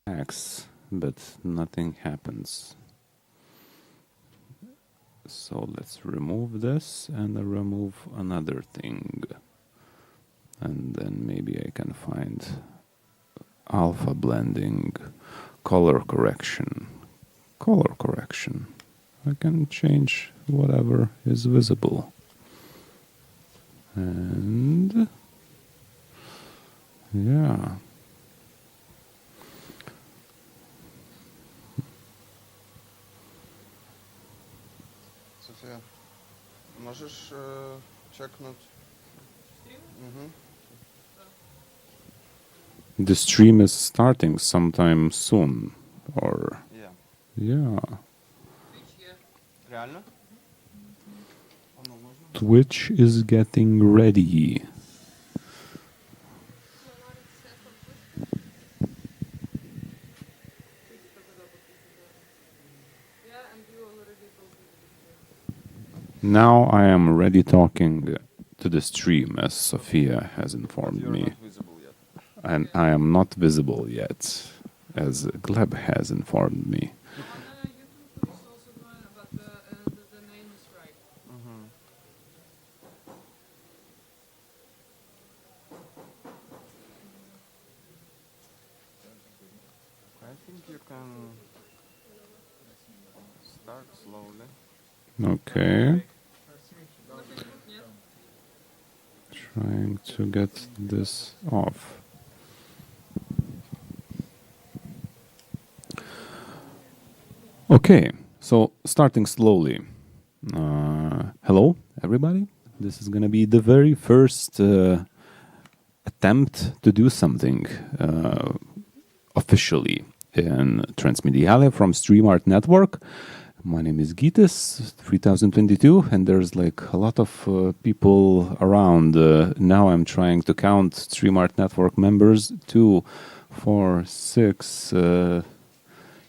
X, but nothing happens. So let's remove this and remove another thing. And then maybe I can find alpha blending, color correction. Color correction. I can change whatever is visible. And yeah. София, можешь чекнуть? The stream is starting sometime soon, or yeah. Реально? Twitch is getting ready. Now I am ready talking to the stream, as Sophia has informed me. And I am not visible yet, as Gleb has informed me. I think you can start slowly. Okay. Trying to get this off. Okay, so starting slowly. Hello, everybody. This is going to be the very first attempt to do something officially in transmediale from StreamArtNetwork. My name is Gytis, 3022, and there's like a lot of people around. Now I'm trying to count StreamArtNetwork members, 2, 4, 6,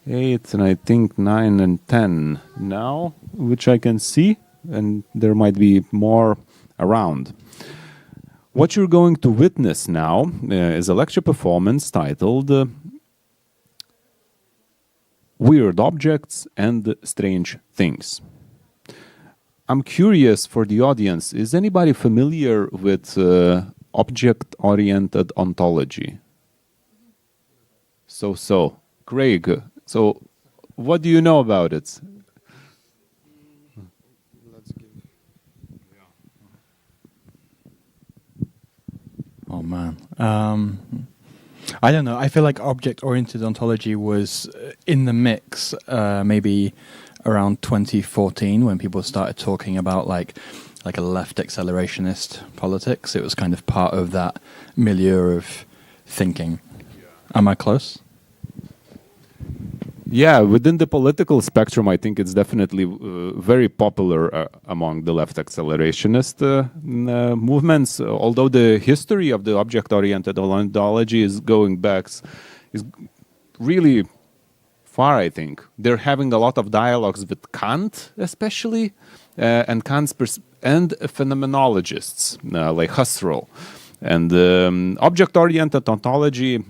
8, and I think 9 and 10 now, which I can see, and there might be more around. What you're going to witness now is a lecture performance titled Weird Objects and Strange Things. I'm curious for the audience, is anybody familiar with object-oriented ontology? So. Craig, so what do you know about it? Let's give. Oh man. I don't know. I feel like object-oriented ontology was in the mix maybe around 2014 when people started talking about like a left accelerationist politics. It was kind of part of that milieu of thinking. Am I close? Yeah, within the political spectrum, I think it's definitely very popular among the left accelerationist movements, although the history of the object-oriented ontology is going back, is really far, I think. They're having a lot of dialogues with Kant, especially, and Kant's and phenomenologists like Husserl. And object-oriented ontology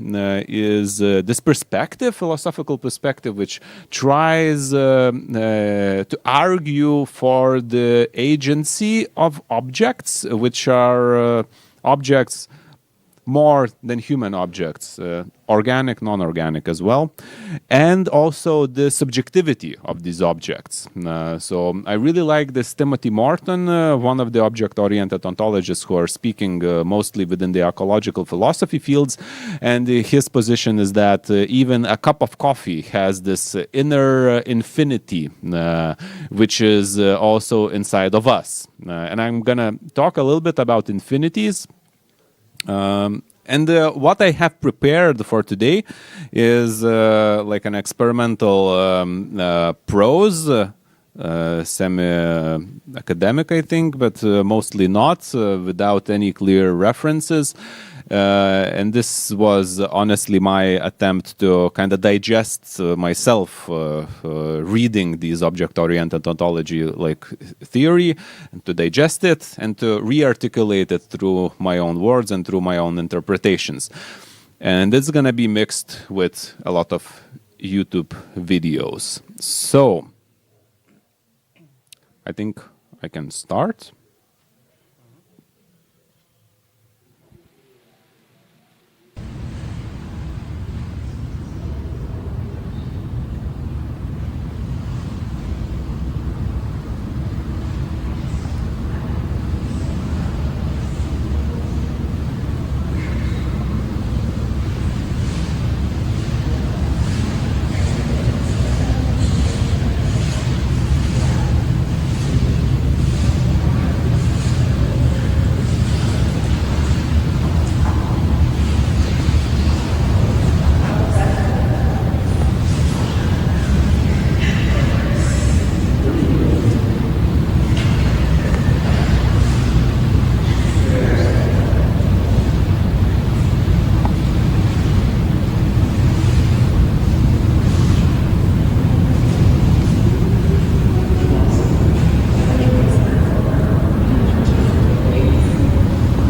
is this perspective, philosophical perspective, which tries to argue for the agency of objects, which are objects more than human objects, organic, non-organic as well, and also the subjectivity of these objects. So I really like this Timothy Morton, one of the object-oriented ontologists who are speaking mostly within the ecological philosophy fields, and his position is that even a cup of coffee has this inner infinity, which is also inside of us. And I'm gonna talk a little bit about infinities. And what I have prepared for today is like an experimental prose, semi-academic, I think, but mostly not, without any clear references. And this was honestly my attempt to kind of digest myself reading these object-oriented ontology like theory, and to digest it and to re-articulate it through my own words and through my own interpretations. And it's gonna be mixed with a lot of YouTube videos. So I think I can start.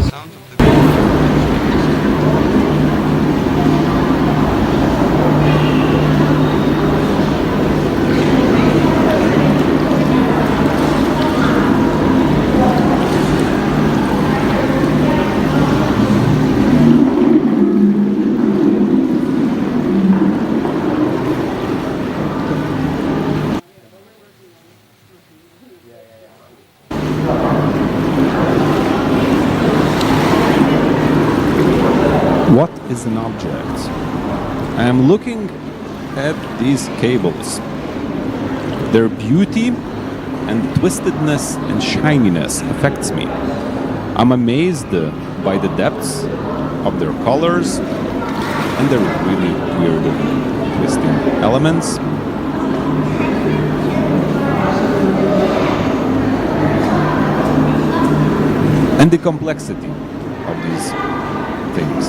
Sound of the What is an object? I am looking at these cables. Their beauty and twistedness and shininess affects me. I'm amazed by the depths of their colors and their really weird twisting elements. And the complexity of these things.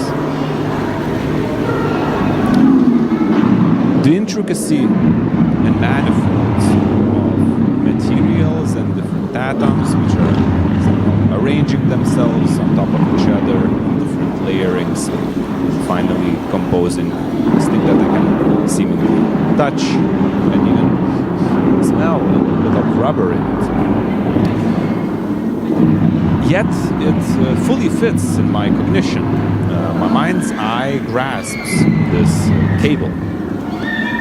The intricacy and manifolds of materials and different atoms which are arranging themselves on top of each other in different layerings, finally composing this thing that I can seemingly touch and even smell a little bit of rubber in it. Yet it fully fits in my cognition. My mind's eye grasps this cable.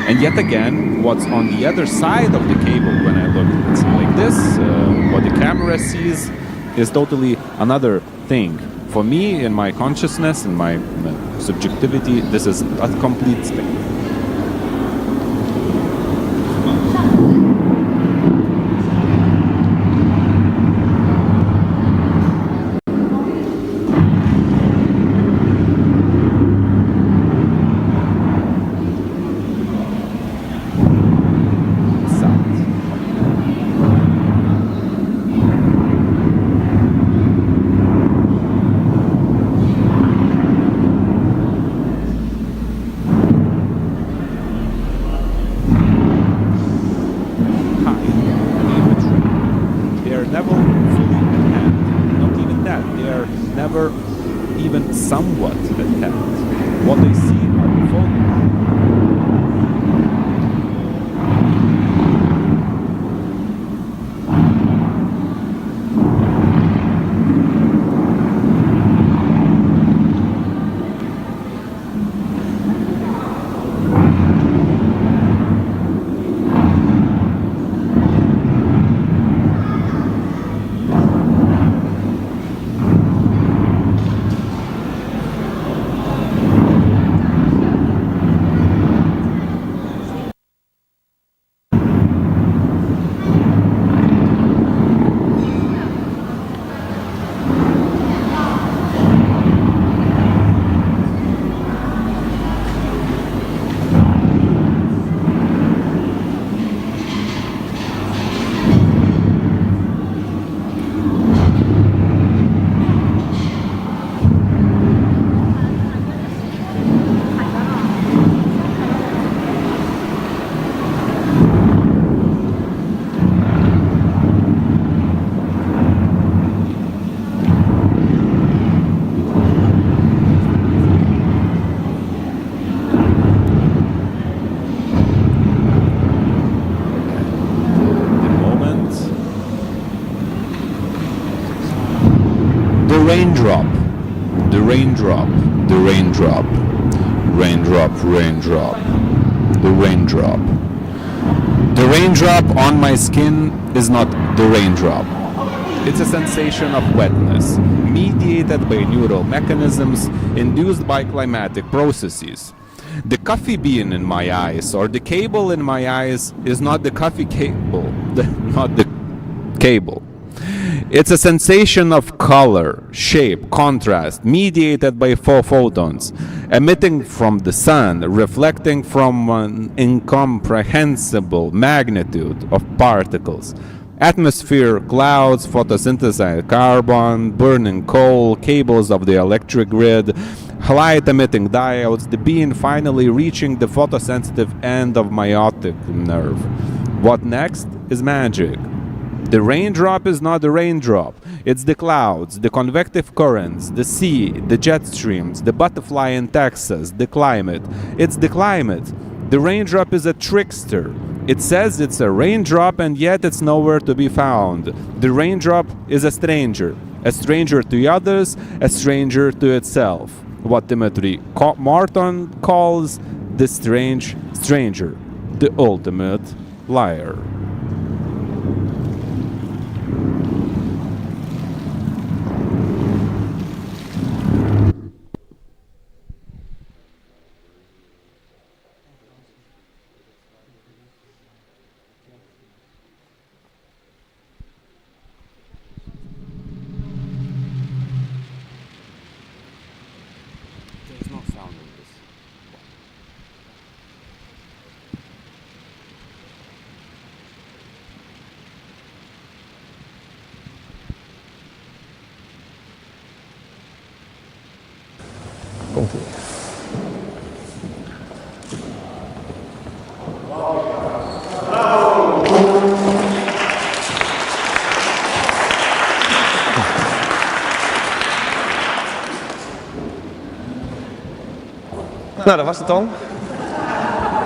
And yet again, what's on the other side of the cable when I look at something like this, what the camera sees, is totally another thing. For me, in my consciousness, in my subjectivity, this is a complete thing. Even somewhat at hand. What they see are photographs. raindrop, the raindrop, the raindrop, raindrop, raindrop, the raindrop. The raindrop on my skin is not the raindrop. It's a sensation of wetness, mediated by neural mechanisms induced by climatic processes. The coffee bean in my eyes or the cable in my eyes is not the coffee cable, not the cable. It's a sensation of color, shape, contrast, mediated by four photons, emitting from the sun, reflecting from an incomprehensible magnitude of particles. Atmosphere, clouds, photosynthesized carbon, burning coal, cables of the electric grid, light-emitting diodes, the beam finally reaching the photosensitive end of my optic nerve. What next is magic. The raindrop is not the raindrop. It's the clouds, the convective currents, the sea, the jet streams, the butterfly in Texas, the climate. It's the climate. The raindrop is a trickster. It says it's a raindrop and yet it's nowhere to be found. The raindrop is a stranger to others, a stranger to itself. What Timothy Martin calls the strange stranger, the ultimate liar. There's no sound in this. Komt-ie. Nou, dat was het dan.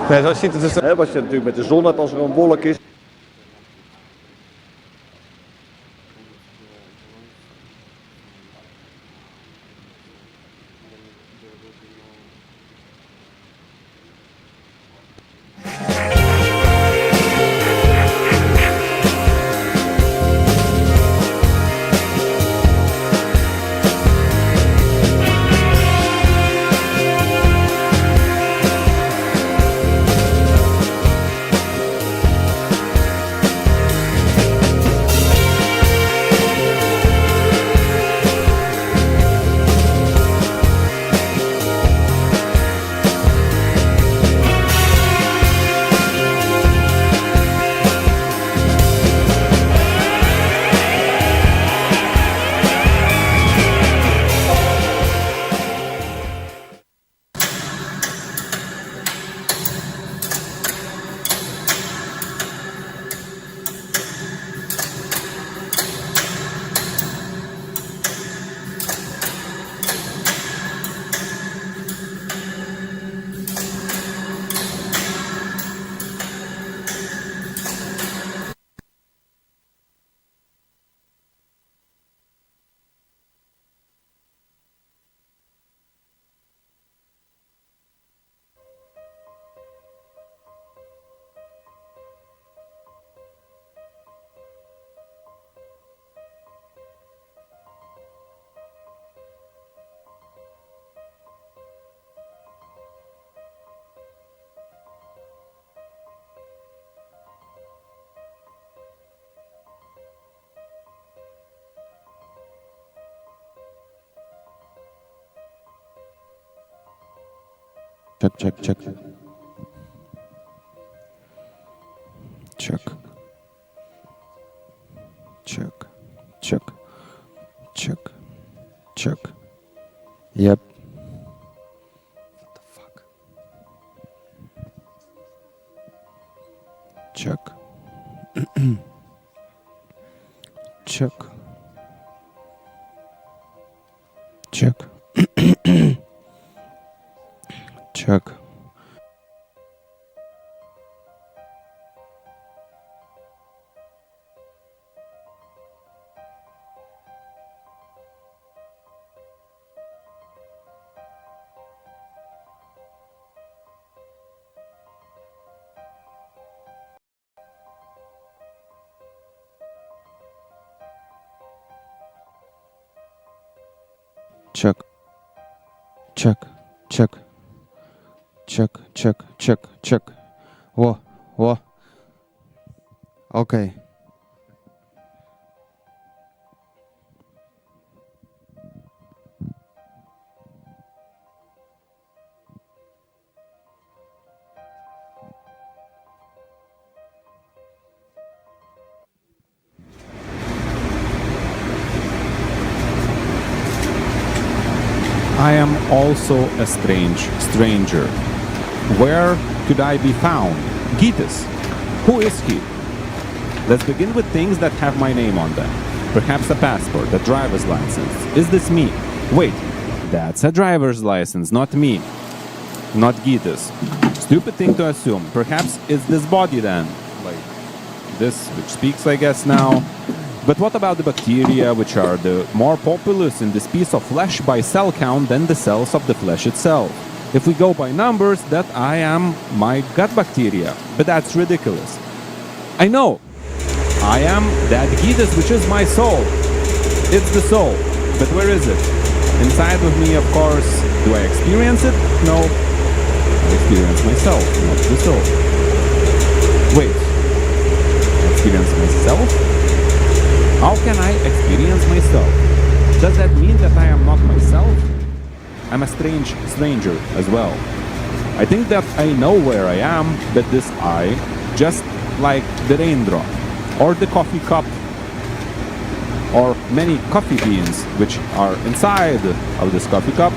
Nee, zo ziet het dus. Wat je natuurlijk met de zon hebt als er een wolk is. Check, check, check. Check. Check. Check. Check. Check. Yep. What the fuck? Check. Check. Check. Check. Check. Check. Check. Check. Check. Check. Check. Whoa. Okay. I am also a stranger. Where could I be found? Gytis. Who is he? Let's begin with things that have my name on them. Perhaps a passport, a driver's license. Is this me? Wait, that's a driver's license, not me. Not Gytis. Stupid thing to assume. Perhaps it's this body then. Like this, which speaks, I guess, now. But what about the bacteria, which are the more populous in this piece of flesh by cell count than the cells of the flesh itself? If we go by numbers, that I am my gut bacteria. But that's ridiculous. I know. I am that Gytis, which is my soul. It's the soul. But where is it? Inside of me, of course. Do I experience it? No. I experience myself, not the soul. Wait. I experience myself? How can I experience myself? Does that mean that I am not myself? I'm a stranger as well. I think that I know where I am, but this I, just like the raindrop, or the coffee cup, or many coffee beans which are inside of this coffee cup,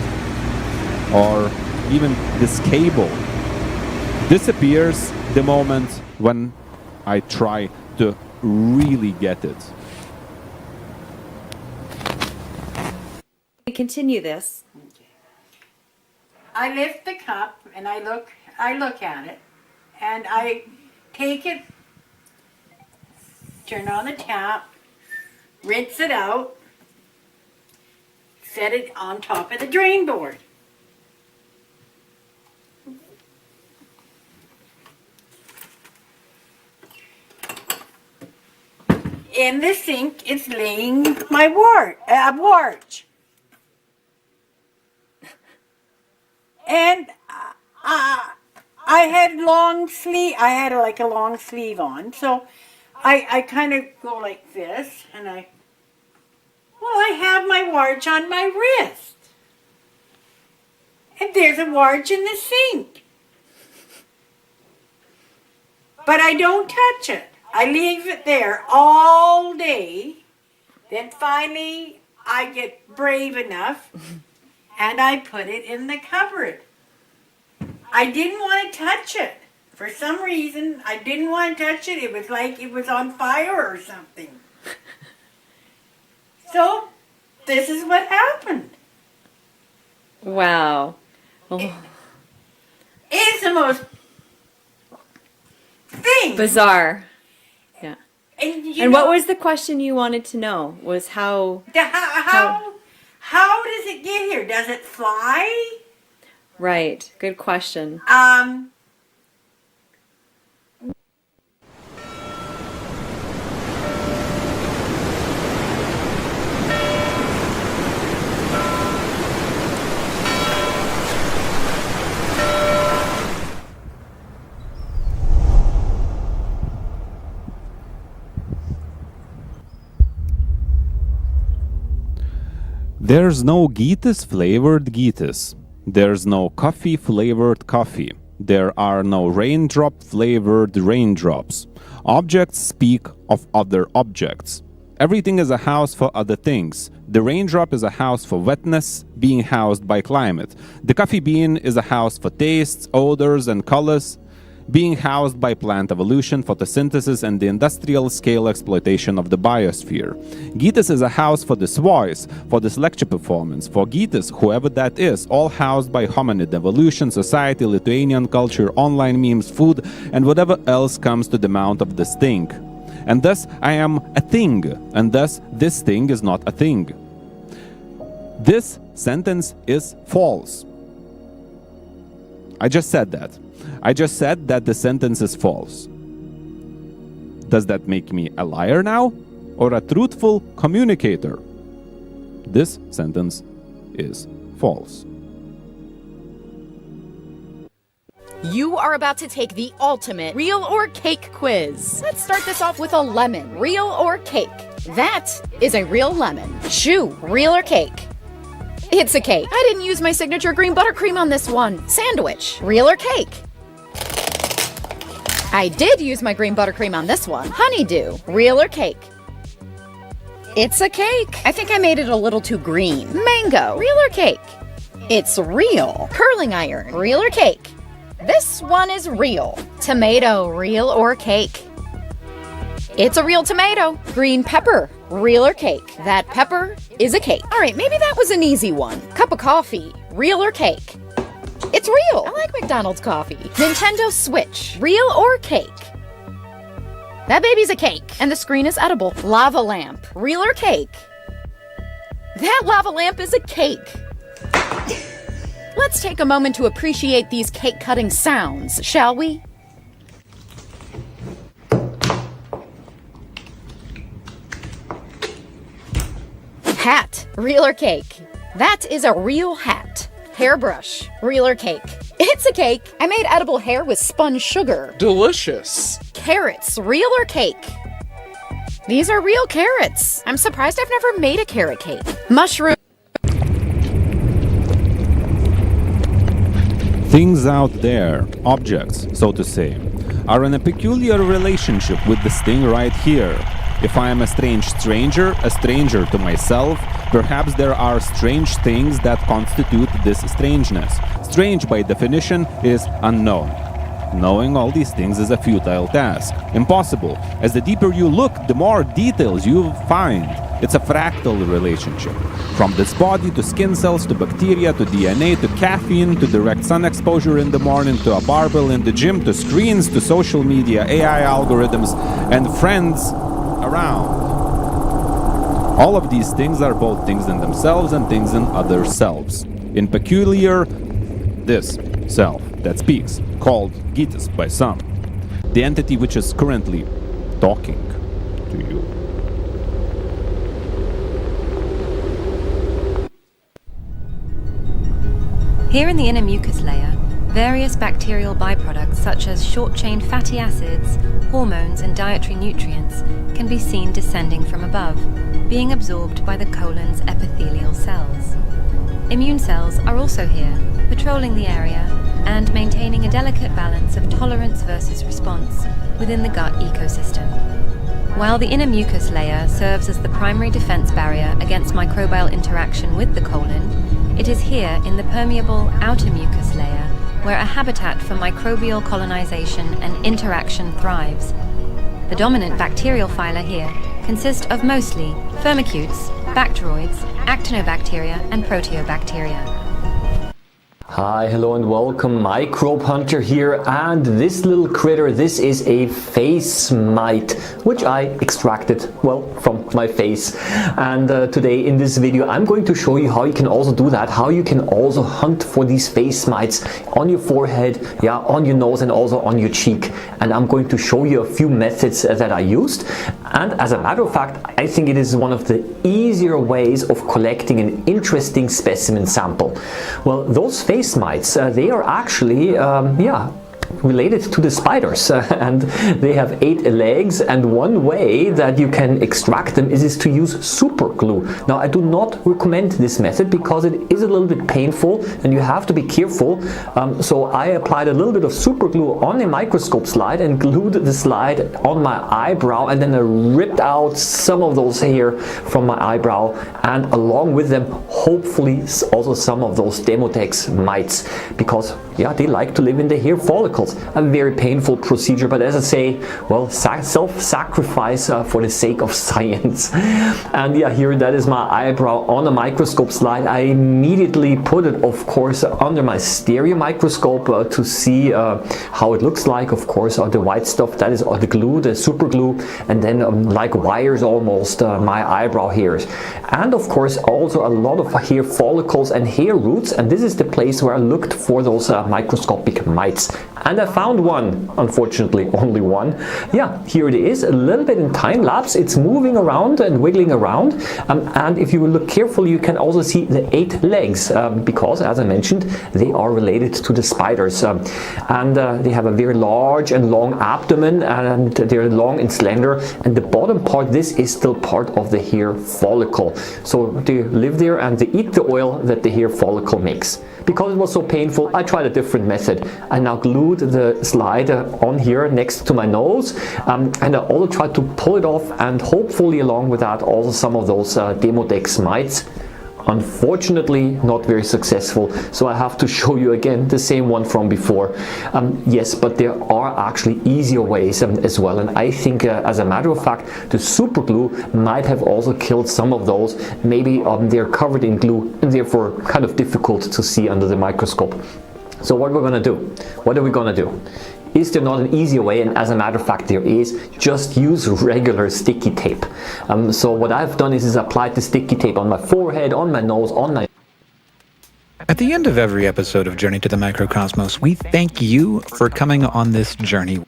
or even this cable, disappears the moment when I try to really get it. Continue this. I lift the cup and I look at it and I take it, turn on the tap, rinse it out, set it on top of the drain board. In the sink is laying my wart. And I had long sleeve. I had like a long sleeve on, so I kind of go like this, and I have my warge on my wrist, and there's a warge in the sink, but I don't touch it. I leave it there all day. Then finally, I get brave enough. And I put it in the cupboard. I didn't want to touch it. For some reason, I didn't want to touch it. It was like it was on fire or something. So, this is what happened. Wow. Oh. It's the most thing. Bizarre. Yeah. And what was the question you wanted to know? Was how does it get here? Does it fly? Right. Good question. There's no Gytis flavored Gytis. There's no coffee flavored coffee. There are no raindrop flavored raindrops. Objects speak of other objects. Everything is a house for other things. The raindrop is a house for wetness, being housed by climate. The coffee bean is a house for tastes, odors, and colors, being housed by plant evolution, photosynthesis, and the industrial scale exploitation of the biosphere. Gytis is a house for this voice, for this lecture performance, for Gytis, whoever that is, all housed by hominid evolution, society, Lithuanian culture, online memes, food, and whatever else comes to the mount of this thing. And thus I am a thing, and thus this thing is not a thing. This sentence is false. I just said that. I just said that the sentence is false. Does that make me a liar now, or a truthful communicator? This sentence is false. You are about to take the ultimate real or cake quiz. Let's start this off with a lemon. Real or cake? That is a real lemon. Shoe, real or cake? It's a cake. I didn't use my signature green buttercream on this one. Sandwich, real or cake? I did use my green buttercream on this one. Honeydew, real or cake? It's a cake. I think I made it a little too green. Mango, real or cake? It's real. Curling iron, real or cake? This one is real. Tomato, real or cake? It's a real tomato. Green pepper, real or cake? That pepper is a cake. All right, maybe that was an easy one. Cup of coffee, real or cake? It's real. I like McDonald's coffee. Nintendo Switch, real or cake? That baby's a cake, and the screen is edible. Lava lamp, real or cake? That lava lamp is a cake. Let's take a moment to appreciate these cake-cutting sounds, shall we? Hat, real or cake? That is a real hat. Hairbrush, real or cake? It's a cake. I made edible hair with spun sugar. Delicious. Carrots, real or cake? These are real carrots. I'm surprised I've never made a carrot cake. Mushroom. Things out there, objects, so to say, are in a peculiar relationship with this thing right here. If I am a stranger to myself, perhaps there are strange things that constitute this strangeness. Strange, by definition, is unknown. Knowing all these things is a futile task. Impossible. As the deeper you look, the more details you find. It's a fractal relationship. From this body to skin cells to bacteria to DNA to caffeine to direct sun exposure in the morning to a barbell in the gym to screens to social media, AI algorithms, and friends around. All of these things are both things in themselves and things in other selves. In peculiar, this self that speaks, called Gitas by some, the entity which is currently talking to you. Here in the inner mucus layer, various bacterial byproducts such as short-chain fatty acids, hormones and dietary nutrients can be seen descending from above, being absorbed by the colon's epithelial cells. Immune cells are also here, patrolling the area and maintaining a delicate balance of tolerance versus response within the gut ecosystem. While the inner mucus layer serves as the primary defense barrier against microbial interaction with the colon, it is here in the permeable outer mucus layer where a habitat for microbial colonization and interaction thrives. The dominant bacterial phyla here consist of mostly firmicutes, bacteroids, actinobacteria and proteobacteria. Hi, hello and welcome, Microbe Hunter here, and this little critter, this is a face mite, which I extracted, well, from my face. And today in this video I'm going to show you how you can also do that, how you can also hunt for these face mites on your forehead, yeah, on your nose and also on your cheek. And I'm going to show you a few methods that I used. And as a matter of fact, I think it is one of the easier ways of collecting an interesting specimen sample. Well, those face mites, they are actually, related to the spiders, and they have 8 legs, and one way that you can extract them is to use super glue. Now, I do not recommend this method because it is a little bit painful and you have to be careful. So I applied a little bit of super glue on a microscope slide and glued the slide on my eyebrow, and then I ripped out some of those hair from my eyebrow, and along with them hopefully also some of those Demodex mites, because yeah, they like to live in the hair follicles. A very painful procedure, but as I say, well, self-sacrifice for the sake of science. And yeah, here that is my eyebrow on a microscope slide. I immediately put it, of course, under my stereo microscope to see how it looks like. Of course, the white stuff, that is the glue, the super glue, and then like wires almost, my eyebrow hairs. And of course, also a lot of hair follicles and hair roots, and this is the place where I looked for those microscopic mites. And I found one, unfortunately only one. Yeah, here it is, a little bit in time lapse. It's moving around and wiggling around, and if you look carefully you can also see the 8 legs, because as I mentioned they are related to the spiders, and they have a very large and long abdomen, and they're long and slender, and the bottom part, this is still part of the hair follicle. So they live there and they eat the oil that the hair follicle makes. Because it was so painful, I tried a different method. I now glued the slide on here next to my nose, and I also tried to pull it off, and hopefully along with that also some of those Demodex mites. Unfortunately not very successful, so I have to show you again the same one from before. Yes, but there are actually easier ways as well, and I think as a matter of fact the super glue might have also killed some of those. Maybe they're covered in glue and therefore kind of difficult to see under the microscope. So what we're gonna do? What are we gonna do? Is there not an easier way? And as a matter of fact there is. Just use regular sticky tape. So what I've done is applied the sticky tape on my forehead, on my nose, on my... At the end of every episode of Journey to the Microcosmos, we thank you for coming on this journey.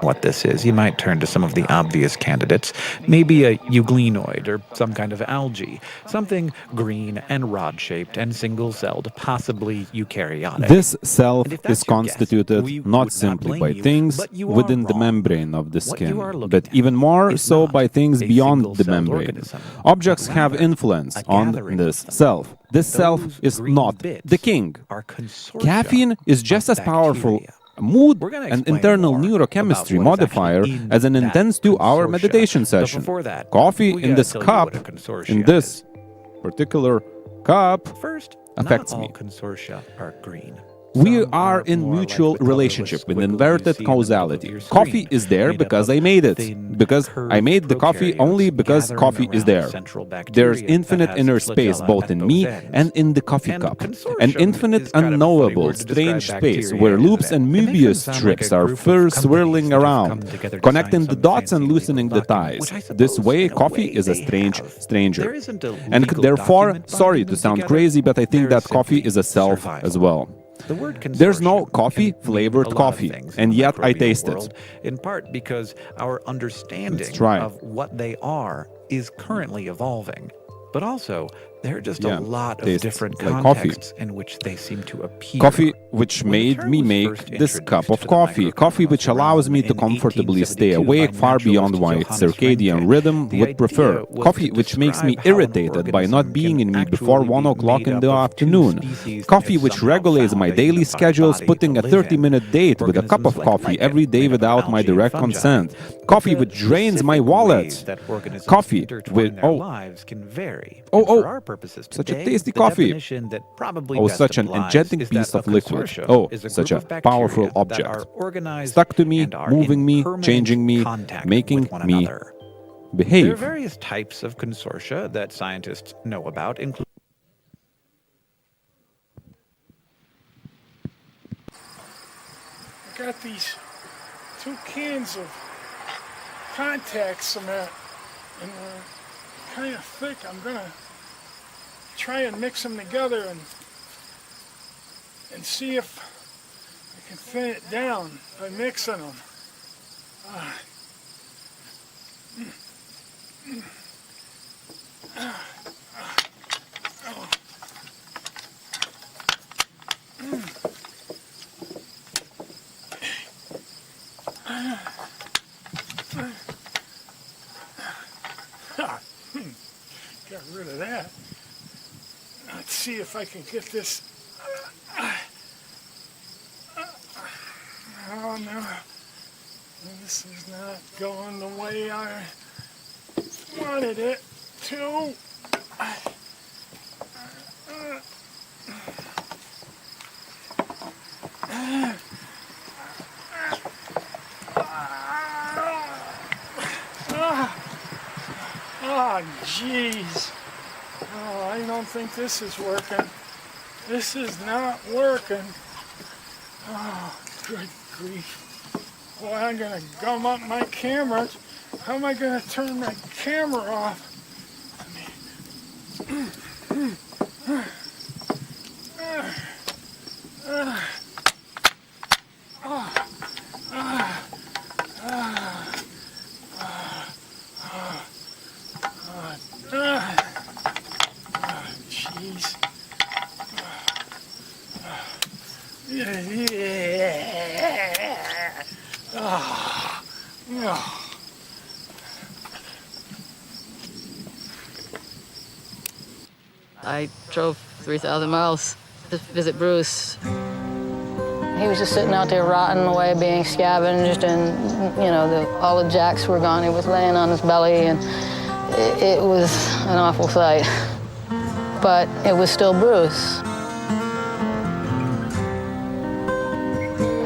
What this is, you might turn to some of the obvious candidates, maybe a euglenoid or some kind of algae, something green and rod-shaped and single-celled, possibly eukaryotic. This self is constituted not simply by things within the membrane of the skin, but even more so by things beyond the membrane. Objects have influence on this self. This self is not the king. Caffeine is just as powerful mood and internal neurochemistry modifier as an intense 2-hour meditation session. Coffee in this cup, in this particular cup, affects me. Consortia are green. We are in mutual relationship with inverted causality. Coffee is there because I made it. Because I made the coffee only because coffee is there. There's infinite inner space both in me and in the coffee cup. An infinite unknowable strange space where loops and Möbius strips are first swirling around, connecting the dots and loosening the ties. This way, coffee is a strange stranger. And therefore, sorry to sound crazy, but I think that coffee is a self as well. There's no coffee-flavored coffee, and yet I taste it. In part because our understanding of what they are is currently evolving. But also, there are just a lot of different contexts in which they seem to appear. Coffee which made me make this cup of coffee. Coffee which allows me to comfortably stay awake far beyond my circadian rhythm would prefer. Coffee which makes me irritated by not being in me before 1 o'clock in the afternoon. Coffee which regulates my daily schedules, putting a 30-minute date with a cup of coffee every day without my direct consent. Coffee which drains my wallet. Coffee with... such a tasty coffee. Oh, such an enchanting piece of liquid. Oh, such a powerful object. Stuck to me, moving me, changing me, making me behave. There are various types of consortia that scientists know about, including... I got these 2 cans of contact cement, and they're kind of thick. I'm gonna try and mix them together and see if I can thin it down by mixing them. Got rid of that. Let's see if I can get this. Oh no, this is not going the way I wanted it to. Oh, jeez. Oh, I don't think this is working. This is not working. Oh, good grief. Boy, I'm going to gum up my camera. How am I going to turn my camera off? I drove 3,000 miles to visit Bruce. He was just sitting out there rotting away, being scavenged, and all the jacks were gone. He was laying on his belly, and it was an awful sight. But it was still Bruce.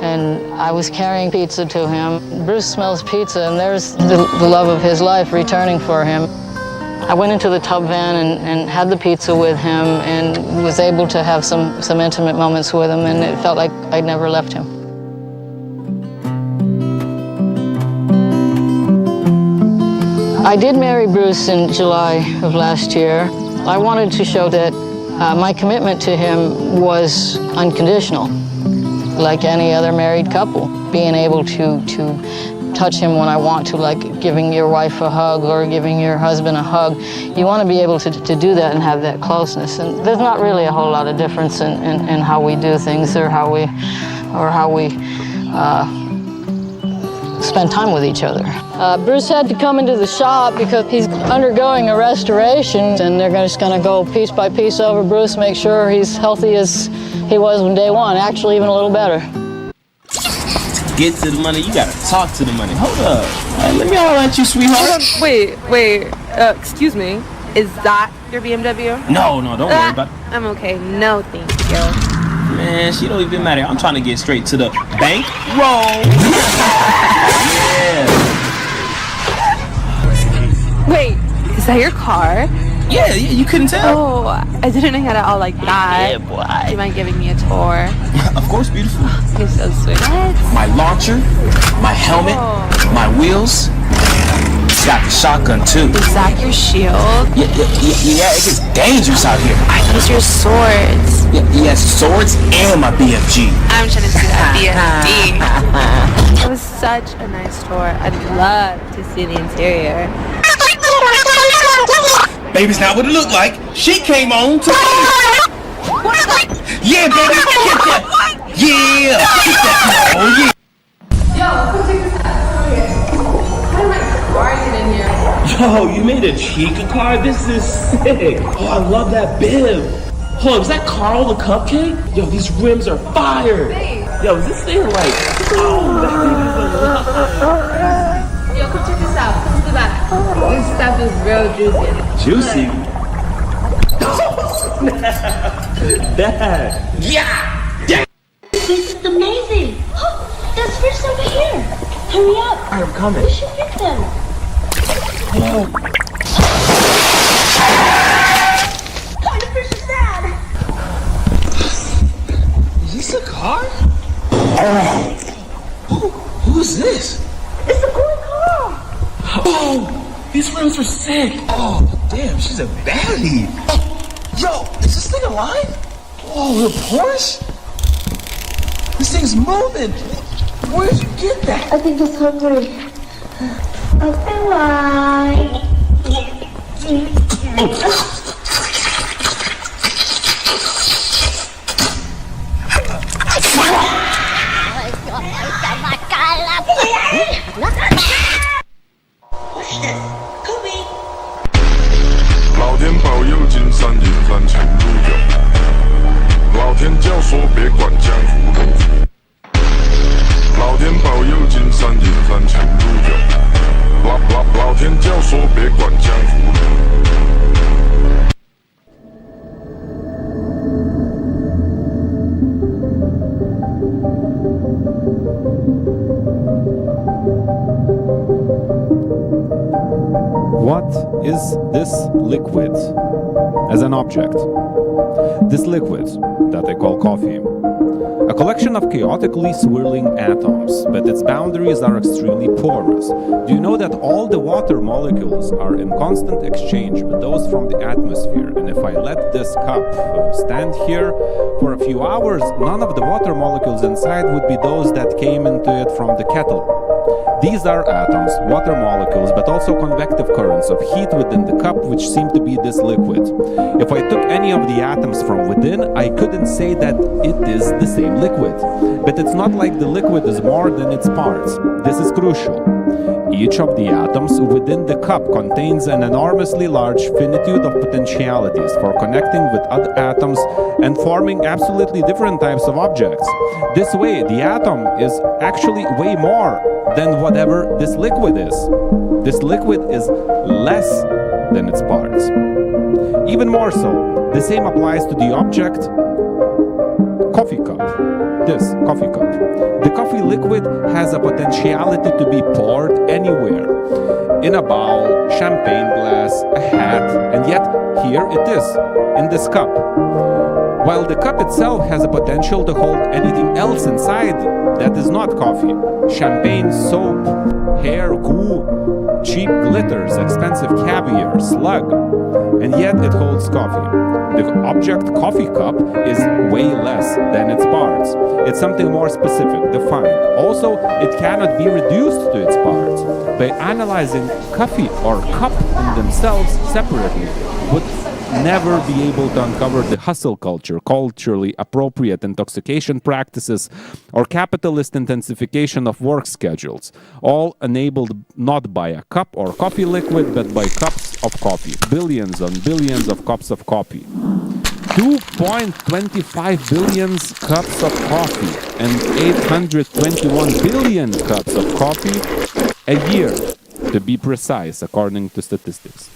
And I was carrying pizza to him. Bruce smells pizza, and there's the love of his life returning for him. I went into the tub van and had the pizza with him and was able to have some intimate moments with him, and it felt like I'd never left him. I did marry Bruce in July of last year. I wanted to show that my commitment to him was unconditional, like any other married couple. Being able to touch him when I want to, like giving your wife a hug or giving your husband a hug. You want to be able to do that and have that closeness. And there's not really a whole lot of difference in how we do things or how we spend time with each other. Bruce had to come into the shop because he's undergoing a restoration, and they're just going to go piece by piece over Bruce, make sure he's healthy as he was on day one, actually even a little better. To get to the money, you got to talk to the money. Hold up. Let me holler at you, sweetheart. Wait. Excuse me. Is that your BMW? No, don't worry about it. I'm okay. No, thank you. Man, she don't even matter. I'm trying to get straight to the bank roll. Yeah. Wait, is that your car? Yeah, you couldn't tell. Oh, I didn't know you had it all like that. Yeah, boy. Do you mind giving me a tour? Of course, beautiful. You're so sweet. What? My launcher, my helmet, my wheels. Got the shotgun too. Is that your shield? Yeah, it gets dangerous out here. Are those your swords? Yes, swords and my BFG. I'm trying to see that BFG. It was such a nice tour. I'd love to see the interior. Baby's not what it looked like. She came on to Yeah, baby, get that. Yeah, get that. Oh yeah. Yo, come check this out. Why are you in here? Yo, you made a Chica car? This is sick. Oh, I love that bib. Hold on, is that Carl the Cupcake? Yo, these rims are fire. Yo, is this thing like, oh, that thing is alive. Yo, come check this out. Come to the back. This stuff is real juicy. Juicy? Dad. Yeah. This is amazing. There's fish over here. Hurry up. I'm coming. We should get them. Whoa. What the fish is that? Is this a car? Who's this? It's a cool car. Oh, these rims are sick. Oh, damn, she's a baddie. Yo, is this thing alive? Oh, the Porsche? This thing's moving. Where did you get that? I think it's hungry. Okay, bye. What's this? Kobe. 老天保佑，金山银山前路有。老天教唆，别管江湖龙虎。老天保佑，金山银山前路有。老天教唆，别管江湖龙虎。 What is this liquid as an object? This liquid that I call coffee. A collection of chaotically swirling atoms, but its boundaries are extremely porous. Do you know that all the water molecules are in constant exchange with those from the atmosphere? And if I let this cup stand here for a few hours, none of the water molecules inside would be those that came into it from the kettle. These are atoms, water molecules, but also convective currents of heat within the cup, which seem to be this liquid. If I took any of the atoms from within, I couldn't say that it is the same liquid. But it's not like the liquid is more than its parts. This is crucial. Each of the atoms within the cup contains an enormously large finitude of potentialities for connecting with other atoms and forming absolutely different types of objects. This way, the atom is actually way more than whatever this liquid is. This liquid is less than its parts. Even more so, the same applies to the object coffee cup. This coffee cup. The coffee liquid has a potentiality to be poured anywhere. In a bowl, champagne glass, a hat, and yet here it is, in this cup. While the cup itself has a potential to hold anything else inside that is not coffee. Champagne, soap, hair, goo, cheap glitters, expensive caviar, slug, and yet it holds coffee. The object coffee cup is way less than its parts. It's something more specific, defined. Also, it cannot be reduced to its parts. By analyzing coffee or cup in themselves separately would never be able to uncover the hustle culture, culturally appropriate intoxication practices, or capitalist intensification of work schedules, all enabled not by a cup or coffee liquid, but by cups of coffee, billions on billions of cups of coffee. 2.25 billion cups of coffee and 821 billion cups of coffee a year, to be precise, according to statistics.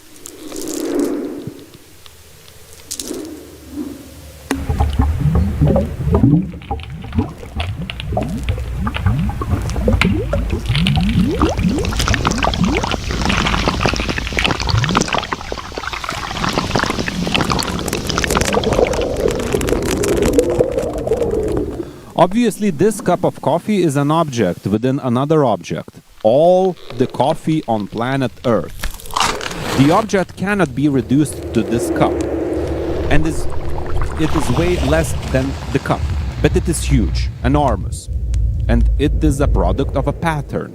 Obviously, this cup of coffee is an object within another object. All the coffee on planet Earth. The object cannot be reduced to this cup, and it is way less than the cup, but it is huge, enormous, and it is a product of a pattern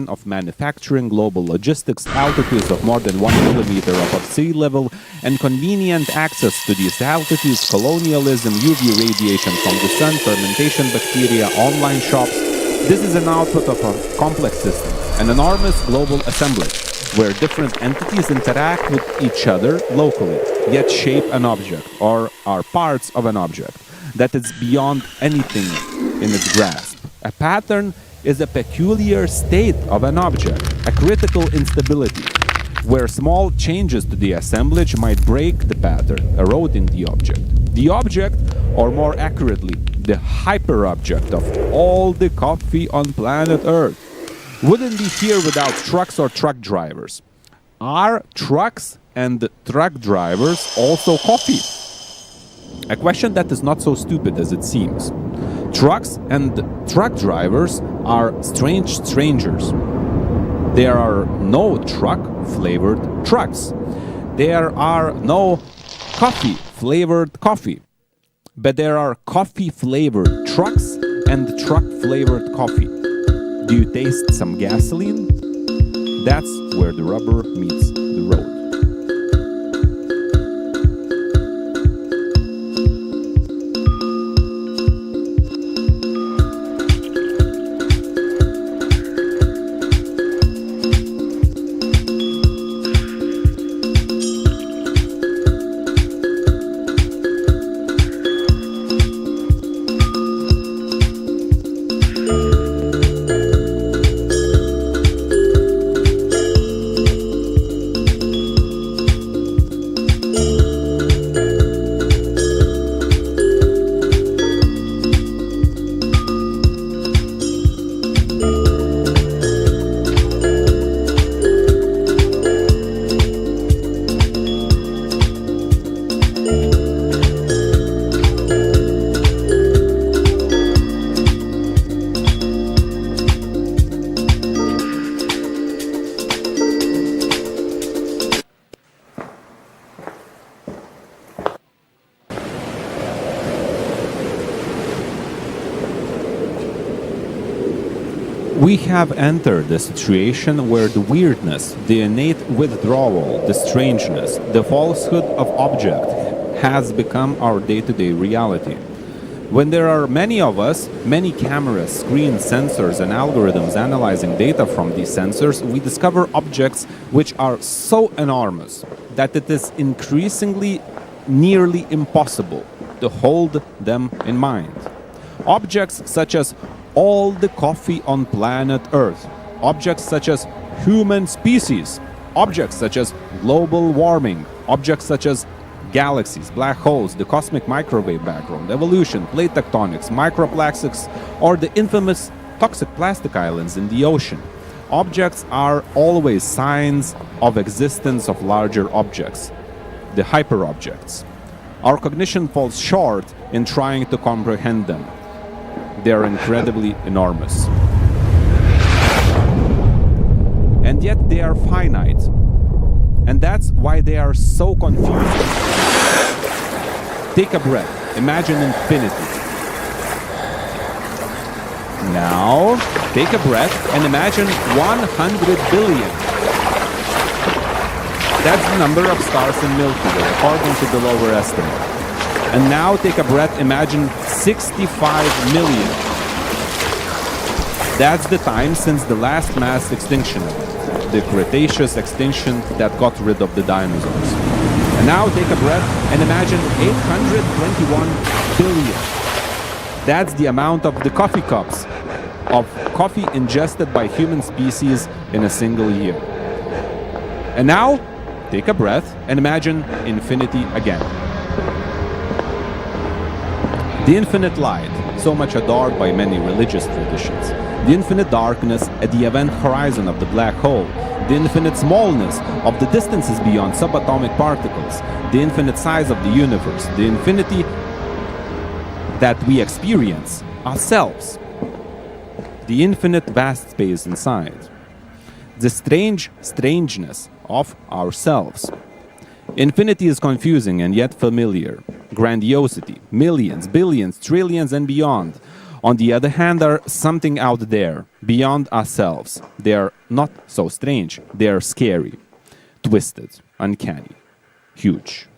of manufacturing, global logistics, altitudes of more than 1 kilometer above sea level, and convenient access to these altitudes, colonialism, UV radiation from the sun, fermentation bacteria, online shops. This is an output of a complex system, an enormous global assemblage, where different entities interact with each other locally, yet shape an object, or are parts of an object, that is beyond anything in its grasp. A pattern is a peculiar state of an object, a critical instability, where small changes to the assemblage might break the pattern, eroding the object. The object, or more accurately, the hyper-object of all the coffee on planet Earth, wouldn't be here without trucks or truck drivers. Are trucks and truck drivers also coffee? A question that is not so stupid as it seems. Trucks and truck drivers are strange strangers. There are no truck-flavored trucks. There are no coffee-flavored coffee. But there are coffee-flavored trucks and truck-flavored coffee. Do you taste some gasoline? That's where the rubber meets the road. We have entered a situation where the weirdness, the innate withdrawal, the strangeness, the falsehood of object has become our day-to-day reality. When there are many of us, many cameras, screens, sensors, and algorithms analyzing data from these sensors, we discover objects which are so enormous that it is increasingly nearly impossible to hold them in mind. Objects such as all the coffee on planet Earth, objects such as human species, objects such as global warming, objects such as galaxies, black holes, the cosmic microwave background, evolution, plate tectonics, microplastics, or the infamous toxic plastic islands in the ocean. Objects are always signs of existence of larger objects, the hyperobjects. Our cognition falls short in trying to comprehend them. They are incredibly enormous. And yet they are finite. And that's why they are so confusing. Take a breath. Imagine infinity. Now, take a breath and imagine 100 billion. That's the number of stars in Milky Way, according to the lower estimate. And now take a breath, imagine 65 million. That's the time since the last mass extinction, the Cretaceous extinction that got rid of the dinosaurs. And now take a breath and imagine 821 billion. That's the amount of the coffee cups of coffee ingested by human species in a single year. And now take a breath and imagine infinity again. The infinite light, so much adored by many religious traditions. The infinite darkness at the event horizon of the black hole. The infinite smallness of the distances beyond subatomic particles. The infinite size of the universe. The infinity that we experience ourselves. The infinite vast space inside. The strange strangeness of ourselves. Infinity is confusing and yet familiar. Grandiosity, millions, billions, trillions, and beyond. On the other hand, are something out there, beyond ourselves. They are not so strange. They are scary, twisted, uncanny, huge.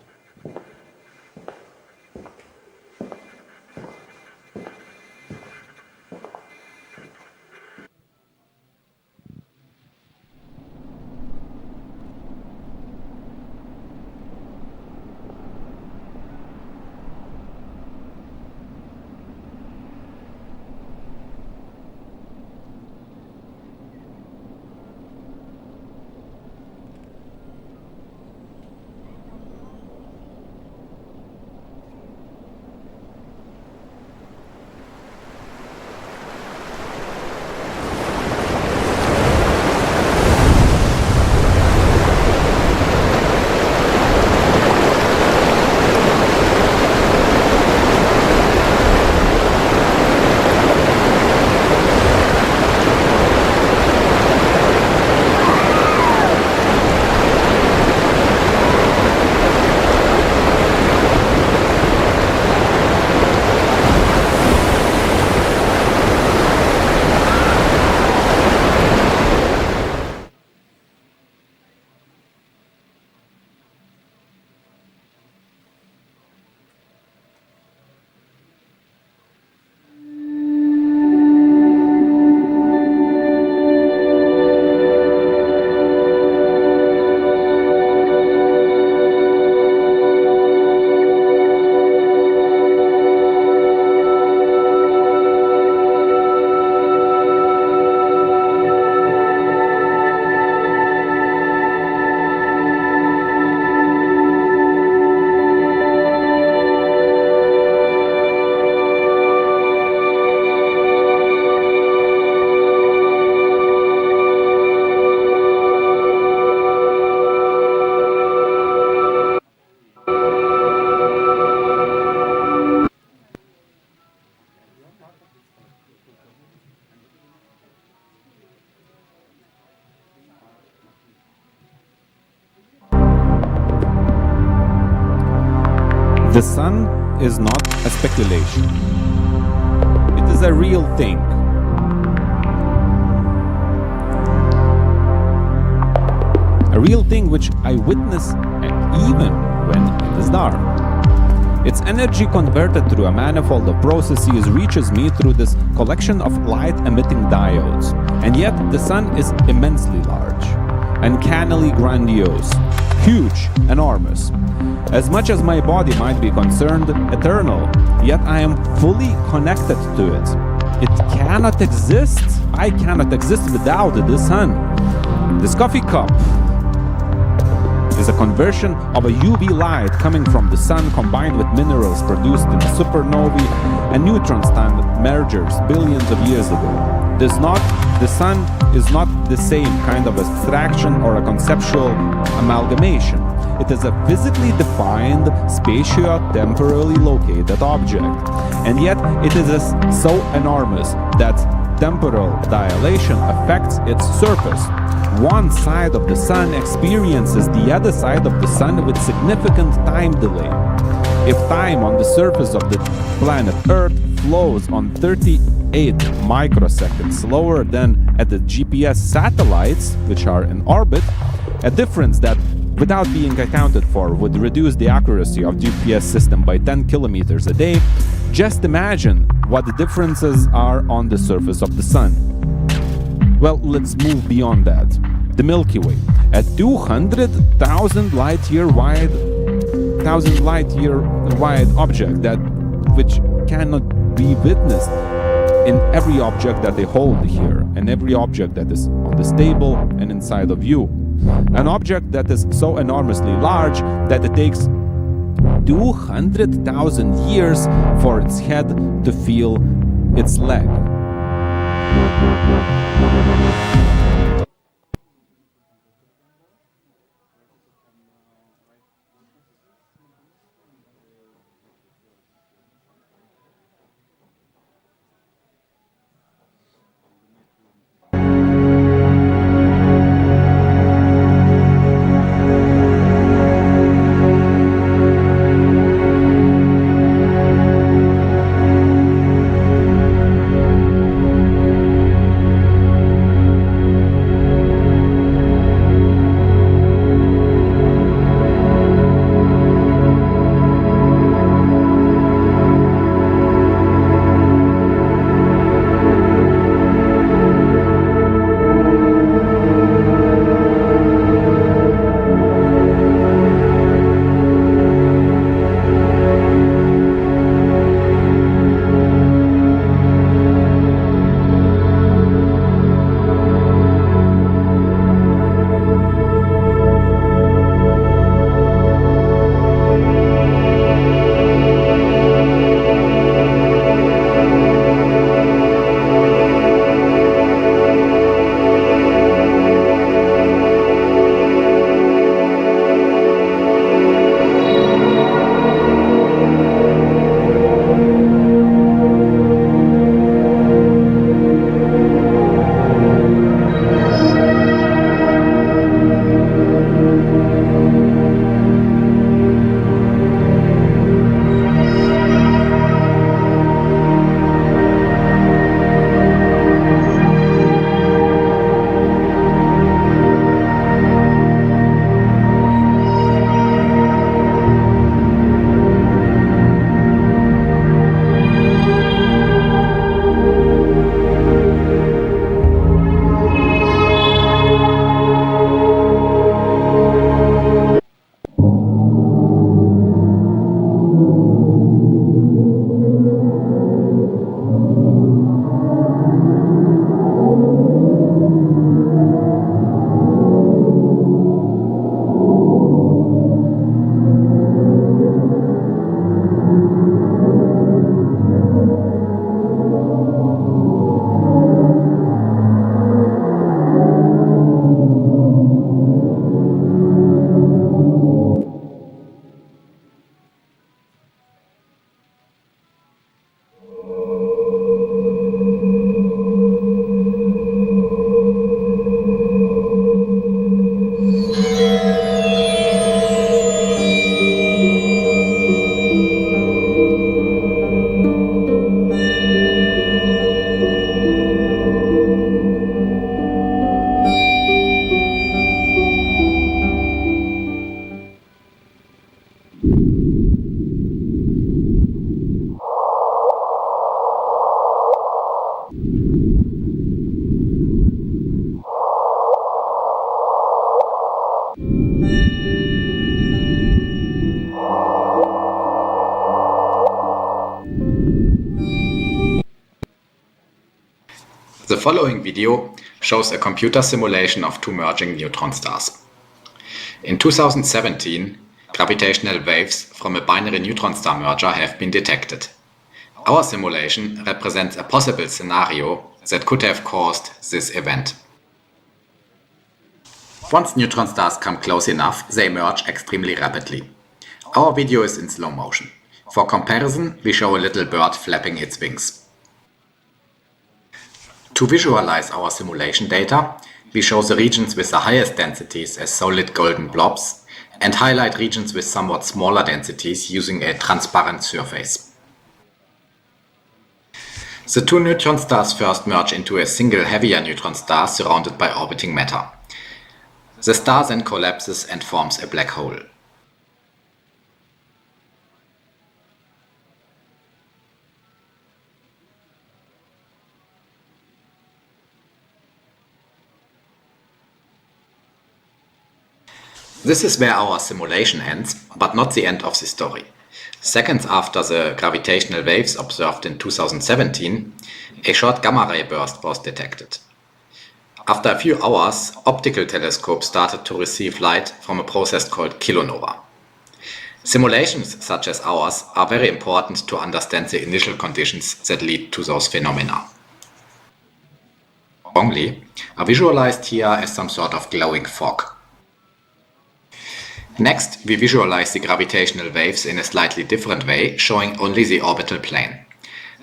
The sun is not a speculation. It is a real thing. real thing which I witness even when it is dark. Its energy converted through a manifold of processes reaches me through this collection of light-emitting diodes. And yet the sun is immensely large, uncannily grandiose, huge, enormous. As much as my body might be concerned eternal, yet I am fully connected to it. It cannot exist. I cannot exist without the sun. This coffee cup is a conversion of a UV light coming from the sun combined with minerals produced in supernovae and neutron star mergers billions of years ago. The sun is not the same kind of abstraction or a conceptual amalgamation. It is a physically defined, spatio-temporally located object. And yet it is so enormous that temporal dilation affects its surface. One side of the sun experiences the other side of the sun with significant time delay. If time on the surface of the planet Earth flows on 38 microseconds slower than at the GPS satellites, which are in orbit, a difference that, without being accounted for, would reduce the accuracy of GPS system by 10 kilometers a day, just imagine what the differences are on the surface of the sun. Well, let's move beyond that. The Milky Way, a 200,000 light-year wide object which cannot be witnessed in every object that they hold here, and every object that is on this table and inside of you. An object that is so enormously large that it takes 200,000 years for its head to feel its leg. The following video shows a computer simulation of two merging neutron stars. In 2017, gravitational waves from a binary neutron star merger have been detected. Our simulation represents a possible scenario that could have caused this event. Once neutron stars come close enough, they merge extremely rapidly. Our video is in slow motion. For comparison, we show a little bird flapping its wings. To visualize our simulation data, we show the regions with the highest densities as solid golden blobs and highlight regions with somewhat smaller densities using a transparent surface. The two neutron stars first merge into a single heavier neutron star surrounded by orbiting matter. The star then collapses and forms a black hole. This is where our simulation ends, but not the end of the story. Seconds after the gravitational waves observed in 2017, a short gamma-ray burst was detected. After a few hours, optical telescopes started to receive light from a process called kilonova. Simulations such as ours are very important to understand the initial conditions that lead to those phenomena. Wrongly are visualized here as some sort of glowing fog. Next, we visualize the gravitational waves in a slightly different way, showing only the orbital plane.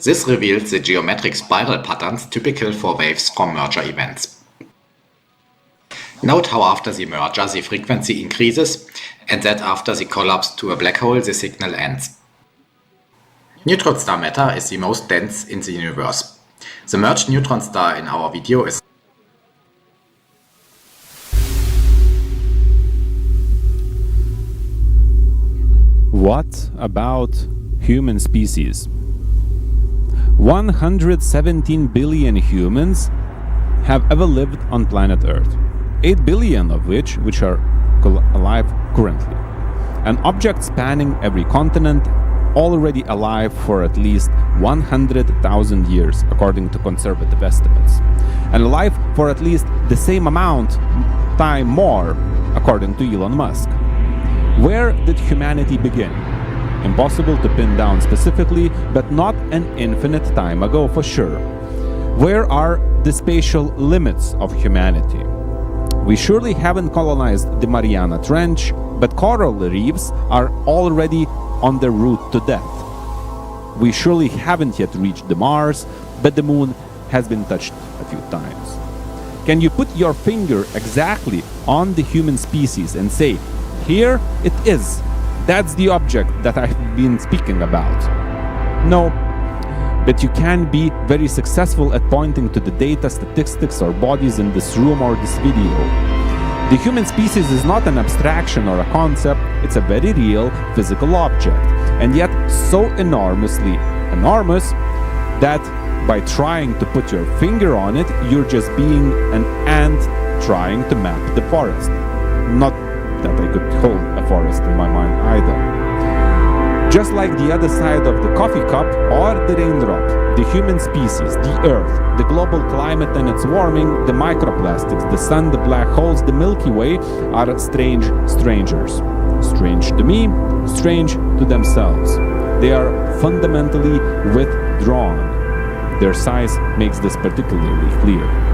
This reveals the geometric spiral patterns typical for waves from merger events. Note how after the merger the frequency increases and that after the collapse to a black hole the signal ends. Neutron star matter is the most dense in the universe. The merged neutron star in our video is What about human species? 117 billion humans have ever lived on planet Earth, 8 billion of which are alive currently. An object spanning every continent, already alive for at least 100,000 years, according to conservative estimates, and alive for at least the same amount time more, according to Elon Musk. Where did humanity begin? Impossible to pin down specifically, but not an infinite time ago for sure. Where are the spatial limits of humanity? We surely haven't colonized the Mariana Trench, but coral reefs are already on their route to death. We surely haven't yet reached the Mars, but the moon has been touched a few times. Can you put your finger exactly on the human species and say, here it is, that's the object that I've been speaking about? No, but you can be very successful at pointing to the data, statistics, or bodies in this room or this video. The human species is not an abstraction or a concept, it's a very real physical object, and yet so enormously enormous that by trying to put your finger on it, you're just being an ant trying to map the forest. Not that I could hold a forest in my mind either. Just like the other side of the coffee cup or the raindrop, the human species, the Earth, the global climate and its warming, the microplastics, the sun, the black holes, the Milky Way are strange strangers. Strange to me, strange to themselves. They are fundamentally withdrawn. Their size makes this particularly clear.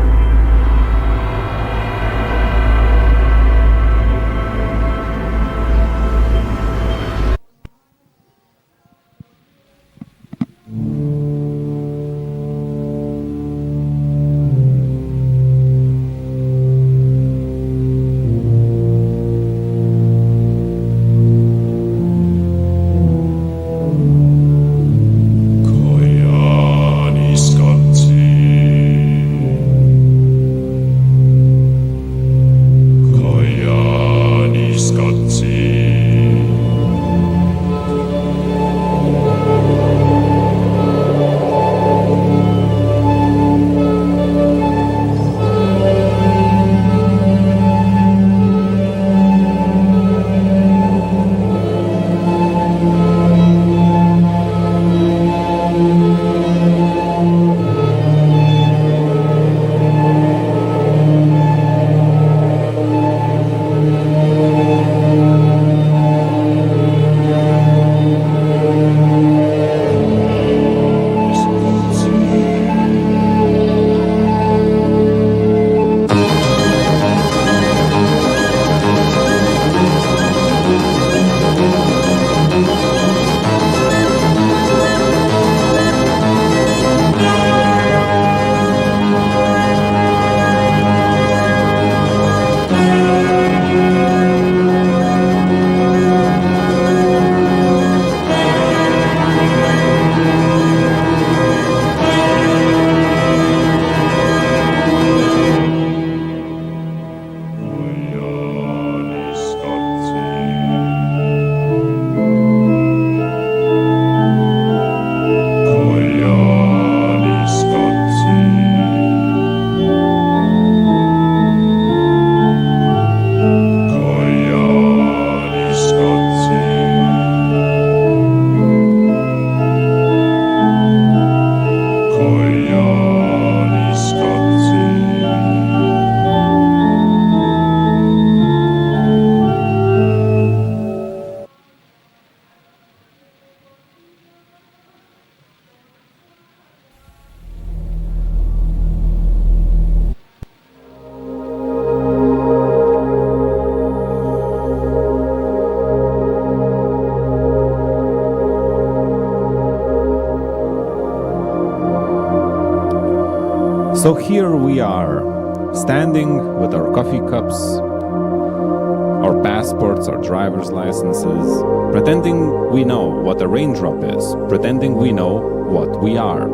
So here we are, standing with our coffee cups, our passports, our driver's licenses, pretending we know what a raindrop is, pretending we know what we are.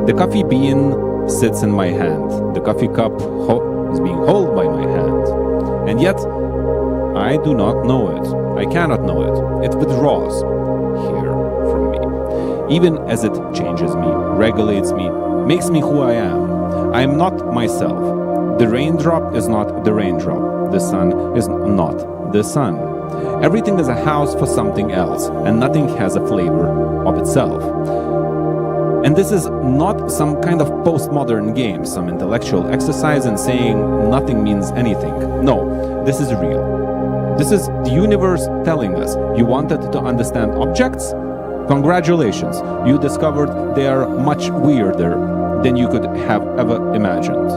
The coffee bean sits in my hand. The coffee cup is being held by my hand. And yet, I do not know it. I cannot know it. It withdraws here from me. Even as it changes me, regulates me, makes me who I am. I am not myself. The raindrop is not the raindrop. The sun is not the sun. Everything is a house for something else, and nothing has a flavor of itself. And this is not some kind of postmodern game, some intellectual exercise in saying nothing means anything. No, this is real. This is the universe telling us, you wanted to understand objects? Congratulations, you discovered they are much weirder than you could have ever imagined.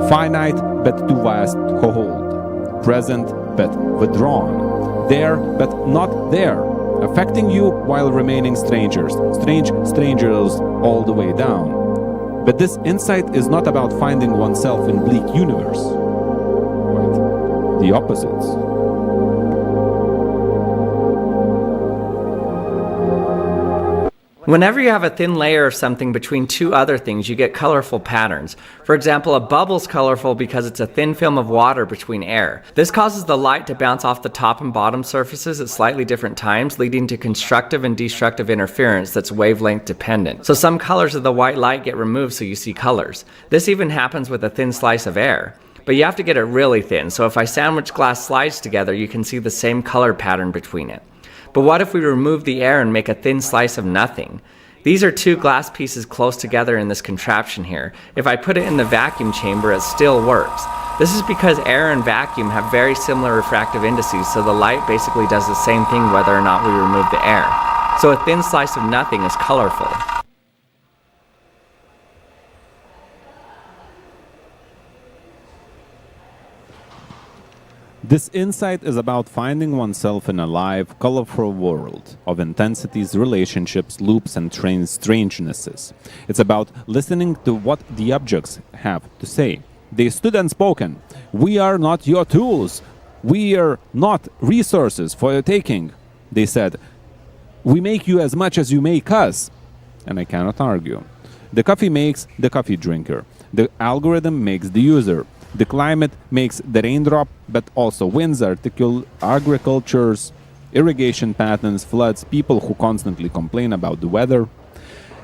Finite but too vast to hold. Present but withdrawn. There but not there. Affecting you while remaining strangers. Strange strangers all the way down. But this insight is not about finding oneself in bleak universe. Quite the opposite. Whenever you have a thin layer of something between two other things, you get colorful patterns. For example, a bubble is colorful because it's a thin film of water between air. This causes the light to bounce off the top and bottom surfaces at slightly different times, leading to constructive and destructive interference that's wavelength dependent. So some colors of the white light get removed so you see colors. This even happens with a thin slice of air. But you have to get it really thin, so if I sandwich glass slides together, you can see the same color pattern between it. But what if we remove the air and make a thin slice of nothing? These are two glass pieces close together in this contraption here. If I put it in the vacuum chamber, it still works. This is because air and vacuum have very similar refractive indices, so the light basically does the same thing whether or not we remove the air. So a thin slice of nothing is colorful. This insight is about finding oneself in a live, colorful world of intensities, relationships, loops, and strangenesses. It's about listening to what the objects have to say. They stood unspoken. We are not your tools. We are not resources for your taking. They said, we make you as much as you make us. And I cannot argue. The coffee makes the coffee drinker. The algorithm makes the user. The climate makes the raindrop, but also winds, agricultures, irrigation patterns, floods, people who constantly complain about the weather.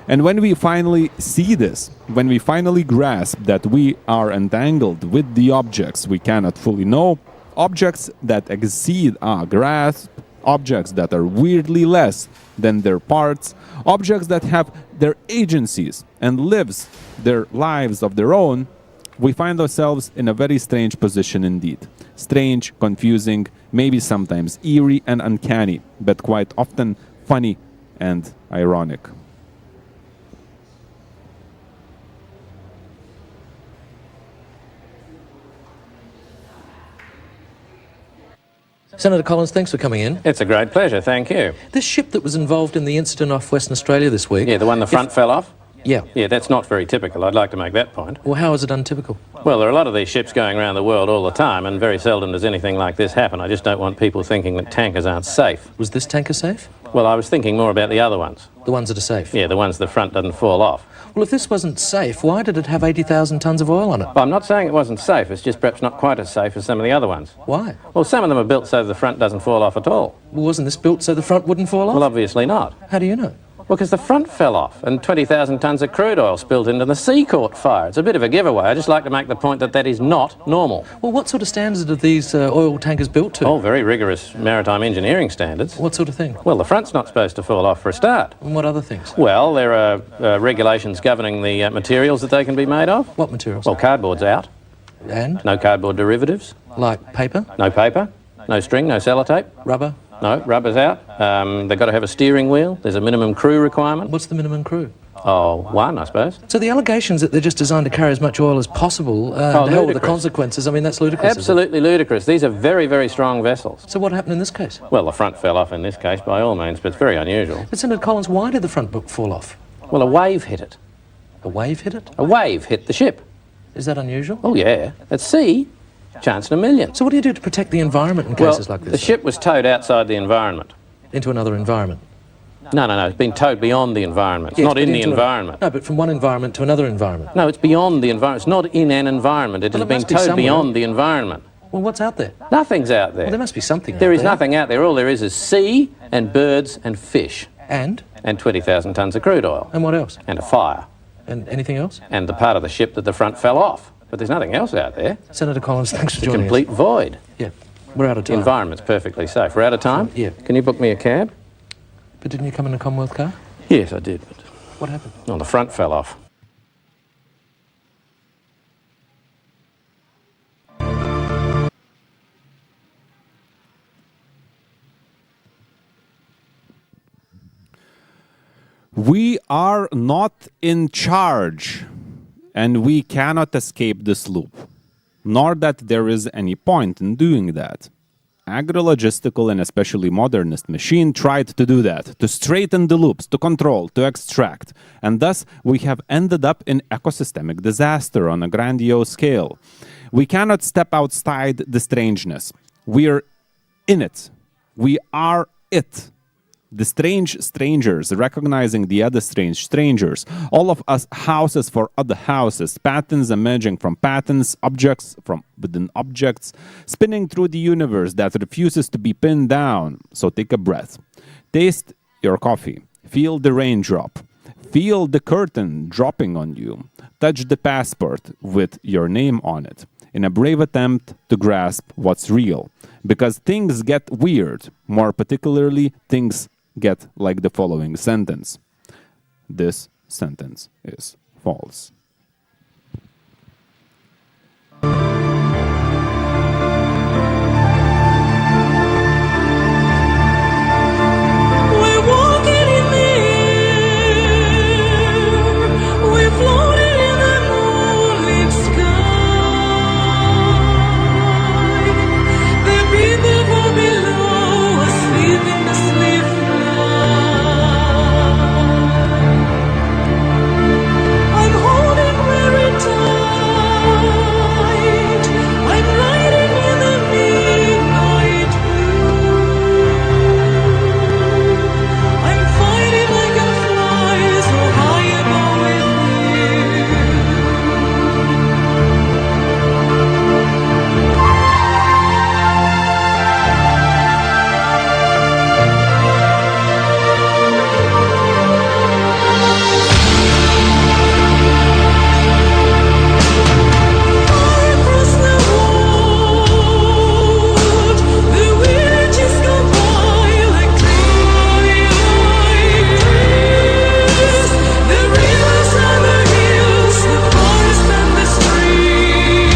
And when we finally see this, when we finally grasp that we are entangled with the objects we cannot fully know, objects that exceed our grasp, objects that are weirdly less than their parts, objects that have their agencies and lives their lives of their own, we find ourselves in a very strange position indeed. Strange, confusing, maybe sometimes eerie and uncanny, but quite often funny and ironic. Senator Collins, thanks for coming in. It's a great pleasure, thank you. This ship that was involved in the incident off Western Australia this week... Yeah, the one the front fell off? Yeah. Yeah, that's not very typical. I'd like to make that point. Well, how is it untypical? Well, there are a lot of these ships going around the world all the time, and very seldom does anything like this happen. I just don't want people thinking that tankers aren't safe. Was this tanker safe? Well, I was thinking more about the other ones. The ones that are safe? Yeah, the ones the front doesn't fall off. Well, if this wasn't safe, why did it have 80,000 tonnes of oil on it? Well, I'm not saying it wasn't safe. It's just perhaps not quite as safe as some of the other ones. Why? Well, some of them are built so the front doesn't fall off at all. Well, wasn't this built so the front wouldn't fall off? Well, obviously not. How do you know? Well, because the front fell off and 20,000 tonnes of crude oil spilled into the sea caught fire. It's a bit of a giveaway. I just like to make the point that that is not normal. Well, what sort of standards are these oil tankers built to? Oh, very rigorous maritime engineering standards. What sort of thing? Well, the front's not supposed to fall off for a start. And what other things? Well, there are regulations governing the materials that they can be made of. What materials? Well, cardboard's out. And? No cardboard derivatives. Like paper? No paper. No string, no sellotape. Rubber? No, rubber's out. They've got to have a steering wheel. There's a minimum crew requirement. What's the minimum crew? Oh, one, I suppose. So the allegations that they're just designed to carry as much oil as possible, and hell with the consequences, I mean, that's ludicrous. Absolutely ludicrous. These are very, very strong vessels. So what happened in this case? Well, the front fell off in this case, by all means, but it's very unusual. But Senator Collins, why did the front fall off? Well, a wave hit it. A wave hit it? A wave hit the ship. Is that unusual? Oh, yeah. At sea, chance in a million. So what do you do to protect the environment in cases like this? The ship was towed outside the environment. Into another environment? No, it's been towed beyond the environment. It's Yes, not but in the into environment. No, but from one environment to another environment. No, it's beyond the environment. It's not in an environment. It Well, has it been must be towed somewhere. beyond the environment. Well, what's out there? Nothing's out there. Well, there must be something There out is there. nothing out there. All there is sea and birds and fish. And? And 20,000 tonnes of crude oil. And what else? And a fire. And anything else? And the part of the ship that the front fell off. But there's nothing else out there. Senator Collins, thanks for It's a joining complete void. Yeah, we're out of The time. environment's perfectly safe. We're out of time? Yeah. Can you book me a cab? But didn't you come in a Commonwealth car? Yes, I did. But What happened? oh, the front fell off. We are not in charge, and we cannot escape this loop, nor that there is any point in doing that. Agri-logistical and especially modernist machine tried to do that, to straighten the loops, to control, to extract, and thus we have ended up in ecosystemic disaster on a grandiose scale. We cannot step outside the strangeness. We're in it. We are it. The strange strangers, recognizing the other strange strangers, all of us houses for other houses, patterns emerging from patterns, objects from within objects, spinning through the universe that refuses to be pinned down. So take a breath. Taste your coffee. Feel the raindrop. Feel the curtain dropping on you. Touch the passport with your name on it, in a brave attempt to grasp what's real. Because things get weird, more particularly things get like the following sentence. This sentence is false. We're walking in the air. We're floating in the moonlit sky. The people from below are sleeping the sleep I'm holding very tight. I'm riding in the midnight I'm fighting like a fly so high above with across the world. The villages go by like trees. The rivers and the hills, the forest and the stream.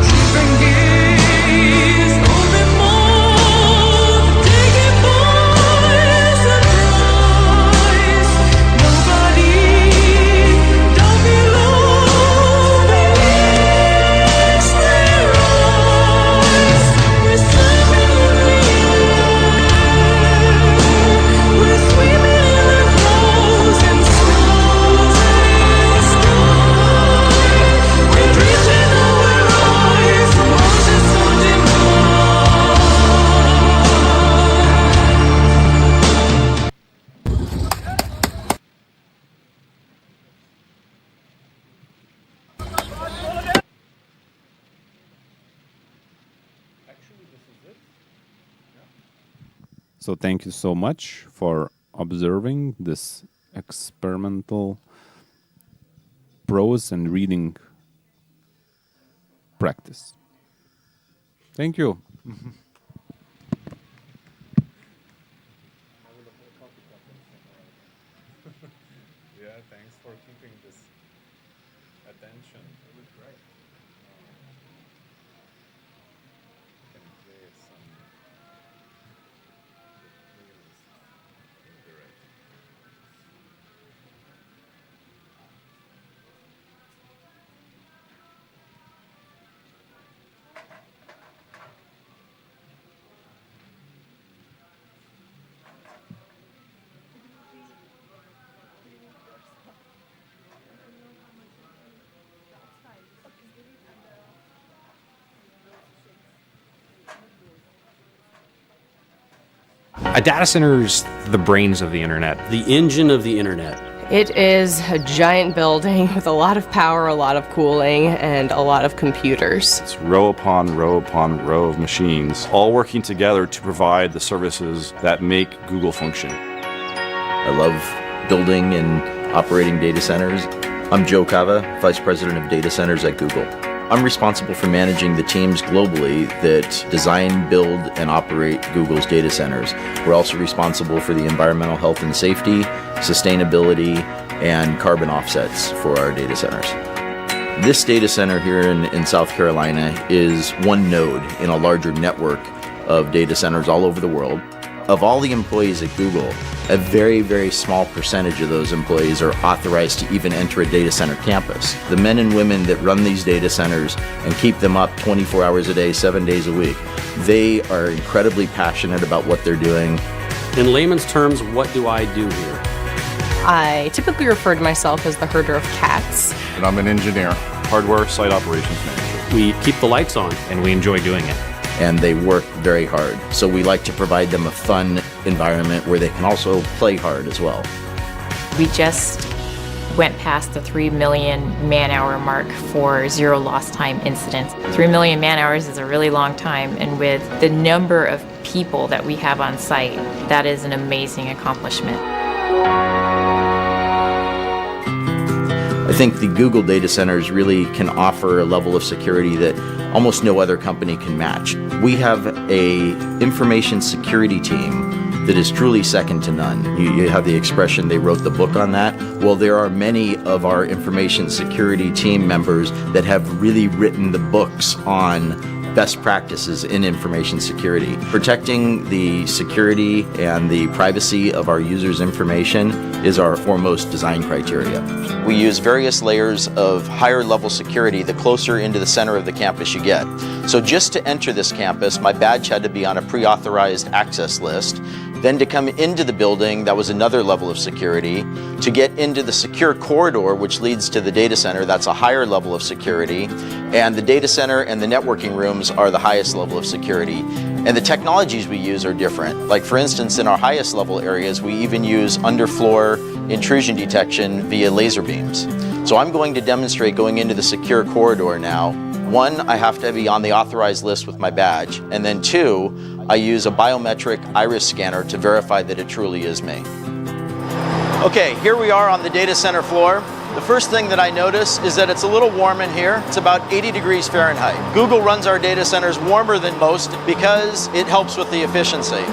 Keeping gaze on the moon, taken by surprise. Nobody down below believes their eyes. We're swimming in the air. We're swimming in the frozen sky. We're reaching our eyes, watching something So thank you so much for observing this experimental prose and reading practice. Thank you. Yeah, thanks for keeping this attention. It was great. Can play some A data center's the brains of the internet. The engine of the internet. It is a giant building with a lot of power, a lot of cooling, and a lot of computers. It's row upon row upon row of machines, all working together to provide the services that make Google function. I love building and operating data centers. I'm Joe Cava, Vice President of Data Centers at Google. I'm responsible for managing the teams globally that design, build, and operate Google's data centers. We're also responsible for the environmental health and safety, sustainability, and carbon offsets for our data centers. This data center here in South Carolina is one node in a larger network of data centers all over the world. Of all the employees at Google, a very, very small percentage of those employees are authorized to even enter a data center campus. The men and women that run these data centers and keep them up 24 hours a day, 7 days a week, they are incredibly passionate about what they're doing. In layman's terms, what do I do here? I typically refer to myself as the herder of cats. And I'm an engineer, hardware site operations manager. We keep the lights on. And we enjoy doing it. And they work very hard. So we like to provide them a fun environment where they can also play hard as well. We just went past the 3 million man-hour mark for zero lost time incidents. 3 million man-hours is a really long time, and with the number of people that we have on site, that is an amazing accomplishment. I think the Google data centers really can offer a level of security that almost no other company can match. We have an information security team that is truly second to none. You have the expression, they wrote the book on that. Well, there are many of our information security team members that have really written the books on best practices in information security. Protecting the security and the privacy of our users' information is our foremost design criteria. We use various layers of higher level security the closer into the center of the campus you get. So just to enter this campus, my badge had to be on a pre-authorized access list. Then to come into the building, that was another level of security. To get into the secure corridor, which leads to the data center, that's a higher level of security. And the data center and the networking rooms are the highest level of security. And the technologies we use are different. Like for instance, in our highest level areas, we even use underfloor intrusion detection via laser beams. So I'm going to demonstrate going into the secure corridor now. One, I have to be on the authorized list with my badge. And then two, I use a biometric iris scanner to verify that it truly is me. Okay, here we are on the data center floor. The first thing that I notice is that it's a little warm in here. It's about 80 degrees Fahrenheit. Google runs our data centers warmer than most because it helps with the efficiency.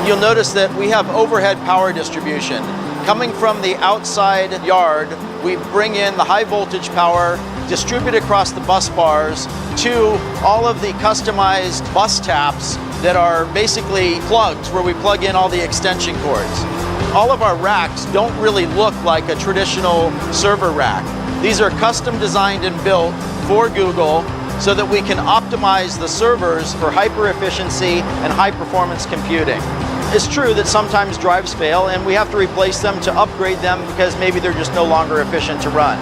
You'll notice that we have overhead power distribution. Coming from the outside yard, we bring in the high voltage power, distribute across the bus bars to all of the customized bus taps that are basically plugs where we plug in all the extension cords. All of our racks don't really look like a traditional server rack. These are custom designed and built for Google so that we can optimize the servers for hyper efficiency and high performance computing. It's true that sometimes drives fail and we have to replace them to upgrade them because maybe they're just no longer efficient to run.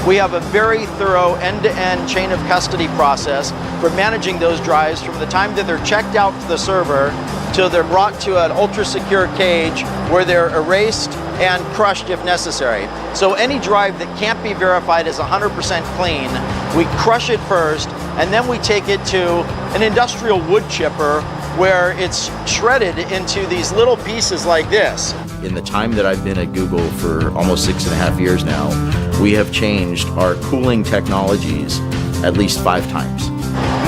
We have a very thorough end-to-end chain of custody process for managing those drives from the time that they're checked out to the server till they're brought to an ultra-secure cage where they're erased and crushed if necessary. So any drive that can't be verified as 100% clean, we crush it first and then we take it to an industrial wood chipper where it's shredded into these little pieces like this. In the time that I've been at Google for almost 6.5 years now, we have changed our cooling technologies at least 5 times.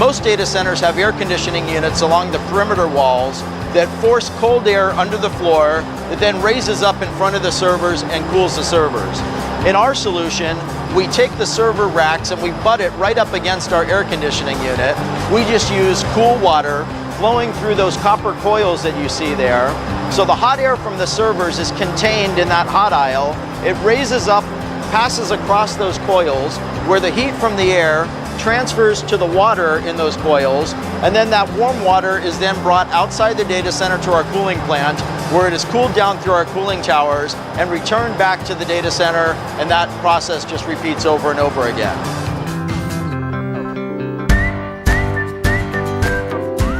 Most data centers have air conditioning units along the perimeter walls that force cold air under the floor that then raises up in front of the servers and cools the servers. In our solution, we take the server racks and we butt it right up against our air conditioning unit. We just use cool water flowing through those copper coils that you see there. So the hot air from the servers is contained in that hot aisle. It raises up, passes across those coils, where the heat from the air transfers to the water in those coils, and then that warm water is then brought outside the data center to our cooling plant, where it is cooled down through our cooling towers and returned back to the data center, and that process just repeats over and over again.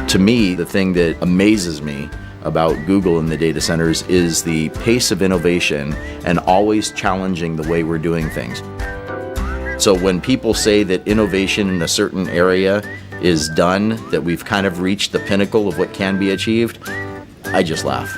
To me, the thing that amazes me about Google and the data centers is the pace of innovation and always challenging the way we're doing things. So when people say that innovation in a certain area is done, that we've kind of reached the pinnacle of what can be achieved, I just laugh.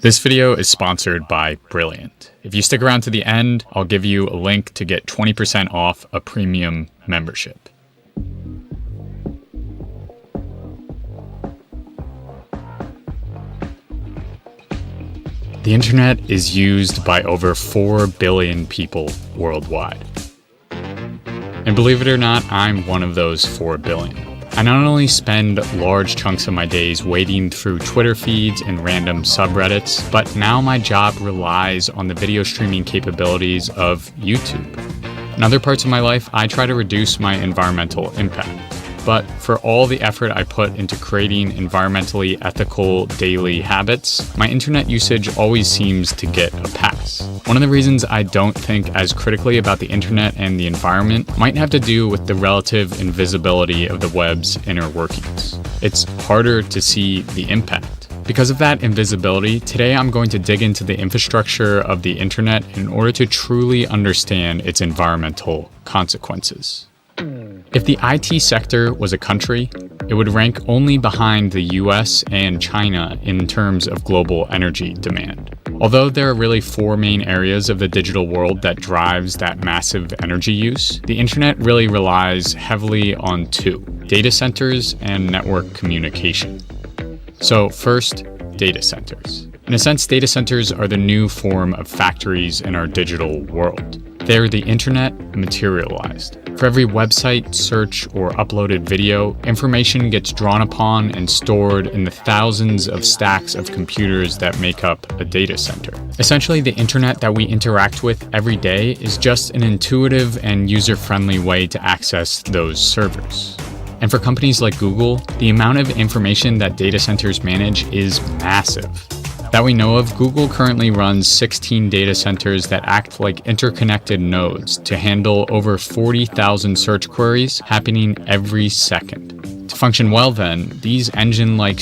This video is sponsored by Brilliant. If you stick around to the end, I'll give you a link to get 20% off a premium membership. The internet is used by over 4 billion people worldwide. And believe it or not, I'm one of those 4 billion. I not only spend large chunks of my days wading through Twitter feeds and random subreddits, but now my job relies on the video streaming capabilities of YouTube. In other parts of my life, I try to reduce my environmental impact. But for all the effort I put into creating environmentally ethical daily habits, my internet usage always seems to get a pass. One of the reasons I don't think as critically about the internet and the environment might have to do with the relative invisibility of the web's inner workings. It's harder to see the impact. Because of that invisibility, today I'm going to dig into the infrastructure of the internet in order to truly understand its environmental consequences. If the IT sector was a country, it would rank only behind the US and China in terms of global energy demand. Although there are really 4 main areas of the digital world that drives that massive energy use, the internet really relies heavily on 2: data centers and network communication. So first, data centers. In a sense, data centers are the new form of factories in our digital world. They're the internet materialized. For every website, search, or uploaded video, information gets drawn upon and stored in the thousands of stacks of computers that make up a data center. Essentially, the internet that we interact with every day is just an intuitive and user-friendly way to access those servers. And for companies like Google, the amount of information that data centers manage is massive. That we know of, Google currently runs 16 data centers that act like interconnected nodes to handle over 40,000 search queries happening every second. To function well then, these engine-like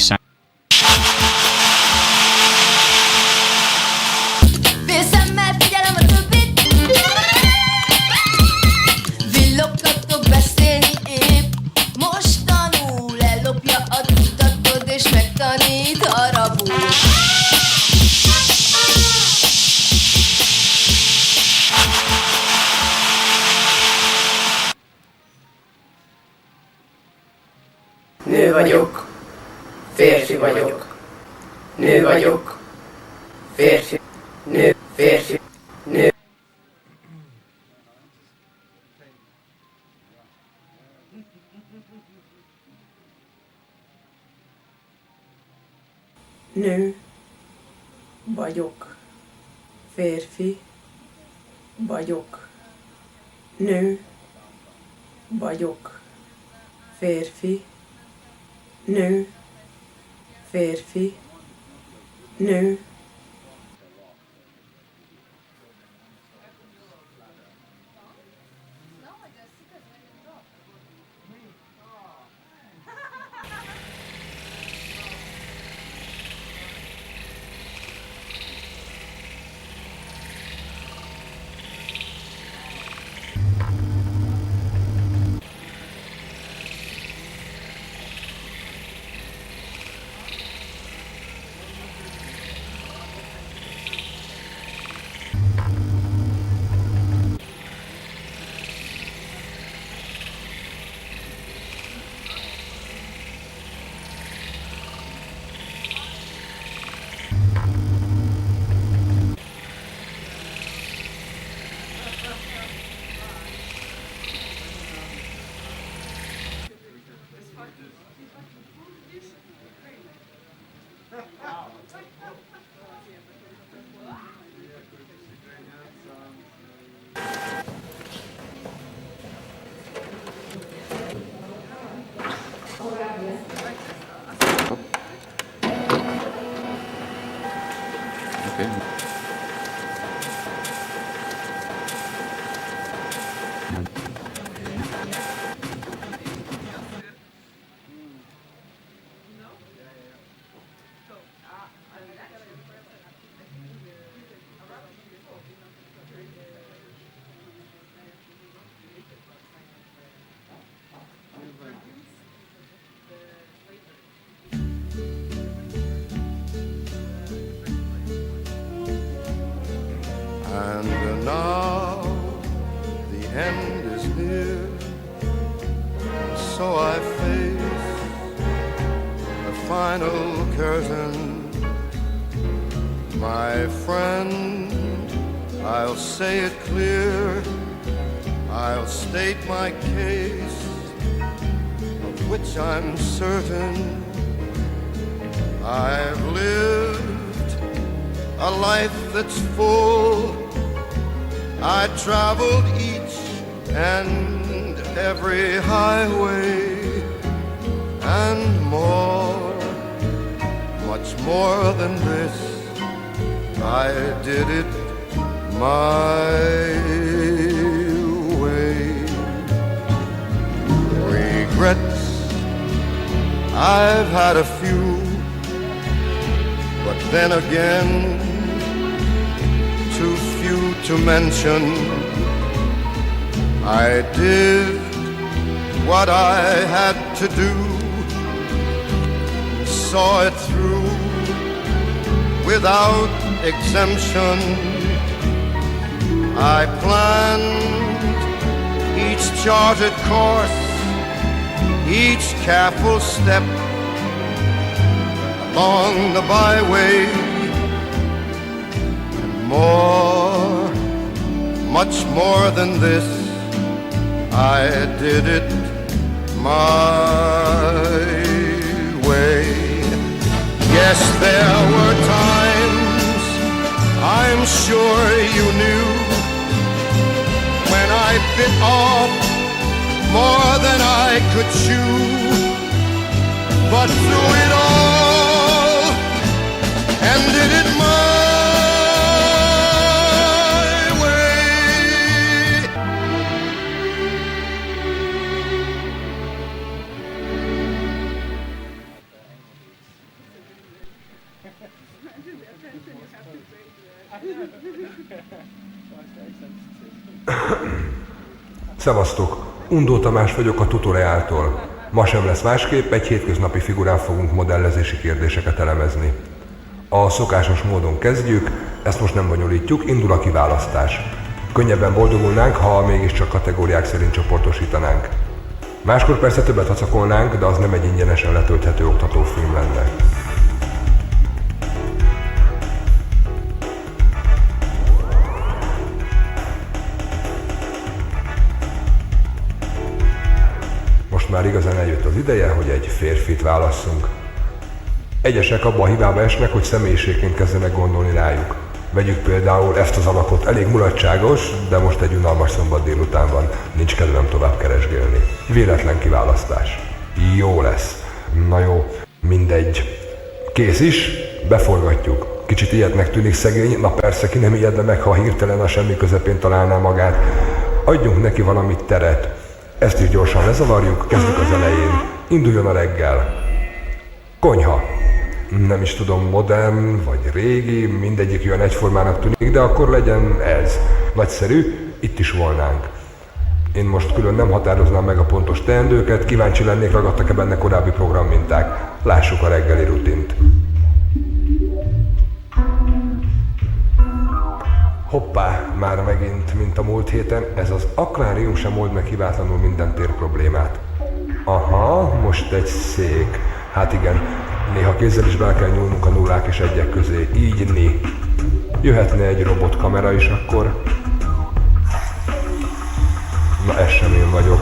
Nő vagyok, férfi vagyok. Nő vagyok, férfi, nő, férfi, nő. Nő vagyok, férfi vagyok. Nő vagyok, férfi. Nő, férfi, nő. And now the end is near, so I face the final curtain. My friend, I'll say it clear, I'll state my case, of which I'm certain. I've lived a life that's full. I traveled each and every highway and more, much more than this. I did it my way. Regrets, I've had a few, but then again, too few to mention. I did what I had to do, saw it through without exemption. I planned each charted course, each careful step along the byway, and more, much more than this, I did it my way. Yes, there were times, I'm sure you knew, when I bit off more than I could chew, but through it all, and did it my Szevasztok! Undó Tamás vagyok a Tutoriáltól. Ma sem lesz másképp, egy hétköznapi figurán fogunk modellezési kérdéseket elemezni. A szokásos módon kezdjük, ezt most nem bonyolítjuk, indul a kiválasztás. Könnyebben boldogulnánk, ha mégiscsak kategóriák szerint csoportosítanánk. Máskor persze többet hacakolnánk, de az nem egy ingyenesen letölthető oktatófilm lenne. Már igazán eljött az ideje, hogy egy férfit válasszunk. Egyesek abba a hibába esnek, hogy személyiségként kezdenek gondolni rájuk. Vegyük például ezt az alakot, elég mulatságos, de most egy unalmas szombat délután van, nincs kedvem tovább keresgélni. Véletlen kiválasztás. Jó lesz. Na jó, mindegy. Kész is, beforgatjuk. Kicsit ilyetnek tűnik szegény, na persze ki nem ijedne meg, ha hirtelen a semmi közepén találná magát. Adjunk neki valamit teret. Ezt is gyorsan lezavarjuk, kezdjük az elején. Induljon a reggel. Konyha. Nem is tudom, modern vagy régi, mindegyik olyan egyformának tűnik, de akkor legyen ez. Nagyszerű, itt is volnánk. Én most külön nem határoznám meg a pontos teendőket, kíváncsi lennék, ragadtak-e benne korábbi programminták. Lássuk a reggeli rutint. Hoppá, már megint, mint a múlt héten, ez az akvárium sem old meg hibátlanul minden tér problémát. Aha, most egy szék. Hát igen, néha kézzel is bele kell nyúlnunk a nullák és egyek közé, így ni. Jöhetne egy robotkamera is akkor. Na, ez sem én vagyok.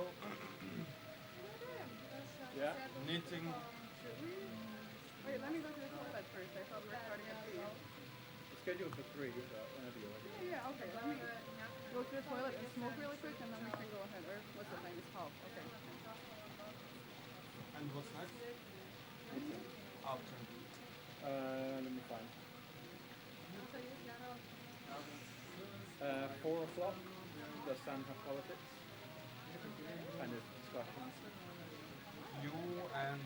So, Yeah. knitting. Wait, let me go to the toilet first. I thought we were starting at 3. It's scheduled for 3, but whenever you're ready. Yeah, okay. Let me go to the toilet and smoke really quick, and then we can go ahead. Or what's the thing? It's called. Okay. And what's next? After. Let me find. 4 o'clock, the San Politics. Kind of discussions. You and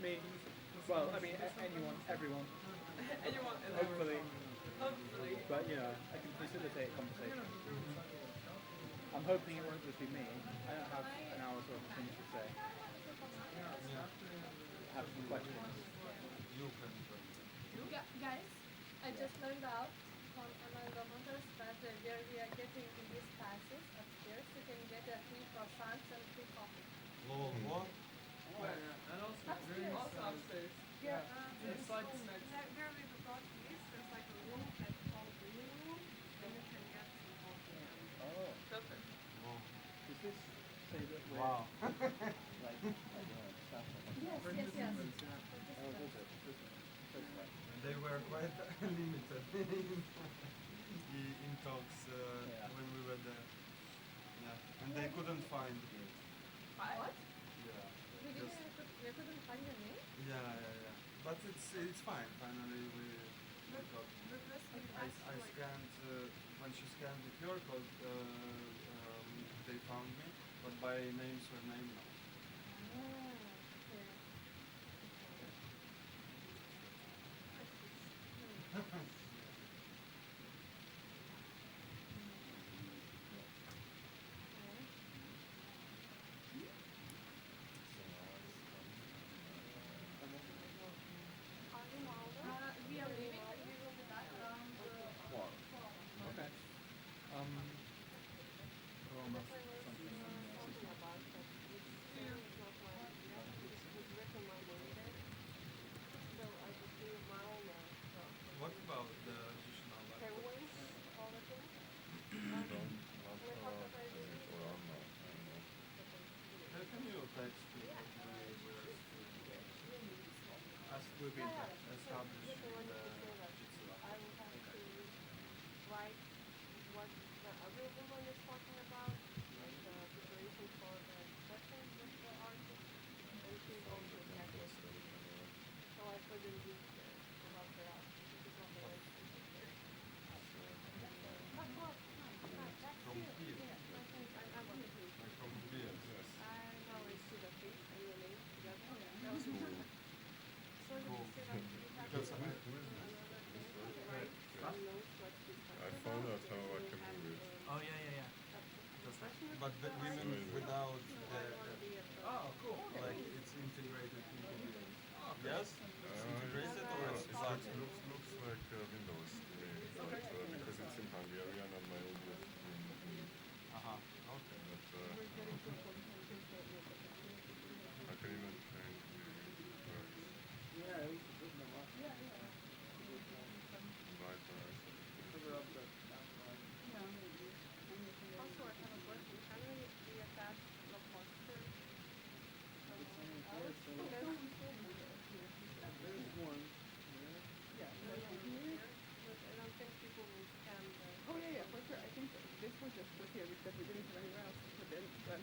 me. Well, I mean, anyone, everyone. Anyone, Hopefully. Hopefully. But, you know, I can facilitate conversation. I'm hoping it won't just be me. I don't have an hour's worth of things to say. I have some questions. You can. Guys, I just learned out from among the hunters that where we are getting in these passes upstairs, you can get 3 croissants and 2 coffee. What? And also Upstairs. Also upstairs. Yeah. It's like next. Where we got these, there's like a room that's called the room, and you can get some coffee. Oh. Perfect. Does this say that we're Wow. like staff? Yes. Oh, does it? They were quite limited in talks when we were there. Yeah, and they couldn't find. What? Yeah. We couldn't find your name? Yeah. But it's fine. Finally, we got. I scanned when she scanned the QR code. They found me, but by name surname no. We are leaving. We will be back around 4. Okay. That's why we're talking about that. It's not my idea. It was written by the reader. So I just gave my own What about the additional? heroines, all the things. Can you text as we've been established in the jitsu? I will have to write what the other woman is talking about, like the preparation for the sessions with the artist, and she's also practiced. So I couldn't use the help her out. This is not the right thing. From here. I'm on the page. From here, yes. I know it's to the page and your name together. So you Cool. say that you have Because to another thing, right? Some notes what she's talking I found out how I can move it. Oh yeah. But the women without the cool. like it's integrated into the yes, it's integrated or it's It looks like Windows to me, but, because it's in Hungarian and my old is in okay. But I can even change the words. Yeah, we should put them up. Right, Cover up the outline. Also, I have a question. Can we reattach the poster? There's one. Yeah. I don't think people will scan the... Oh yeah, for sure. I think this was just put here because we didn't have anywhere else to put it. But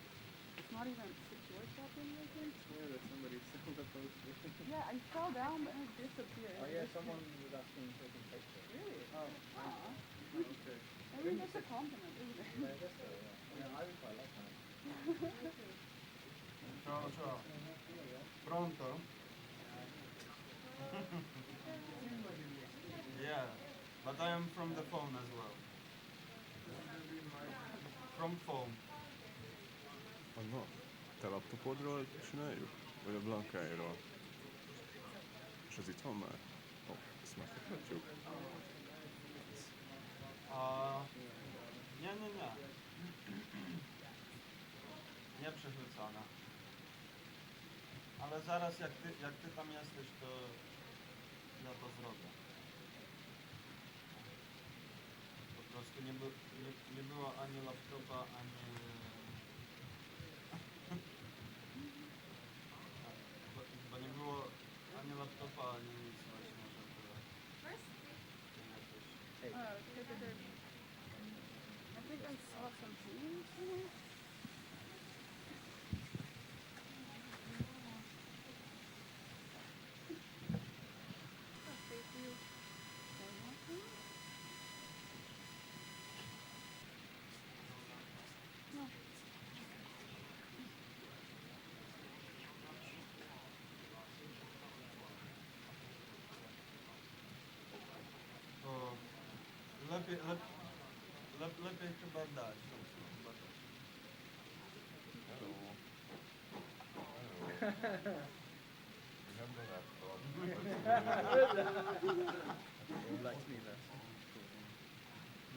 it's not even secure properly, I think. I swear that somebody sold a poster. Yeah, I fell down but it disappeared. Oh yeah, someone was asking to take a picture. Really? Oh. Okay. I mean, that's a compliment, isn't it? Yeah, I guess so, yeah. I would quite like that. Ciao. Pronto? Yeah, but I am from the phone as well. From phone. Anna, te laptopodról csináljuk? Vagy a Blankáiról? És az itt van már? Ezt megkaphatjuk. Nie. Nie przerzucona. Ale zaraz jak ty tam jesteś, to ja to zrobię. Po prostu nie było ani laptopa, ani I think I saw some hands somewhere. Lepiej chyba dać.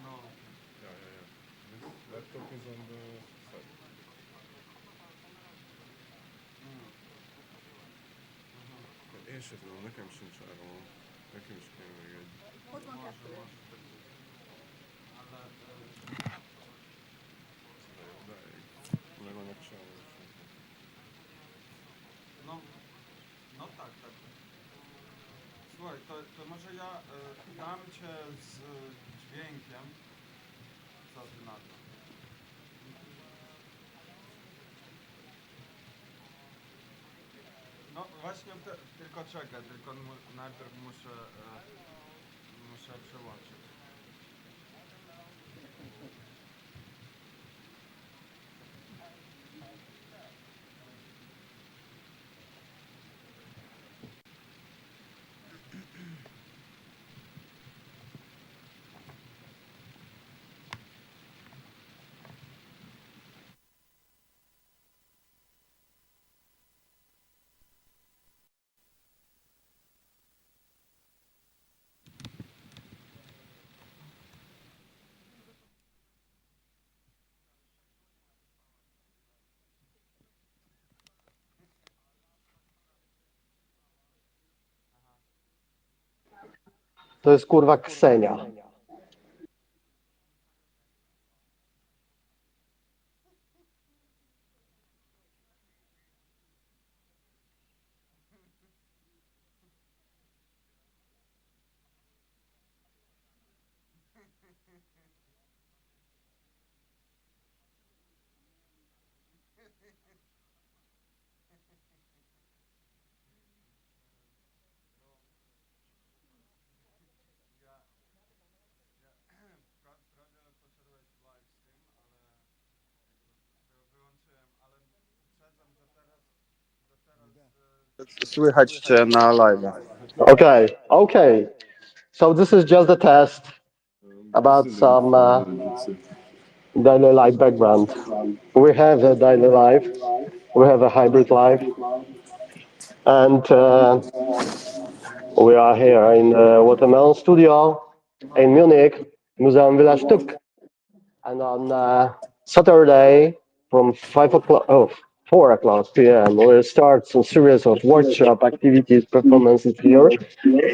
No. This laptop is on the side. Én sem tudom, nekem sincs áramom. Nekem is kéne még egy. Ott van kettő. Słuchaj, to może ja dam cię z dźwiękiem. Co ty na to? No właśnie, tylko czekaj, tylko najpierw muszę przełączyć. To jest kurwa Ksenia. Słychać cię na live. Okay. So this is just a test about some daily life background. We have a daily life, we have a hybrid life, and we are here in the Watermelon studio in Munich, Museum Villa Stuck. And on Saturday from 4 o'clock p.m. we'll start some series of workshop activities, performances here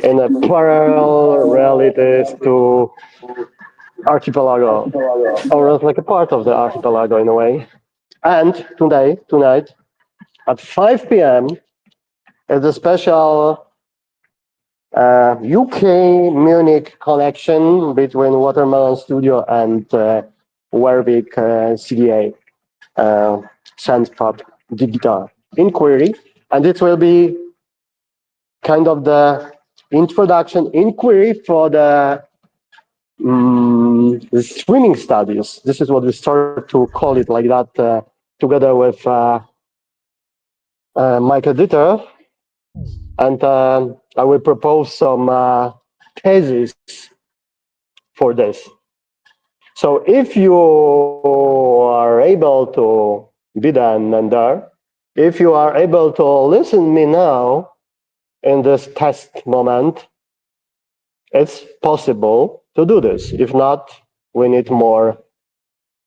in a parallel realities to archipelago, or like a part of the archipelago in a way. And tonight, at 5 p.m. is a special UK Munich connection between Watermelon Studio and Warwick CDA, Sandpub Digital Inquiry. And it will be kind of the introduction inquiry for the streaming studies. This is what we started to call it like that, together with Michael Ditter. And I will propose some theses for this. So if you are able to be then and there, if you are able to listen me now in this test moment, it's possible to do this. If not, we need more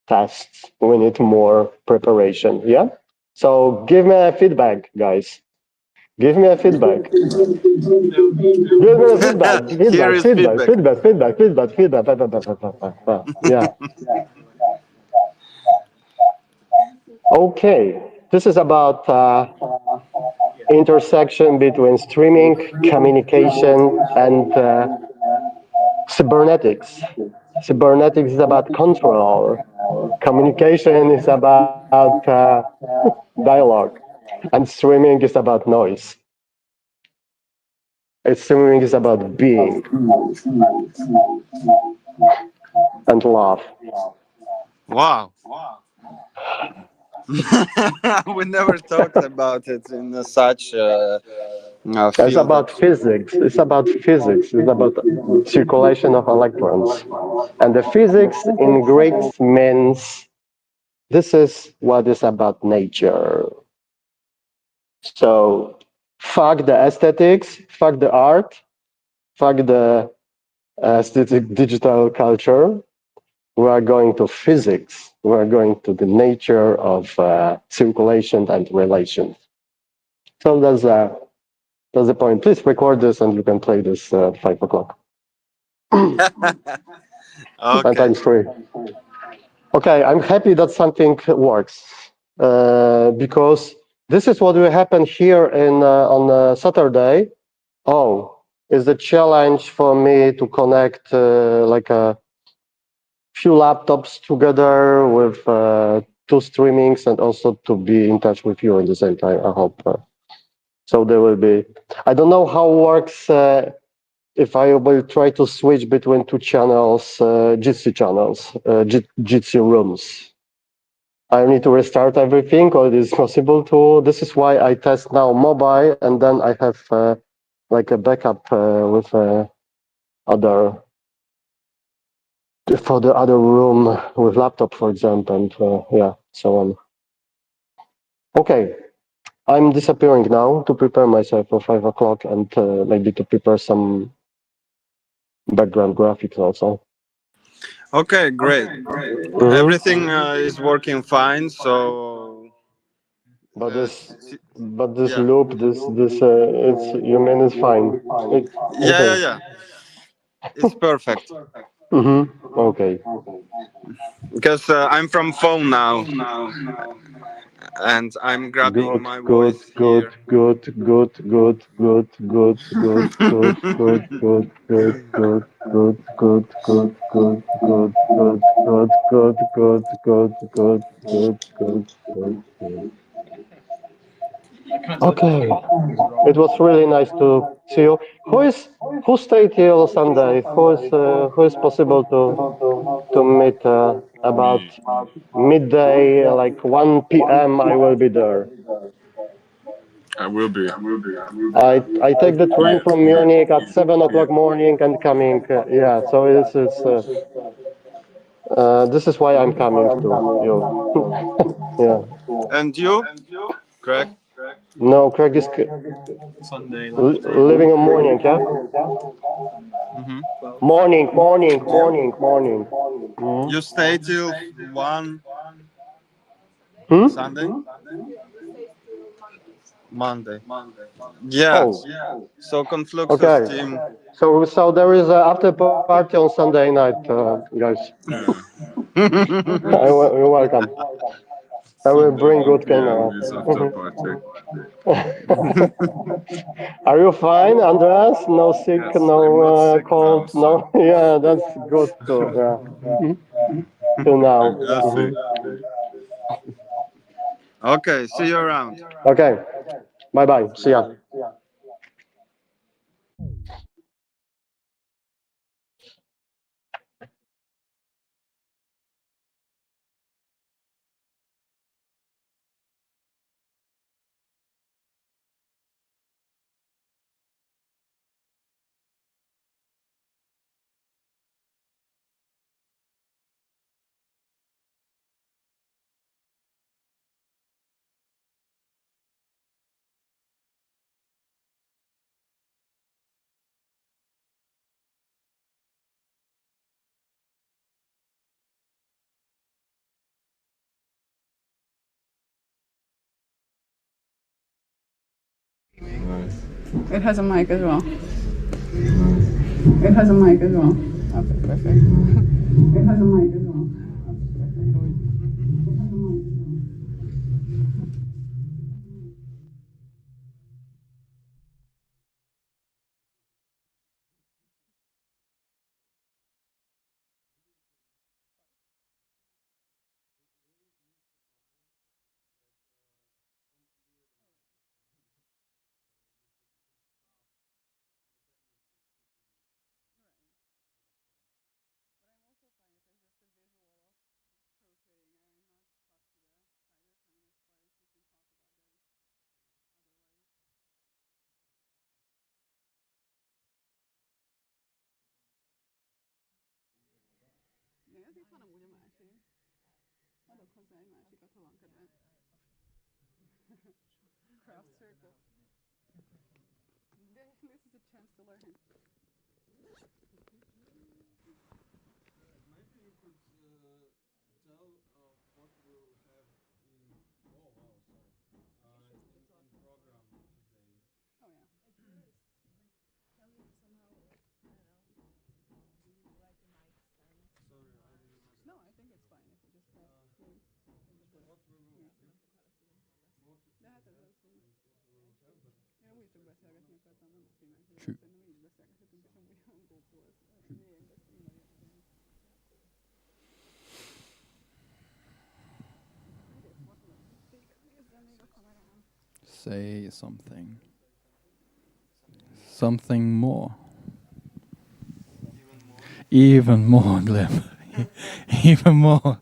tests. We need more preparation. Yeah? So give me a feedback, guys. Give me a feedback. Give me a feedback. Feedback. Yeah. Okay. This is about intersection between streaming, communication, and cybernetics. Cybernetics is about control. Communication is about dialogue. And streaming is about noise. And streaming is about being and love. Wow. We never talked about it in such It's field. about physics. It's about physics. It's about circulation of electrons. And the physics in Greeks means this is what is about nature. So fuck the aesthetics, fuck the art, fuck the aesthetic digital culture. We are going to physics. We are going to the nature of circulation and relations. So that's the point. Please record this and you can play this at 5 o'clock. And I'm free. Okay, I'm happy that something works because this is what will happen here on Saturday. Oh, it's a challenge for me to connect like a few laptops together with two streamings and also to be in touch with you at the same time. I hope. So there will be. I don't know how it works if I will try to switch between two channels, Jitsi channels, Jitsi rooms. I need to restart everything, or it is possible to. This is why I test now mobile, and then I have like a backup with other for the other room with laptop, for example, and yeah, so on. Okay, I'm disappearing now to prepare myself for 5 o'clock and maybe to prepare some background graphics also. Okay, great. Everything is working fine. So, but this loop, this it's you mean it's fine. Yeah. It's perfect. Okay. Because I'm from phone now, and I'm grabbing my voice here. Good. Okay, it was really nice to see you. Who stayed till Sunday? Who is possible to meet about midday, like 1 p.m. I will be there. I will be. I take the train from Munich at 7 o'clock morning and coming. Yeah, so this is why I'm coming to you. Yeah. And you, Craig? No, Craig is Sunday, living in morning, yeah? Morning. You stay till 1 Sunday? Monday. Yeah. So Confluxus team. So there is an after party on Sunday night, guys. You're welcome. I will bring good camera. Are you fine, Andreas? No sick, no cold, no. Yeah, that's good too. Yeah. Till now. Okay, see you around. Okay. Bye. See ya. It has a mic as well. Okay, perfect. It has a mic as well. itt van amúgy a másik. Adok hozzá egy másikat, ha van kedved. Craft circle. This is a chance to learn. Maybe you could tell what we'll have in program today. Oh yeah. Can we somehow, I don't know, do like a mic stand? Sorry, I didn't. No, I think it's fine if we just grab. What we will De hát ez az, hogy én amúgy csak beszélgetni akartam, nem tényleg, hogy Sure. szerintem így beszélgethetünk, és amúgy a GoPro az miénk, ezt így nagyon nézzem még a kamerám. Say something. Something more. Even more, Glim. Even more.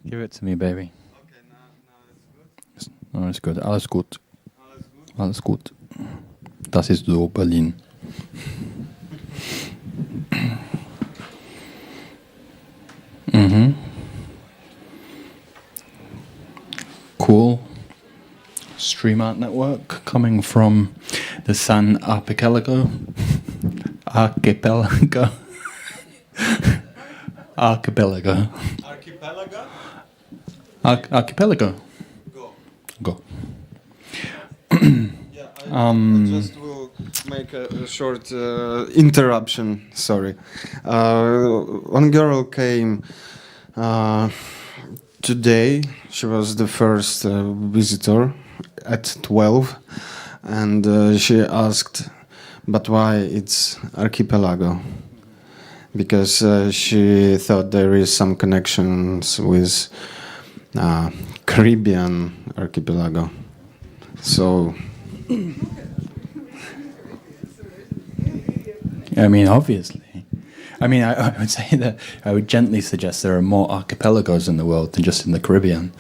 Give it to me, baby. Okay, now it's good. No, it's good. Alles gut. Alles gut. Das ist so Berlin. Cool. StreamArtNetwork coming from the San Archipelago. Archipelago. Archipelago. Archipelago? Archipelago. Go. Yeah, I just will make a short interruption. Sorry. One girl came today. She was the first visitor at 12, and she asked, "But why it's archipelago?" Because she thought there is some connections with Caribbean archipelago. So, I mean, obviously. I mean, I would say that I would gently suggest there are more archipelagos in the world than just in the Caribbean.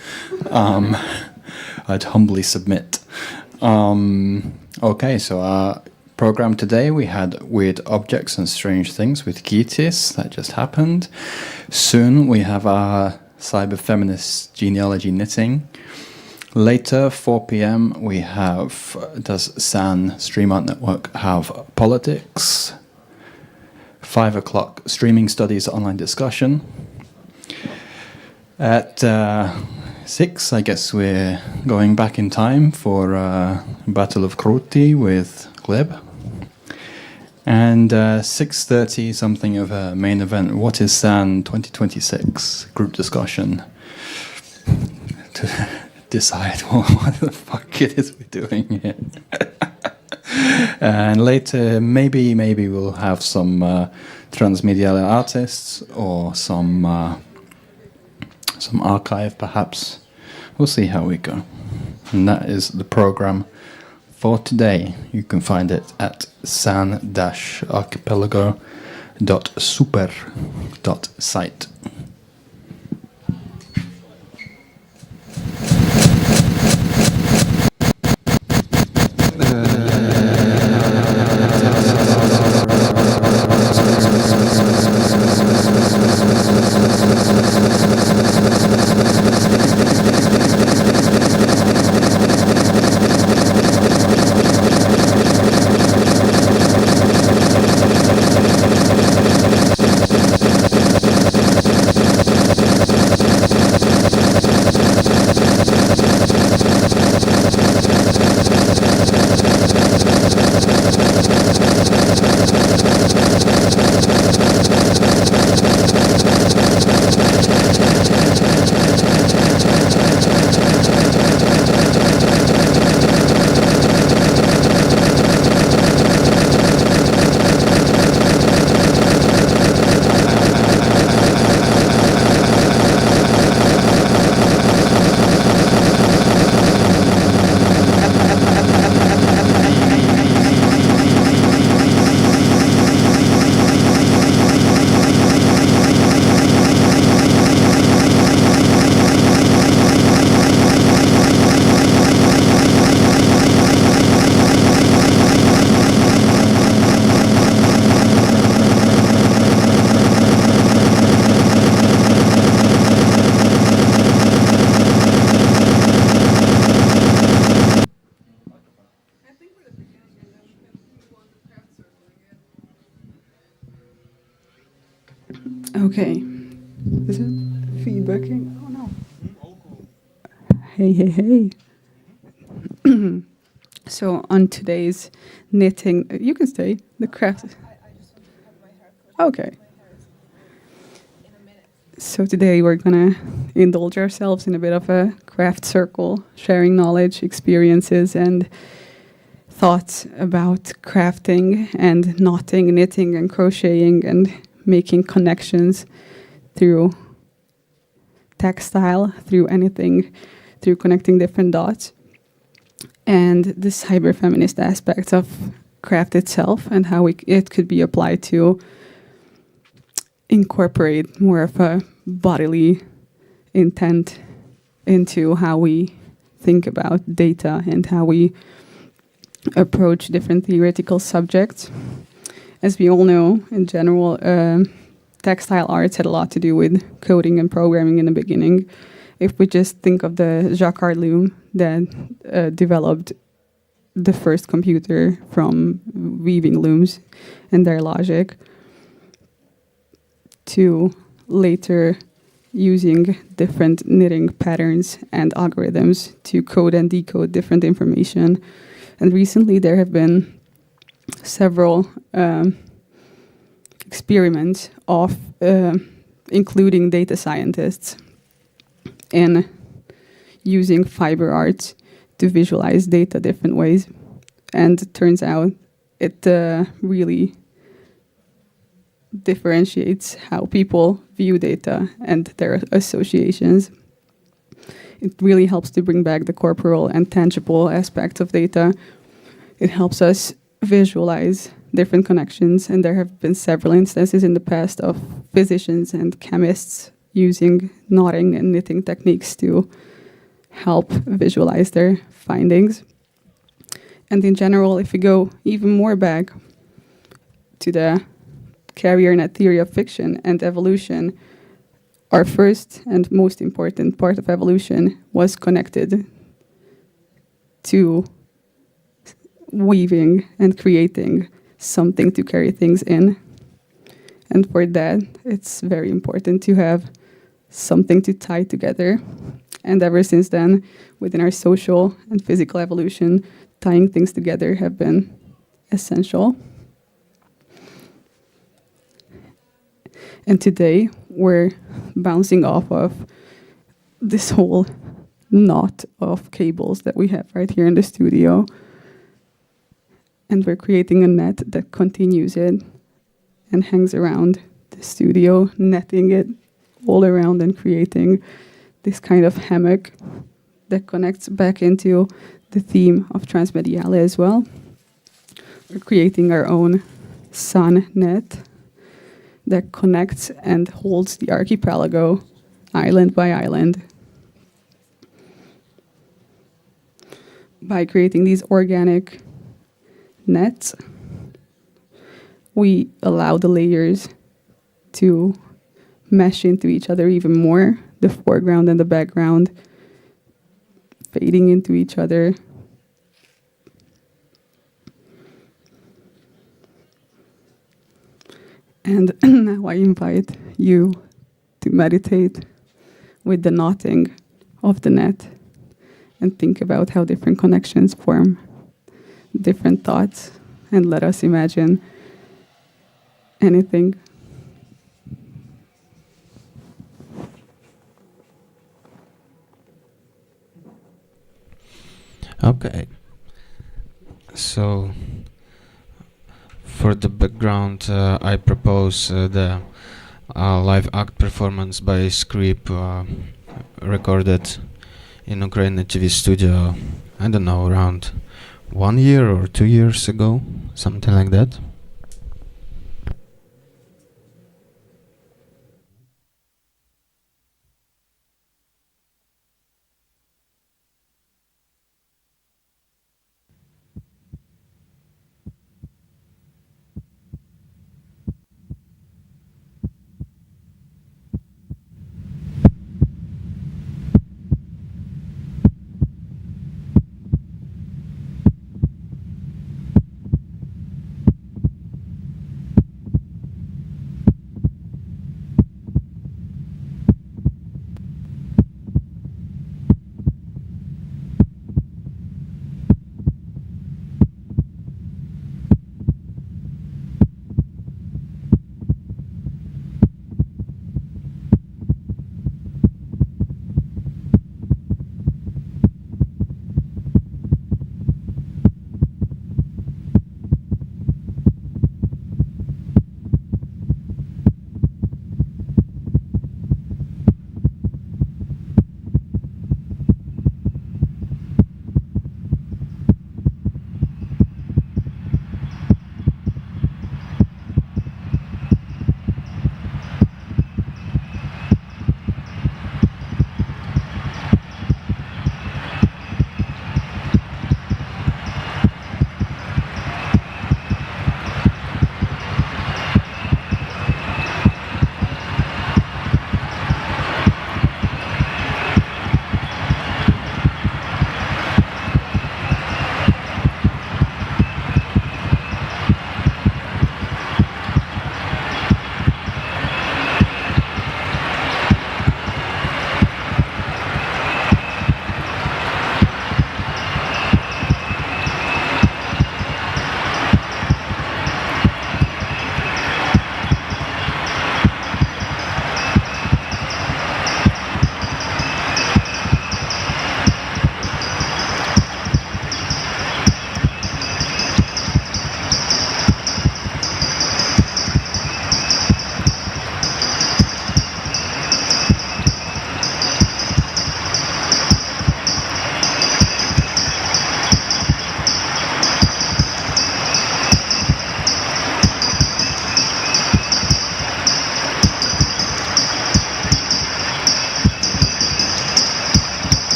I'd humbly submit. Okay, so our program today, we had weird objects and strange things with Kyiv. That just happened. Soon we have our cyber-feminist genealogy knitting. Later, 4 p.m, we have, does San StreamArtNetwork have politics? 5 o'clock, streaming studies, online discussion. At 6, I guess we're going back in time for Battle of Kroti with Gleb. And 6:30, something of a main event. What is SAN 2026? Group discussion. To decide what the fuck it is we're doing here. And later, maybe we'll have some transmediale artists or some archive, perhaps. We'll see how we go. And that is the program for today. You can find it at san-archipelago.super.site. Okay. Is it feedbacking? Oh no. Hey, hey, hey. So on today's knitting, you can stay. The craft. Okay. So today we're gonna indulge ourselves in a bit of a craft circle, sharing knowledge, experiences, and thoughts about crafting and knotting, knitting, and crocheting, and making connections through textile, through anything, through connecting different dots, and the cyber-feminist aspects of craft itself and how it could be applied to incorporate more of a bodily intent into how we think about data and how we approach different theoretical subjects. As we all know, in general, textile arts had a lot to do with coding and programming in the beginning. If we just think of the Jacquard loom that developed the first computer from weaving looms and their logic, to later using different knitting patterns and algorithms to code and decode different information. And recently there have been several experiments of including data scientists in using fiber arts to visualize data different ways. And it turns out it really differentiates how people view data and their associations. It really helps to bring back the corporal and tangible aspects of data. It helps us visualize different connections, and there have been several instances in the past of physicians and chemists using knotting and knitting techniques to help visualize their findings. And in general, if we go even more back to the carrier net theory of fiction and evolution, our first and most important part of evolution was connected to weaving and creating something to carry things in. And for that, it's very important to have something to tie together. And ever since then, within our social and physical evolution, tying things together have been essential. And today, we're bouncing off of this whole knot of cables that we have right here in the studio. And we're creating a net that continues it and hangs around the studio, netting it all around and creating this kind of hammock that connects back into the theme of transmediale as well. We're creating our own sun net that connects and holds the archipelago island by island. By creating these organic nets, we allow the layers to mesh into each other even more, the foreground and the background fading into each other. And now I invite you to meditate with the knotting of the net and think about how different connections form different thoughts, and let us imagine anything. Okay. So for the background, I propose the live act performance by Script recorded in Ukraine TV studio, I don't know, around 1 year or 2 years ago, something like that.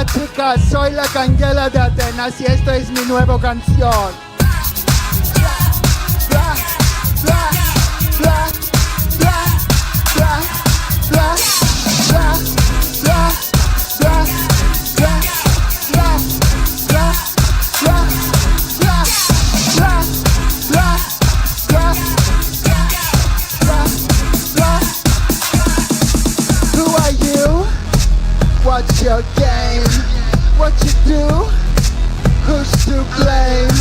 Hola chicas, soy la candela de Atenas y esto es mi nueva canción. Bla, bla, bla, bla, bla, bla, bla, bla, bla, bla, bla, bla, bla, bla, bla, bla, bla, bla, bla. Who are you? What's your game? What you do? Who's to blame?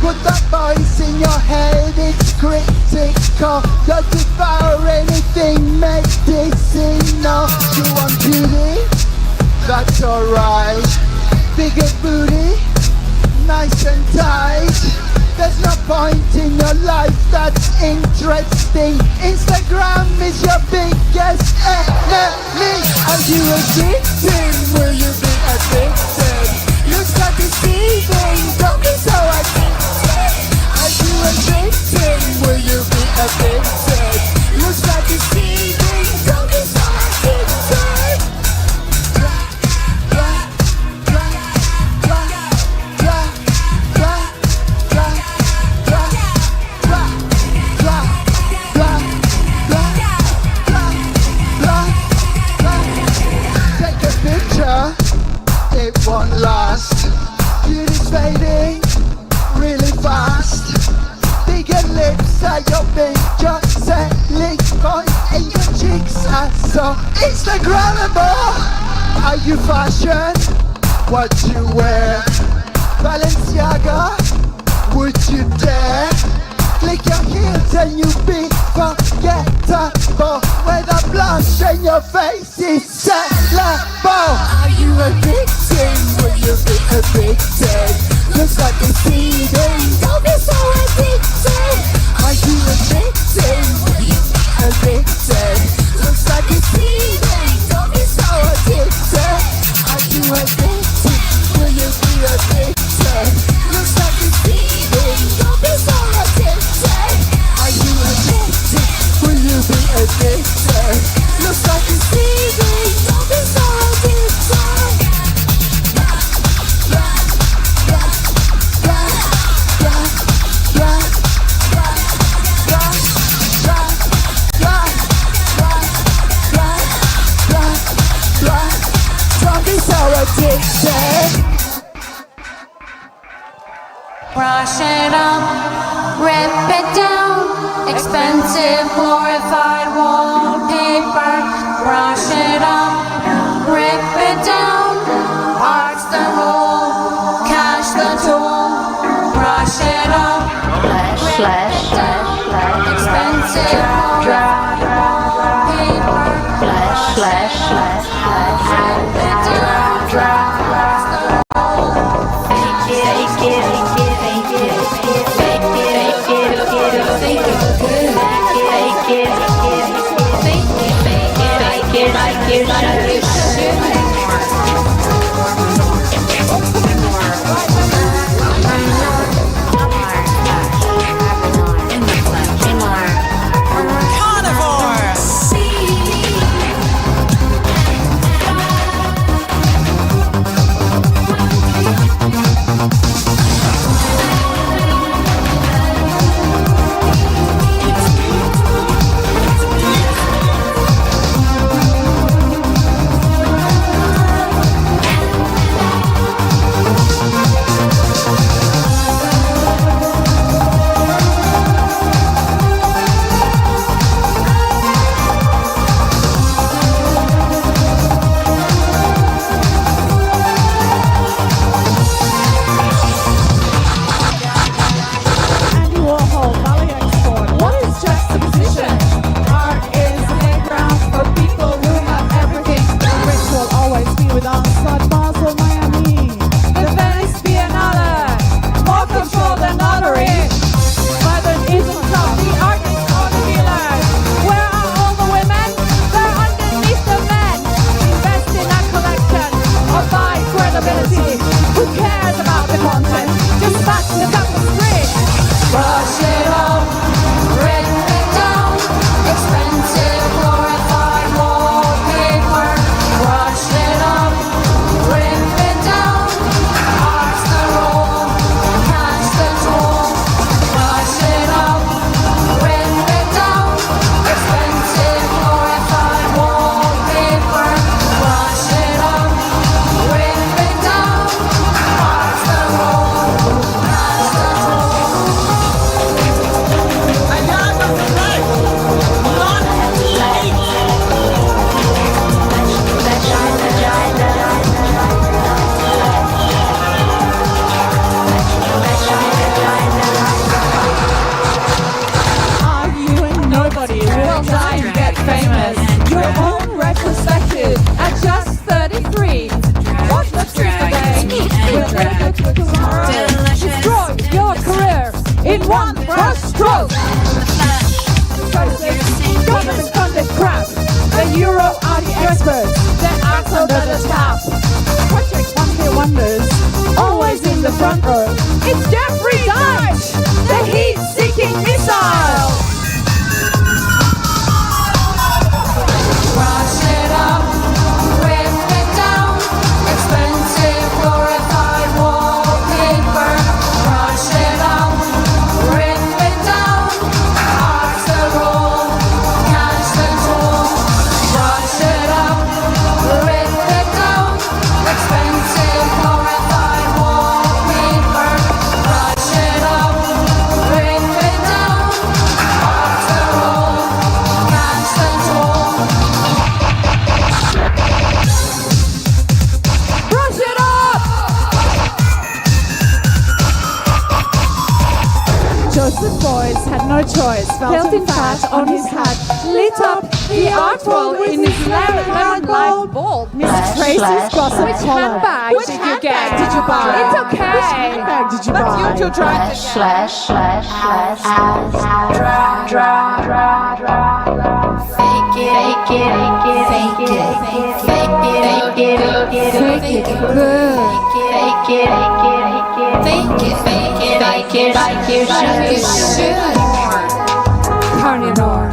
Put the voice in your head, it's critical. Don't devour anything medicinal. You want beauty? That's alright. Bigger booty, nice and tight. There's no point in your life that's interesting. Instagram is your biggest enemy. Are you addicted? Will you be addicted? Looks like deceiving, don't be so addicted. Are you addicted? Will you be addicted? Looks like deceiving, don't be so addicted. Blah, blah, blah, blah, blah, blah, blah, blah, blah, blah, blah, blah, blah, blah. Take a picture, it won't last. Beauty's fading really fast. Bigger lips are your major selling point, and your cheeks are so Instagrammable. Are you fashion? What you wear? Balenciaga? Would you dare? Click your heels and you be forgettable. With a blush and your face is sellable. Are you addicted? Will you be addicted? Looks like it's feeding. Don't be so addicted. Are you addicted? Will you be addicted? Looks like it's feeding. Don't be so addicted. Are you addicted? Will you be addicted? Looks like it's feeding. Don't be so addicted. Are you addicted? Will you be addicted? Looks like it's feeding. Don't be so addicted. Don't be so addicted. Brush it up, rip it down. Expensive glorified wallpaper. Brush it up, rip it down. Parts the hole, cash the tool. Brush it up, rip it down. Expensive glorified wallpaper. Rip it down. one brush stroke. Government-funded crap. The Euro are the experts. Their arms under the tap. Project One-Hit Wonders. Always in the front row. It's Jeffrey Dutch, the heat-seeking missile. Brush it up, rip it down, expensive glorified wallpaper. Brush it up, rip it down, off the roll, catch the toll. Brush it up, rip it down, expensive glorified wallpaper. Brush it up, rip it down, off the roll, catch the toll. Brush it up! Joseph Beuys had no choice, felt in fat on his hat, lit up the art world in his lemon light bulb. Miss Tracy's gossip collar. Which handbag did you buy? It's okay. Which handbag did you buy? But you two tried to Fake it, fake it, fake it, fake it, fake it, fake it good. Fake it, fake it, fake it, fake it, like you should. Carnivore,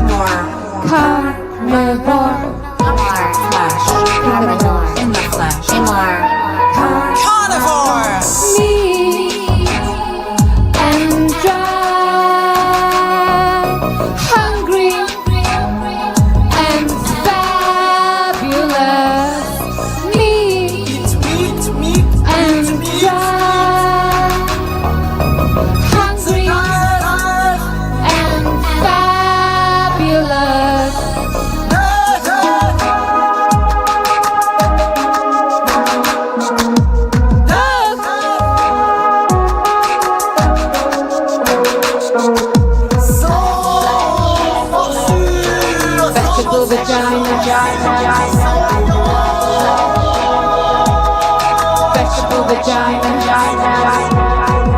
more, carnivore, flash, carnivore, in the flash, more, carnivore. Me and dry, hungry and fabulous. Me and dry, hungry and fabulous. Vegetable vagina, vegetable vagina.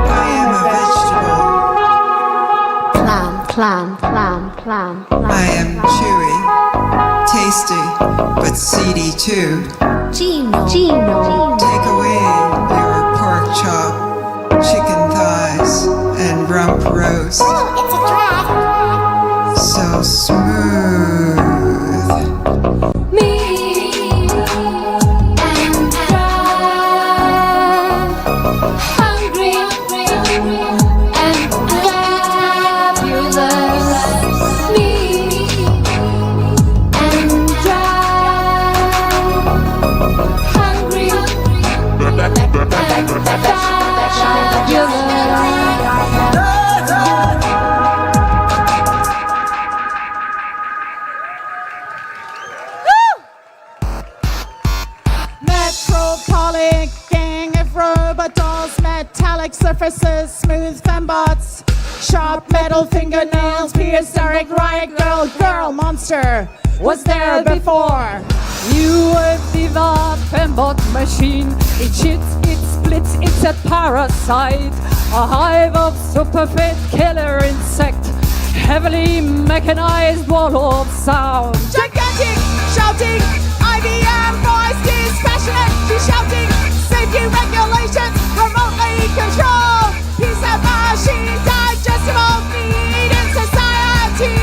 I am a vegetable. Clam. I am chewy, tasty, but seedy too. Gino. Take away your pork chop, chicken thighs, and rump roast. It's a drag. So smooth. Me and dry, hungry and fabulous. Me and dry, hungry and Metropolitan gang of robot dolls, metallic surfaces, smooth fembots, sharp metal fingernails, prehistoric riot girl monster was there before. You have developed fembot machine. It shits, it splits, it's a parasite, a hive of superfit killer insect, heavily mechanized wall of sound. Gigantic shouting, IBM voice dispassionate, she's shouting, safety regulations remotely controlled, piece of machine, digestible feed in society.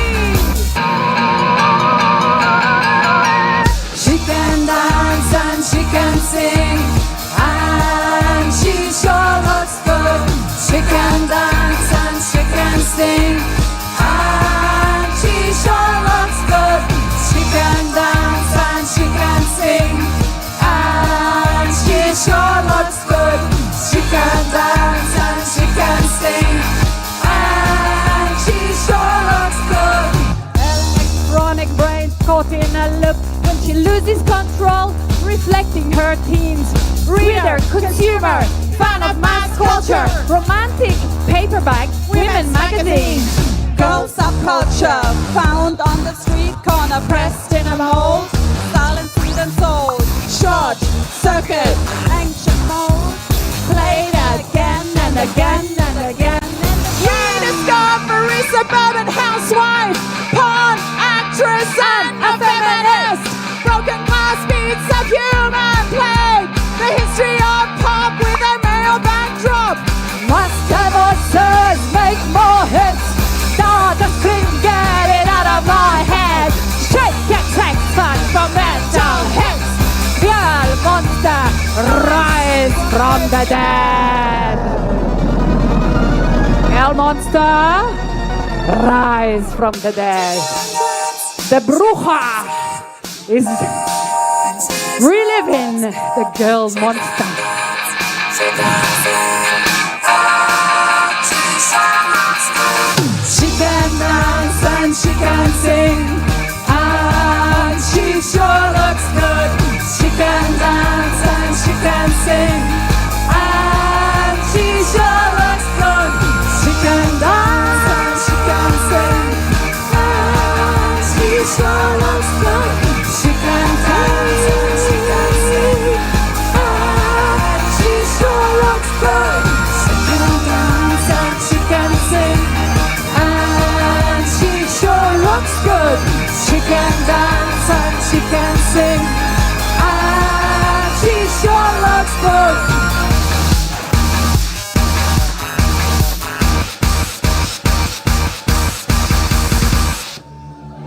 She can dance and she can sing, and she sure looks good. She can dance and she can sing, and she sure looks good. She can dance and she can sing, and she sure looks good. She can dance and she can sing, and she sure looks good. Electronic brain caught in a loop when she loses control, reflecting her teens. Reader, consumer, fan of mass culture, romantic, paperback, women magazine. Girl subculture, found on the street corner, pressed in a mold, silent, sweet and sold, short, circuit, ancient mold, played again and again and again and a feminist. Broken glass beats of human plague. The history of pop with a male backdrop. Must divorces make more hits. Start the scream, get it out of my head. Shake your text fun from mental hits. Girl monster, rise from the dead. Girl monster, rise from the dead. The bruja is reliving the girl monster. She can dance and she can sing, and she sure looks good. She can dance and she can sing, and she sure looks good. She can dance and she can sing, and she sure looks good. She can dance and she can sing, and she sure looks good. She can dance and she can sing, and she sure looks good. She can dance and she can sing, and she sure looks good.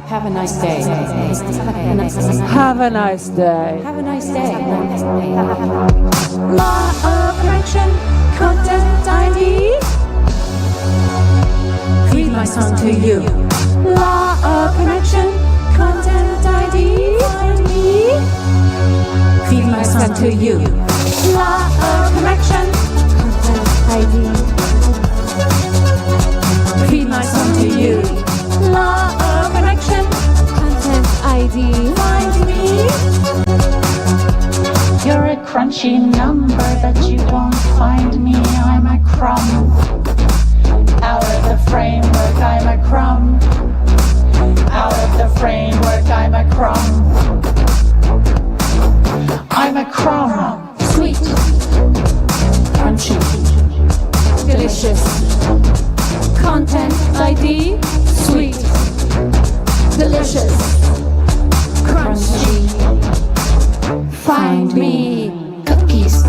Have a nice day. Have a nice day. Have a nice day. Law of correction, content ID. Feed my song to you. Law of connection, content ID. Find me. Feed my song to you. Law of connection, content ID. Feed my song to you. Law of connection, content ID. Find me. You're a crunchy number, but you won't find me. I'm a crumb. Out of the framework, I'm a crumb. Out of the framework, I'm a crumb. I'm a crumb. Sweet, crunchy, delicious. Content ID, sweet, delicious, crunchy. Find me. Cookies.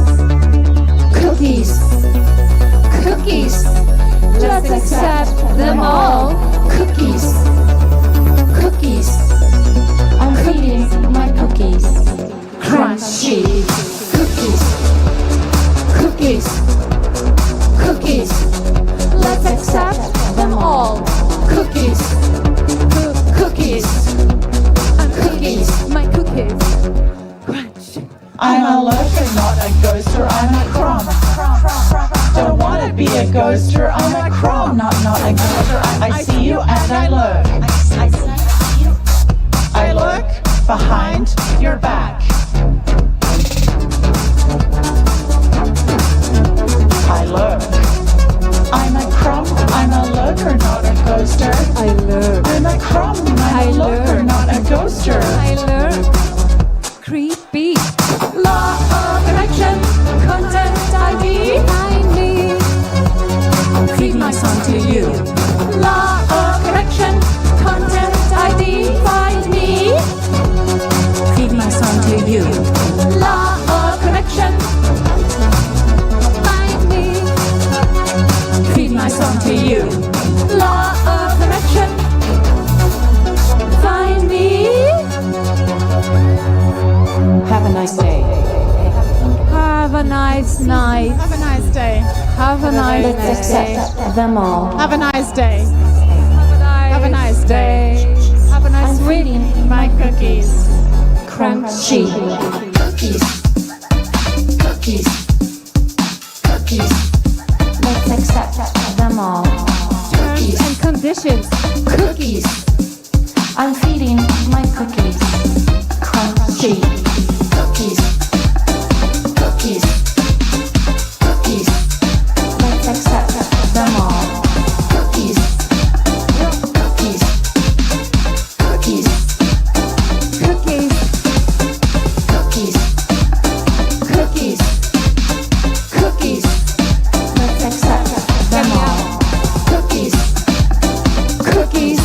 Cookies. Cookies. Let's accept them all. Cookies. Cookies. I'm eating my cookies. Crunchy. Cookies. Cookies. Cookies. Let's accept them all. Cookies. Cookies. I'm cookies. My cookies. Crunch. I'm a lurker, not a ghoster. I'm a crumb. Don't wanna be a ghoster. I'm a crumb, not a ghoster. I see you and I lurk. I lurk behind your back. I lurk. I'm a crumb. I'm a lurker, not a ghoster. I lurk. I'm a crumb. I'm a lurker, not a ghoster. I lurk. Creepy. Law of correction, content ID. Find me. Feed my song to you. Law of correction, content ID. Find me. Feed my song to you. Law of correction. Find me. Feed my song to you. Law of correction. Find me. Have a nice day. Have a nice night. Have a nice day. Have a nice Let's day. accept them all. Have a nice day. Have a nice day. Have a nice I'm week. eating My cookies. Crunchy. Cookies. Cookies. Cookies. Let's accept them all. Terms and conditions. Cookies. I'm feeding my cookies. Crunchy. Cookies. Cookies. Cookies. Let's accept them all. Cookies. Cookies. Cookies. Cookies. Cookies. Cookies. Cookies. Let's accept them all. Cookies. Cookies.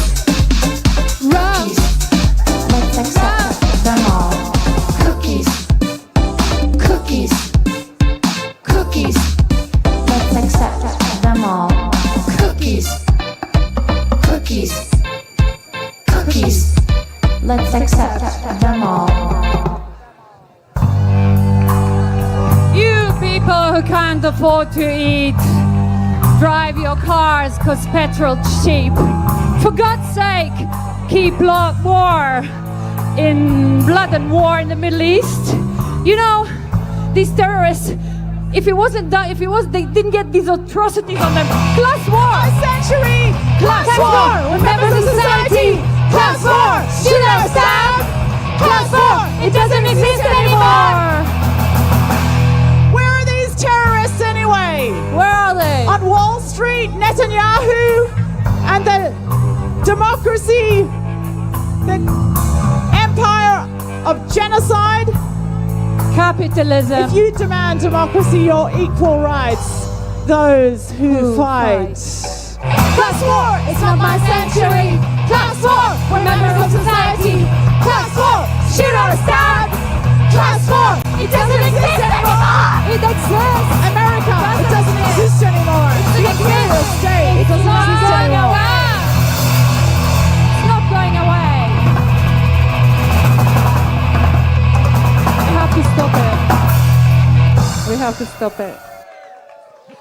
Rum. Let's species. Let's accept them all. You people who can't afford to eat, drive your cars cause petrol's cheap. For God's sake, keep war in blood and war in the Middle East. You know, these terrorists, if it wasn't done, they didn't get these atrocities on them. Class war! A century! Class war! Remember society! Class war! Shoot or stab! Class war! It doesn't exist anymore! Where are these terrorists anyway? Where are they? On Wall Street, Netanyahu and the democracy, the empire of genocide. Capitalism. If you demand democracy, your equal rights, those who fight. Class war! It's not my century! Class war! We're members of society! Class war! Shoot or stab! Class war! It doesn't exist anymore! It exists! America, it doesn't exist anymore. The imperial state, it doesn't exist anymore. It's not going away! We have to stop it. We have to stop it.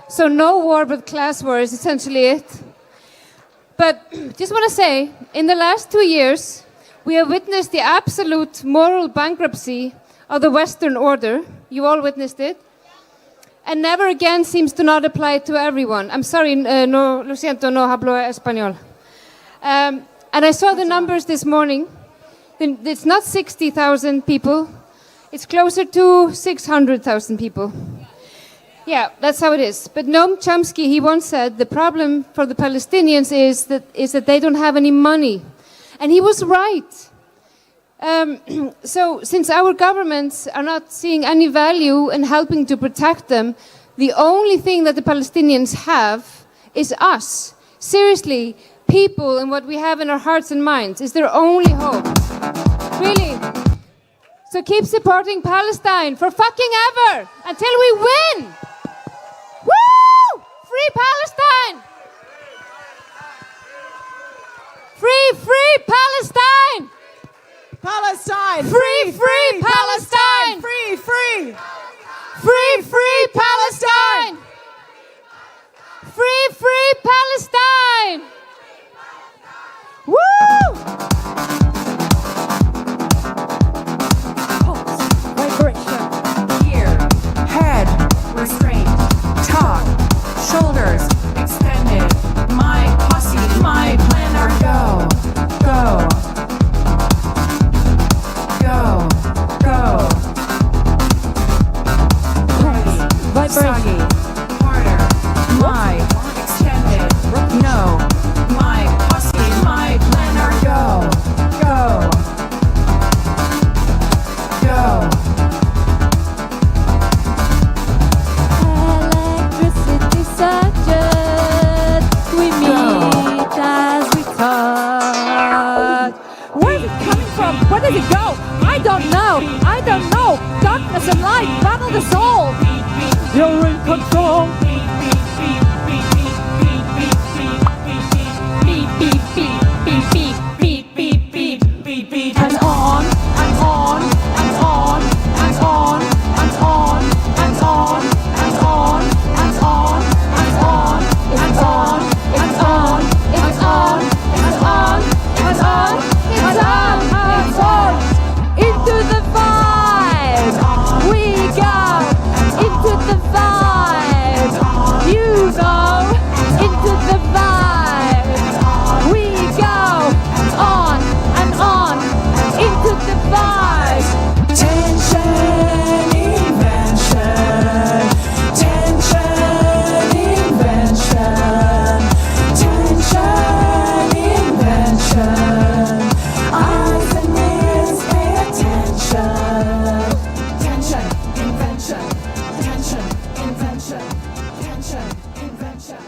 So no war but class war is essentially it. But just want to say, in the last 2 years, we have witnessed the absolute moral bankruptcy of the Western order. You all witnessed it. And never again seems to not apply to everyone. I'm sorry, no, lo siento, no hablo español. And I saw the numbers this morning. It's not 60,000 people. It's closer to 600,000 people. Yeah, that's how it is. But Noam Chomsky, he once said the problem for the Palestinians is that they don't have any money. And he was right. So since our governments are not seeing any value in helping to protect them, the only thing that the Palestinians have is us. Seriously, people and what we have in our hearts and minds is their only hope. Really. So keep supporting Palestine for fucking ever until we win. Woo! Free Palestine! Free, free Palestine! Palestine! Free, free Palestine! Free, free! Free, free Palestine! Free, free Palestine! Woo! Pulse, vibration, ear, head, restraint, top, shoulders, extended, my posse, my planner, go, go, go, go. Soggy, harder, my, extended, no, my posse, my planner, go, go, go. Electricity surges, we meet as we touch. Where is it coming from? Where does it go? I don't know. I don't know. Darkness and light battle the soul. You're in control. Beep, beep, beep, beep, beep, beep, beep, beep. And on, and on, and on, and on, and on, and on, and on, and on, and on, and on, and on, and on, and on, and on, and on, and on. Into the vibe, we go. Into the vibe, you go. Into the vibe, we go. On and on, into the vibe. Tension, invention. Tension, invention. Tension, invention. Eyes and ears, pay attention. Tension, invention. Tension, invention. Tension, invention.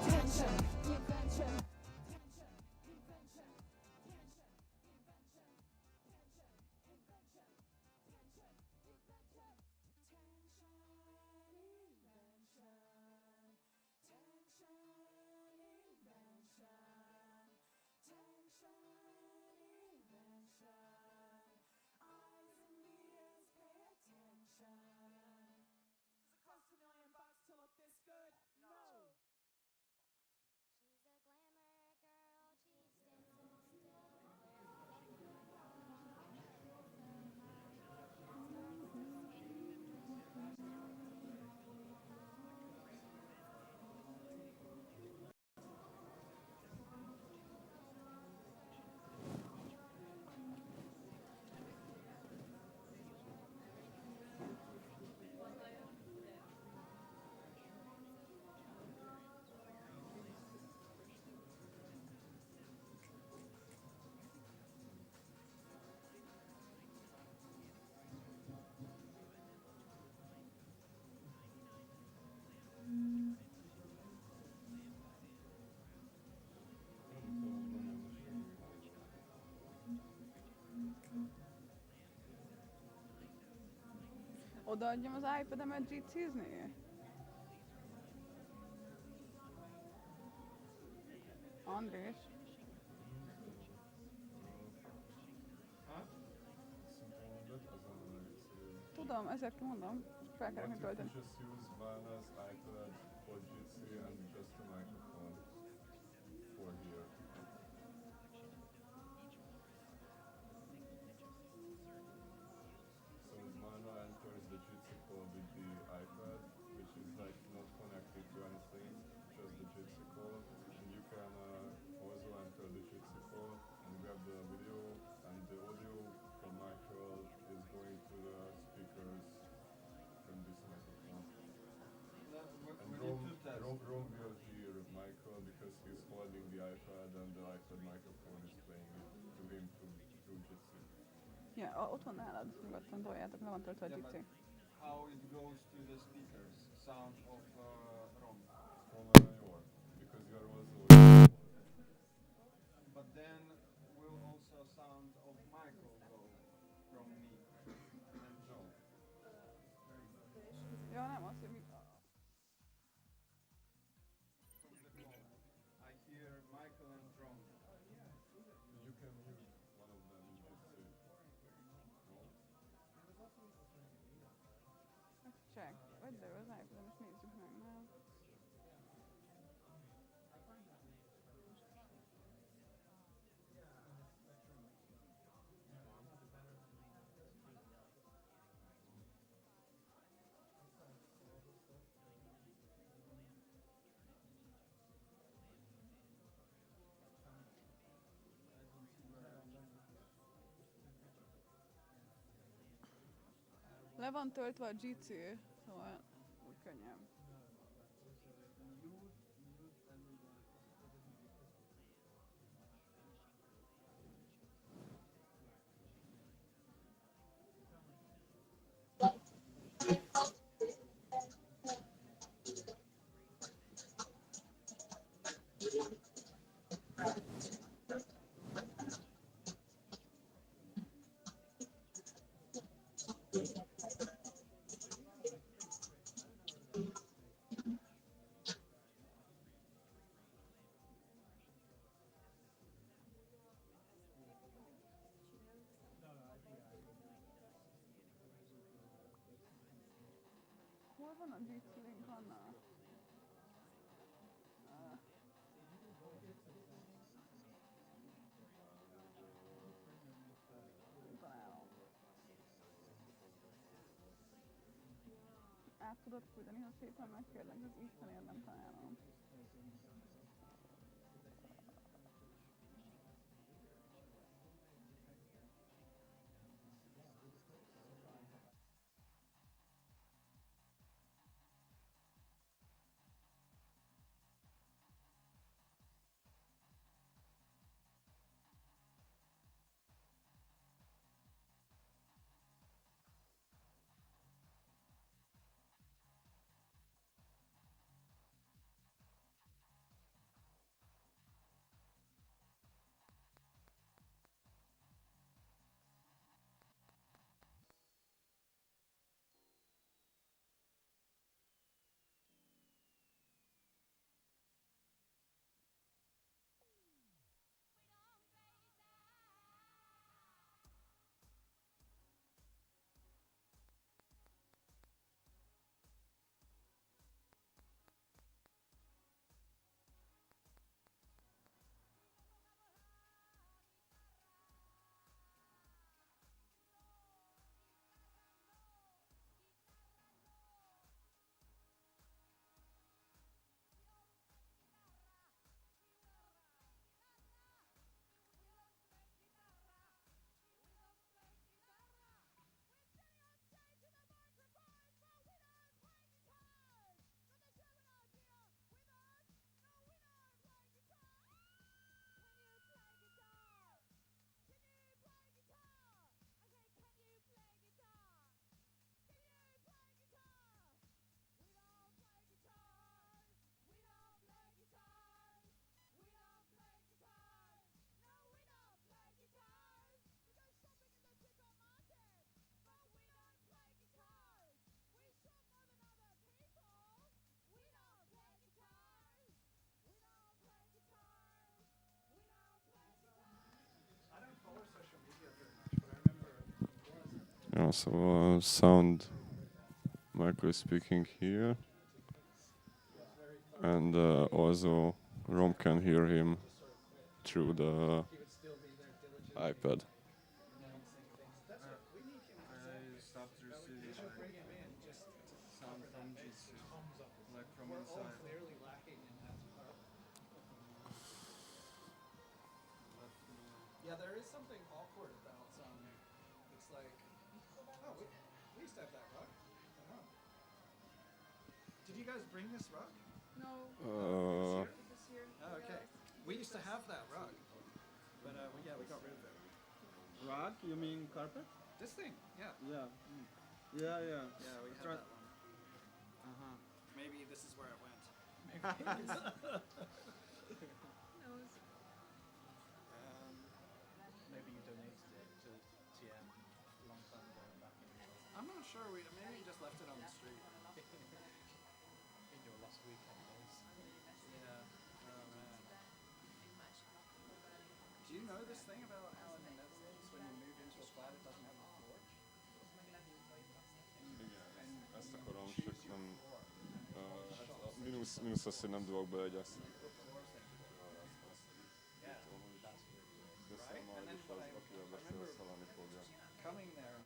Tension, invention. odaadjam az iPad-emet GC-zni? Andrés? Tudom, ezért mondom. Fel kell nekünk költeni. Just use Vana's iPad for Jitsi and just a microphone for here. So Vana enters the Jitsi call with the iPad, which is like not connected to anything, just the Jitsi call. And you can also enter the Jitsi call and grab the video, and the audio from Michael is going to the speakers from this microphone. And Rom will hear Michael because he's holding the iPad and the iPad microphone is playing it to him through Jitsi. Ja, ott van nálad, nyugodtan toljátok, le van töltve a GC. How it goes to the speakers, sound of Rom. From your, because you're also. But then will also sound of Michael go from me and John. Ja, nem az, hogy mi... From the call, I hear Michael and Ron. You can mute one of them in Jitsi. No? Check. Add le az iPad-em, és nézzük meg, nem? Le van töltve a GC, szóval úgy könnyebb. Hol van a GC link, Anna? Találom. Át tudod küldeni, ha szépen megkérlek, az Istenért nem találom. Yeah, so sound Michael is speaking here, and also Rom can hear him through the iPad. I stopped receiving sound from Jitsi, like from inside. Yeah, there is something awkward about it's like, oh, we used to have that rug. Oh. Did you guys bring this rug? No. This year? Oh, okay. We used to have that rug, but we got rid of it. Rug? You mean carpet? This thing, yeah. Yeah. Yeah, yeah. Yeah, we had that one. Uh-huh. Maybe this is where it went. Maybe you donated it to TM a long time ago back in I'm not sure. Maybe we just left it on the street. in your last weekend days. Yeah. Oh man. Do you know this thing about how in the Netherlands when you move into a flat it doesn't have a floor? Igen, ezt akarom, csak nem... hát mínusz azt, hogy nem dolgok beleegyezteni. Beszélem arra is, az, akivel beszélsz, találni fogja. Coming there.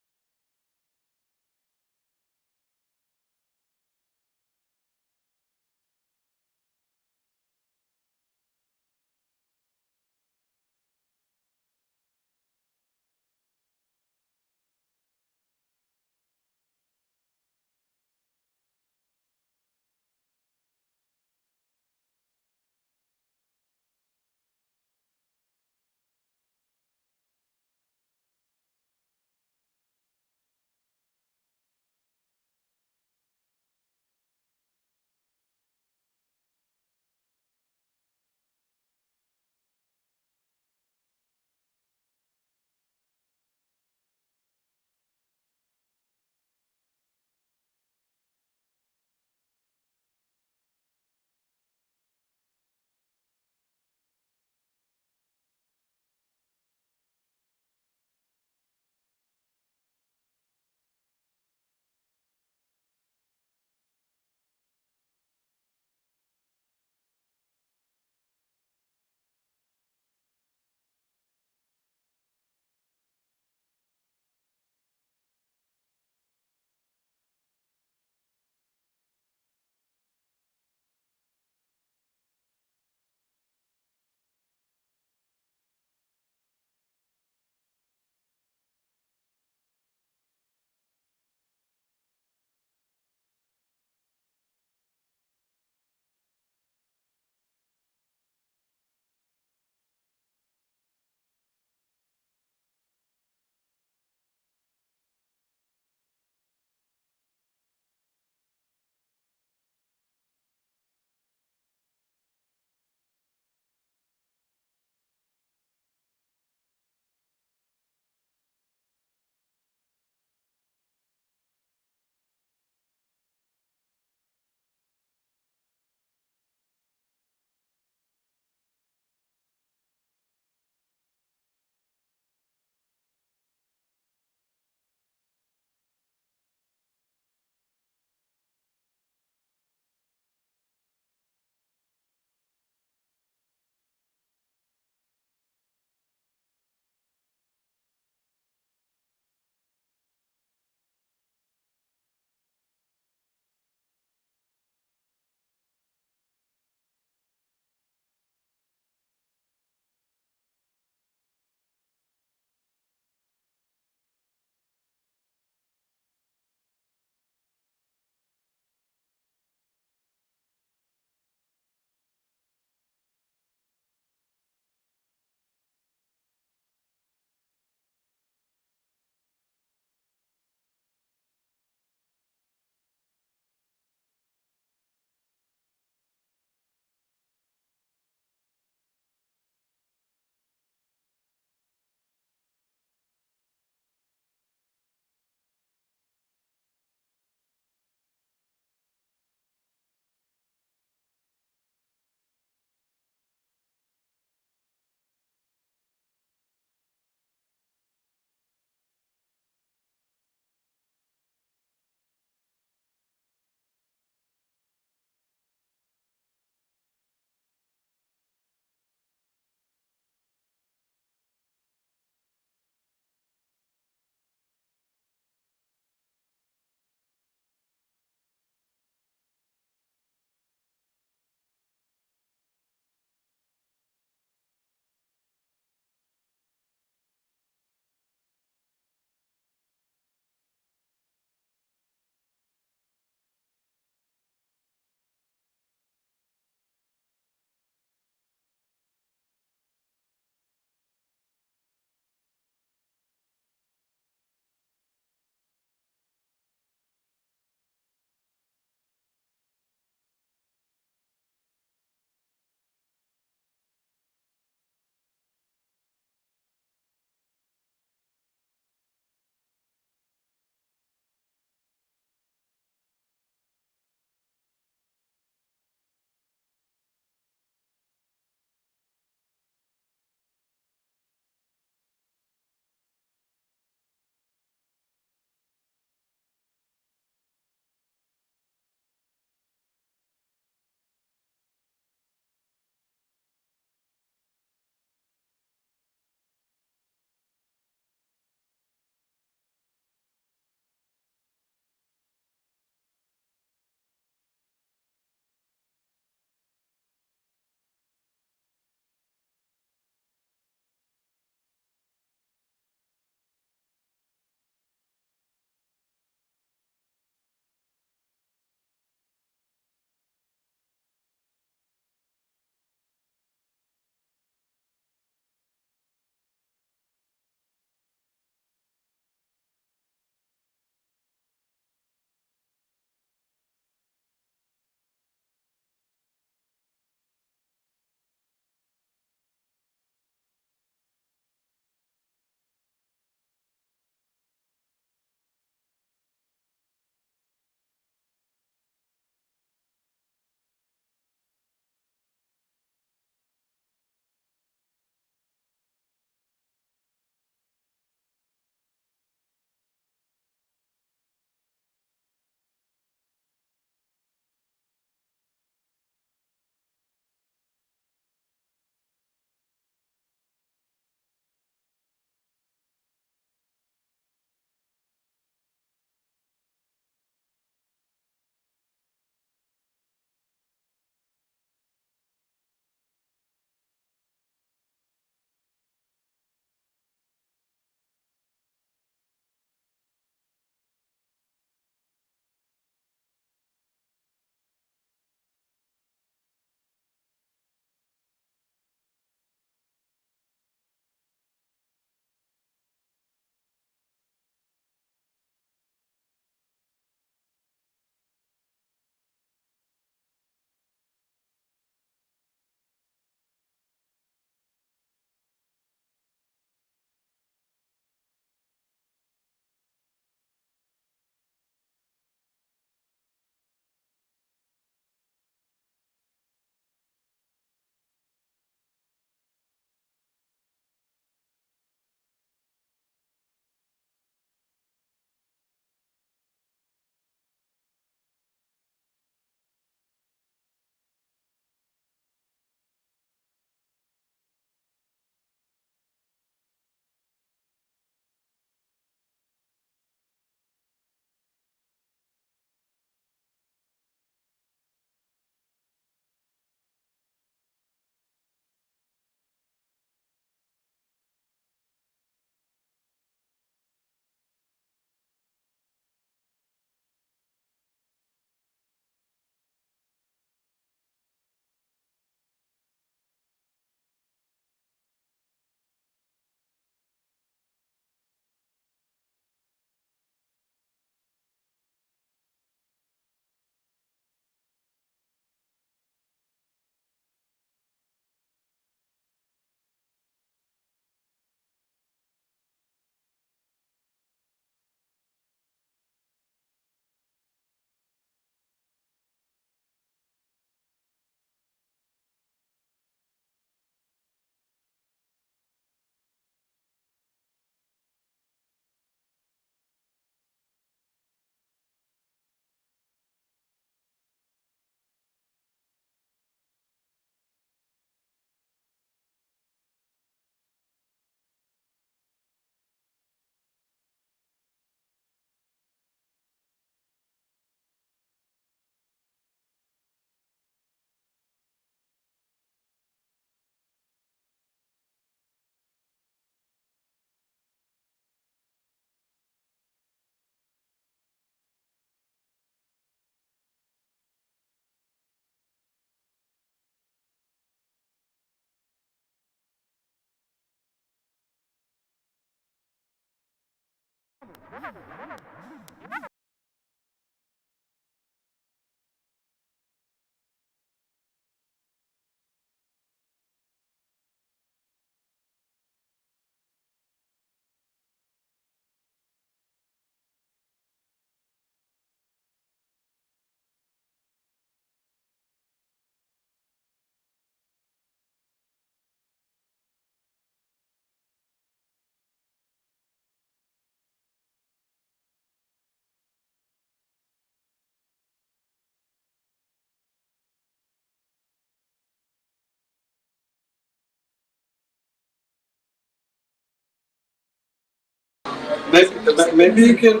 Maybe you can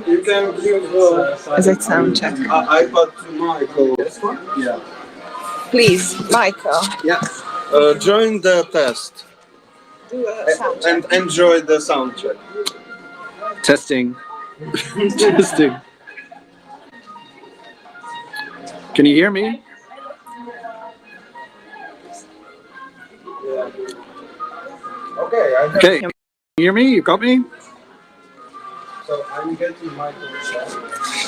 give As a sound check. iPad to Michael. This one? Yeah. Please, Michael. Yeah. Join the test Do a sound check. and enjoy the sound check. Testing. Testing. Can you hear me? Okay. Okay. Can you hear me? You got me? So I'm getting Michael's.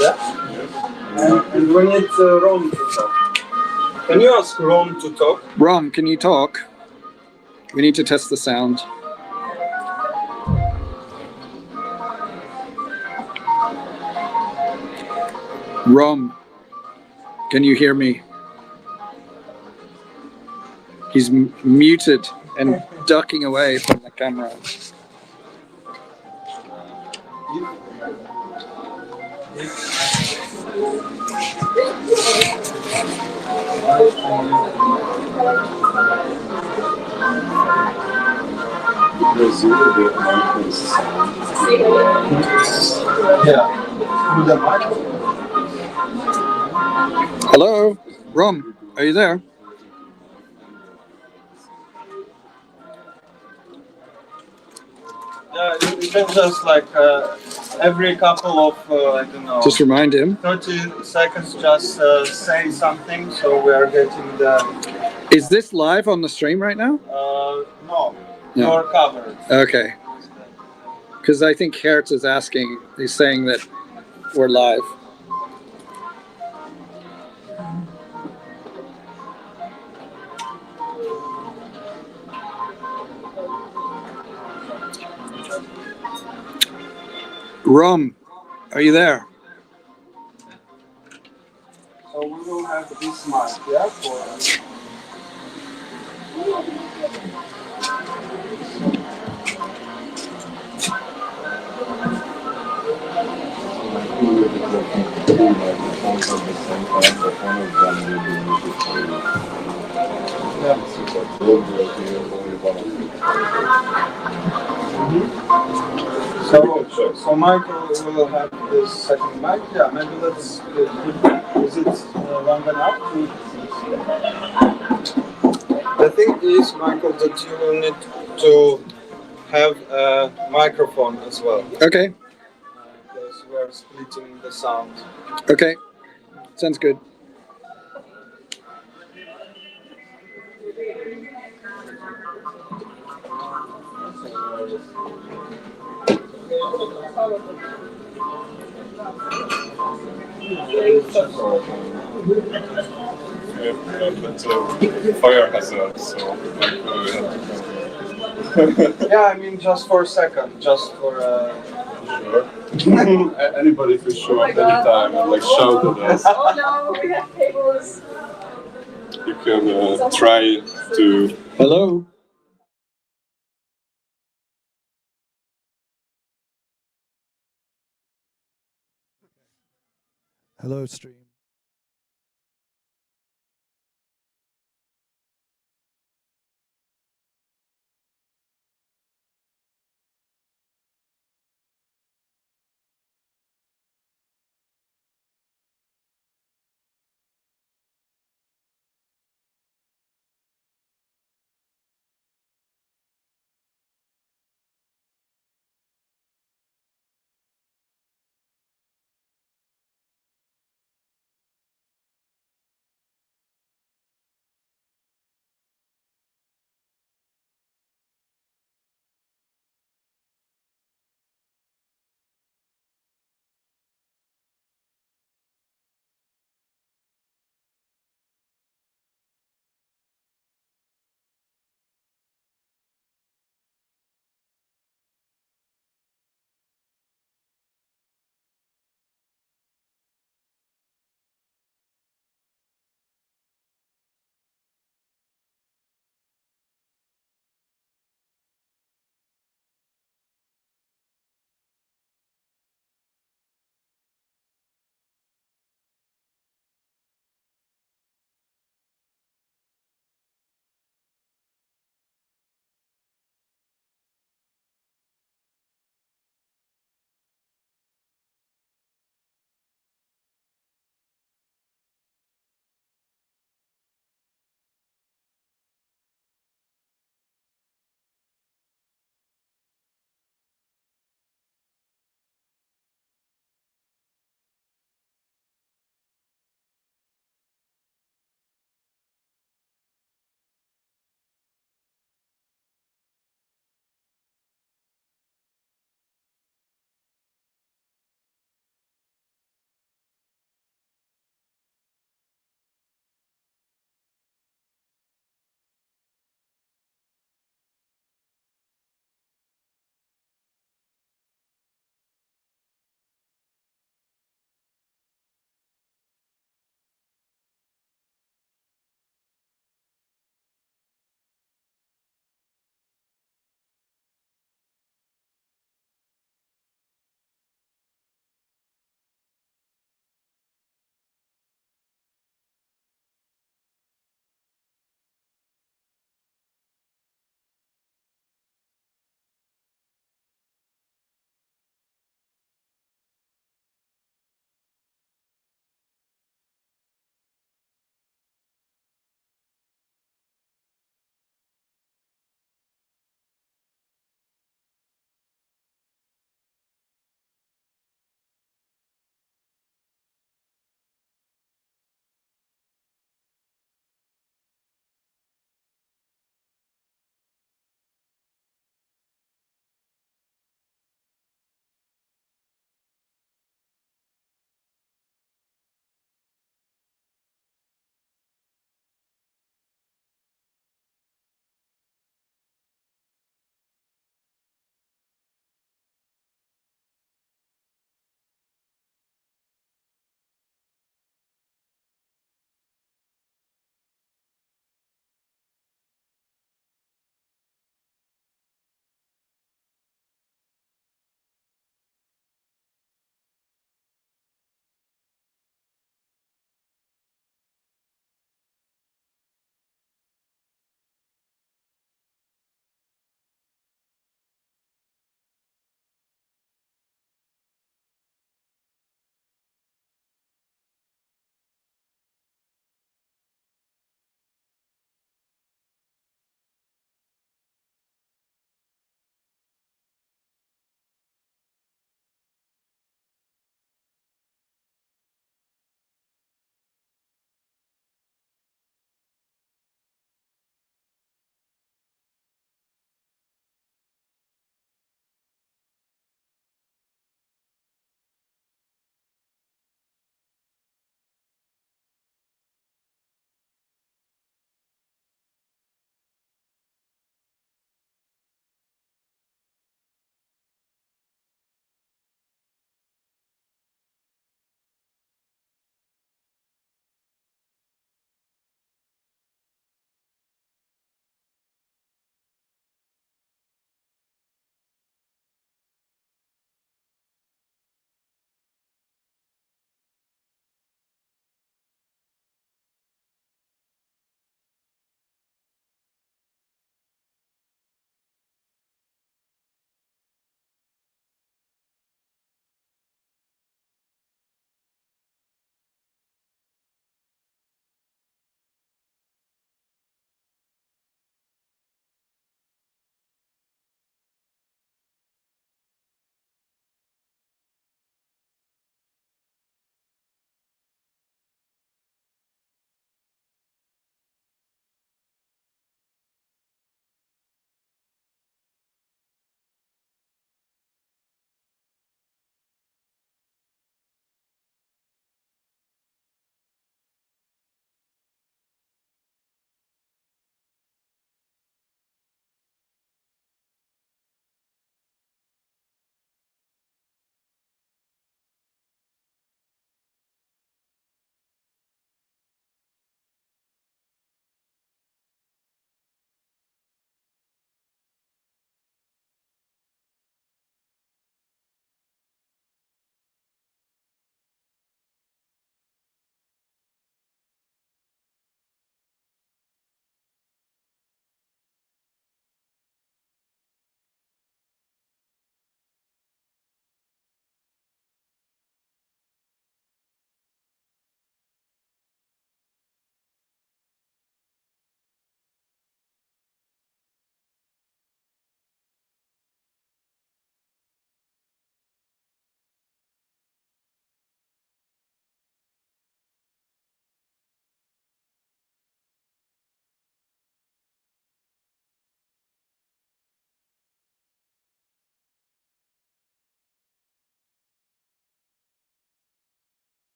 Yeah. And we need Rom to talk. Can you ask Rom to talk? Rom, can you talk? We need to test the sound. Rom, can you hear me? He's muted and ducking away from the camera. Hello, Rom, are you there? Yeah, you can just like every couple of I don't know. Just remind him. 30 seconds, just say something, so we are getting the. Is this live on the stream right now? No, No. you're covered. Okay. Because I think Hertz is asking, he's saying that we're live. Rom, are you there? So we will have this mic, yeah? So Michael will have this second mic. Yeah, maybe let's. Is it long enough? The thing is, Michael, that you will need to have a microphone as well. Okay. Because we are splitting the sound. Okay. Sounds good. Fire hazard, so Yeah, I mean just for a second, just for sure. Anybody could show up anytime and like shout at us. Oh no, we have cables. You can try to. Hello. Hello, stream.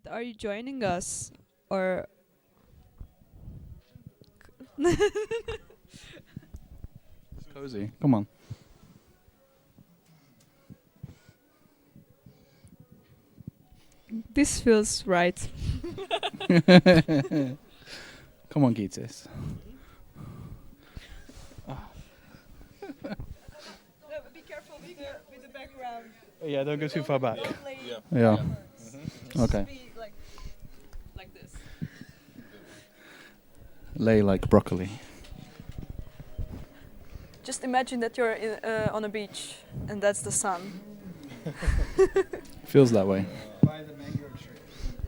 Are you joining us, or? Cozy. Come on. This feels right. Come on, Gitis. Be careful with the background. Yeah, don't go too far back. Yeah. Yeah. Okay. Like this. Lay like broccoli. Just imagine that you're on a beach, and that's the sun. Feels that way. By the mango tree.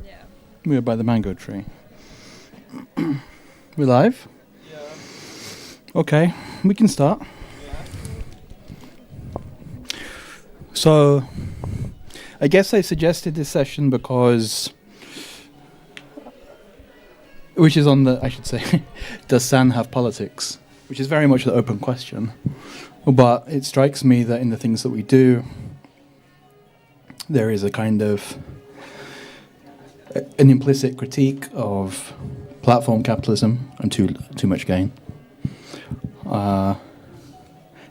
Yeah. We're by the mango tree. We're live? Yeah. Okay, we can start. So, I guess I suggested this session because, which is on the, I should say, does San have politics? Which is very much the open question. But it strikes me that in the things that we do, there is a kind of an implicit critique of platform capitalism and too much gain.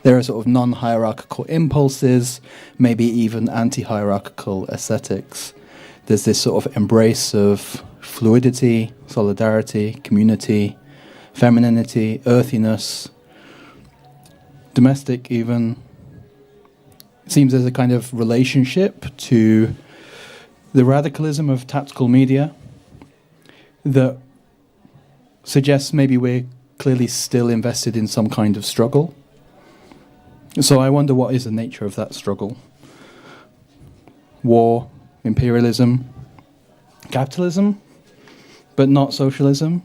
There are sort of non-hierarchical impulses, maybe even anti-hierarchical aesthetics. There's this sort of embrace of fluidity, solidarity, community, femininity, earthiness, domestic even. It seems there's a kind of relationship to the radicalism of tactical media that suggests maybe we're clearly still invested in some kind of struggle. So I wonder what is the nature of that struggle. War, imperialism, capitalism, but not socialism?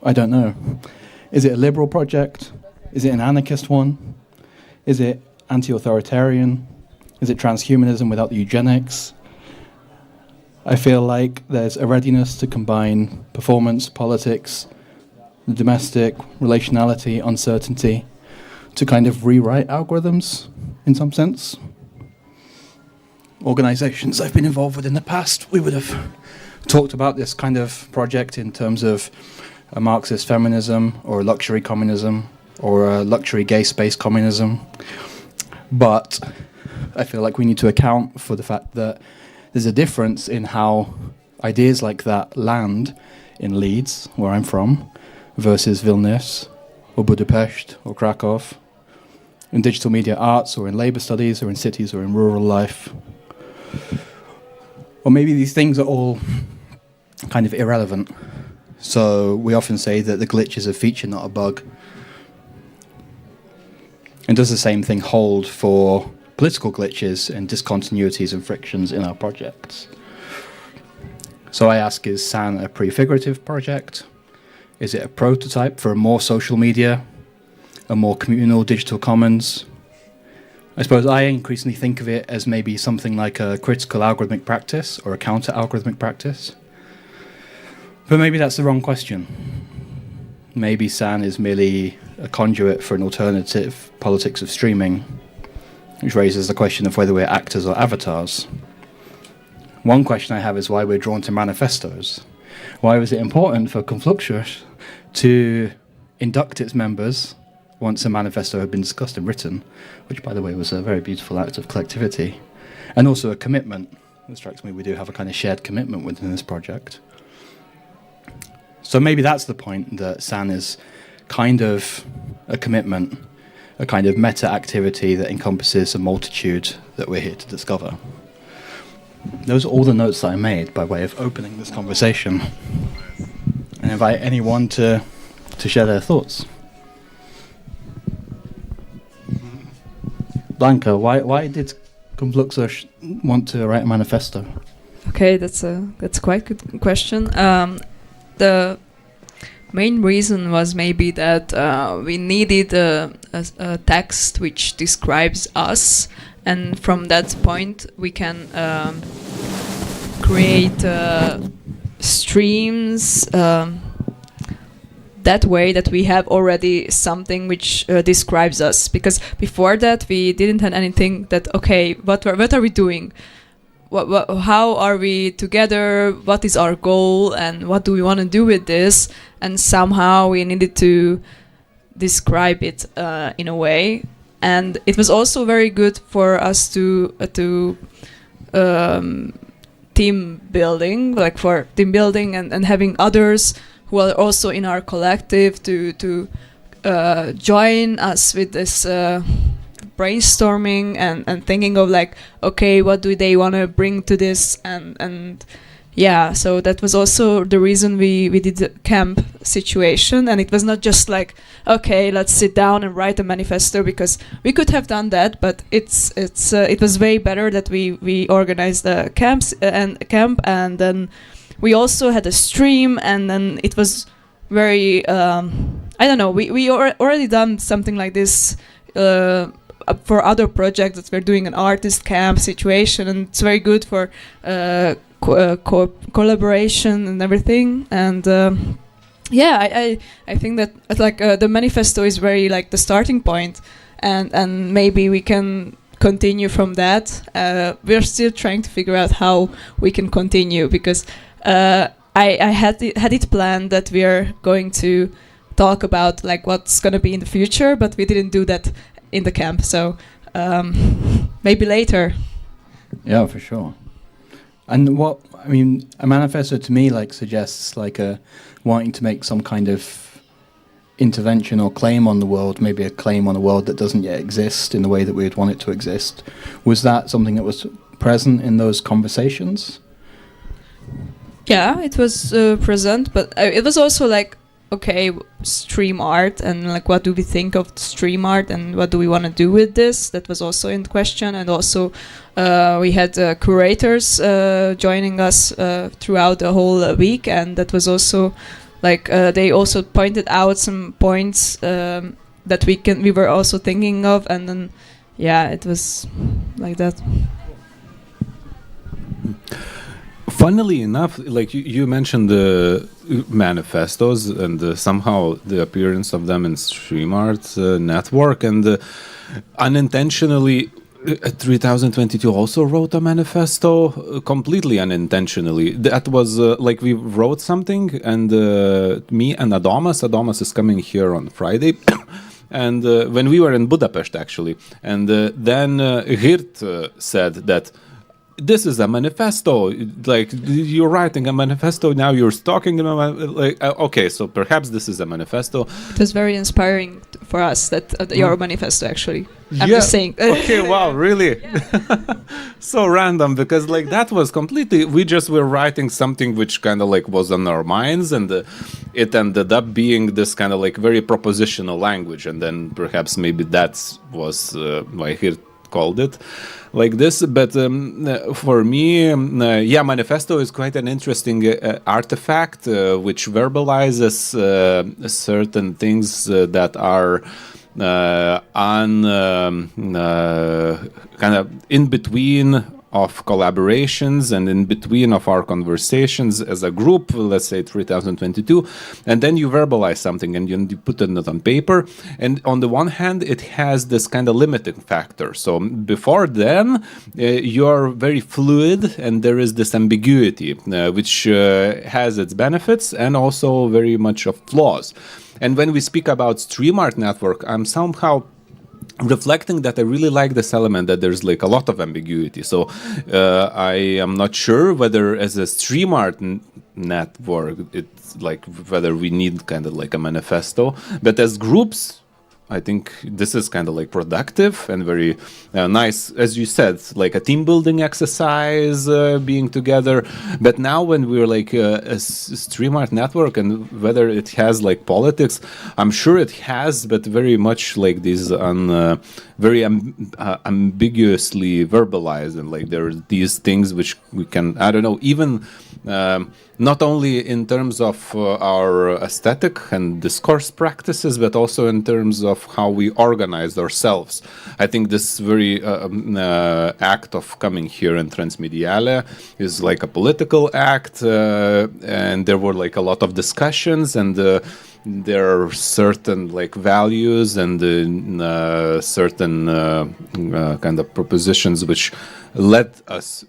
I don't know. Is it a liberal project? Is it an anarchist one? Is it anti-authoritarian? Is it transhumanism without the eugenics? I feel like there's a readiness to combine performance, politics, the domestic, relationality, uncertainty, to kind of rewrite algorithms in some sense. Organizations I've been involved with in the past, we would have talked about this kind of project in terms of a Marxist feminism or a luxury communism or a luxury gay space communism. But I feel like we need to account for the fact that there's a difference in how ideas like that land in Leeds, where I'm from, versus Vilnius or Budapest or Krakow, in digital media arts or in labor studies or in cities or in rural life. Or maybe these things are all kind of irrelevant. So we often say that the glitch is a feature, not a bug. And does the same thing hold for political glitches and discontinuities and frictions in our projects? So I ask, is San a prefigurative project? Is it a prototype for a more social media, a more communal digital commons? I suppose I increasingly think of it as maybe something like a critical algorithmic practice or a counter-algorithmic practice. But maybe that's the wrong question. Maybe San is merely a conduit for an alternative politics of streaming, which raises the question of whether we're actors or avatars. One question I have is why we're drawn to manifestos. Why was it important for Konfluxus to induct its members once a manifesto had been discussed and written, which, by the way, was a very beautiful act of collectivity, and also a commitment. It strikes me we do have a kind of shared commitment within this project. So maybe that's the point, that San is kind of a commitment, a kind of meta-activity that encompasses a multitude that we're here to discover. Those are all the notes that I made by way of opening this conversation, and invite anyone to share their thoughts. Blanca, why did Konfluxus want to write a manifesto? Okay, that's quite a good question. The main reason was maybe that we needed a text which describes us, and from that point we can create streams that way that we have already something which describes us. Because before that we didn't have anything that, okay, what are we doing? how are we together? What is our goal, and what do we want to do with this? And somehow we needed to describe it in a way, and it was also very good for us to team building, like for team building and having others who are also in our collective to join us with this brainstorming and thinking of like, okay, what do they want to bring to this, and yeah, so that was also the reason we did the camp situation. And it was not just like, okay, let's sit down and write a manifesto, because we could have done that, but it was way better that we organized the camp, and then we also had a stream, and then it was very I don't know, we already done something like this for other projects that we're doing an artist camp situation, and it's very good for collaboration and everything. And yeah, I think that like the manifesto is very like the starting point, and maybe we can continue from that. We're still trying to figure out how we can continue, because I had it planned that we are going to talk about like what's going to be in the future, but we didn't do that in the camp, so maybe later. Yeah, for sure. And what, I mean, a manifesto to me like suggests like a wanting to make some kind of intervention or claim on the world, maybe a claim on a world that doesn't yet exist in the way that we would want it to exist. Was that something that was present in those conversations? Yeah, it was present, but it was also like, okay, stream art, and like what do we think of stream art, and what do we want to do with this? That was also in question. And also we had curators joining us throughout the whole week, and that was also like they also pointed out some points that we were also thinking of, and then yeah, it was like that. Funnily enough, like you mentioned the manifestos and somehow the appearance of them in StreamArtNetwork, and unintentionally 3022 also wrote a manifesto completely unintentionally. That was like we wrote something, and me and Adomas is coming here on Friday. And when we were in Budapest actually, and then Hirt said that this is a manifesto, like you're writing a manifesto, now you're talking about, like, okay, so perhaps this is a manifesto. It was very inspiring for us, that your manifesto actually. I'm just saying. Okay, wow, really? So random, because like that was completely, we just were writing something which kind of like was on our minds, and it ended up being this kind of like very propositional language, and then perhaps maybe that was why he called it like this. But for me, yeah, manifesto is quite an interesting artifact which verbalizes certain things that are kind of in between of collaborations and in between of our conversations as a group, let's say 3022, and then you verbalize something and you put it on paper. And on the one hand, it has this kind of limiting factor. So before then, you're very fluid, and there is this ambiguity, which has its benefits and also very much of flaws. And when we speak about StreamArtNetwork, I'm somehow reflecting that I really like this element that there's like a lot of ambiguity. So I am not sure whether as a StreamArtNetwork, it's like whether we need kind of like a manifesto, but as groups, I think this is kind of like productive and very nice, as you said, like a team building exercise, being together. But now when we're like a StreamArtNetwork, and whether it has like politics, I'm sure it has, but very much like these very ambiguously verbalized, and like there are these things which we can, I don't know, even not only in terms of our aesthetic and discourse practices, but also in terms of how we organize ourselves. I think this very act of coming here in Transmediale is like a political act, and there were like a lot of discussions, and there are certain like values and certain kind of propositions which led us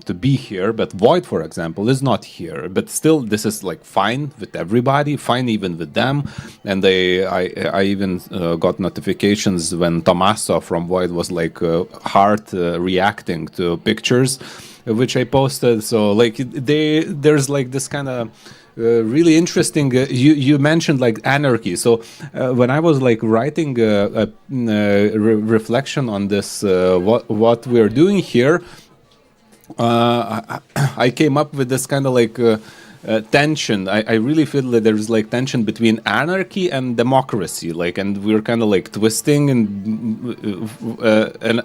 to be here, but Void, for example, is not here. But still, this is like fine with everybody, fine even with them. And I even got notifications when Tommaso from Void was like hard reacting to pictures which I posted. So like there's like this kind of really interesting. You mentioned like anarchy. So when I was like writing a reflection on this, what we're doing here, I came up with this kind of like tension. I really feel that there's like tension between anarchy and democracy, like, and we're kind of like twisting and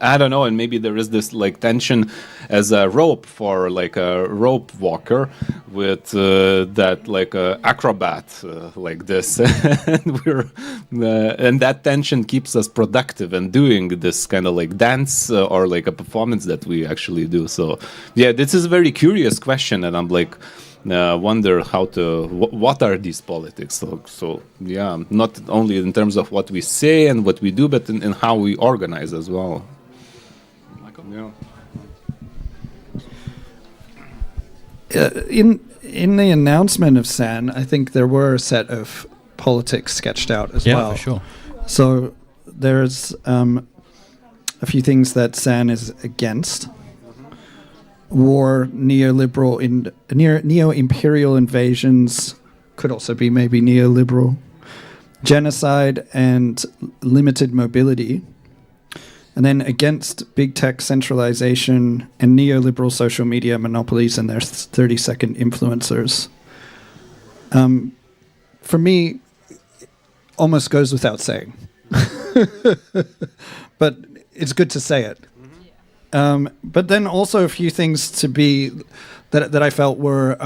I don't know, and maybe there is this like tension as a rope for like a rope walker with that like acrobat like this, and and that tension keeps us productive and doing this kind of like dance or like a performance that we actually do. So yeah, this is a very curious question, and I'm like. Wonder what are these politics? So yeah, not only in terms of what we say and what we do, but in how we organize as well. Michael? Yeah. In the announcement of SAN, I think there were a set of politics sketched out as well. Yeah, for sure. So there's a few things that SAN is against. War, neo-imperial invasions, could also be maybe neoliberal, genocide and limited mobility, and then against big tech centralization and neoliberal social media monopolies and their 30-second influencers. For me, almost goes without saying, but it's good to say it. But then also a few things to be that I felt were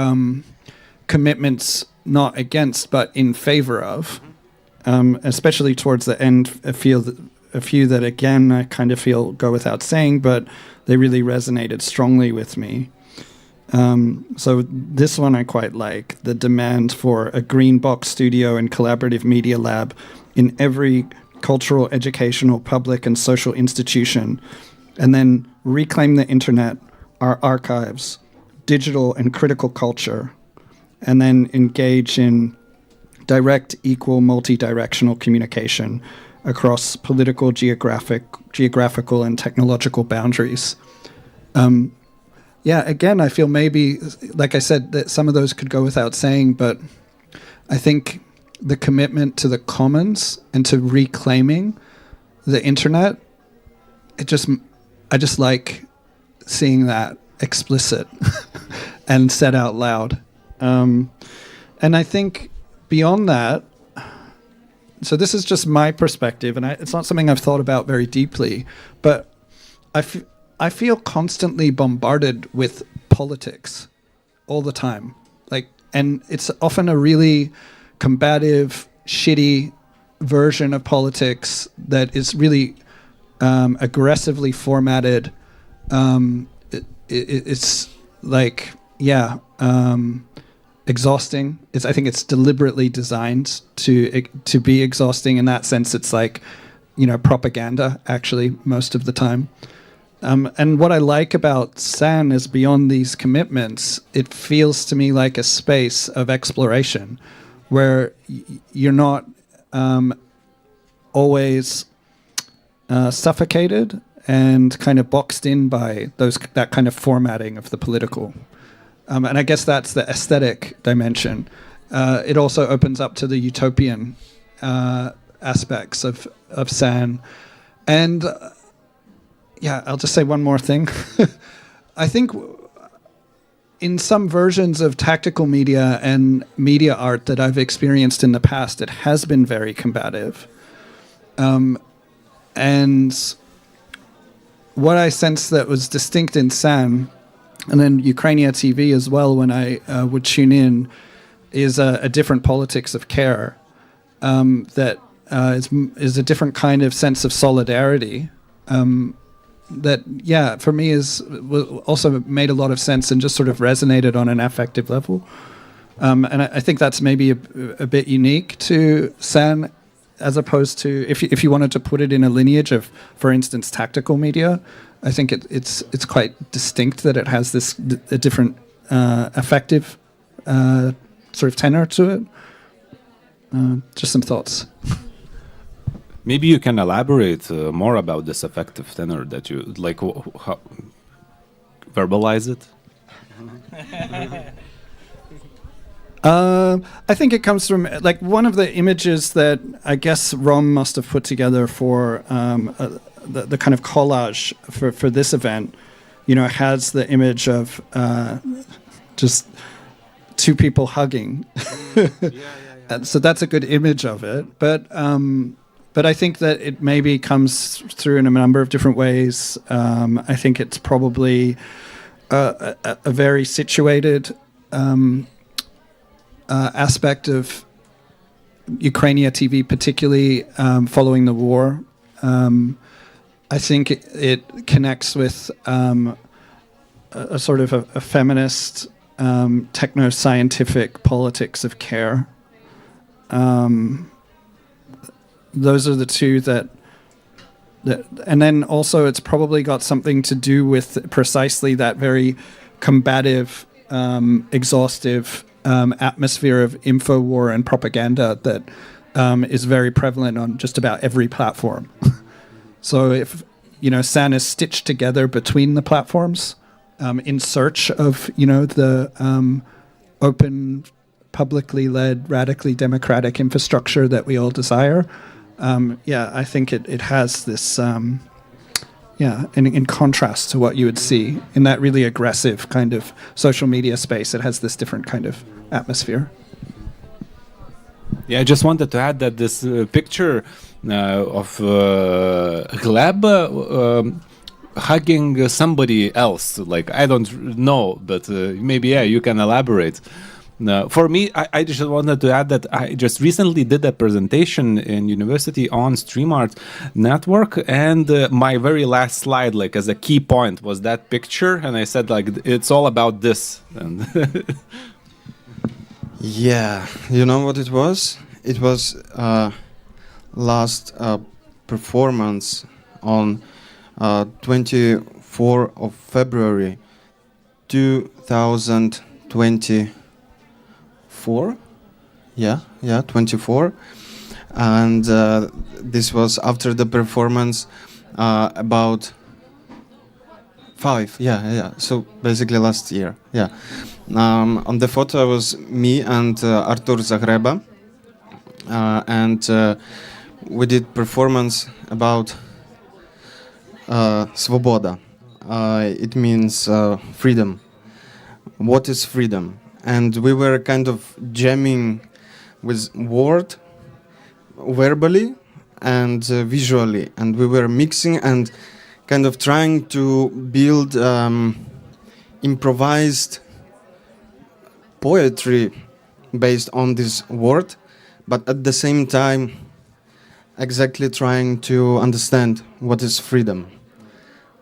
commitments not against but in favor of, especially towards the end. A few that again I kind of feel go without saying, but they really resonated strongly with me. So this one I quite like, the demand for a green box studio and collaborative media lab in every cultural, educational, public and social institution. And then reclaim the internet, our archives, digital and critical culture, and then engage in direct, equal, multidirectional communication across political, geographical, and technological boundaries. Again, I feel maybe, like I said, that some of those could go without saying, but I think the commitment to the commons and to reclaiming the internet, I just like seeing that explicit and said out loud. And I think beyond that, so this is just my perspective, and it's not something I've thought about very deeply, but I feel constantly bombarded with politics all the time. And it's often a really combative, shitty version of politics that is really aggressively formatted. It's like, exhausting. I think it's deliberately designed to be exhausting. In that sense, it's like, propaganda, actually, most of the time. And what I like about SAN is beyond these commitments, it feels to me like a space of exploration where you're not always suffocated and kind of boxed in by that kind of formatting of the political. And I guess that's the aesthetic dimension. It also opens up to the utopian aspects of SAN. And I'll just say one more thing. I think in some versions of tactical media and media art that I've experienced in the past, it has been very combative. And what I sensed that was distinct in SAN, and then Ukrainia TV as well, when I would tune in, is a different politics of care that is a different kind of sense of solidarity that, for me, also made a lot of sense and just sort of resonated on an affective level. And I think that's maybe a bit unique to SAN as opposed to if you wanted to put it in a lineage of, for instance, tactical media. I think it's quite distinct that it has this a different affective sort of tenor to it. Just some thoughts. Maybe you can elaborate more about this affective tenor that you like. How, verbalize it. I think it comes from like one of the images that I guess Rom must have put together for the kind of collage for this event. You know, has the image of just two people hugging. And so that's a good image of it. But I think that it maybe comes through in a number of different ways. I think it's probably a very situated aspect of Ukrainian TV, particularly following the war. I think it connects with a sort of a feminist, techno-scientific politics of care. Those are the two that, and then also it's probably got something to do with precisely that very combative, exhaustive atmosphere of info war and propaganda that is very prevalent on just about every platform. So if, you know, San is stitched together between the platforms in search of, you know, the open, publicly led, radically democratic infrastructure that we all desire. I think it has this, in contrast to what you would see in that really aggressive kind of social media space, it has this different kind of atmosphere. Yeah, I just wanted to add that this picture of Gleb hugging somebody else, like, I don't know, but maybe, you can elaborate. For me, I just wanted to add that I just recently did a presentation in university on StreamArtNetwork, and my very last slide, like as a key point, was that picture, and I said like it's all about this. And yeah, you know what it was? It was last performance on 24 of February 2020. 24, and this was after the performance about 5, so basically last year, on the photo was me and Artur Zagreba, and we did performance about svoboda. It means freedom. What is freedom? And we were kind of jamming with word, verbally and visually, and we were mixing and kind of trying to build improvised poetry based on this word, but at the same time exactly trying to understand what is freedom.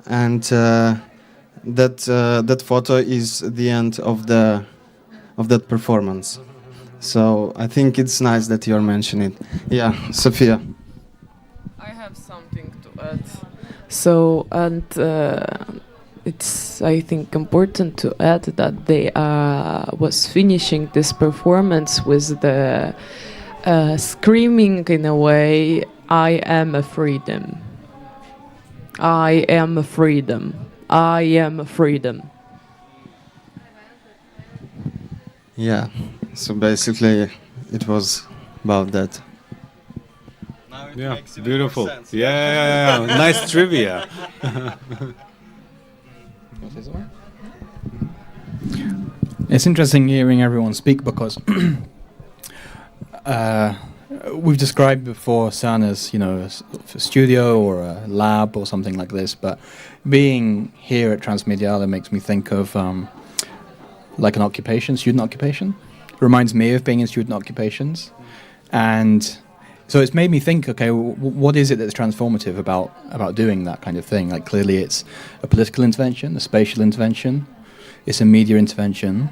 And that photo is the end of that performance. So I think it's nice that you're mentioning it. Yeah, Sophia. I have something to add. So, and it's, I think, important to add that they was finishing this performance with the screaming in a way, I am a freedom. I am a freedom. I am a freedom. Yeah, so basically it was about that. Yeah, beautiful. Yeah. Nice trivia. It's interesting hearing everyone speak because we've described before San as, you know, a studio or a lab or something like this, but being here at Transmediale makes me think of like an occupation, student occupation. It reminds me of being in student occupations. And so it's made me think, okay, what is it that's transformative about doing that kind of thing? Like, clearly it's a political intervention, a spatial intervention, it's a media intervention,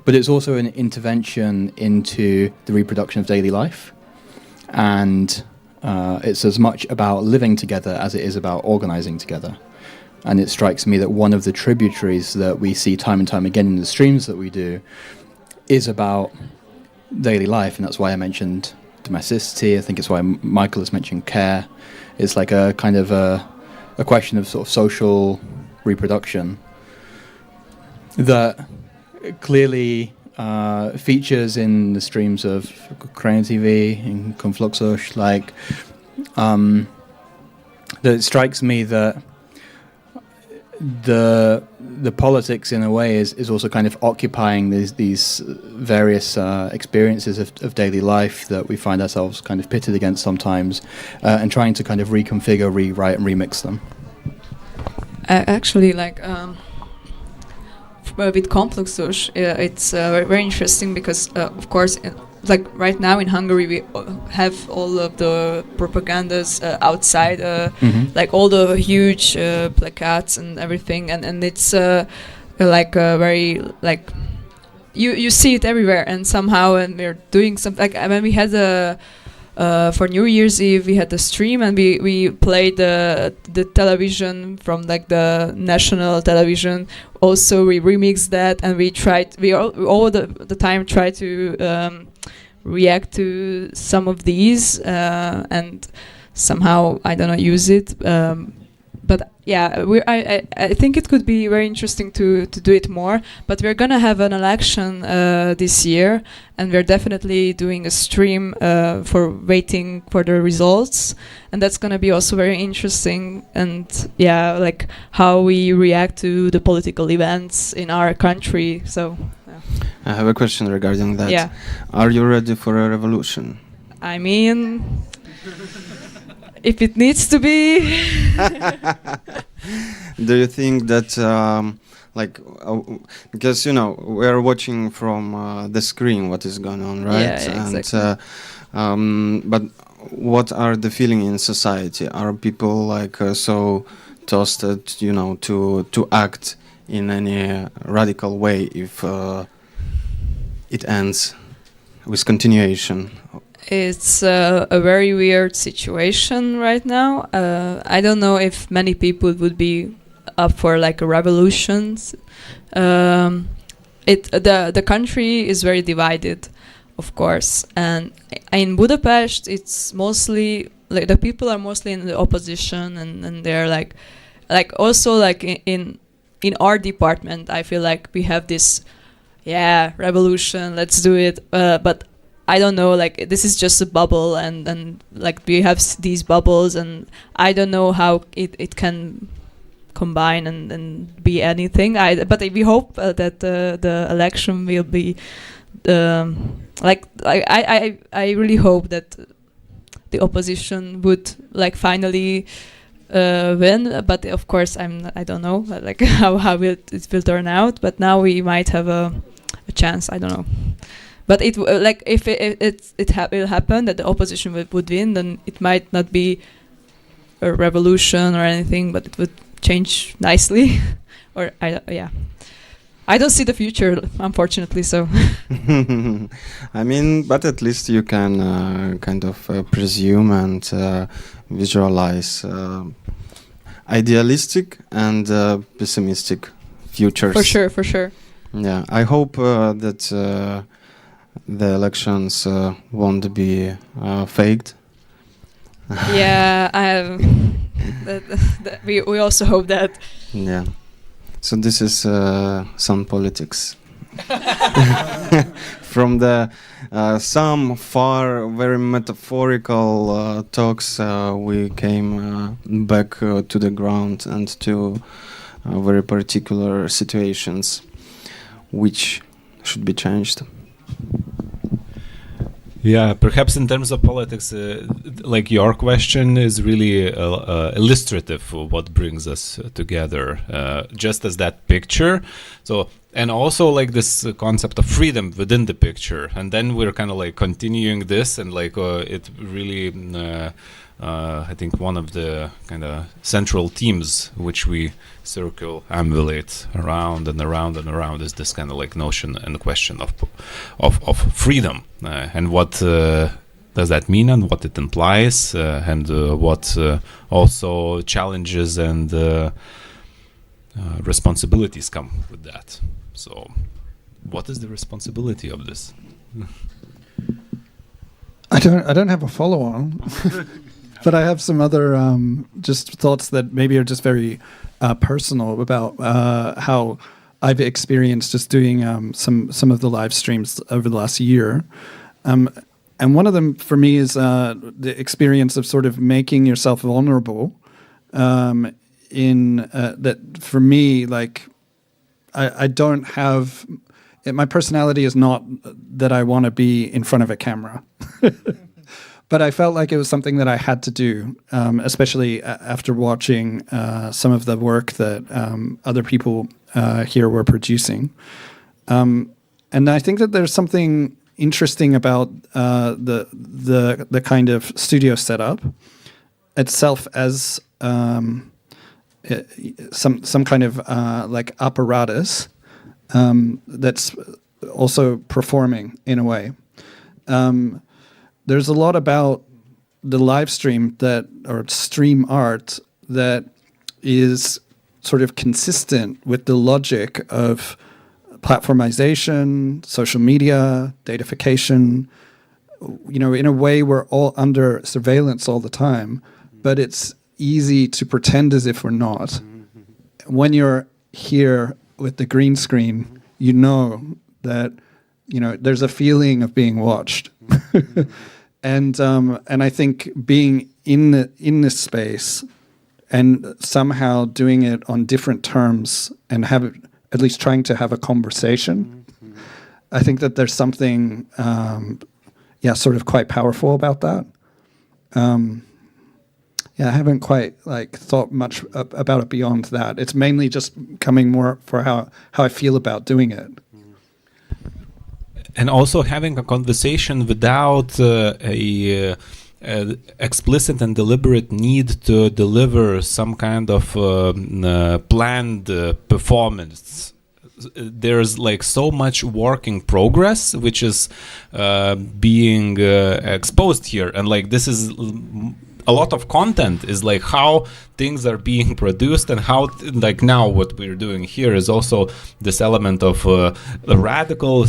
but it's also an intervention into the reproduction of daily life. And it's as much about living together as it is about organizing together. And it strikes me that one of the tributaries that we see time and time again in the streams that we do is about daily life, and that's why I mentioned domesticity. I think it's why Michael has mentioned care. It's like a kind of a question of sort of social reproduction that clearly features in the streams of Ukraine TV, in Confluxush, like that it strikes me that the politics in a way is also kind of occupying these various experiences of daily life that we find ourselves kind of pitted against sometimes, and trying to kind of reconfigure, rewrite and remix them. Actually, like with Confluxush, it's very interesting because of course like right now in Hungary we have all of the propagandas outside, like all the huge placards and everything, and it's like very like you see it everywhere, and somehow and we're doing something like when we had for New Year's Eve we had a stream and we played the television from like the national television. Also we remixed that and we all the time try to react to some of these and somehow I don't know use it, but yeah, I think it could be very interesting to do it more. But we're gonna have an election this year, and we're definitely doing a stream for waiting for the results, and that's gonna be also very interesting. And yeah, like how we react to the political events in our country. So I have a question regarding that. Yeah. Are you ready for a revolution? I mean, if it needs to be. Do you think that, because we're watching from the screen what is going on, right? Yeah, exactly. And but what are the feeling in society? Are people like so toasted, to act in any radical way if it ends with continuation? It's a very weird situation right now. I don't know if many people would be up for like a revolution. The country is very divided, of course, and in Budapest it's mostly like the people are mostly in the opposition, and they're like also like in our department I feel like we have this revolution, let's do it, but I don't know, like this is just a bubble, and like we have these bubbles, and I don't know how it can combine and be anything. But we hope that the election will be I really hope that the opposition would like finally win. But of course I don't know like how it will turn out. But now we might have a chance. I don't know. But it like if it will happen that the opposition would win, then it might not be a revolution or anything, but it would change nicely. Or I don't see the future, unfortunately. So I mean, but at least you can kind of presume and visualize idealistic and pessimistic futures. For sure. Yeah, I hope that the elections won't be faked. Yeah, we also hope that. Yeah. So this is some politics. From the some far very metaphorical talks, we came back to the ground and to very particular situations which should be changed. Yeah, perhaps in terms of politics, like your question is really illustrative of what brings us together, just as that picture. So, and also like this concept of freedom within the picture. And then we're kind of like continuing this, and like it really, I think one of the kind of central themes which we ambulate around and around and around is this kind of like notion and question of freedom, and what does that mean and what it implies, and what also challenges and responsibilities come with that. So, what is the responsibility of this? I don't have a follow-on, but I have some other just thoughts that maybe are just very personal about how I've experienced just doing some of the live streams over the last year. And one of them for me is the experience of sort of making yourself vulnerable. That for me, like, I don't have. My personality is not that I want to be in front of a camera. But I felt like it was something that I had to do, especially after watching some of the work that other people here were producing. And I think that there's something interesting about the kind of studio setup itself as some kind of like apparatus that's also performing in a way. There's a lot about the live stream or stream art that is sort of consistent with the logic of platformization, social media, datafication. In a way we're all under surveillance all the time, but it's easy to pretend as if we're not. When you're here with the green screen, you know that there's a feeling of being watched. And I think being in this space and somehow doing it on different terms and at least trying to have a conversation, I think that there's something sort of quite powerful about that. I haven't quite thought much about it beyond that. It's mainly just coming more for how I feel about doing it. And also having a conversation without a explicit and deliberate need to deliver some kind of planned performance. There's so much work in progress which is being exposed here, and this is a lot of content is how things are being produced, and how now what we're doing here is also this element of a radical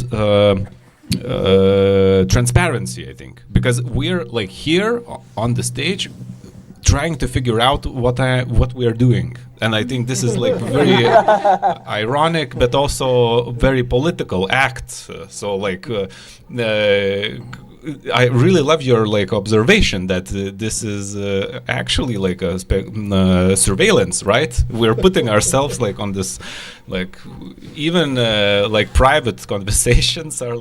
transparency, I think, because we're here on the stage trying to figure out what we are doing, and I think this is very ironic but also very political act. I really love your observation that this is actually a surveillance, right? We're putting ourselves on this, even private conversations are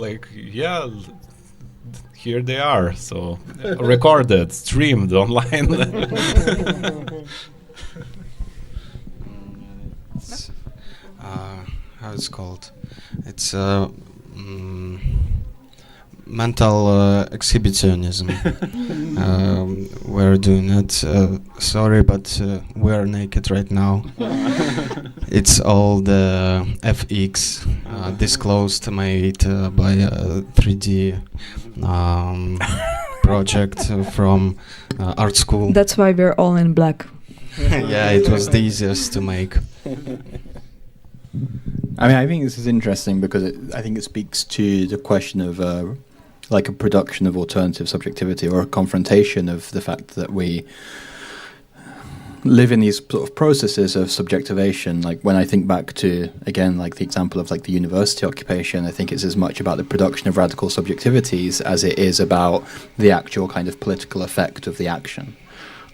here they are, so recorded, streamed online. How it's called? It's mental exhibitionism. We're doing it. Sorry, but we're naked right now. It's all the FX disclosed, made by a 3D project from art school. That's why we're all in black. Yeah, it was the easiest to make. I think this is interesting because I think it speaks to the question of a production of alternative subjectivity, or a confrontation of the fact that we live in these sort of processes of subjectivation. When I think back to, again, the example of the university occupation, I think it's as much about the production of radical subjectivities as it is about the actual kind of political effect of the action.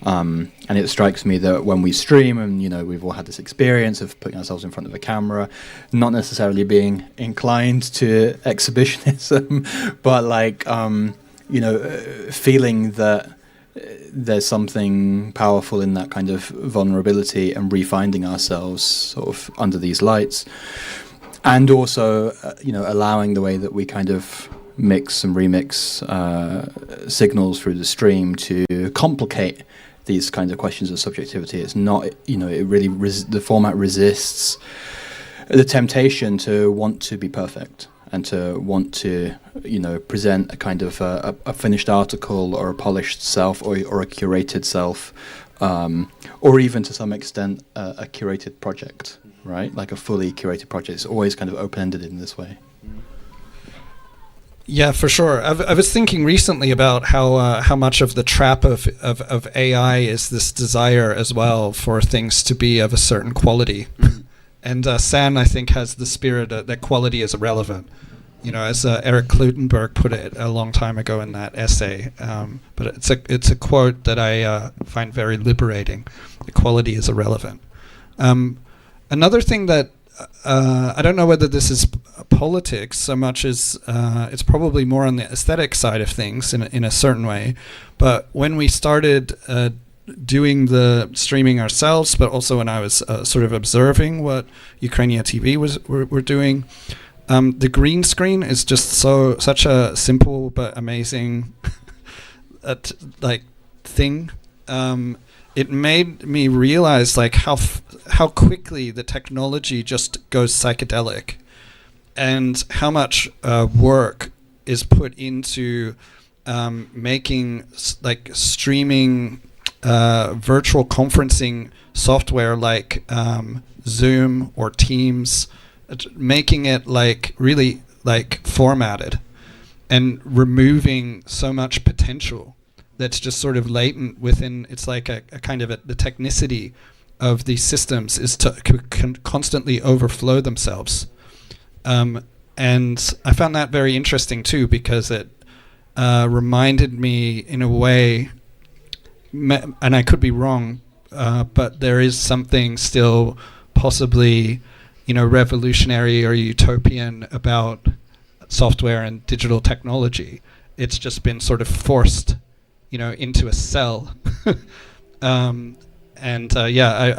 And it strikes me that when we stream, and we've all had this experience of putting ourselves in front of a camera, not necessarily being inclined to exhibitionism, but feeling that there's something powerful in that kind of vulnerability and refinding ourselves sort of under these lights, and also allowing the way that we kind of mix and remix signals through the stream to complicate these kinds of questions of subjectivity. It's not, it really the format resists the temptation to want to be perfect. and to want to, present a kind of a finished article or a polished self or a curated self, or even to some extent a curated project, right? Like a fully curated project. It's always kind of open-ended in this way. Yeah, for sure. I was thinking recently about how much of the trap of AI is this desire as well for things to be of a certain quality. And San, I think, has the spirit that quality is irrelevant. As Eric Klutenberg put it a long time ago in that essay. But it's a quote that I find very liberating. The quality is irrelevant. Another thing that I don't know whether this is politics so much as it's probably more on the aesthetic side of things in a certain way. But when we started doing the streaming ourselves, but also when I was sort of observing what Ukrainian TV were doing, the green screen is just such a simple but amazing thing. It made me realize how quickly the technology just goes psychedelic, and how much work is put into making streaming virtual conferencing software like Zoom or Teams, making it really formatted and removing so much potential that's just sort of latent within. It's like a kind of the technicity of these systems is to constantly overflow themselves. And I found that very interesting too, because it reminded me in a way, and I could be wrong, but there is something still possibly, revolutionary or utopian about software and digital technology. It's just been sort of forced, into a cell. I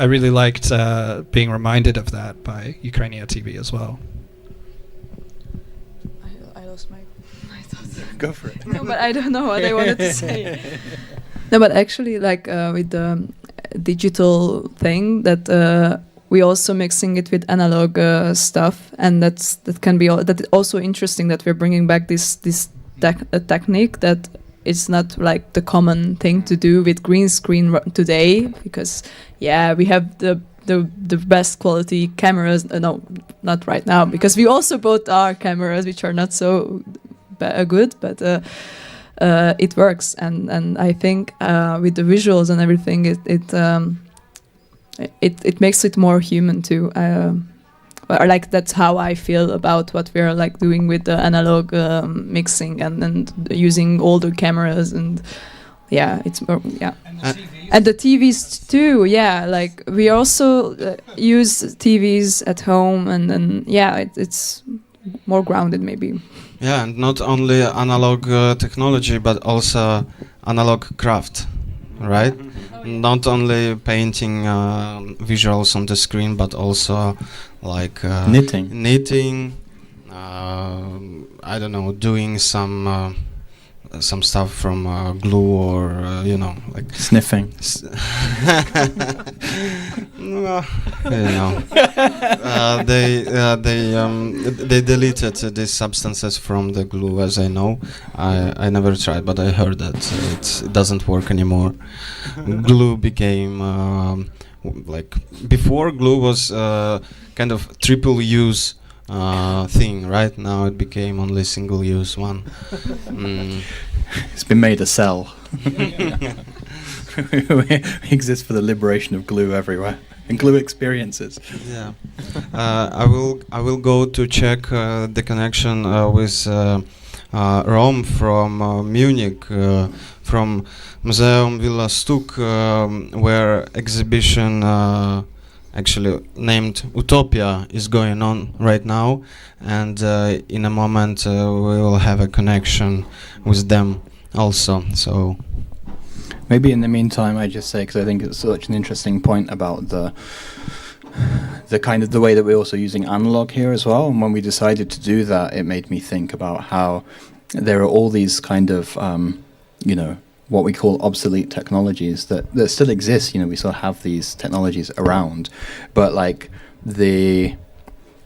really liked being reminded of that by Ukrainian TV as well. I lost my thoughts. Go for it. No, but I don't know what I wanted to say. No, but actually, with the digital thing, that we also mixing it with analog stuff, and that can be also interesting that we're bringing back this technique that it's not like the common thing to do with green screen today, because we have the best quality cameras. No, not right now, because we also bought our cameras, which are not so good, but it works, and I think with the visuals and everything, it makes it more human too. That's how I feel about what we're doing with the analog mixing and using older cameras, and it's more and the TVs too. We also use TVs at home, and it's more grounded maybe. Yeah, and not only analog technology, but also analog craft, right? Not only painting visuals on the screen, but also knitting. I don't know, doing some stuff from glue, or sniffing. They deleted these substances from the glue, as I know. I never tried, but I heard that it doesn't work anymore. Glue became before, glue was kind of triple use thing, right? Now it became only single use one. It's been made a cell. We exist for the liberation of glue everywhere and glue experiences. Yeah, I will go to check the connection with Rome from Munich, from Museum Villa Stuck, where exhibition actually named Utopia is going on right now, and in a moment we will have a connection with them also. So maybe in the meantime I just say, because I think it's such an interesting point about the kind of the way that we're also using analog here as well, and when we decided to do that, it made me think about how there are all these kind of what we call obsolete technologies that still exist. We still have these technologies around, but the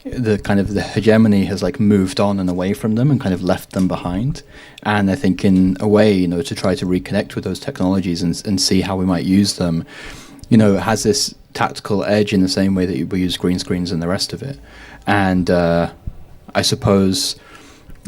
the kind of the hegemony has like moved on and away from them and kind of left them behind. And I think in a way, you know, to try to reconnect with those technologies and see how we might use them, you know, it has this tactical edge in the same way that we use green screens and the rest of it. And I suppose,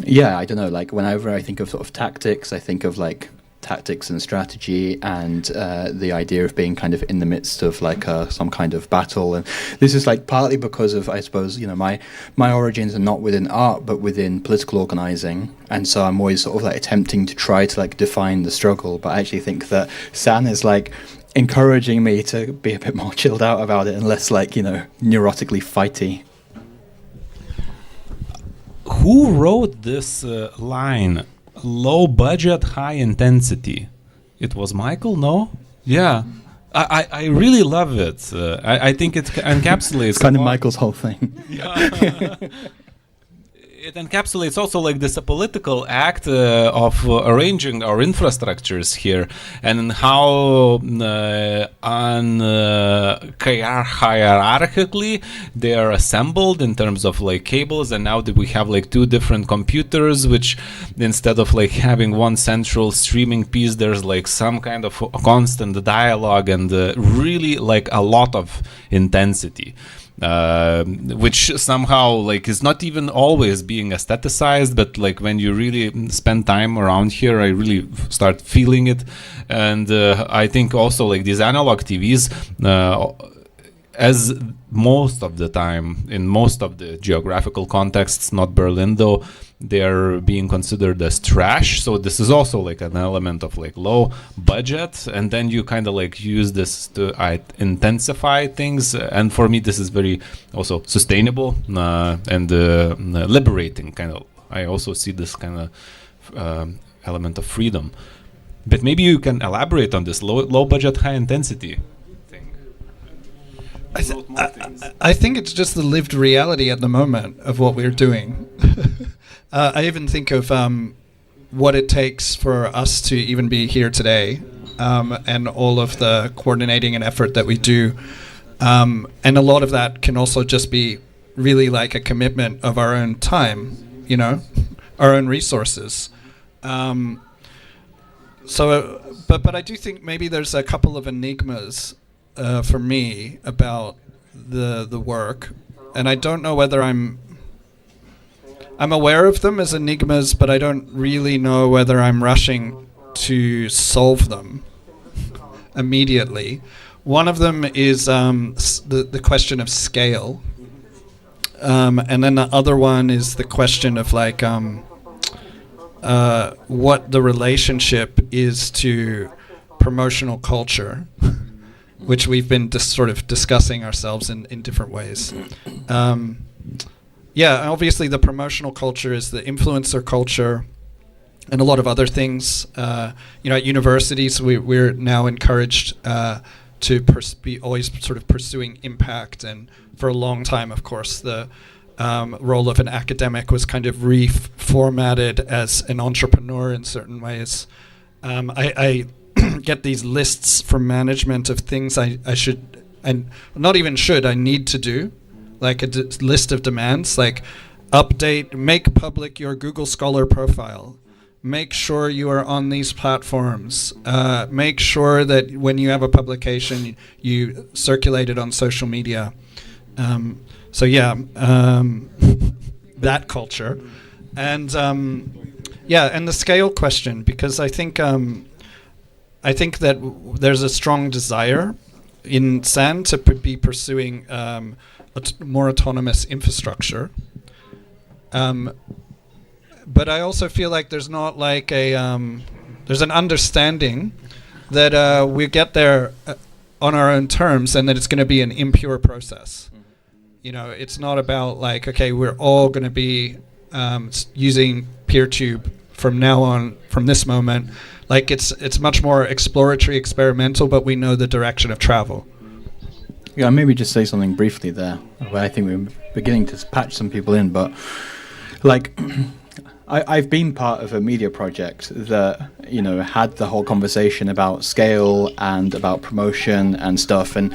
yeah, I don't know, like whenever I think of sort of tactics, I think of like tactics and strategy and the idea of being kind of in the midst of like some kind of battle. And this is like partly because of, I suppose, you know, my origins are not within art but within political organizing, and so I'm always sort of like attempting to try to like define the struggle. But I actually think that San is like encouraging me to be a bit more chilled out about it and less like, you know, neurotically fighty. Who wrote this line? Low budget, high intensity. It was Michael, no? Yeah. I really love it. I think it encapsulates... It's kind of Michael's whole thing. Yeah. It encapsulates also like this political act of arranging our infrastructures here, and how hierarchically they are assembled in terms of like cables. And now that we have like two different computers, which instead of like having one central streaming piece, there's like some kind of constant dialogue and really like a lot of intensity. Which somehow like is not even always being aestheticized, but like when you really spend time around here, I really start feeling it. And I think also like these analog TVs, as most of the time in most of the geographical contexts, not Berlin though, they are being considered as trash. So this is also like an element of like low budget, and then you kind of like use this to intensify things. And for me, this is very also sustainable and liberating. Kind of, I also see this kind of element of freedom. But maybe you can elaborate on this low budget, high intensity. I think it's just the lived reality at the moment of what we're doing. I even think of what it takes for us to even be here today, and all of the coordinating and effort that we do. And a lot of that can also just be really like a commitment of our own time, you know, our own resources. But I do think maybe there's a couple of enigmas for me about the work, and I don't know whether I'm aware of them as enigmas, but I don't really know whether I'm rushing to solve them immediately. One of them is the question of scale, and then the other one is the question of like what the relationship is to promotional culture, which we've been sort of discussing ourselves in different ways. Yeah, obviously the promotional culture is the influencer culture and a lot of other things. You know, at universities, we're now encouraged to be always sort of pursuing impact. And for a long time, of course, the role of an academic was kind of reformatted as an entrepreneur in certain ways. I get these lists from management of things I should, and not even should, I need to do, like a list of demands, like make public your Google Scholar profile, make sure you are on these platforms, make sure that when you have a publication, you circulate it on social media. So yeah, that culture. And yeah, and the scale question, because I think that there's a strong desire in San to be pursuing more autonomous infrastructure. But I also feel like there's not like there's an understanding that we get there on our own terms, and that it's going to be an impure process. You know, it's not about like, okay, we're all going to be using PeerTube from now on, from this moment. Like it's much more exploratory, experimental, but we know the direction of travel. Yeah, maybe just say something briefly there. Where I think we're beginning to patch some people in, but like I've been part of a media project that, you know, had the whole conversation about scale and about promotion and stuff, and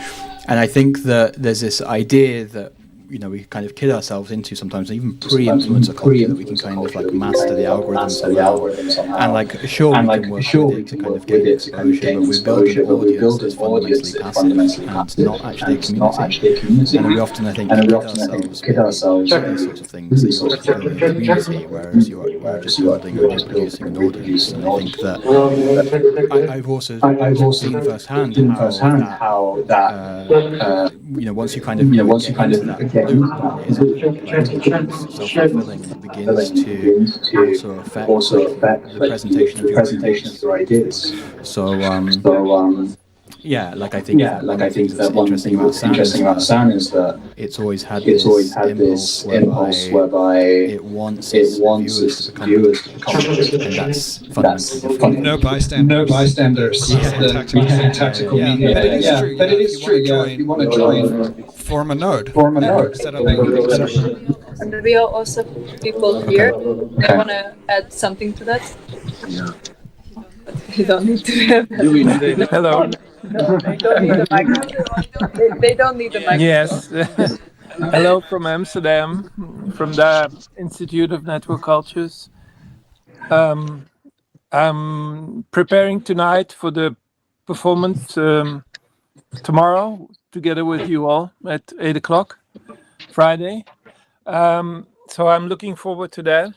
I think that there's this idea that we kind of kid ourselves into sometimes, even pre-influencer culture, that we can kind of like master the algorithms somehow, and like sure we can work with it to kind of gain exposure, but we build an audience that's fundamentally passive and not actually a community. And we often, I think, kid ourselves with these sorts of things that you're building a community, whereas you're just building or producing an audience. And I think that I've also seen firsthand how that once you kind of get into that loop, it becomes self-fulfilling, and it begins to also affect the presentation of your ideas. So yeah, like I think that one of the things that's interesting about San is that it's always had this impulse whereby it wants its viewers to become, and that's fundamentally no bystanders. Tactical media. But it is true. If you want to join, form a node. Set up and we are also people here. They want to add something to that. You don't need to have. Hello. They don't need the microphone. They don't need the microphone. Yes. Hello from Amsterdam, from the Institute of Network Cultures. I'm preparing tonight for the performance tomorrow, together with you all at 8 o'clock, Friday. So I'm looking forward to that.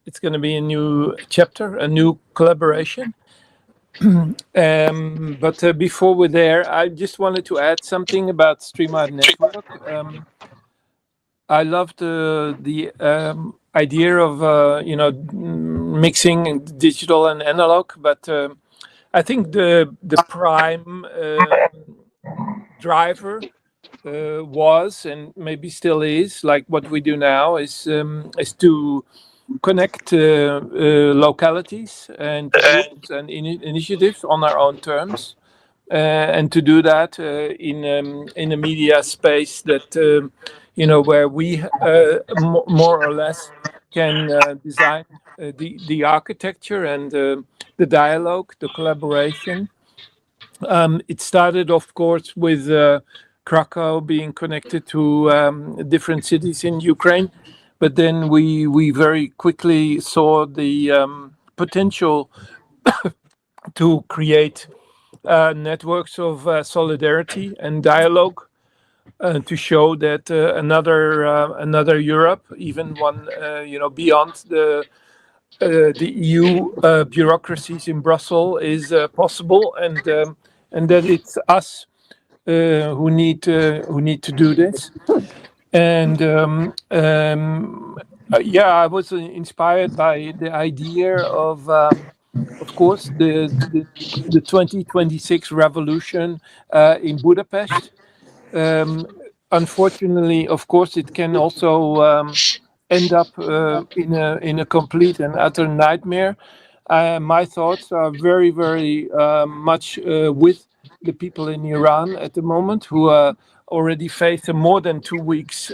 It's going to be a new chapter, a new collaboration. But before we're there, I just wanted to add something about StreamArtNetwork. I loved the idea of mixing digital and analog, but I think the prime driver was, and maybe still is, like what we do now, is to connect localities and groups and initiatives on our own terms, and to do that in a media space that where we more or less can design the architecture and the dialogue, the collaboration. It started, of course, with Krakow being connected to different cities in Ukraine. But then we very quickly saw the potential to create networks of solidarity and dialogue, to show that another Europe, even one beyond the EU bureaucracies in Brussels, is possible, and that it's us who need to do this. And I was inspired by the idea of course, the 2026 revolution in Budapest. Unfortunately, of course, it can also end up in a complete and utter nightmare. My thoughts are very, very much with the people in Iran at the moment, who already faced a more than 2 weeks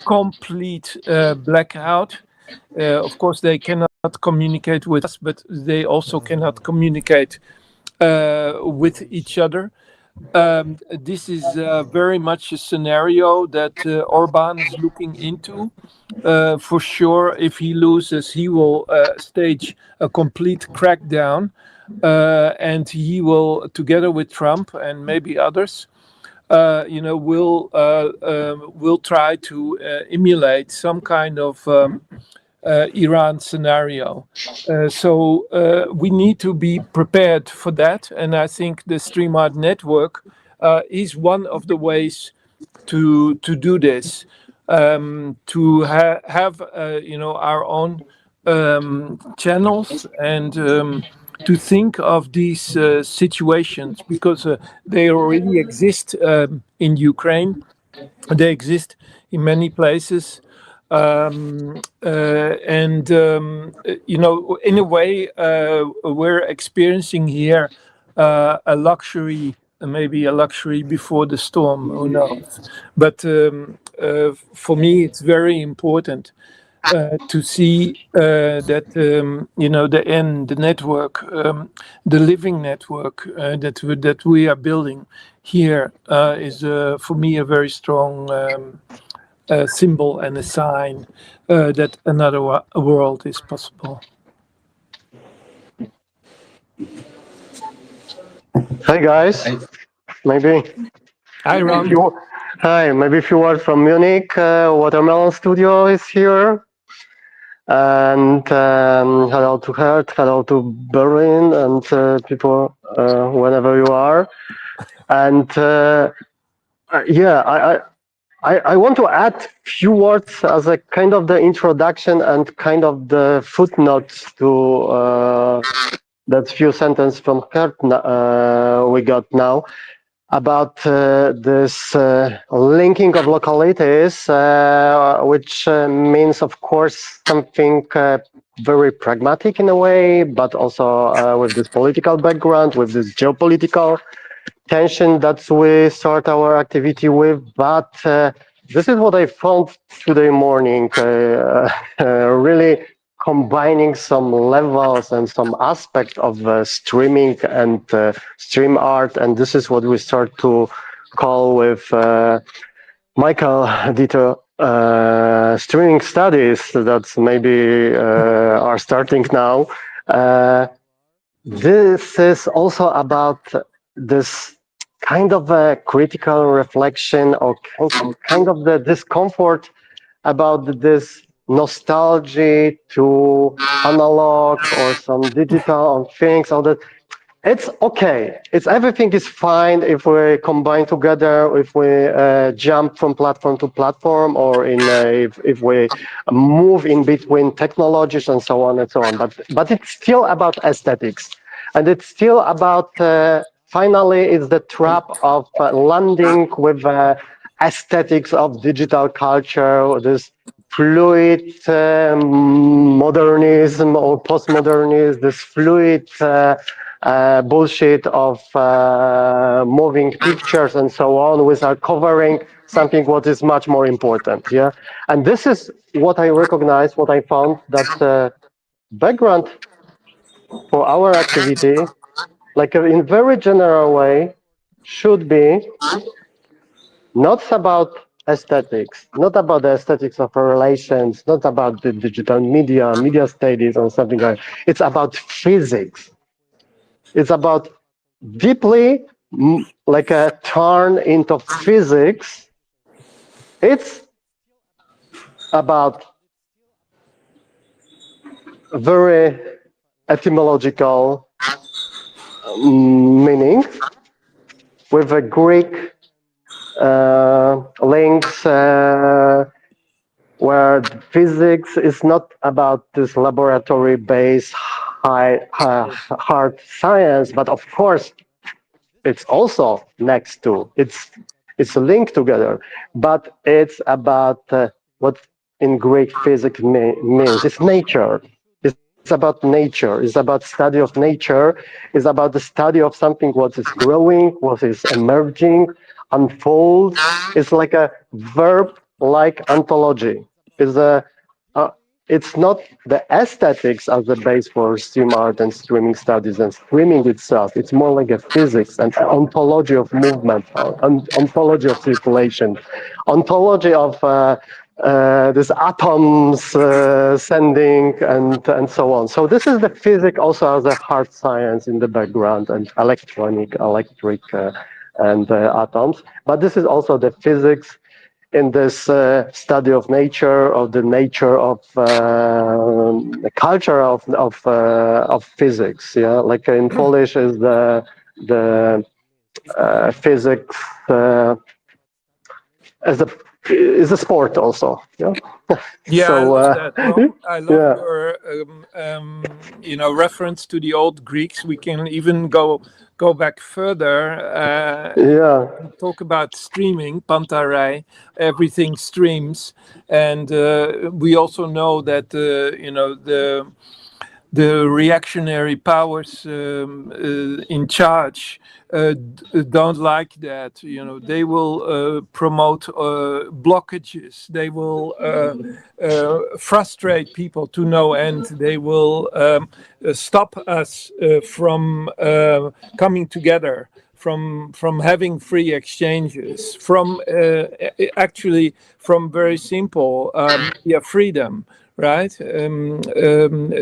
complete blackout. Of course, they cannot communicate with us, but they also cannot communicate with each other. This is very much a scenario that Orban is looking into. For sure, if he loses, he will stage a complete crackdown, and he will, together with Trump and maybe others, will try to emulate some kind of Iran scenario. So we need to be prepared for that, and I think the StreamArtNetwork is one of the ways to do this, to have our own channels, and to think of these situations, because they already exist in Ukraine, they exist in many places. In a way, we're experiencing here a luxury, maybe a luxury before the storm, who knows. But for me, it's very important to see that the network, the living network that we are building here is for me a very strong symbol and a sign that another world is possible. Hi guys, maybe. Hi Ron. Hi, maybe if you are from Munich, Watermelon Studio is here. And hello to Hert, hello to Berlin, and people whenever you are. And I want to add few words as a kind of the introduction and kind of the footnotes to that few sentences from Hert we got now about this linking of localities, which means, of course, something very pragmatic in a way, but also with this political background, with this geopolitical tension that we start our activity with. But this is what I found today morning, really combining some levels and some aspect of streaming and stream art, and this is what we start to call with Michael Dieter streaming studies that maybe are starting now. This is also about this kind of a critical reflection or kind of the discomfort about this nostalgia to analog or some digital things, all that. It's okay. Everything is fine if we combine together, if we jump from platform to platform, or if we move in between technologies and so on and so on. But it's still about aesthetics, and it's still about finally it's the trap of landing with aesthetics of digital culture, this fluid modernism or postmodernism, this fluid bullshit of moving pictures and so on, without covering something what is much more important. Yeah, and this is what I recognize, what I found, that background for our activity, like in very general way, should be not about aesthetics, not about the aesthetics of our relations, not about the digital media studies or something like that. It's about physics. It's about deeply like a turn into physics. It's about very etymological meaning with a Greek links where physics is not about this laboratory-based hard science, but of course it's also next to, it's linked together, but it's about what in Greek physics means. It's nature. It's about nature. It's about study of nature. It's about the study of something what is growing, what is emerging, unfolds. It's like a verb-like ontology. It's not the aesthetics as the base for stream art and streaming studies and streaming itself. It's more like a physics and ontology of movement, ontology of circulation, ontology of these atoms sending and so on. So this is the physics also as a hard science in the background, and electric and atoms. But this is also the physics in this study of nature, of the nature of the culture of physics. Yeah, like in Polish is the physics as a sport also. Yeah. Yeah, So, I love that. Ron. I love yeah. your reference to the old Greeks. We can even go back further. And talk about streaming, pantarei. Everything streams, and we also know that the reactionary powers in charge don't like that. They will promote blockages. They will frustrate people to no end. They will stop us from coming together, from having free exchanges, from actually from very simple freedom. Right,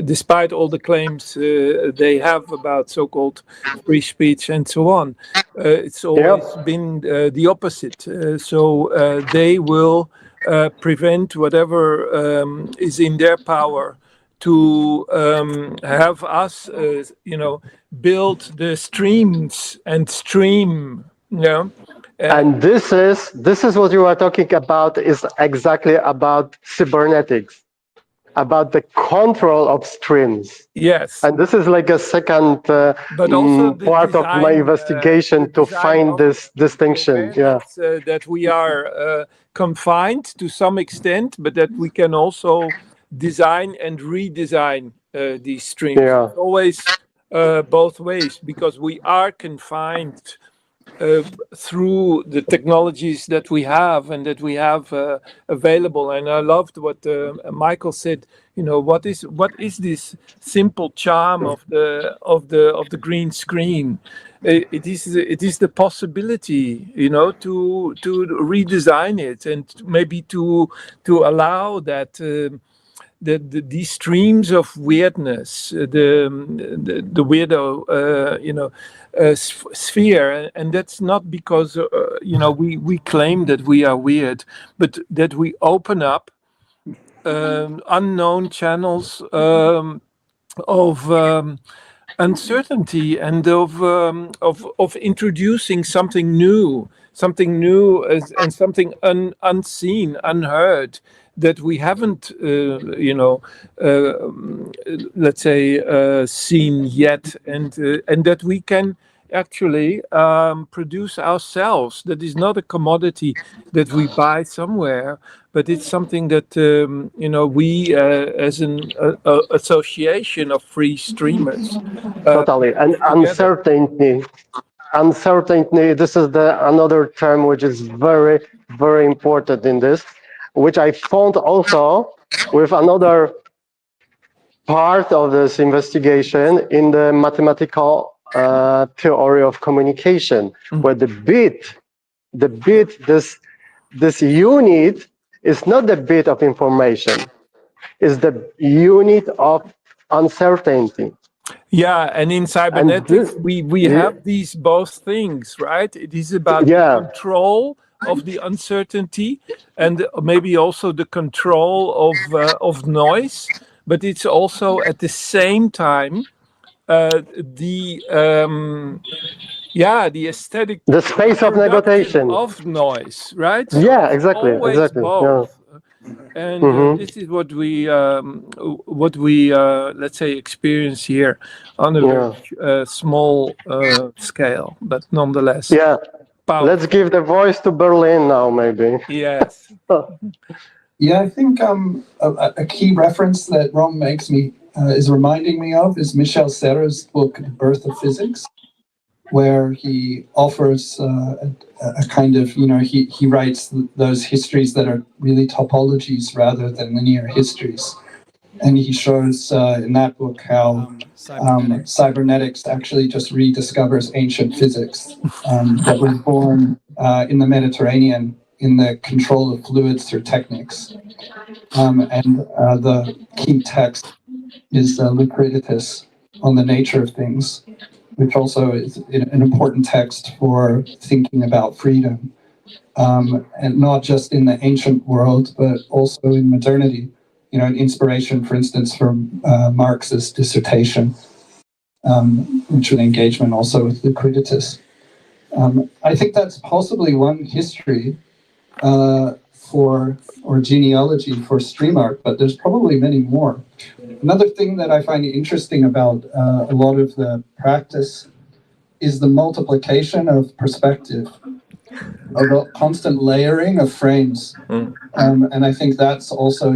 despite all the claims they have about so-called free speech and so on, it's always been the opposite. So they will prevent whatever is in their power to have us, build the streams and stream. And this is what you are talking about. Is exactly about cybernetics. About the control of streams. Yes. And this is like a second but also part of my investigation to find this distinction. Yeah. That we are confined to some extent, but that we can also design and redesign these streams. Yeah. It's always both ways, because we are confined through the technologies that we have and that we have available. And I loved what Michael said. What is this simple charm of the green screen? It is the possibility, to redesign it, and maybe to allow that. These streams of weirdness, the weirdo, sphere, and that's not because we claim that we are weird, but that we open up unknown channels of uncertainty and of introducing something new, and something unseen, unheard, that we haven't, let's say, seen yet, and that we can actually produce ourselves. That is not a commodity that we buy somewhere, but it's something that we, as an association of free streamers, totally. And uncertainty. This is another term which is very, very important in this, which I found also with another part of this investigation in the mathematical theory of communication, where the bit, this unit is not the bit of information, is the unit of uncertainty. Yeah, and in cybernetics, we have these both things, right? It is about control of the uncertainty, and maybe also the control of noise, but it's also at the same time the aesthetic, the space of negotiation of noise, right? So yeah, exactly. Both. Yeah. And this is what we let's say experience here on a very small scale, but nonetheless. Yeah. Powerful. Let's give the voice to Berlin now, maybe. Yes. Yeah, I think a key reference that Rom is reminding me of is Michel Serres' book, The Birth of Physics, where he offers a kind of, he writes those histories that are really topologies rather than linear histories. And he shows in that book how cybernetics actually just rediscovers ancient physics that was born in the Mediterranean in the control of fluids through techniques. And the key text is Lucretius on the nature of things, which also is an important text for thinking about freedom, and not just in the ancient world, but also in modernity. An inspiration, for instance, from Marx's dissertation, which was an engagement also with Lucretius. I think that's possibly one history or genealogy for stream art, but there's probably many more. Another thing that I find interesting about a lot of the practice is the multiplication of perspective, of a constant layering of frames. And I think that's also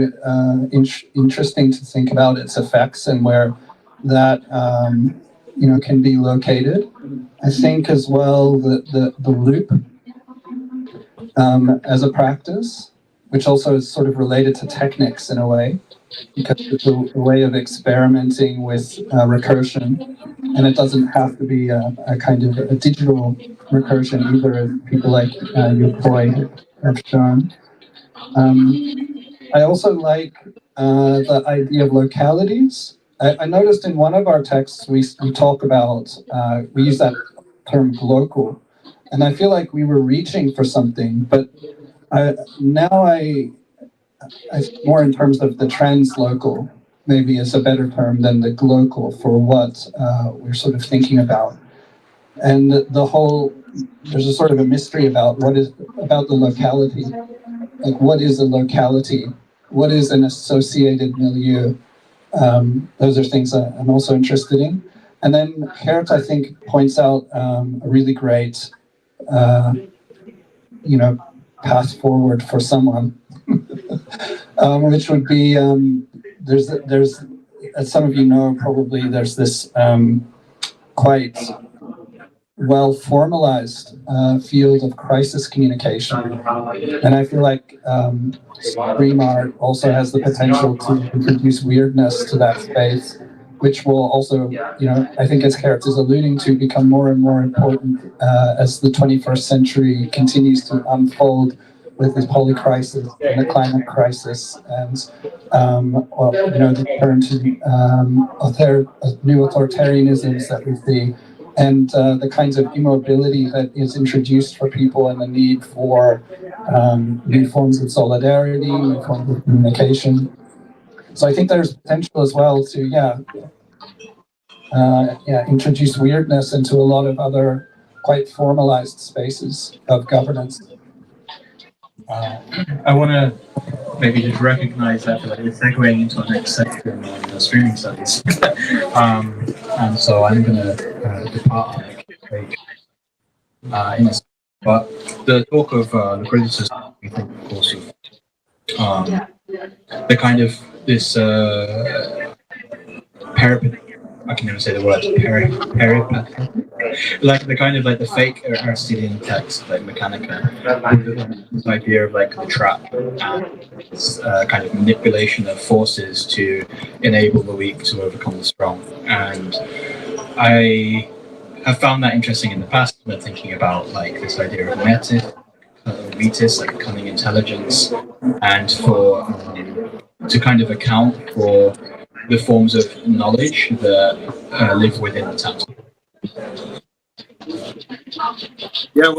interesting to think about its effects, and where that can be located. I think as well that the loop as a practice, which also is sort of related to techniques in a way, because it's a way of experimenting with recursion, and it doesn't have to be a kind of a digital recursion either, as people like Yukoi have shown. I also like the idea of localities. I noticed in one of our texts we talk about, we use that term local, and I feel like we were reaching for something, but now I more in terms of the translocal, maybe is a better term than the glocal for what we're sort of thinking about. And there's a sort of a mystery about about the locality. Like, what is a locality? What is an associated milieu? Those are things that I'm also interested in. And then Geert, I think, points out a really great, path forward for someone, which would be there's as some of you know probably, there's this quite well formalized field of crisis communication, and I feel like stream art also has the potential to introduce weirdness to that space, which will also, I think, as Geert is alluding to, become more and more important as the 21st century continues to unfold with this polycrisis and the climate crisis, and the turn to new authoritarianisms that we see, and the kinds of immobility that is introduced for people, and the need for new forms of solidarity, new forms of communication. So I think there's potential as well to, introduce weirdness into a lot of other quite formalized spaces of governance. I want to maybe just recognize that we're segueing into our next section on streaming studies. And so I'm going to depart on a break in a second. But the talk of the criticism, we think, of course, of the kind of this I can never say the word like the kind of like the fake Aristotelian text, like Mechanica, this idea of like the trap and this kind of manipulation of forces to enable the weak to overcome the strong. And I have found that interesting in the past when thinking about like this idea of metis, like cunning intelligence, and for to kind of account for the forms of knowledge that live within the task. Yeah,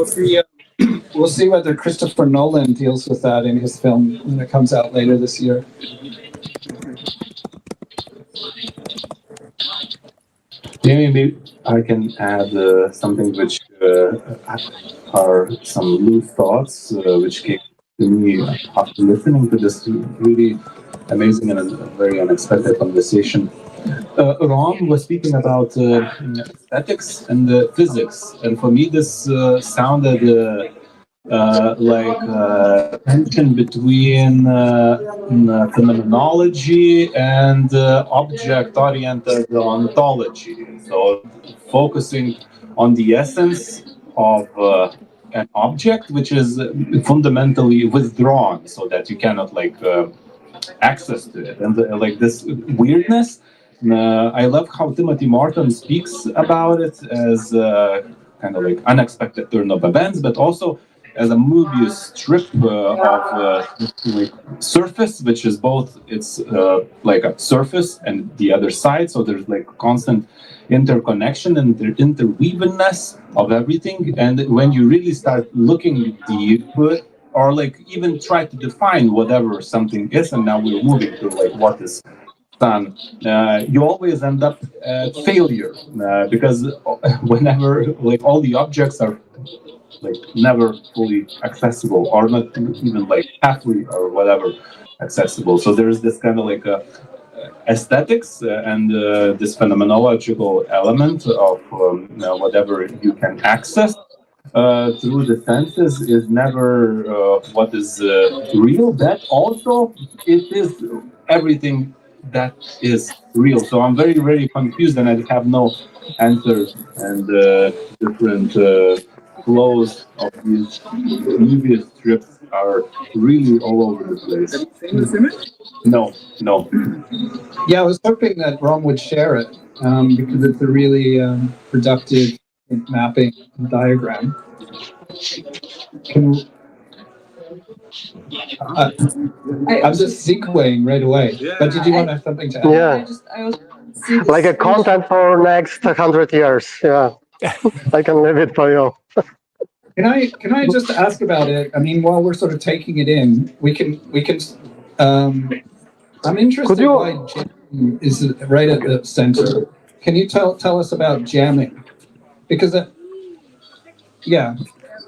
we'll see whether Christopher Nolan deals with that in his film when it comes out later this year. Maybe I can add something which are some loose thoughts which came to me after listening to this really amazing and very unexpected conversation. Ron was speaking about aesthetics and physics, and for me this sounded like tension between phenomenology and object-oriented ontology. So focusing on the essence of an object, which is fundamentally withdrawn, so that you cannot access to it, and like this weirdness. I love how Timothy Martin speaks about it as kind of like unexpected turn of events, but also as a Mobius strip of surface, which is both it's like a surface and the other side. So there's like constant interconnection and interweavedness of everything. And when you really start looking deep, or like even try to define whatever something is, and now we're moving to like what is sun, you always end up at failure because whenever like all the objects are like never fully accessible, or not even like halfway or whatever accessible. So there's this kind of like aesthetics and this phenomenological element of whatever you can access through the senses is never what is real. That also it is everything that is real. So I'm very, very confused, and I have no answers. And different flows of these movie strips are really all over the place. Have you seen this image? No, no. Yeah, I was hoping that Rom would share it because it's a really productive mapping diagram. I'm just segueing right away. But did you want to have something to add? Yeah. Like a content for next 100 years. Yeah. I can leave it for you. Can I just ask about it? I mean, while we're sort of taking it in, we can. I'm interested why jamming is right at the center. Can you tell us about jamming? Because yeah,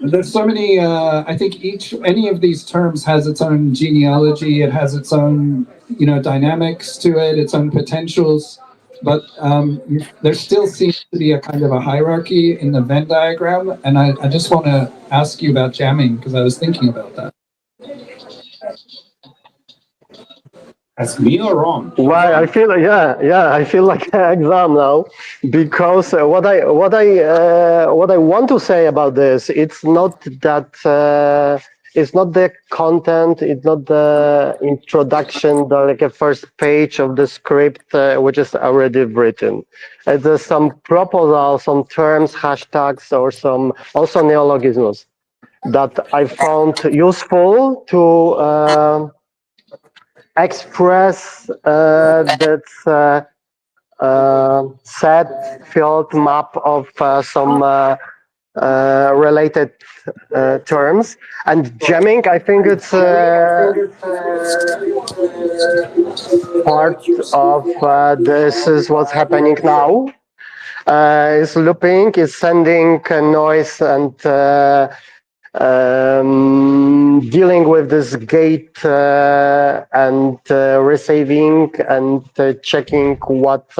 there's so many. I think any of these terms has its own genealogy. It has its own dynamics to it, its own potentials. But there still seems to be a kind of a hierarchy in the Venn diagram, and I just want to ask you about jamming because I was thinking about that. Ask me or wrong? Why I feel I feel like an exam now, because what I want to say about this, it's not that it's not the content, it's not the introduction, like a first page of the script which is already written. There's some proposals, some terms, hashtags, or some also neologisms that I found useful to express that set field map of some related terms. And jamming, I think it's part of this is what's happening now. Is looping, is sending noise and dealing with this gate and receiving and checking what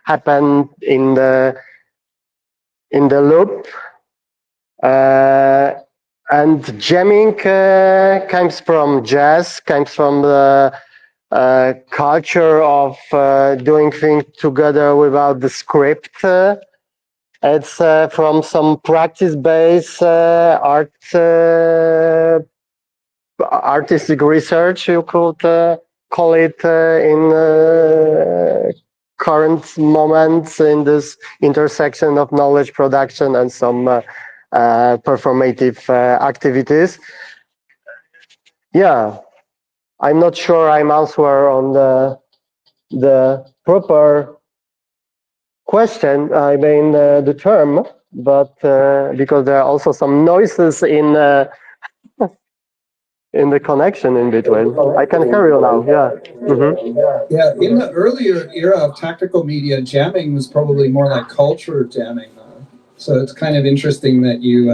happened in the loop. And jamming comes from jazz, comes from the culture of doing things together without the script. It's from some practice-based artistic research, you could call it in current moments in this intersection of knowledge production and some performative activities. Yeah, I'm not sure I'm answer on the proper question, I mean the term, but because there are also some noises in the connection in between. I can hear you now. Yeah. Yeah. In the earlier era of tactical media, jamming was probably more like culture jamming. So it's kind of interesting that you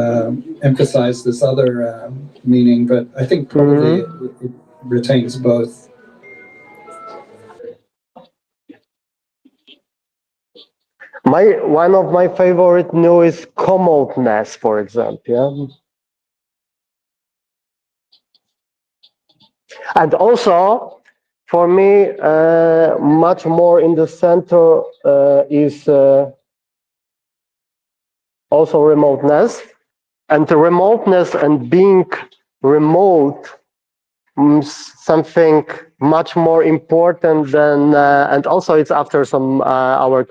emphasize this other meaning, but I think probably it retains both. One of my favorite new is commodness, for example. Yeah. And also, for me, much more in the center is also remoteness, and the remoteness and being remote something much more important than and also it's after some our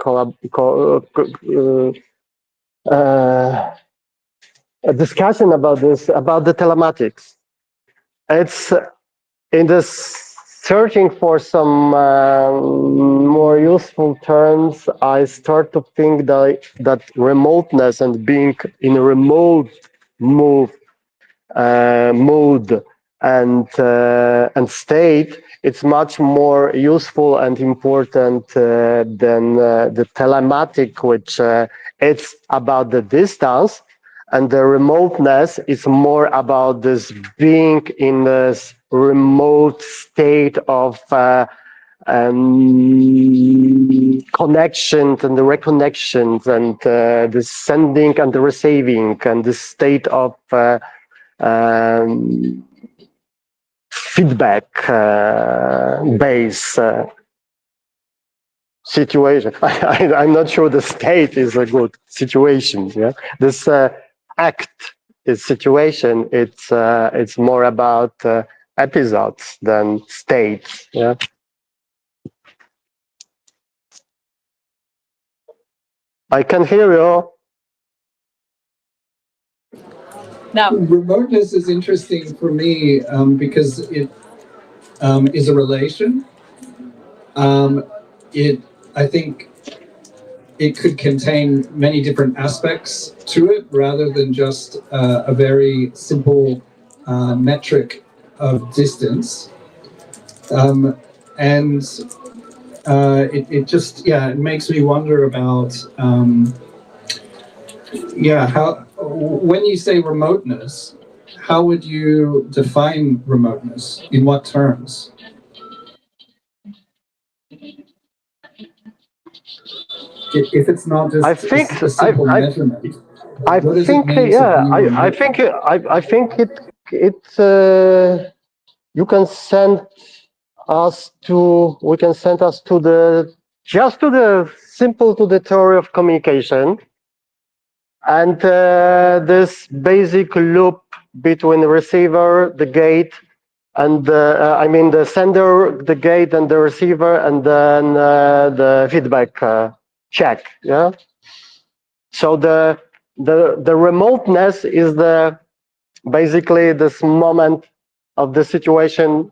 a discussion about this, about the telematics. It's in this searching for some more useful terms, I start to think that remoteness and being in a remote mood and state, it's much more useful and important than the telematic, which it's about the distance, and the remoteness is more about this being in this remote state of connections and the reconnections and the sending and the receiving and the state of feedback base. situation. I'm not sure the state is a good situation. Yeah, this act is situation. It's more about episodes than states. Yeah. I can hear you. Now, remoteness is interesting for me because it is a relation. I think it could contain many different aspects to it rather than just a very simple metric of distance. And it just, it makes me wonder about, how, when you say remoteness, how would you define remoteness? In what terms? If it's not just a simple measurement, I think you can send us to the theory of communication, and this basic loop between the receiver, the gate, and the sender, the gate, and the receiver, and then the feedback check. Yeah. So the remoteness is basically this moment of the situation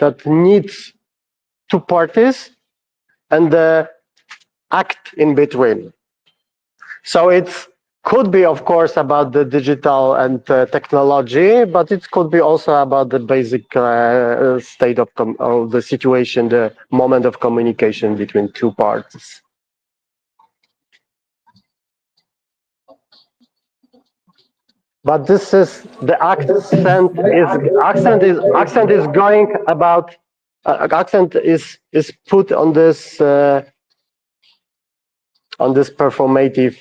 that needs two parties and the act in between. So it could be, of course, about the digital and technology, but it could be also about the basic state of the situation, the moment of communication between two parties. But this is the accent is going about accent is put on this performative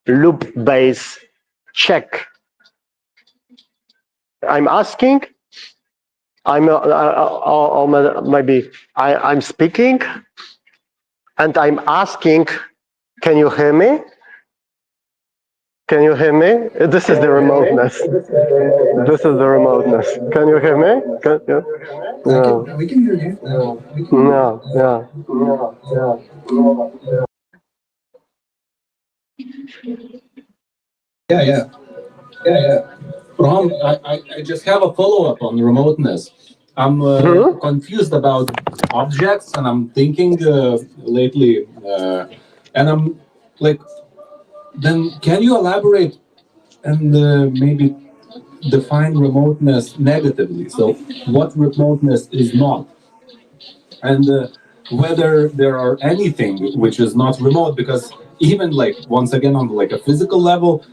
loop based check. I'm asking, I'm speaking, and I'm asking, can you hear me? Can you hear me? This is the remoteness. This is the remoteness. Can you hear me? No. We can hear you. No. Yeah. Ron, I just have a follow-up on remoteness. I'm confused about objects, and I'm thinking lately, and I'm like, then can you elaborate and maybe define remoteness negatively? So what remoteness is not? And whether there are anything which is not remote, because even like, once again, on like a physical level,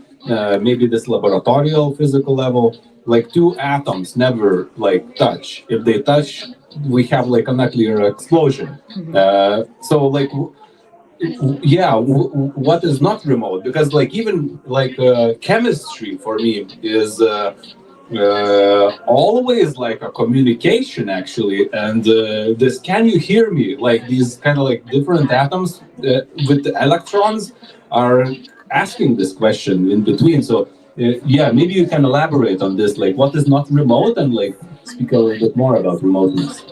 maybe this laboratorial physical level, like two atoms never like touch. If they touch, we have like a nuclear explosion. So like, what is not remote? Because like even like chemistry for me is always like a communication actually, and this can you hear me, like these kind of like different atoms with the electrons are asking this question in between. So maybe you can elaborate on this, like what is not remote, and like speak a little bit more about remoteness.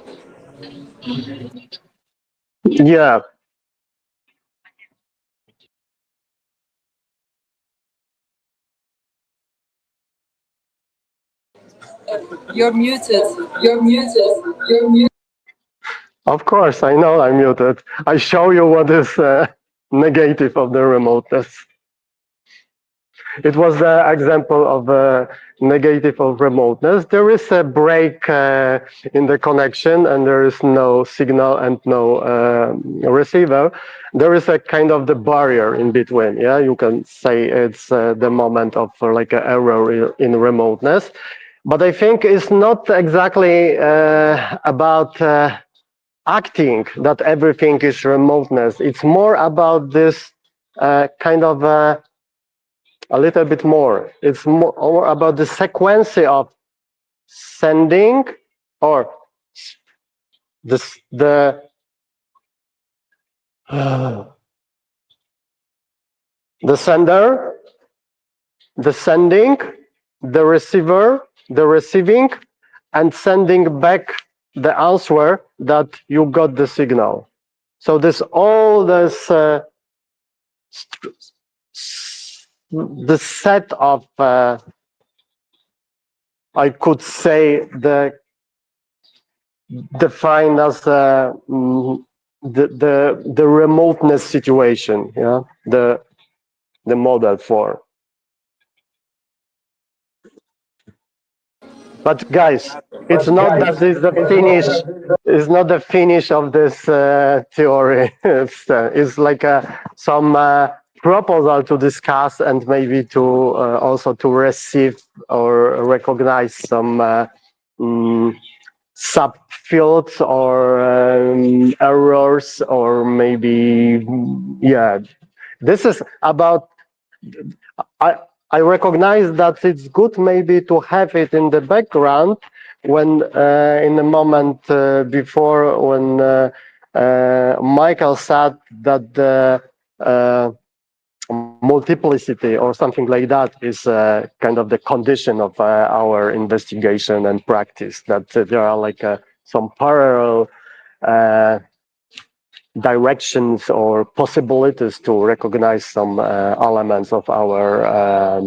Yeah. You're muted. Of course, I know I'm muted. I show you what is negative of the remoteness. It was the example of negative of remoteness. There is a break in the connection, and there is no signal and no receiver. There is a kind of the barrier in between. Yeah, you can say it's the moment of like an error in remoteness. But I think it's not exactly about acting that everything is remoteness. It's more about this kind of a little bit more. It's more about the sequence of sending or the The sender, the sending, the receiver, the receiving, and sending back the answer that you got the signal. So this all this the set of I could say the defined as the remoteness situation, yeah, the model for. But guys, it's not that is the finish. It's not the finish of this theory. It's like some proposal to discuss and maybe to also to receive or recognize some subfields or errors, or maybe this is about. I recognize that it's good maybe to have it in the background when in the moment before when Michael said that the multiplicity or something like that is kind of the condition of our investigation and practice, that there are like some parallel directions or possibilities to recognize some elements of our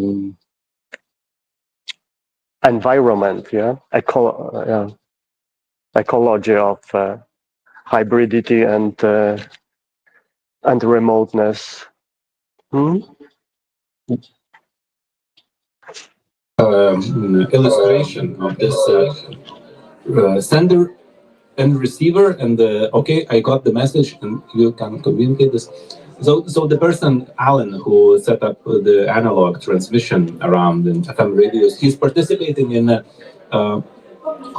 environment, ecology of hybridity and remoteness. Illustration of this sender and receiver, and okay, I got the message, and you can communicate this. So the person, Alan, who set up the analog transmission around in FM radios, he's participating in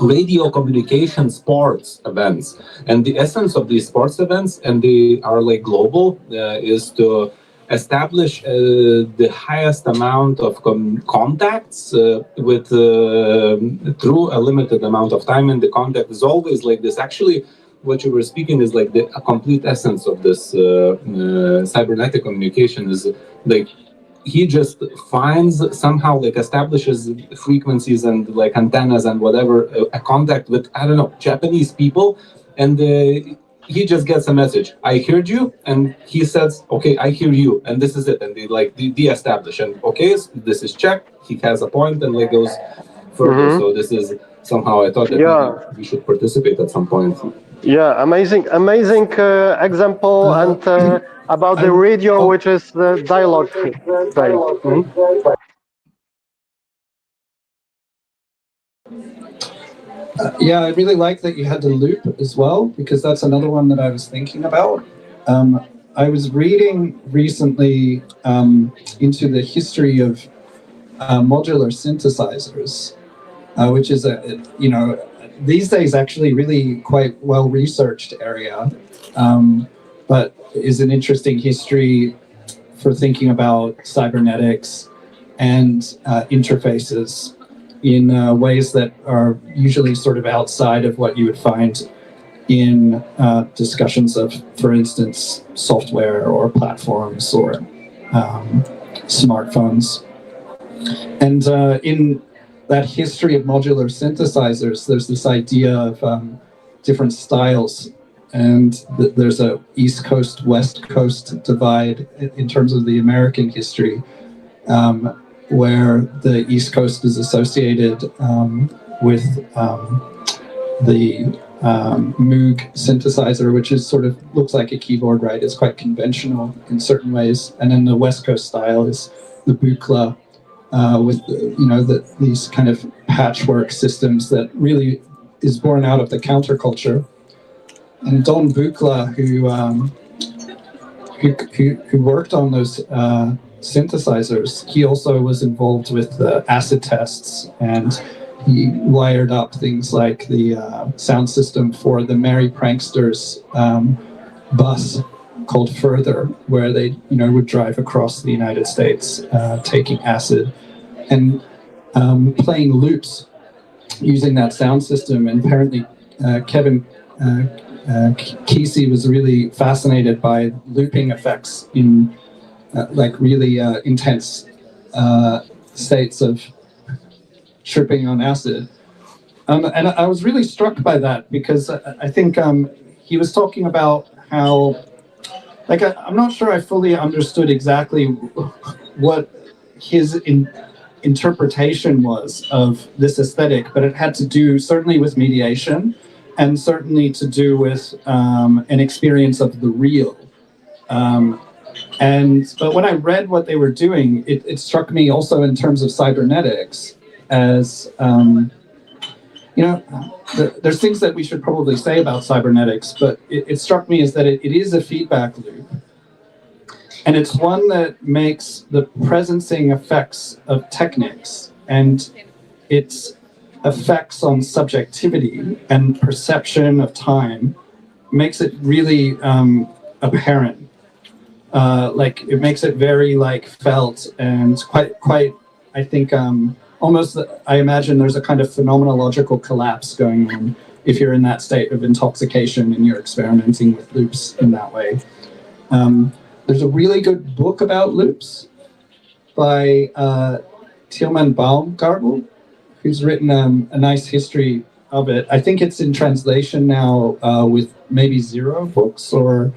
radio communication sports events. And the essence of these sports events, and they are like global, is to establish the highest amount of contacts with through a limited amount of time, and the contact is always like this. Actually, what you were speaking is like a complete essence of this cybernetic communication is like he just finds somehow, like establishes frequencies and like antennas and whatever, a contact with, I don't know, Japanese people, and he just gets a message. I heard you, and he says, okay, I hear you, and this is it, and they like de-establish, and okay, so this is checked. He has a point, and like goes further. So this is somehow, I thought that maybe we should participate at some point. Yeah, amazing example, and about the radio, which is the dialogue. Yeah, I really like that you had the loop as well, because that's another one that I was thinking about. I was reading recently into the history of modular synthesizers, which is these days actually really quite well researched area, but is an interesting history for thinking about cybernetics and interfaces in ways that are usually sort of outside of what you would find in discussions of, for instance, software or platforms or smartphones. And in that history of modular synthesizers, there's this idea of different styles, and there's a East Coast, West Coast divide in terms of the American history, where the East Coast is associated with the Moog synthesizer, which is sort of looks like a keyboard, right? It's quite conventional in certain ways, and then the West Coast style is the Buchla, with these kind of patchwork systems that really is born out of the counterculture. And Don Buchla, who worked on those synthesizers, he also was involved with acid tests, and he wired up things like the sound system for the Merry Pranksters bus called Further, where they would drive across the United States taking acid and playing loops using that sound system. And apparently Kevin Kesey was really fascinated by looping effects in like really intense states of tripping on acid. And I was really struck by that because I think he was talking about how, like, I'm not sure I fully understood exactly what his interpretation was of this aesthetic, but it had to do certainly with mediation and certainly to do with an experience of the real. But when I read what they were doing, it struck me also in terms of cybernetics as, you know, there's things that we should probably say about cybernetics, but it struck me as that it is a feedback loop. And it's one that makes the presencing effects of techniques and its effects on subjectivity and perception of time makes it really apparent. Like it makes it very like felt and quite I think almost I imagine there's a kind of phenomenological collapse going on if you're in that state of intoxication and you're experimenting with loops in that way. There's a really good book about loops by Tilman Baumgartel, who's written a nice history of it. I think it's in translation now with maybe 0 books or,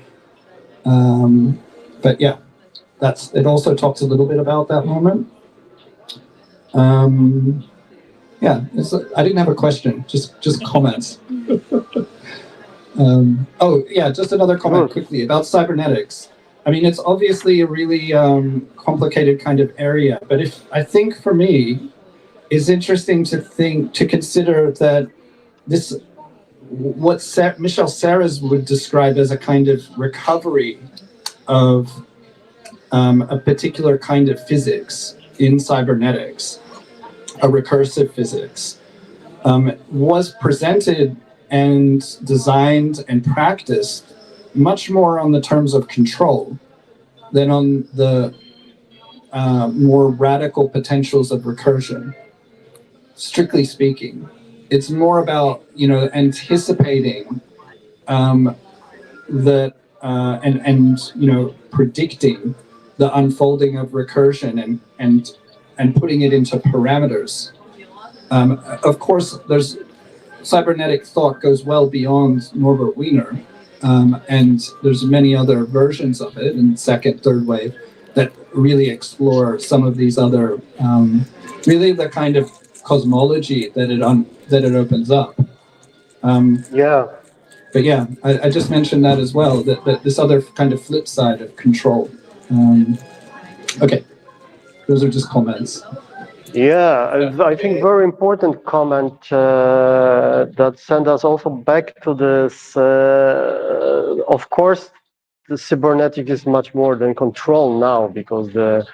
but yeah, it also talks a little bit about that moment. Yeah, I didn't have a question, just comments. Oh yeah, just another comment quickly about cybernetics. I mean, it's obviously a really complicated kind of area, but I think for me, it's interesting to consider that this, what Michel Serres would describe as a kind of recovery of a particular kind of physics in cybernetics, a recursive physics, was presented and designed and practiced much more on the terms of control than on the more radical potentials of recursion. Strictly speaking, it's more about, you know, anticipating that and you know, predicting the unfolding of recursion and putting it into parameters. Of course, cybernetic thought goes well beyond Norbert Wiener. And there's many other versions of it in second, third wave that really explore some of these other, really the kind of cosmology that it opens up. Yeah. But yeah, I just mentioned that as well, that this other kind of flip side of control. Okay, those are just comments. Yeah, I think very important comment that sent us also back to this. Of course, the cybernetic is much more than control now, because the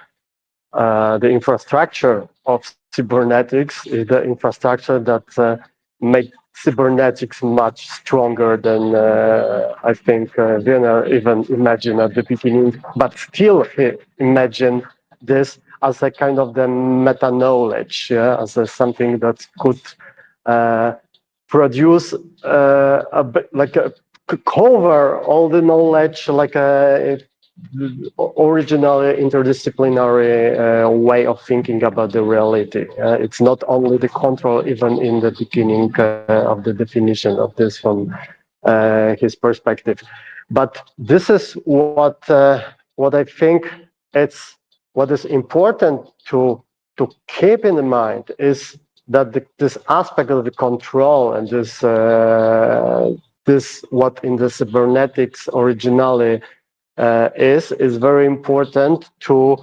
infrastructure of cybernetics is the infrastructure that makes cybernetics much stronger than I think Wiener even imagined at the beginning, but still he imagined this as a kind of the meta-knowledge, yeah, as something that could produce a bit like cover all the knowledge, like a original interdisciplinary way of thinking about the reality. It's not only the control, even in the beginning of the definition of this from his perspective. But this is what I think it's what is important to keep in mind is that this aspect of the control and this what in the cybernetics originally is very important to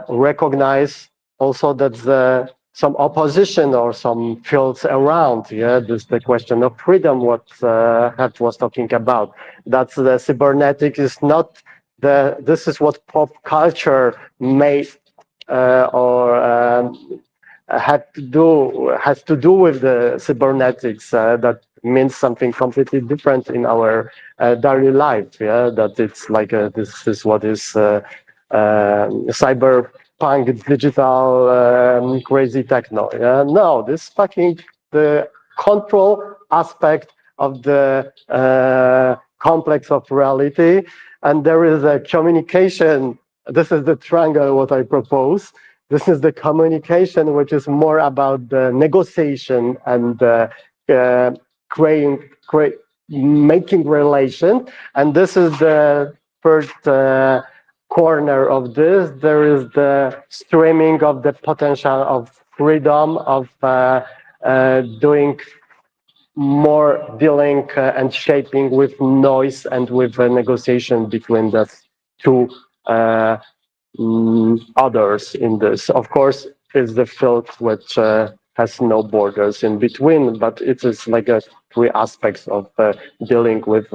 recognize also that some opposition or some fields around. Yeah, this the question of freedom. What Hert was talking about. That the cybernetic is not the. This is what pop culture made or has to do with the cybernetics. That means something completely different in our daily life. Yeah, that it's like this is what is cyberpunk, digital, crazy techno. Yeah, no, this fucking the control aspect of the complex of reality, and there is a communication. This is the triangle what I propose. This is the communication, which is more about the negotiation and making relation. And this is the first corner of this. There is the streaming of the potential of freedom of doing more dealing and shaping with noise and with a negotiation between the two others in this. Of course, is the field which has no borders in between, but it is like a three aspects of dealing with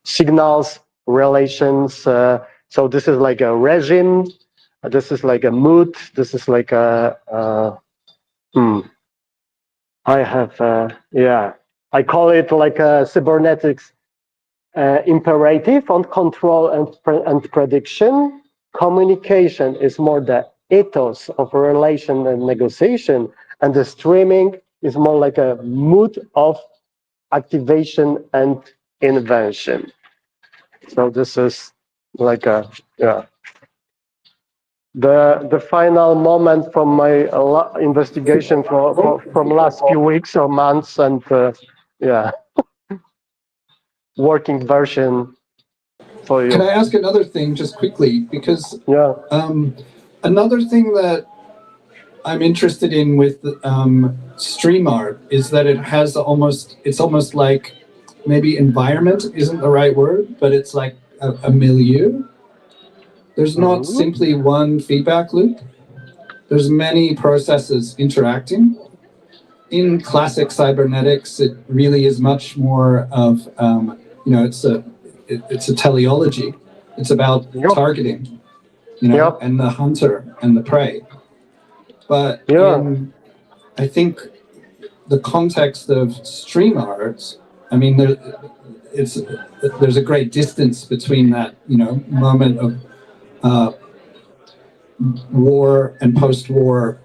signals, relations. So this is like a regime, this is like a mood, this is like a I have, yeah, I call it like a cybernetics imperative on control and prediction. Communication is more the ethos of relation and negotiation, and the streaming is more like a mood of activation and invention. So this is like a, yeah. The final moment from my investigation from last few weeks or months, and yeah, working version for you. Can I ask another thing just quickly? Because yeah, another thing that I'm interested in with stream art is that it has it's almost like, maybe environment isn't the right word, but it's like a milieu. There's not simply one feedback loop. There's many processes interacting. In classic cybernetics, it really is much more of, you know, it's a teleology. It's about targeting, you know, and the hunter and the prey. But in, I think, the context of stream art, I mean, there's a great distance between that, you know, moment of war and post-war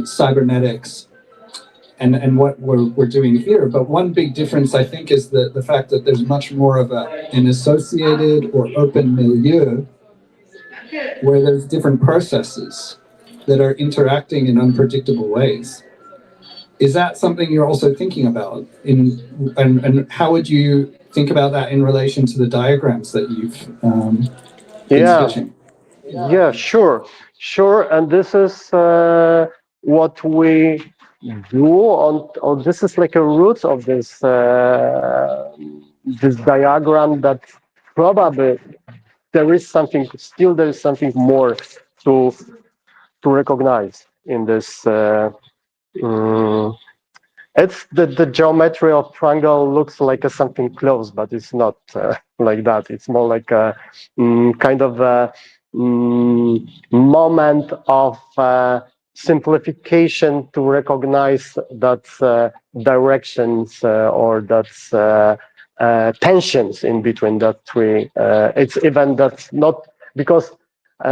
cybernetics and what we're doing here. But one big difference, I think, is the fact that there's much more of an associated or open milieu where there's different processes that are interacting in unpredictable ways. Is that something you're also thinking about? And how would you think about that in relation to the diagrams that you've been sketching? Yeah, sure. And this is what we do on this is like a root of this this diagram, that probably there is something more to recognize in this. It's the geometry of triangle looks like something close, but it's not like that. It's more like a kind of a moment of simplification to recognize that directions or that tensions in between that three. It's even that's not because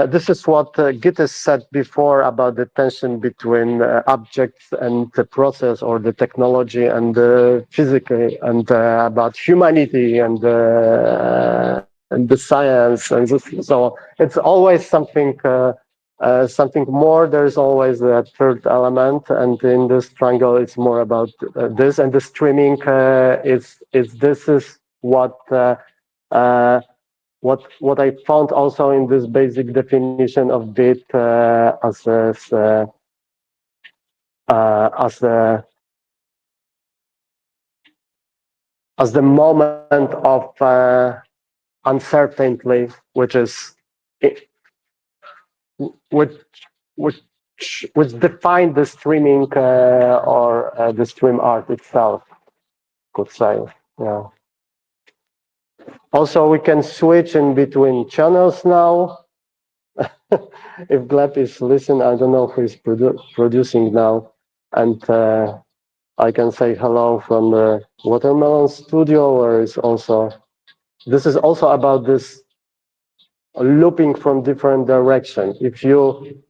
this is what Gittes said before about the tension between objects and the process, or the technology and the physical, and about humanity and the science, and this, so it's always something something more. There's always a third element, and in this triangle, it's more about this. And the streaming is this is what I found also in this basic definition of bit as the moment of uncertainty, which define the streaming or the stream art itself, could say. Yeah. Also, we can switch in between channels now. If Gleb is listening, I don't know who is producing now, and I can say hello from the Watermelon Studio, where it's also. This is also about this looping from different direction. If you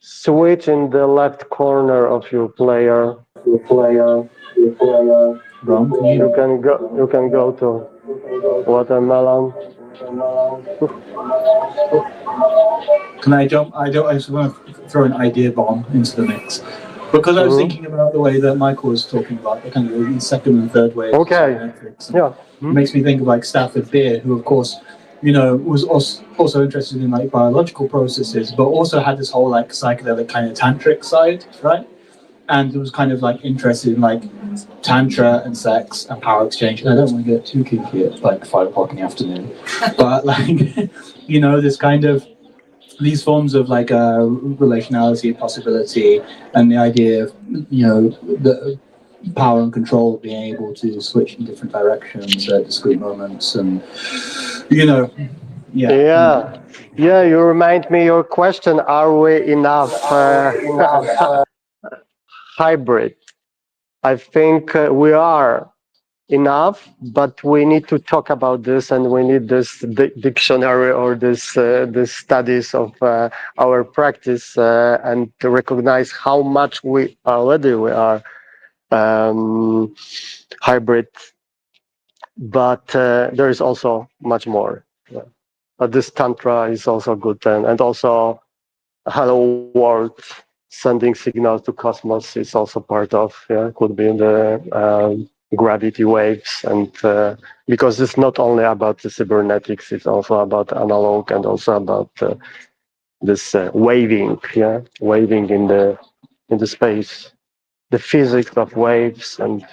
switch in the left corner of your player, You can go. You can go to watermelon. Can I jump? I just want to throw an idea bomb into the mix. Because I was thinking about the way that Michael was talking about the kind of the second and third waves of metrics. Yeah. It makes me think of like Stafford Beer, who of course, was also interested in like biological processes, but also had this whole like psychedelic kind of tantric side, right? And was kind of like interested in like tantra and sex and power exchange. And I don't want to get too kinky at like 5 o'clock in the afternoon, but like, this kind of these forms of like relationality, possibility, and the idea of the power and control being able to switch in different directions at discrete moments, and Yeah, you remind me your question, are we enough hybrid? I think we are enough, but we need to talk about this, and we need this dictionary or this studies of our practice and to recognize how much we are hybrid, but there is also much more. Yeah. But this tantra is also good, and also hello world, sending signals to cosmos is also part of, could be in the gravity waves, and because it's not only about the cybernetics, it's also about analog, and also about this waving in the space, the physics of waves, and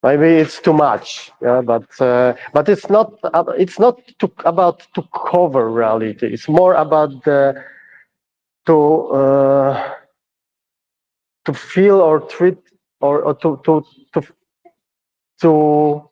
maybe it's too much, but it's not about to cover reality. It's more about to feel or treat or to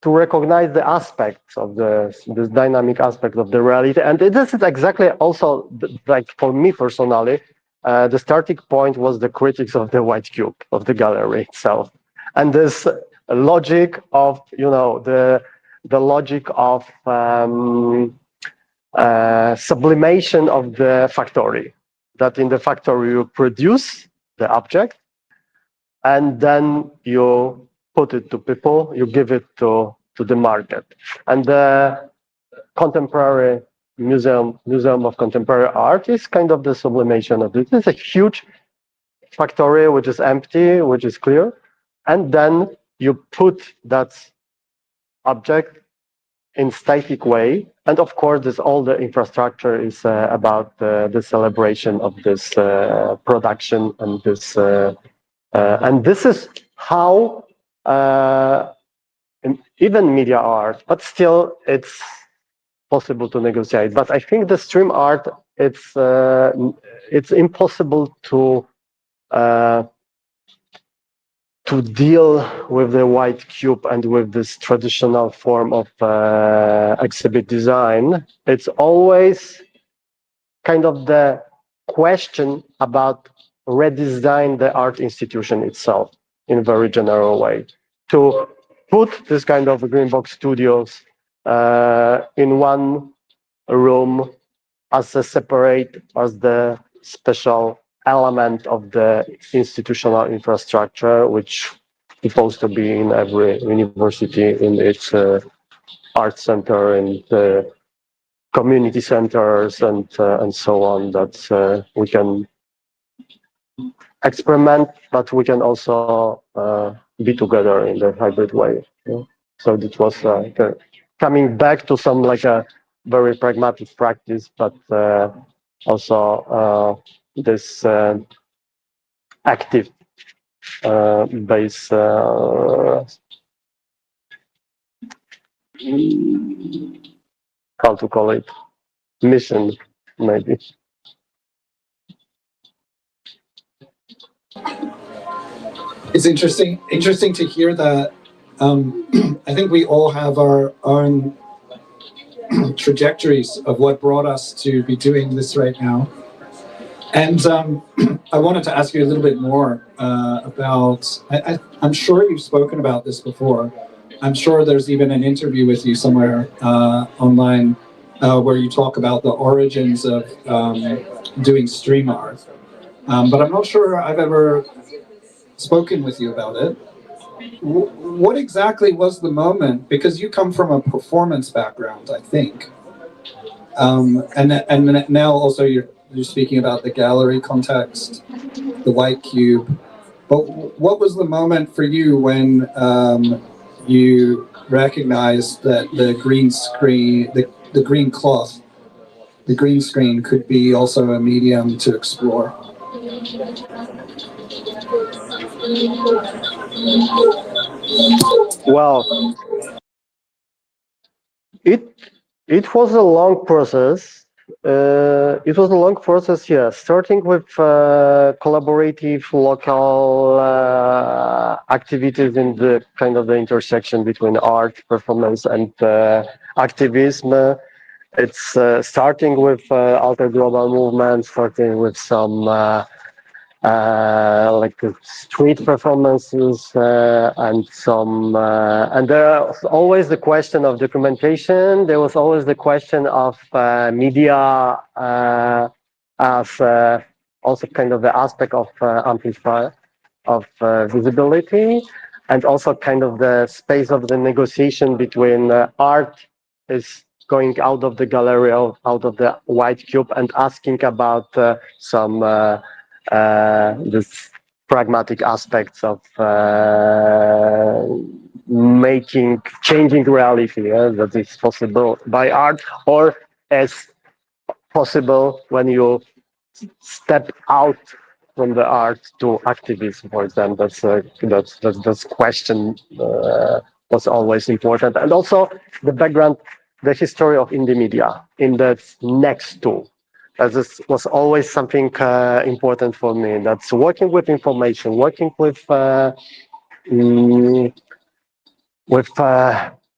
recognize the aspects of this dynamic aspect of the reality. And this is exactly also like for me personally, the starting point was the critics of the white cube of the gallery itself, and this logic of the logic of sublimation of the factory. That in the factory you produce the object, and then you put it to people, you give it to the market. And the contemporary museum of contemporary art is kind of the sublimation of it. It's a huge factory which is empty, which is clear, and then you put that object in static way, and of course this all the infrastructure is about the celebration of this production, and this is how even media art, but still it's possible to negotiate. But I think the stream art, it's impossible to deal with the white cube and with this traditional form of exhibit design. It's always kind of the question about redesign the art institution itself in a very general way. To put this kind of green box studios in one room as a separate, as the special element of the institutional infrastructure, which is supposed to be in every university, in its art center and community centers and so on, that we can experiment, but we can also be together in the hybrid way. So it was coming back to some like a very pragmatic practice, but also this active base, how to call it, mission, maybe. It's interesting to hear that. I think we all have our own trajectories of what brought us to be doing this right now. And I wanted to ask you a little bit more about, I'm sure you've spoken about this before. I'm sure there's even an interview with you somewhere online where you talk about the origins of doing stream art. but I'm not sure I've ever spoken with you about it. What exactly was the moment? Because you come from a performance background, I think, and now also you're speaking about the gallery context, the white cube. But what was the moment for you when you recognized that the green screen, the green cloth, the green screen could be also a medium to explore? Well, it was a long process. It was a long process, yeah. Starting with collaborative local activities in the kind of the intersection between art, performance, and activism. It's starting with alter global movement, starting with some like street performances and some and there was always the question of documentation. There was always the question of media as also kind of the aspect of amplify of visibility, and also kind of the space of the negotiation between art is going out of the gallery, out of the white cube, and asking about some this pragmatic aspects of changing reality that is possible by art, or as possible when you step out from the art to activism, for example. That's question was always important, and also the background, the history of indie media in the next to. This was always something important for me. That's working with information, working with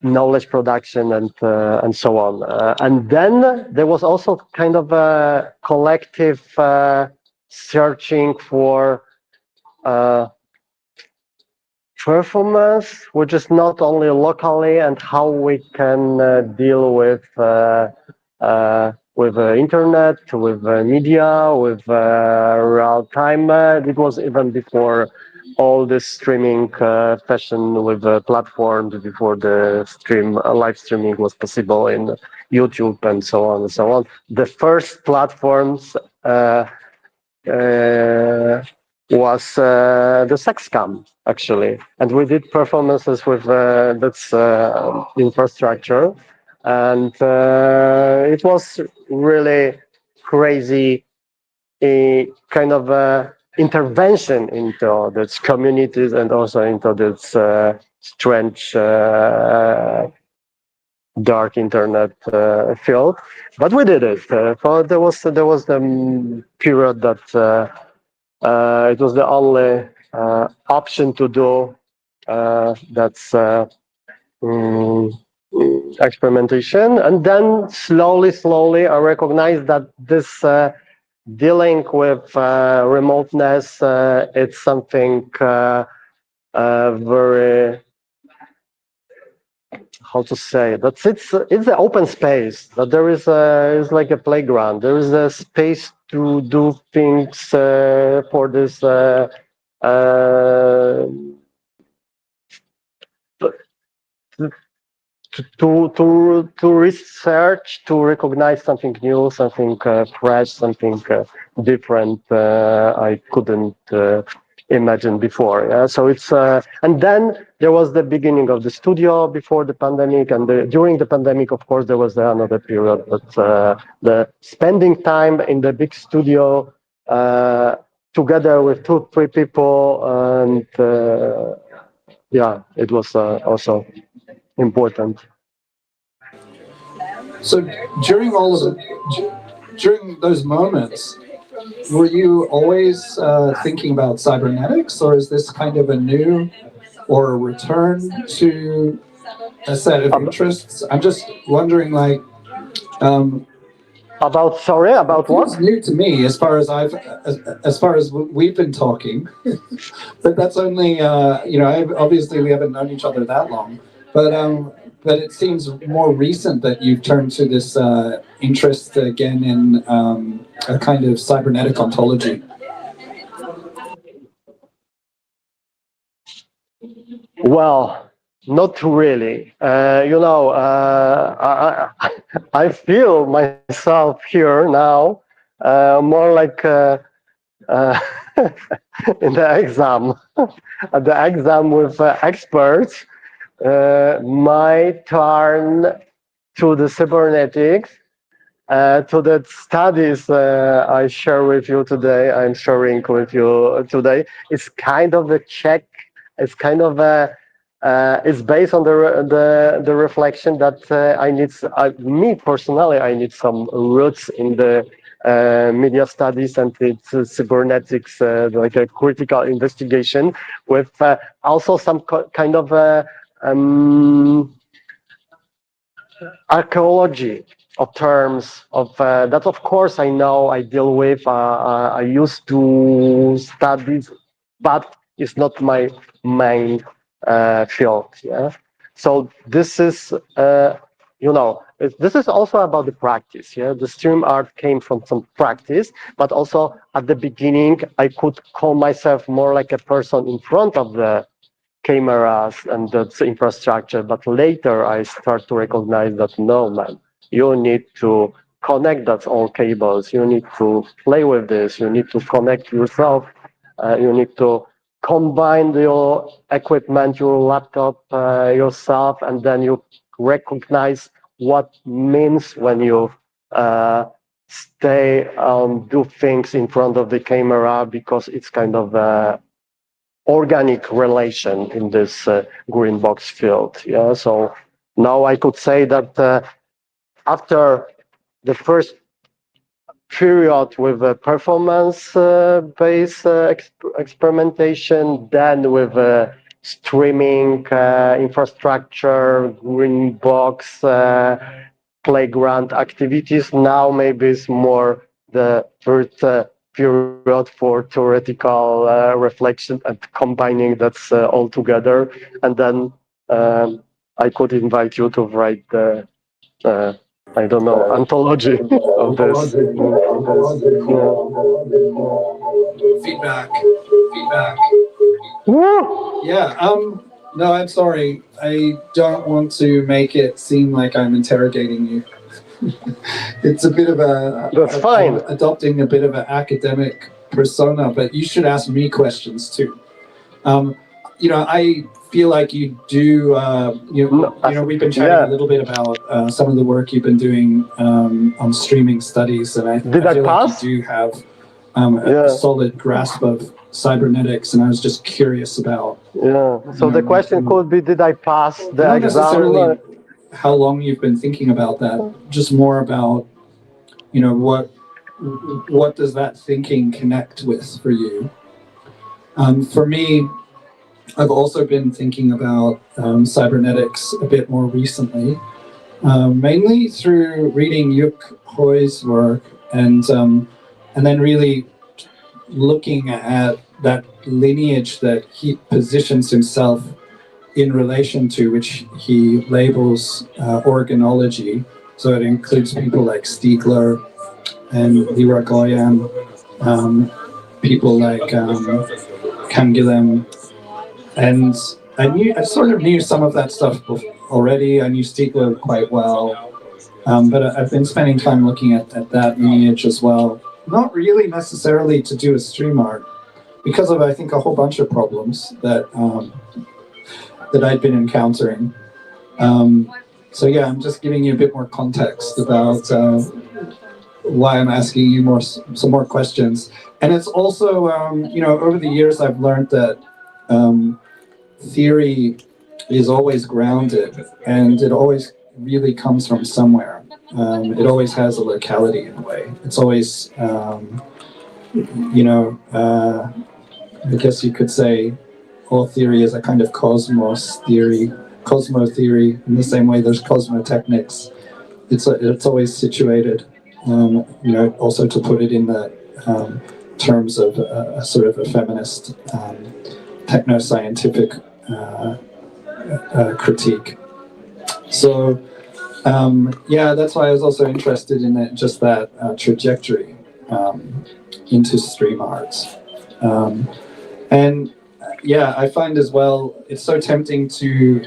knowledge production and so on. And then there was also kind of a collective searching for performance, which is not only locally, and how we can deal with internet, with media, with real time. It was even before all this streaming fashion with platforms, before the live streaming was possible in YouTube and so on and so on. The first platforms was the sex cam, actually, and we did performances with that's infrastructure, and it was really crazy kind of intervention into these communities and also into this strange dark internet field. But we did it. There was the period that it was the only option to do that's experimentation, and then slowly I recognized that this dealing with remoteness, it's something very, how to say, that it's an open space, that there is is like a playground, there is a space to do things for this to research, to recognize something new, something fresh, something different I couldn't imagine before. Yeah? So it's and then there was the beginning of the studio before the pandemic, and during the pandemic, of course, there was another period. But the spending time in the big studio together with 2-3 people, and yeah, it was also important. So during during those moments, were you always thinking about cybernetics, or is this kind of a new or a return to a set of interests? I'm just wondering, like, about what? It's new to me as far as we've been talking, but that's only obviously we haven't known each other that long, but it seems more recent that you've turned to this interest again in a kind of cybernetic ontology. Well, not really. I feel myself here now more like uh, in the exam, at the exam with experts. My turn to the cybernetics, to the studies I share with you today. I'm sharing with you today. It's kind of a check. It's kind of a. It's based on the reflection that I need. Me personally, I need some roots in the media studies and its cybernetics, like a critical investigation, with also some kind of archaeology of terms of that. Of course, I know I deal with. I used to study, but it's not my main field. Yeah. So this is, this is also about the practice. Yeah. The stream art came from some practice, but also at the beginning, I could call myself more like a person in front of the cameras and that's infrastructure. But later I start to recognize that no, man, you need to connect that all cables. You need to play with this. You need to connect yourself. You need to combine your equipment, your laptop, yourself, and then you recognize what means when you stay do things in front of the camera, because it's kind of organic relation in this green box field. Yeah, so now I could say that after the first period with a performance-based experimentation, then with streaming infrastructure, green box, playground activities, now maybe it's more the third period for theoretical reflection and combining that's all together. And then I could invite you to write the, I don't know, anthology of this. Feedback. Woo! Yeah. No, I'm sorry. I don't want to make it seem like I'm interrogating you. It's a bit of That's fine. Adopting a bit of an academic persona, but you should ask me questions too. I feel like you do. We've been chatting a little bit about some of the work you've been doing on streaming studies, and I feel like you do have a solid grasp of cybernetics, and I was just curious about. Yeah. So the question could be, did I pass the not exam? Necessarily how long you've been thinking about that, just more about, what does that thinking connect with for you? For me, I've also been thinking about cybernetics a bit more recently, mainly through reading Yuk Hoy's work and then really looking at that lineage that he positions himself in relation to, which he labels organology. So it includes people like Stiegler and Leroy Goyan, people like Canguilhem. And I sort of knew some of that stuff already. I knew Stiegler quite well, but I've been spending time looking at that lineage as well. Not really necessarily to do with stream art, because of, I think, a whole bunch of problems that I'd been encountering. So yeah, I'm just giving you a bit more context about why I'm asking you some more questions. And it's also, over the years I've learned that theory is always grounded, and it always really comes from somewhere. It always has a locality in a way. It's always, I guess you could say all theory is a kind of cosmo theory, in the same way there's cosmotechnics. It's always situated, also to put it in the terms of a sort of a feminist techno-scientific critique. So, that's why I was also interested in that trajectory into stream arts. And yeah, I find as well, it's so tempting to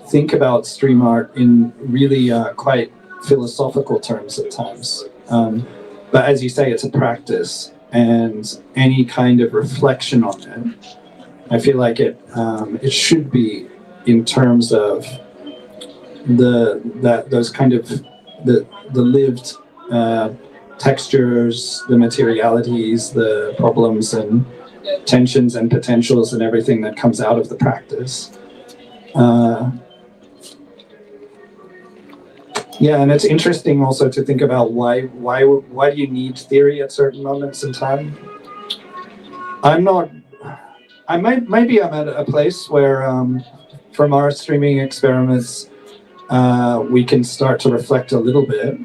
think about stream art in really quite philosophical terms at times. But as you say, it's a practice, and any kind of reflection on it, I feel like it should be in terms of those kind of the lived textures, the materialities, the problems and tensions and potentials and everything that comes out of the practice. Yeah, and it's interesting also to think about why do you need theory at certain moments in time? Maybe I'm at a place where from our streaming experiments we can start to reflect a little bit.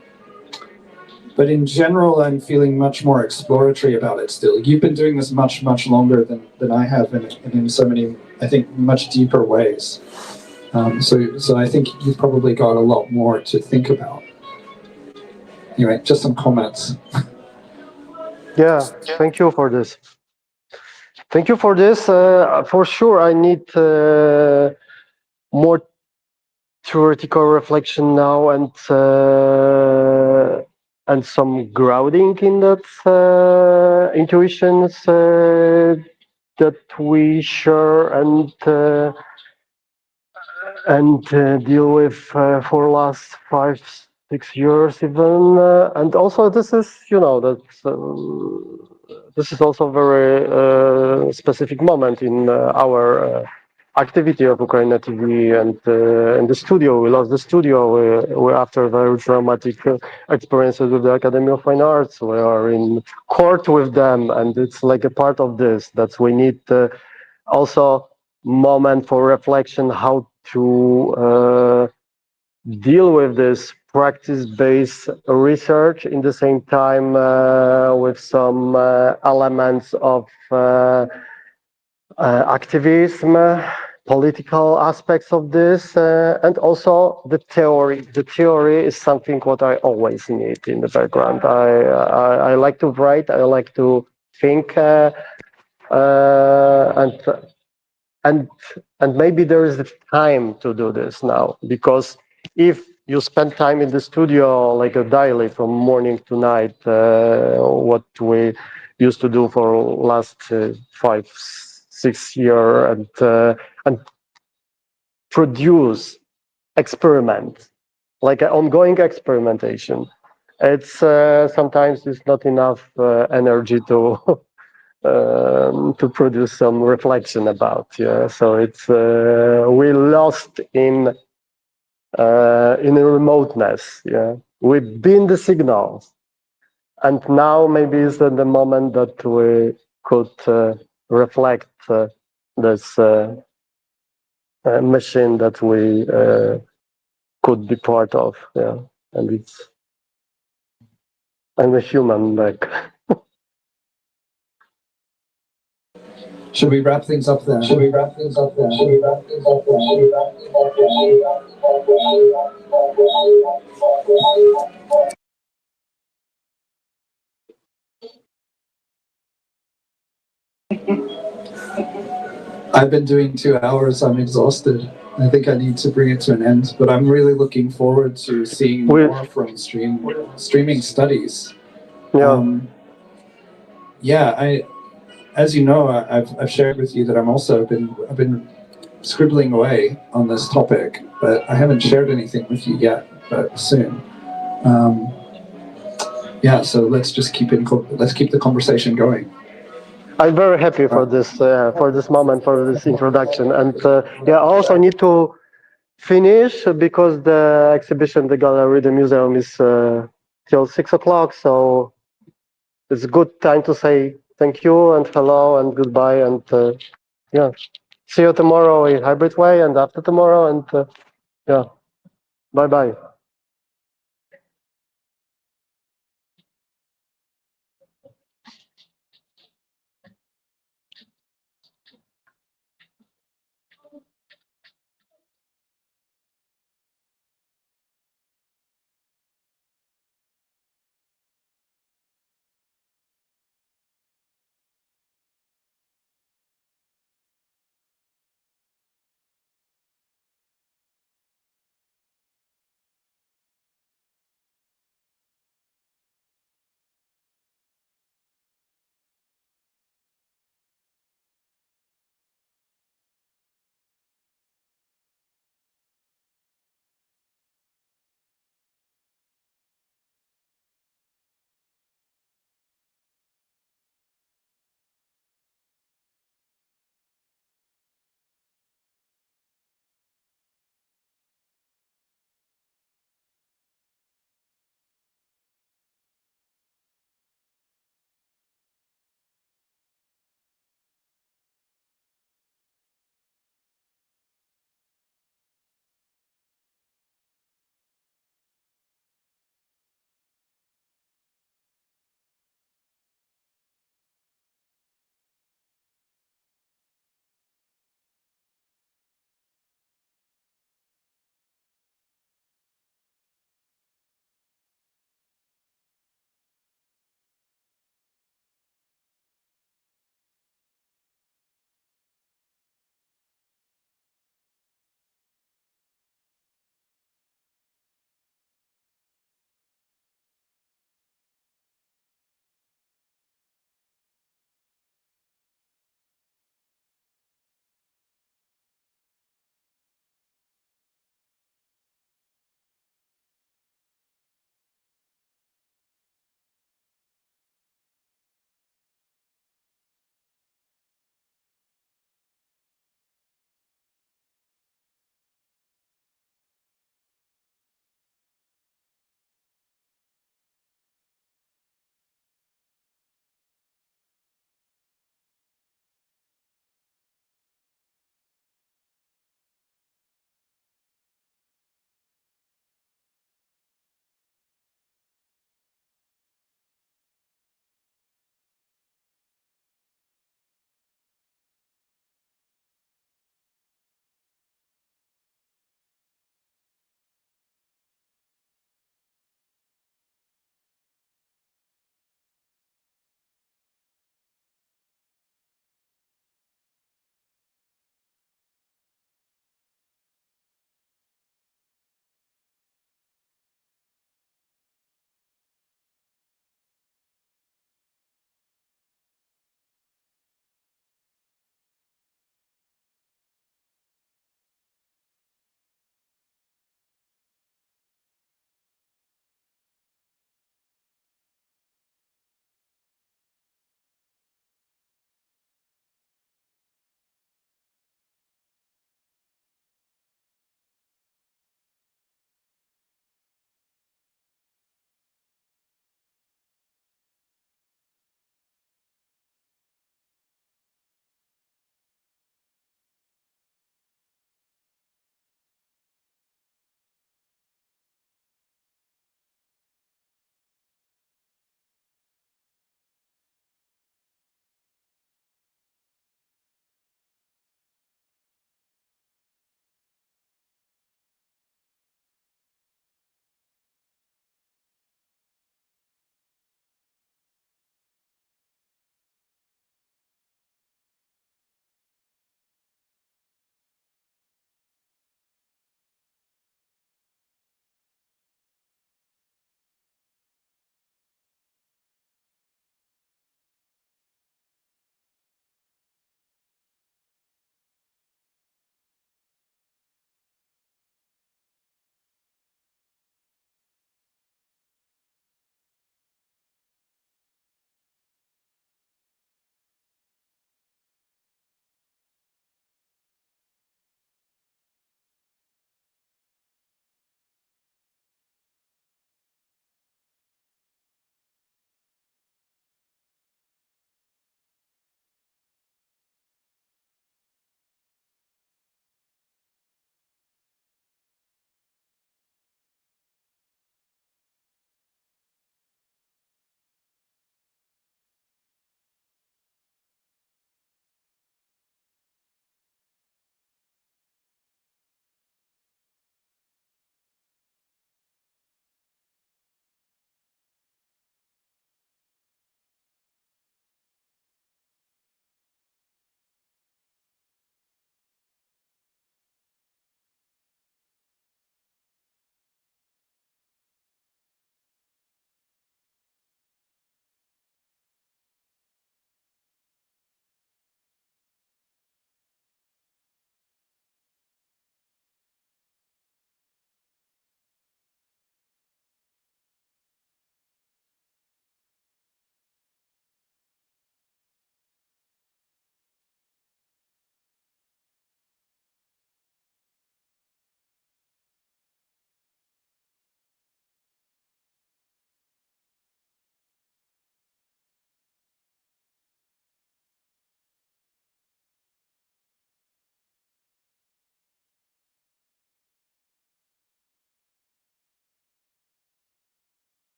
But in general, I'm feeling much more exploratory about it still. You've been doing this much longer than I have, and in so many, I think, much deeper ways. So I think you've probably got a lot more to think about. Anyway, just some comments. Yeah, thank you for this. Thank you for this. For sure, I need more theoretical reflection now and some grounding in that intuitions that we share and deal with for last 5-6 years even. And also, this is this is also a very specific moment in our activity of Ukraine TV and in the studio. We lost the studio we after very traumatic experiences with the Academy of Fine Arts. We are in court with them, and it's like a part of this that we need also moment for reflection how to deal with this practice-based research in the same time with some elements of activism, political aspects of this, and also the theory. The theory is something what I always need in the background. I like to write. I like to think, and maybe there is the time to do this now, because if you spend time in the studio like a daily from morning to night, what we used to do for last 5-6 years, and produce experiment, like an ongoing experimentation, it's sometimes it's not enough energy to produce some reflection about. Yeah, so it's we lost in remoteness. Yeah, we've been the signals, and now maybe is the moment that we could reflect this machine that we could be part of. Yeah, and it's I'm a human like. Should we wrap things up then? I've been doing 2 hours. I'm exhausted. I think I need to bring it to an end. But I'm really looking forward to seeing more from streaming studies. Yeah. As you know, I've shared with you that I've been scribbling away on this topic, but I haven't shared anything with you yet. But soon. So let's just keep the conversation going. I'm very happy for this moment, for this introduction, and I also need to finish because the exhibition, the gallery, the museum is till 6 o'clock. So it's a good time to say thank you and hello and goodbye, and see you tomorrow in hybrid way and after tomorrow, and bye bye.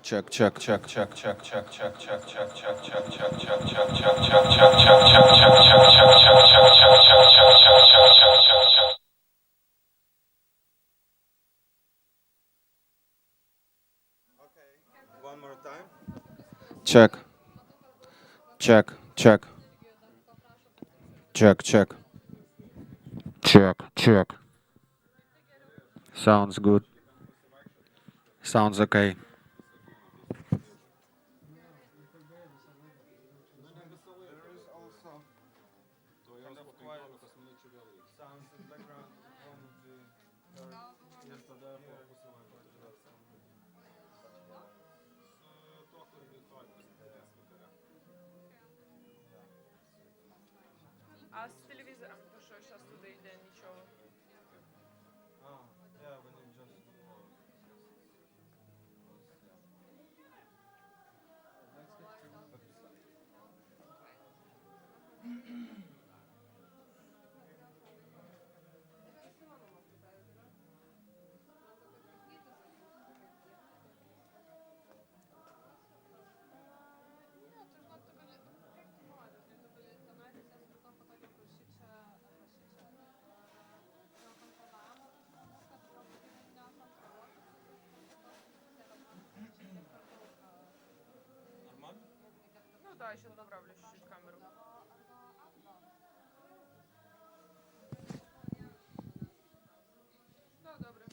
Check, check, check, check, check, check, check, check, check, check, check, check, check, one more time. Check. Check, check. Check, check. Check, check. Sounds good. Sounds okay. А з телевізором, то що зараз туди йде нічого? Ну да, сейчас поправлю чуть-чуть камеру. Да, добре.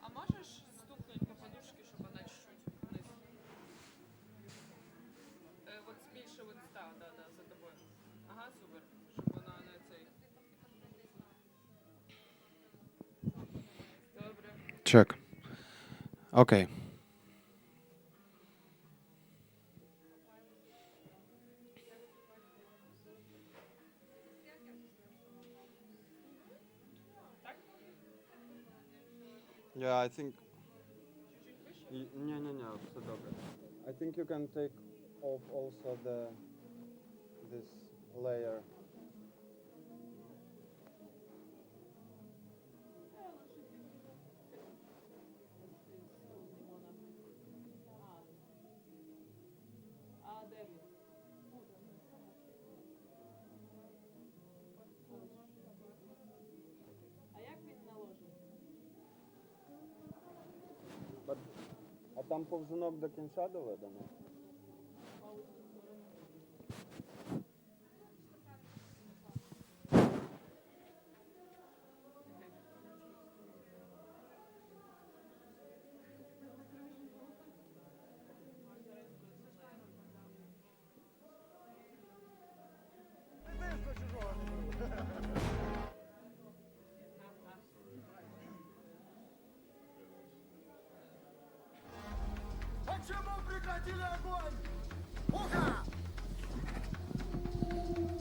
А можешь стукнуть по подушке, чтобы она чуть-чуть вниз? Вот більше вот да, за тобой. Ага, супер. Щоб вона не цей. Добре. Check. Okay. Yeah, I think. No, все добре. I think you can take off also this layer. А там повзунок до кінця доведено?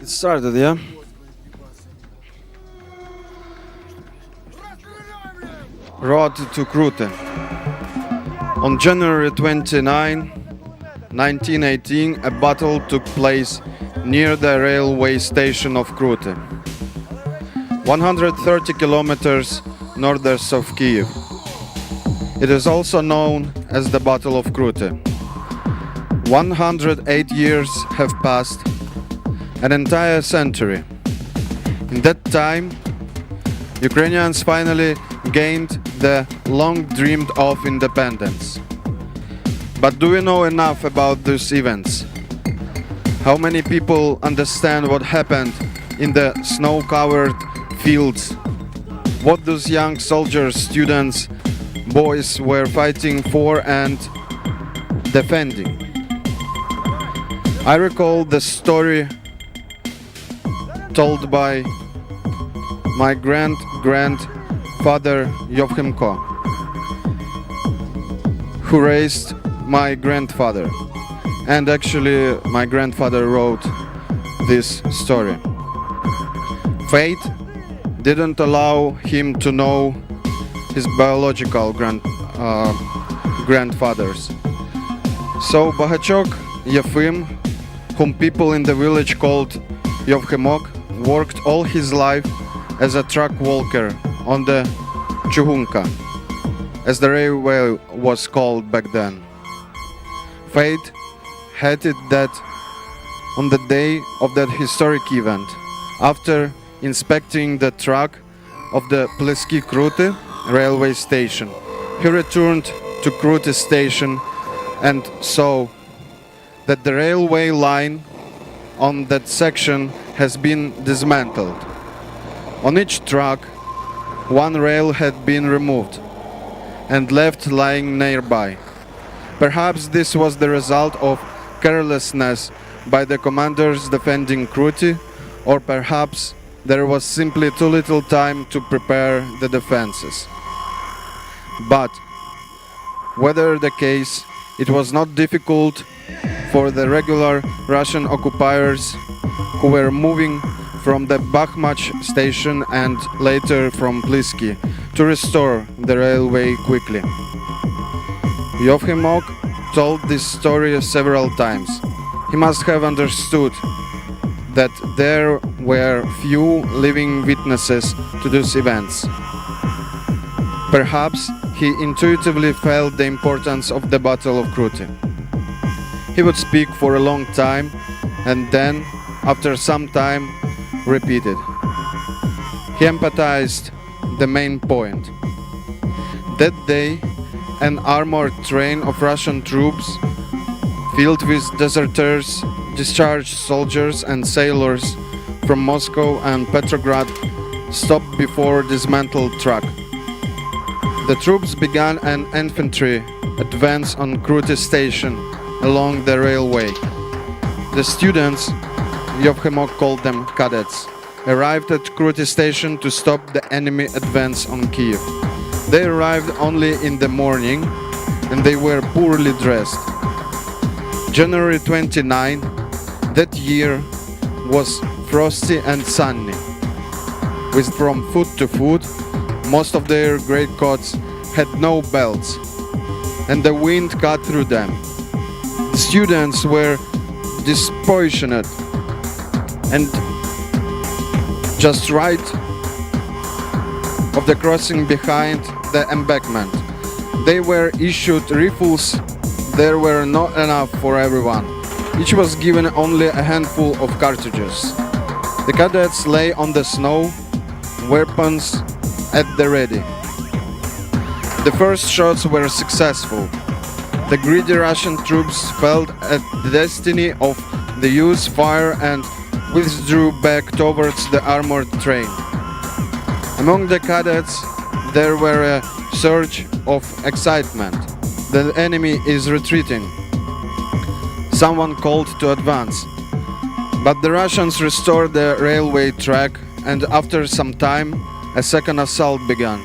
It started, yeah? Road to Krute. On January 29, 1918, a battle took place near the railway station of Krute, 130 kilometers northeast of Kyiv. It is also known as the Battle of Krute. 108 years have passed, an entire century. In that time, Ukrainians finally gained the long-dreamed of independence. But do we know enough about these events? How many people understand what happened in the snow-covered fields? What those young soldiers, students, boys were fighting for and defending? I recall the story told by my grandfather Yovhimko, who raised my grandfather. And actually my grandfather wrote this story. Fate didn't allow him to know his biological grandfathers. So Bahachok Yefim, whom people in the village called Yevhemok worked all his life as a truck walker on the Chuhunka, as the railway was called back then. Fate had it that on the day of that historic event, after inspecting the track of the Pleski Krute railway station, he returned to Krute station and saw that the railway line on that section has been dismantled. On each track, one rail had been removed and left lying nearby. Perhaps this was the result of carelessness by the commanders defending Krute, or perhaps there was simply too little time to prepare the defenses. But, whether the case, it was not difficult for the regular Russian occupiers who were moving from the Bakhmach station and later from Pleski to restore the railway quickly. Yevhemok told this story several times. He must have understood that there were few living witnesses to those events. Perhaps he intuitively felt the importance of the Battle of Krute. He would speak for a long time and then, after some time, repeat it. He emphasized the main point. That day, an armored train of Russian troops, filled with deserters, discharged soldiers and sailors from Moscow and Petrograd, stopped before dismantled track. The troops began an infantry advance on Krute station along the railway. The students, Yevhemok called them cadets, arrived at Krute station to stop the enemy advance on Kyiv. They arrived only in the morning and they were poorly dressed. January 29, that year, was frosty and sunny. With from foot to foot, most of their greatcoats had no belts, and the wind cut through them. The students were dispassionate and just right of the crossing behind the embankment. They were issued rifles. There were not enough for everyone. Each was given only a handful of cartridges. The cadets lay on the snow, weapons at the ready. The first shots were successful. The greedy Russian troops felt at the destiny of the use fire and withdrew back towards the armored train. Among the cadets, there were a surge of excitement. The enemy is retreating. Someone called to advance. But the Russians restored the railway track, and after some time, a second assault began.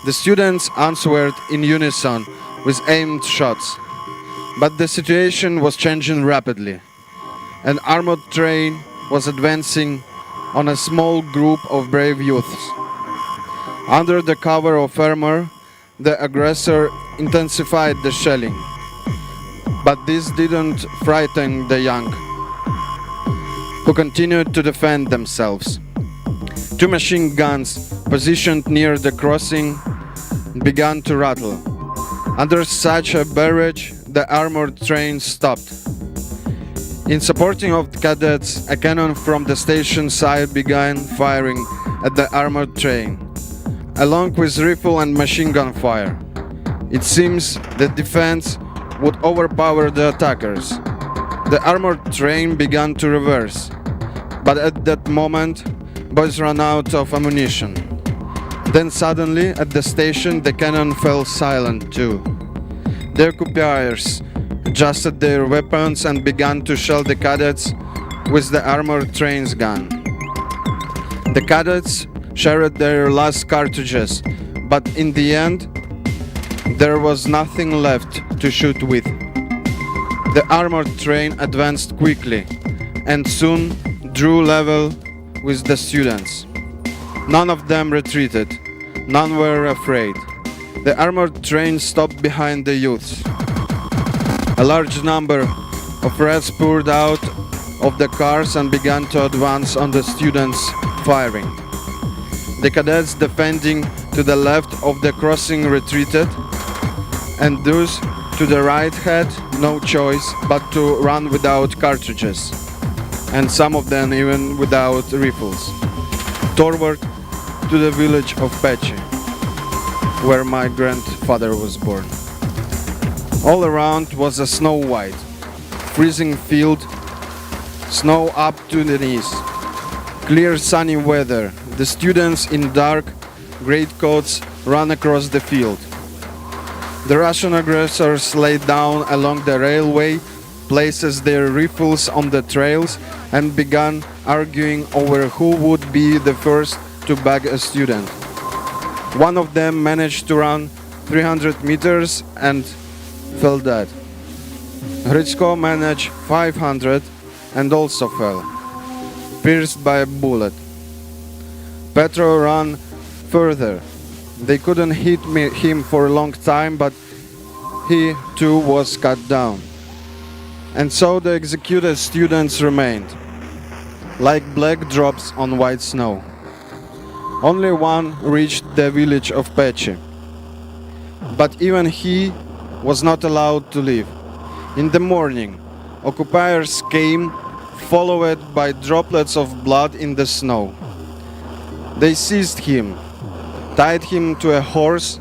The students answered in unison with aimed shots. But the situation was changing rapidly. An armored train was advancing on a small group of brave youths. Under the cover of armor, the aggressor intensified the shelling. But this didn't frighten the young, who continued to defend themselves. Two machine guns positioned near the crossing began to rattle. Under such a barrage, the armored train stopped. In supporting of the cadets, a cannon from the station side began firing at the armored train, along with rifle and machine gun fire. It seems that defense would overpower the attackers. The armored train began to reverse, but at that moment, boys ran out of ammunition. Then suddenly, at the station, the cannon fell silent too. The occupiers adjusted their weapons and began to shell the cadets with the armored train's gun. The cadets shared their last cartridges, but in the end, there was nothing left to shoot with. The armored train advanced quickly and soon drew level with the students. None of them retreated. None were afraid. The armored train stopped behind the youths. A large number of rats poured out of the cars and began to advance on the students, firing. The cadets defending to the left of the crossing retreated, and those to the right had no choice but to run without cartridges, and some of them even without rifles, toward to the village of Pechi, where my grandfather was born. All around was a snow white, freezing field, snow up to the knees, clear sunny weather. The students in dark greatcoats ran across the field. The Russian aggressors lay down along the railway, places their rifles on the trails, and began arguing over who would be the first to bag a student. One of them managed to run 300 meters and fell dead. Hrycko managed 500 and also fell, pierced by a bullet. Petro ran further. They couldn't hit him for a long time, but he too was cut down. And so the executed students remained, like black drops on white snow. Only one reached the village of Pechi, but even he was not allowed to leave. In the morning, occupiers came, followed by droplets of blood in the snow. They seized him, tied him to a horse,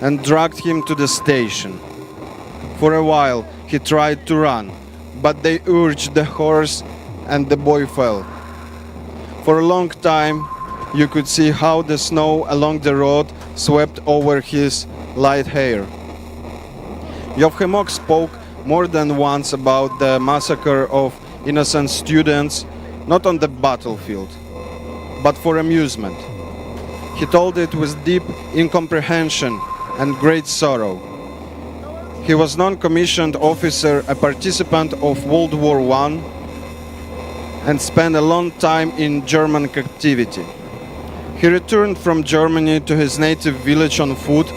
and dragged him to the station. For a while he tried to run, but they urged the horse and the boy fell. For a long time you could see how the snow along the road swept over his light hair. Yevhemok spoke more than once about the massacre of innocent students, not on the battlefield, but for amusement. He told it with deep incomprehension and great sorrow. He was non-commissioned officer, a participant of World War I, and spent a long time in German captivity. He returned from Germany to his native village on foot,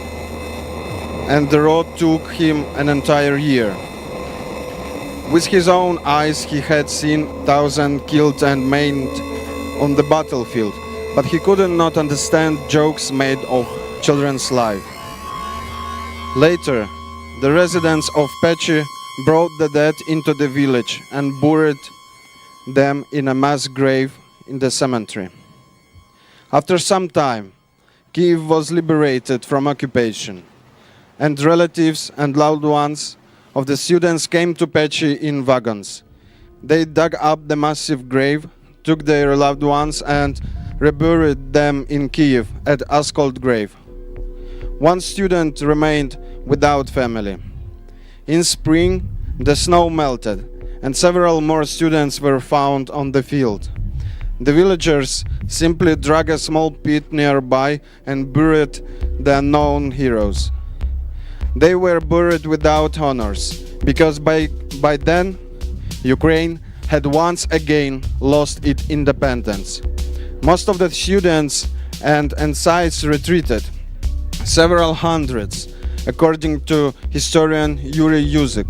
and the road took him an entire year. With his own eyes he had seen thousands killed and maimed on the battlefield, but he could not understand jokes made of children's life. Later, the residents of Pechi brought the dead into the village and buried them in a mass grave in the cemetery. After some time, Kyiv was liberated from occupation, and relatives and loved ones of the students came to Pechi in wagons. They dug up the massive grave, took their loved ones and reburied them in Kyiv at Askold grave. One student remained without family. In spring, the snow melted, and several more students were found on the field. The villagers simply dug a small pit nearby and buried the unknown heroes. They were buried without honors, because by then Ukraine had once again lost its independence. Most of the students and ensigns retreated, several hundreds, according to historian Yuri Yuzik,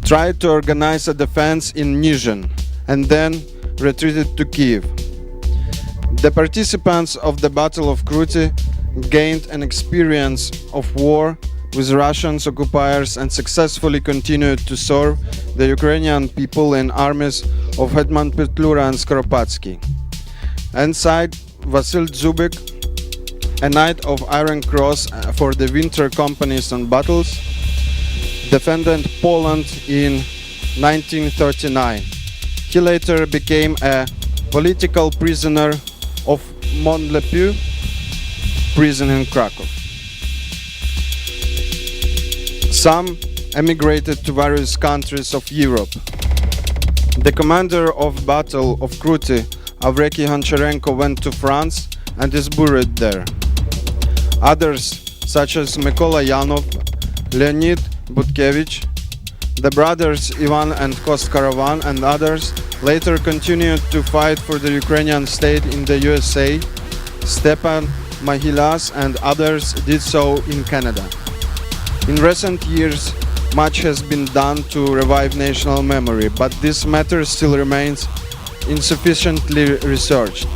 tried to organize a defense in Nizhyn and then retreated to Kyiv. The participants of the Battle of Kruty gained an experience of war with Russian occupiers and successfully continued to serve the Ukrainian people in armies of Hetman Petlura and Skoropadsky. Ensign Vasil Zubik, a Knight of Iron Cross for the winter companies on battles, defended Poland in 1939. He later became a political prisoner of Montlepieu prison in Krakow. Some emigrated to various countries of Europe. The commander of Battle of Kruty, Avreki Honcharenko, went to France and is buried there. Others, such as Mykola Yanov, Leonid Butkevich, the brothers Ivan and Kost Karavan and others, later continued to fight for the Ukrainian state in the USA. Stepan Mahilas and others did so in Canada. In recent years, much has been done to revive national memory, but this matter still remains insufficiently researched.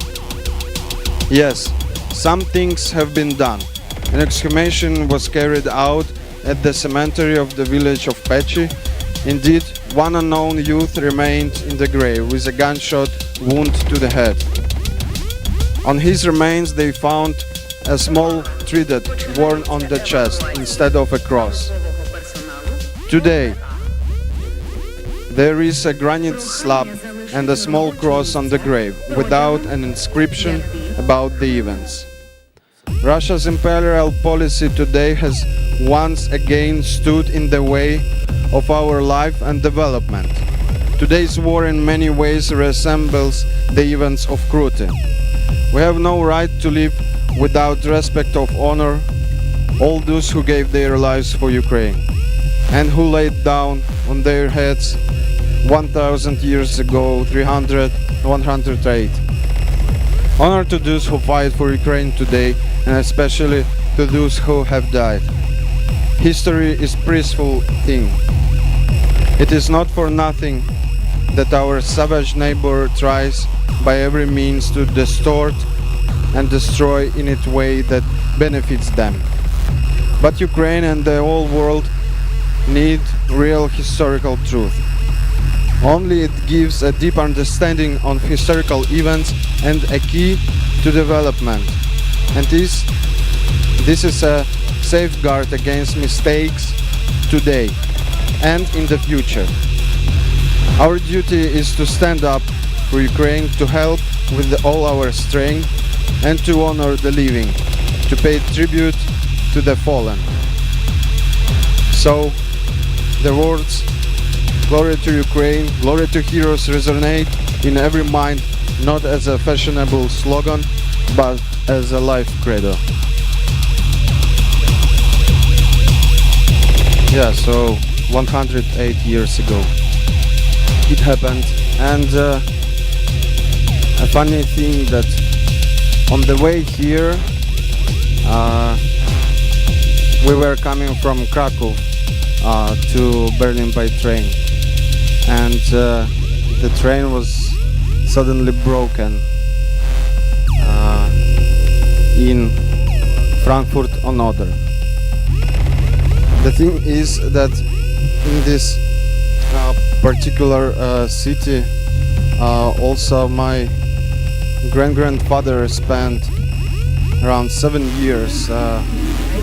Yes, some things have been done. An exhumation was carried out at the cemetery of the village of Pechi. Indeed, one unknown youth remained in the grave with a gunshot wound to the head. On his remains they found a small trident worn on the chest instead of a cross. Today, there is a granite slab and a small cross on the grave, without an inscription about the events. Russia's imperial policy today has once again stood in the way of our life and development. Today's war in many ways resembles the events of Krute. We have no right to live without respect of honor all those who gave their lives for Ukraine and who laid down on their heads 1000 years ago, 108. Honor to those who fight for Ukraine today, and especially to those who have died. History is a peaceful thing. It is not for nothing that our savage neighbor tries by every means to distort and destroy in a way that benefits them. But Ukraine and the whole world need real historical truth. Only it gives a deep understanding of historical events and a key to development. And this is a safeguard against mistakes today and in the future. Our duty is to stand up for Ukraine, to help with all our strength, and to honor the living, to pay tribute to the fallen. So, the words "Glory to Ukraine, glory to heroes" resonate in every mind, not as a fashionable slogan, but as a life credo. Yeah, so 108 years ago it happened, and a funny thing that on the way here we were coming from Krakow to Berlin by train, and the train was suddenly broken in Frankfurt on Oder. The thing is that in this particular city also my grandfather spent around 7 years.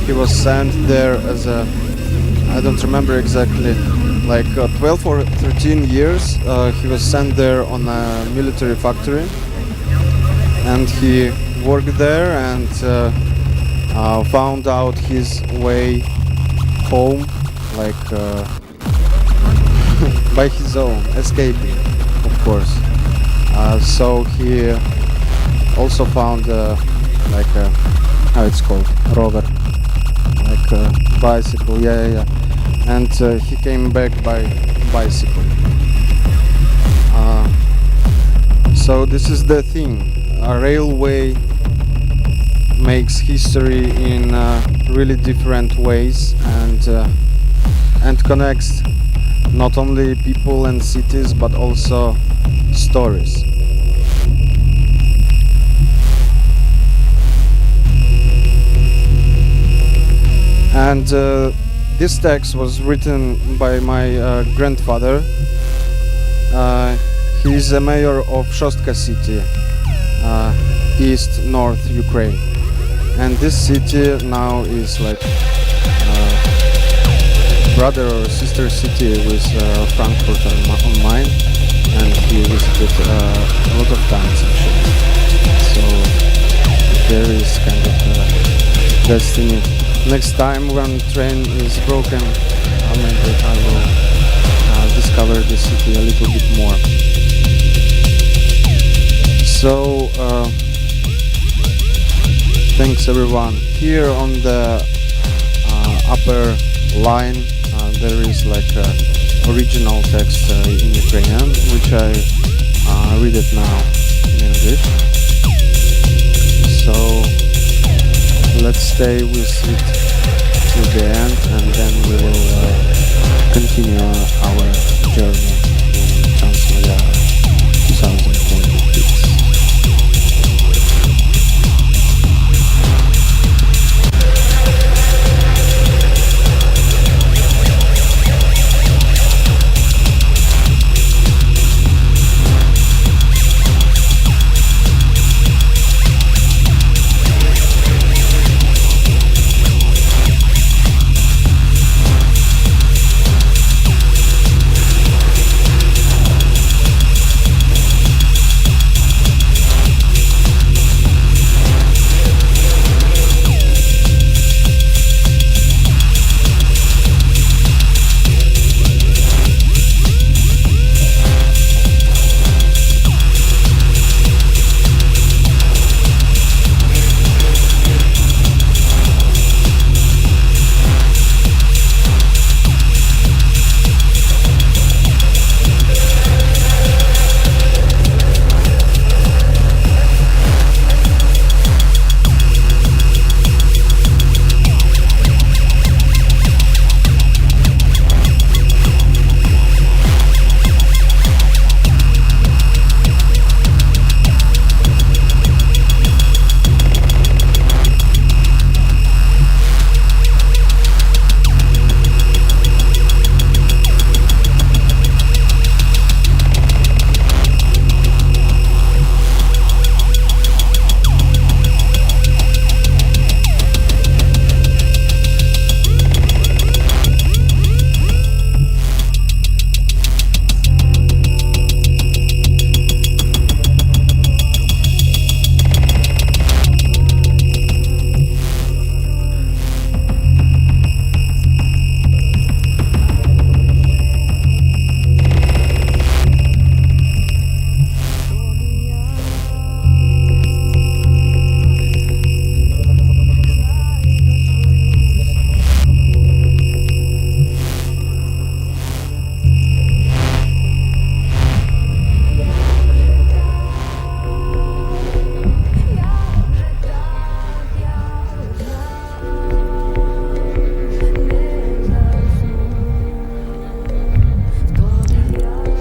He was sent there as a, I don't remember exactly, like 12 or 13 years. He was sent there on a military factory, and he worked there and found out his way home, like by his own, escaping, of course. So he also found like how it's called, rover, like a bicycle, yeah. And he came back by bicycle. So this is the thing. A railway makes history in really different ways, and connects not only people and cities but also stories. And this text was written by my grandfather. He is a mayor of Shostka city, east-north Ukraine. And this city now is like brother or sister city with Frankfurt on mine, and he visited a lot of times actually. So there is kind of destiny. Next time when train is broken, maybe I will discover the city a little bit more. So thanks everyone. Here on the upper line there is like original text in Ukrainian, which I read it now in English. So let's stay with it till the end, and then we will continue our journey in transmediale 2026.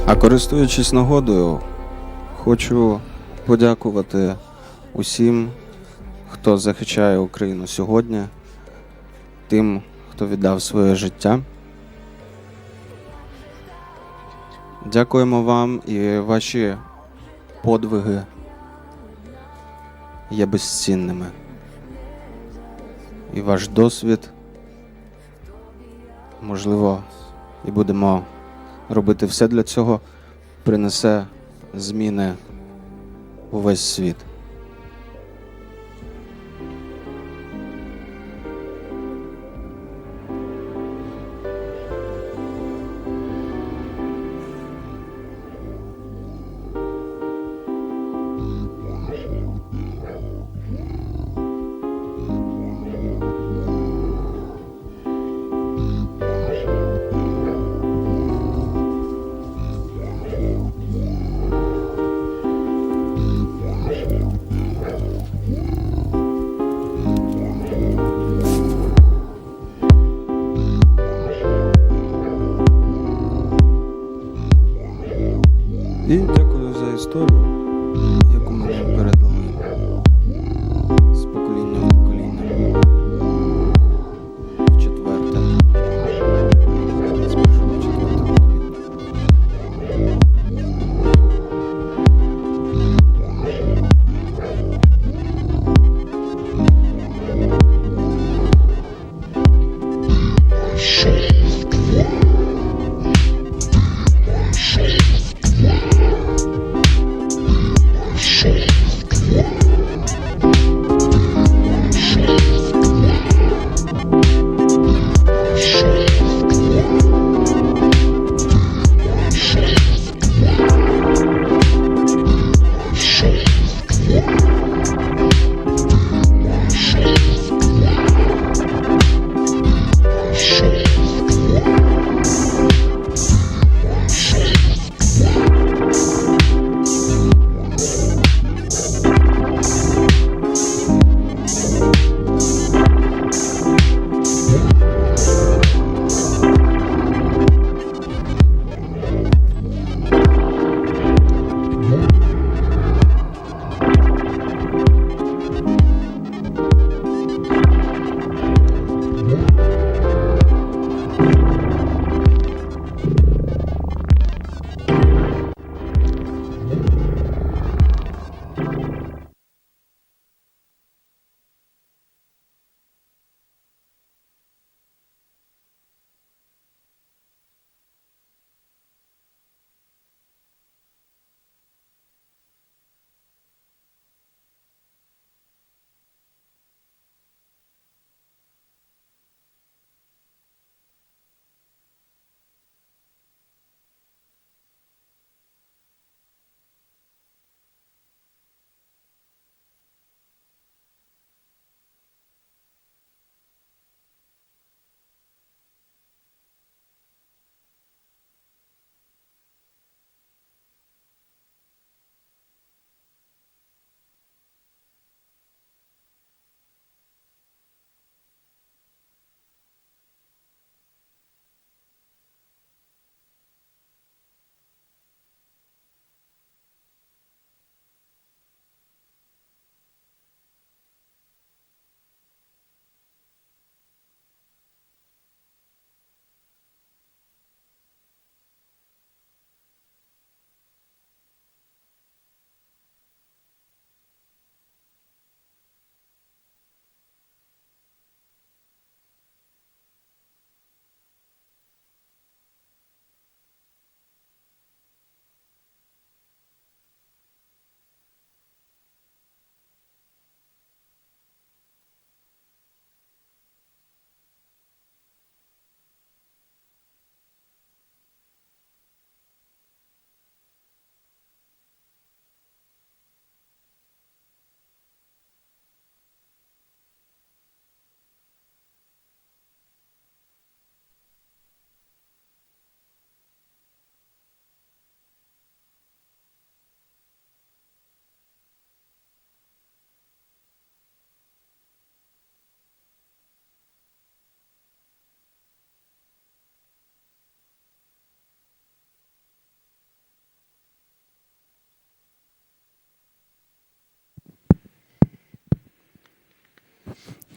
А користуючись нагодою, хочу подякувати усім, хто захищає Україну сьогодні, тим, хто віддав своє життя. Дякуємо вам, і ваші подвиги є безцінними. І ваш досвід, можливо, і будемо робити все для цього, принесе зміни у весь світ. І дякую за історію, яку мені передали з покоління в покоління. В четверте. З першого в четверте покоління.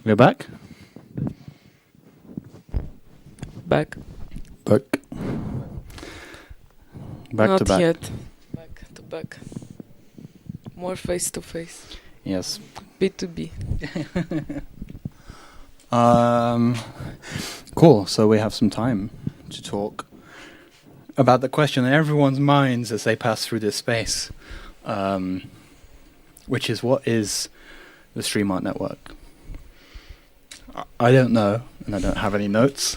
We're back. Back. Back. Back Not to back. yet. Back to back. More face to face. Yes. B2B. Cool. So we have some time to talk about the question in everyone's minds as they pass through this space, which is, what is the StreamArtNetwork? I don't know, and I don't have any notes.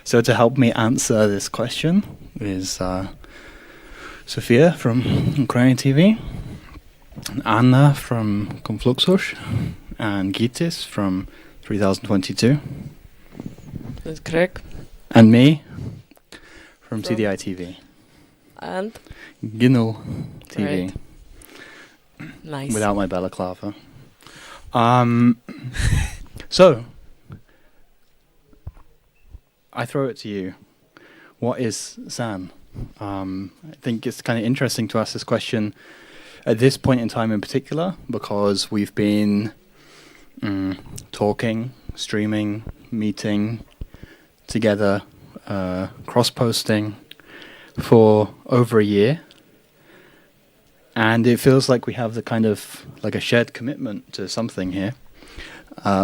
So to help me answer this question is Sofia from Ukrainian TV, and Anna from Confluxus, and Gitis from 3022. That's correct. And me from CDI TV. And? Ginul TV. Right. Nice. Without my balaclava. So, I throw it to you. What is San? I think it's kind of interesting to ask this question at this point in time in particular, because we've been talking, streaming, meeting together, cross-posting for over a year. And it feels like we have the kind of like a shared commitment to something here,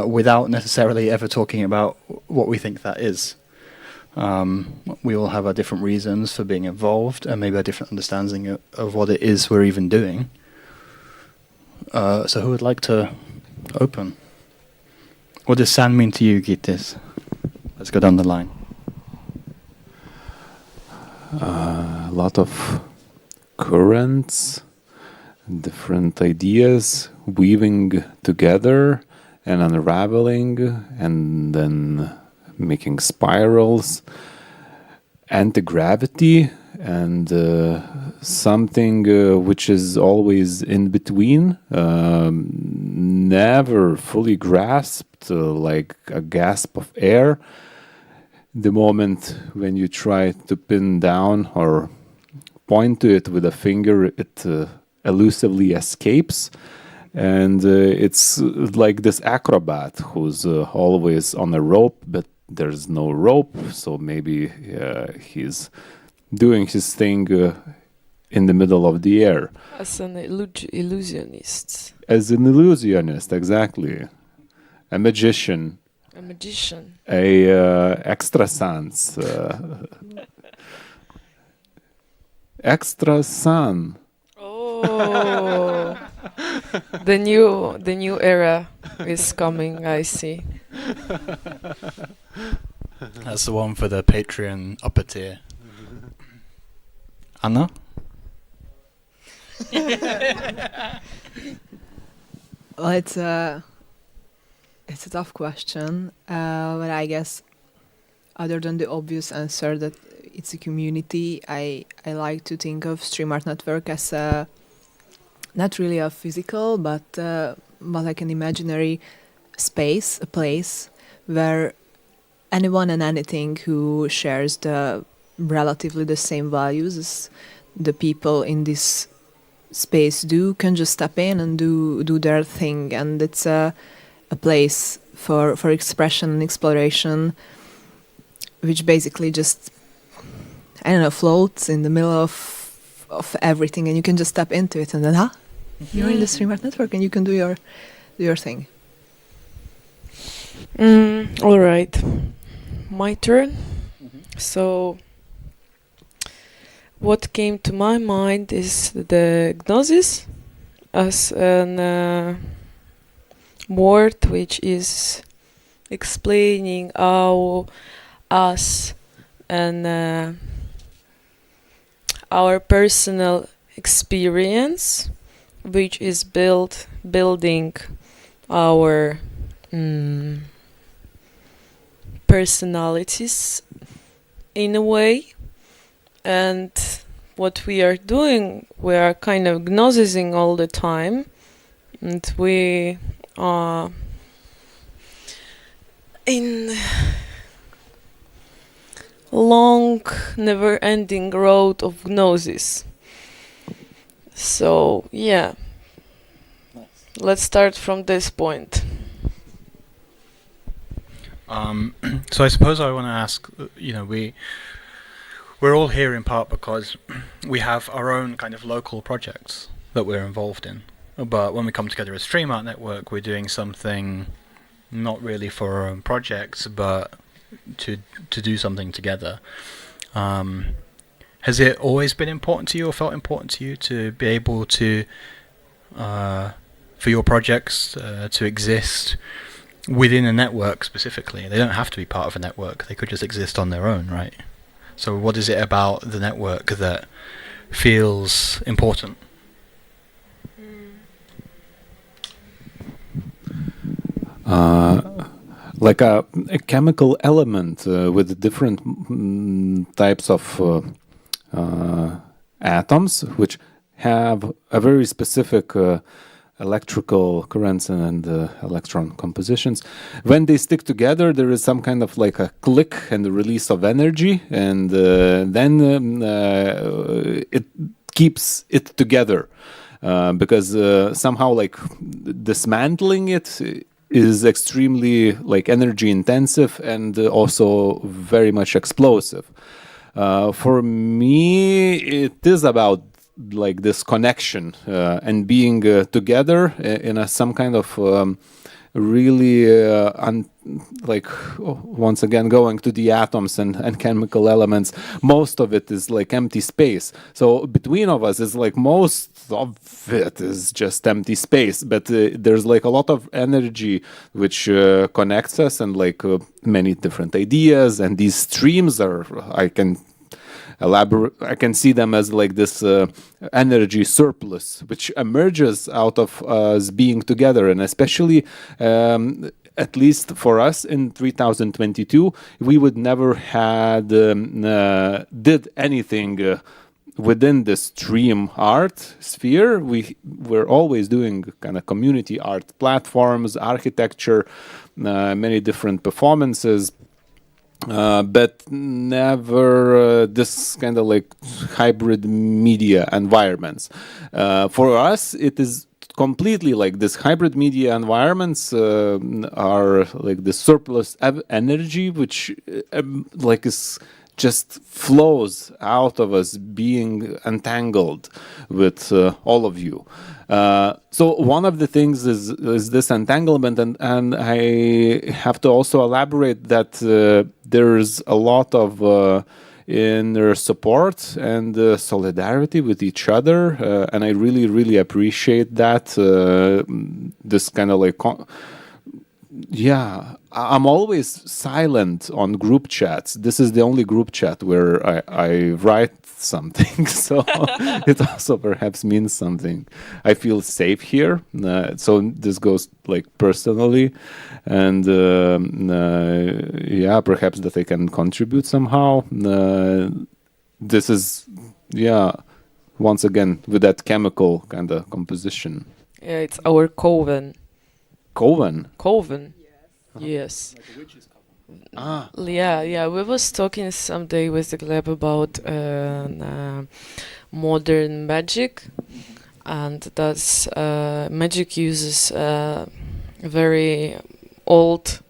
without necessarily ever talking about what we think that is. We all have our different reasons for being involved, and maybe a different understanding of what it is we're even doing. So who would like to open? What does San mean to you, Gitis? Let's go down the line. A lot of currents, different ideas weaving together and unraveling, and then making spirals, anti-gravity, and something which is always in between, never fully grasped, like a gasp of air. The moment when you try to pin down or point to it with a finger, it elusively escapes. And it's like this acrobat who's always on a rope, but there's no rope, so maybe he's doing his thing in the middle of the air. As an illusionist. As an illusionist, exactly. A magician. A magician. A extrasens. Extrasan. Oh, the new era is coming. I see. That's the one for the Patreon upper tier. Anna? Well, it's a tough question, but I guess other than the obvious answer that it's a community, I like to think of StreamArtNetwork as not really a physical, but like an imaginary space, a place where anyone and anything who shares relatively the same values as the people in this space do can just step in and do their thing, and it's a place for expression and exploration, which basically just, I don't know, floats in the middle of everything, and you can just step into it, and then you're in the StreamArtNetwork and you can do your thing. All right, my turn. So what came to my mind is the gnosis as an word which is explaining how us and our personal experience, which is building our personalities in a way. And what we are doing, we are kind of gnosising all the time, and we are in long, never-ending road of gnosis. So, yeah. Let's start from this point. So I suppose I want to ask, we're all here in part because we have our own kind of local projects that we're involved in. But when we come together as StreamArtNetwork, we're doing something not really for our own projects, but to do something together. Has it always been important to you, or felt important to you, to be able to, for your projects to exist within a network specifically? They don't have to be part of a network. They could just exist on their own, right? So what is it about the network that feels important? Like a chemical element with different types of atoms, which have a very specific electrical currents and electron compositions. When they stick together, there is some kind of like a click and the release of energy, and then it keeps it together because somehow like dismantling it is extremely like energy intensive and also very much explosive. For me, it is about like this connection and being together in some kind of really once again going to the atoms and chemical elements. Most of it is like empty space. So between of us is like most of it is just empty space, but there's like a lot of energy which connects us and like many different ideas, and these streams are, I can see them as like this energy surplus which emerges out of us being together. And especially at least for us in 3022, we would never had did anything within the stream art sphere. We're always doing kind of community art platforms, architecture, many different performances, but never this kind of like hybrid media environments. For us, it is completely like this hybrid media environments are like the surplus energy which like is just flows out of us being entangled with all of you. So one of the things is this entanglement, and I have to also elaborate that there's a lot of inner support and solidarity with each other, and I really, really appreciate that. This kind of like I'm always silent on group chats. This is the only group chat where I write something, so it also perhaps means something. I feel safe here, so this goes like personally, and perhaps that I can contribute somehow. This is once again with that chemical kind of composition. Yeah, it's our coven. Coven? Yes. Yeah. We was talking someday with the Gleb about modern magic, and that's magic uses very old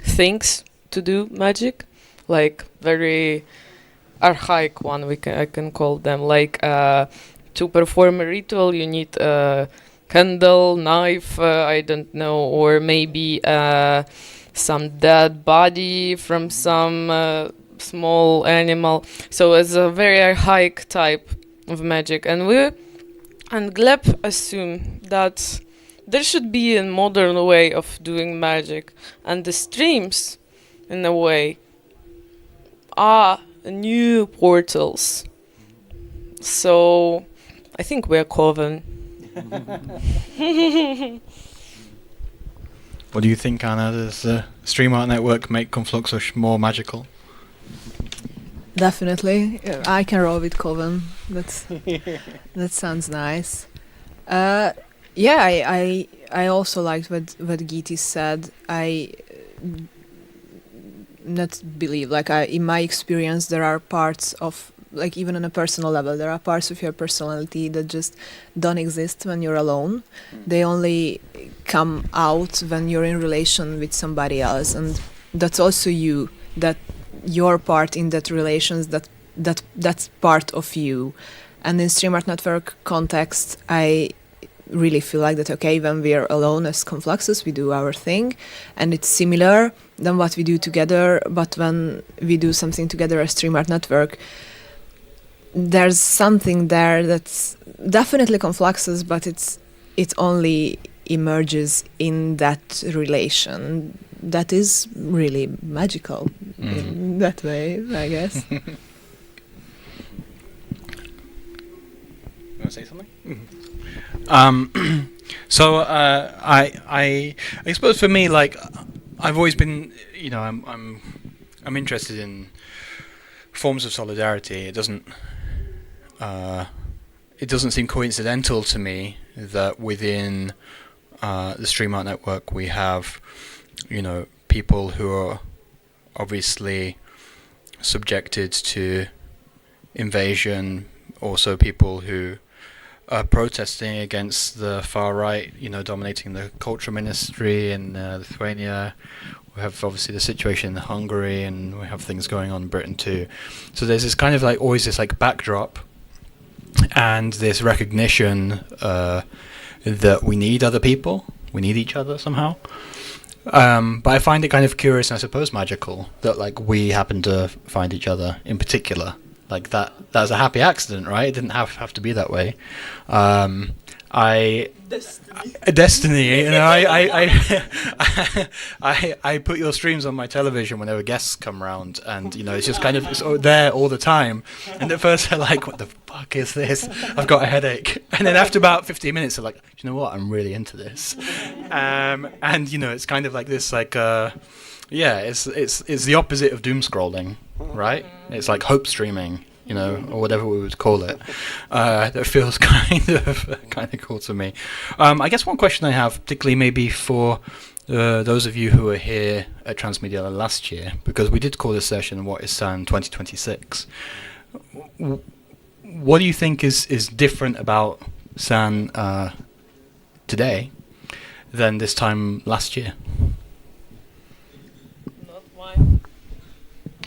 things to do magic, like very archaic one. I can call them like to perform a ritual. You need candle, knife, I don't know, or maybe some dead body from some small animal. So it's a very archaic type of magic, and Gleb assume that there should be a modern way of doing magic, and the streams, in a way, are new portals. So I think we're coven. What do you think, Anna? Does the StreamArtNetwork make Confluxus more magical? Definitely. I can roll with Coven. That sounds nice. I also liked what Giti said. I not believe, in my experience, there are parts of like even on a personal level, there are parts of your personality that just don't exist when you're alone. They only come out when you're in relation with somebody else, and that's also you. That your part in that relations, that's part of you. And in StreamArtNetwork context, I really feel like that, okay, when we are alone as Confluxus, we do our thing, and it's similar than what we do together, but when we do something together as StreamArtNetwork, there's something there that's definitely Confluxus, but it only emerges in that relation. That is really magical in that way, I guess. You want to say something? So I suppose for me, like, I've always been, you know, I'm interested in forms of solidarity. It doesn't seem coincidental to me that within the StreamArtNetwork we have, you know, people who are obviously subjected to invasion, also people who are protesting against the far right, you know, dominating the culture ministry in Lithuania. We have obviously the situation in Hungary, and we have things going on in Britain too. So there's this kind of like always this like backdrop and this recognition that we need other people, we need each other somehow. But I find it kind of curious and I suppose magical that like we happen to find each other in particular. Like that's a happy accident, right? It didn't have to be that way. Destiny. You know, I put your streams on my television whenever guests come round, and you know it's just kind of it's there all the time. And at first they're like, "What the fuck is this? I've got a headache." And then after about 15 minutes, they're like, "You know what? I'm really into this." And you know, it's kind of like this, like it's the opposite of doom scrolling, right? It's like hope streaming, you know, or whatever we would call it. That feels kind of cool to me. I guess one question I have, particularly maybe for those of you who were here at Transmediale last year, because we did call this session "What is SAN 2026?" What do you think is different about SAN today than this time last year?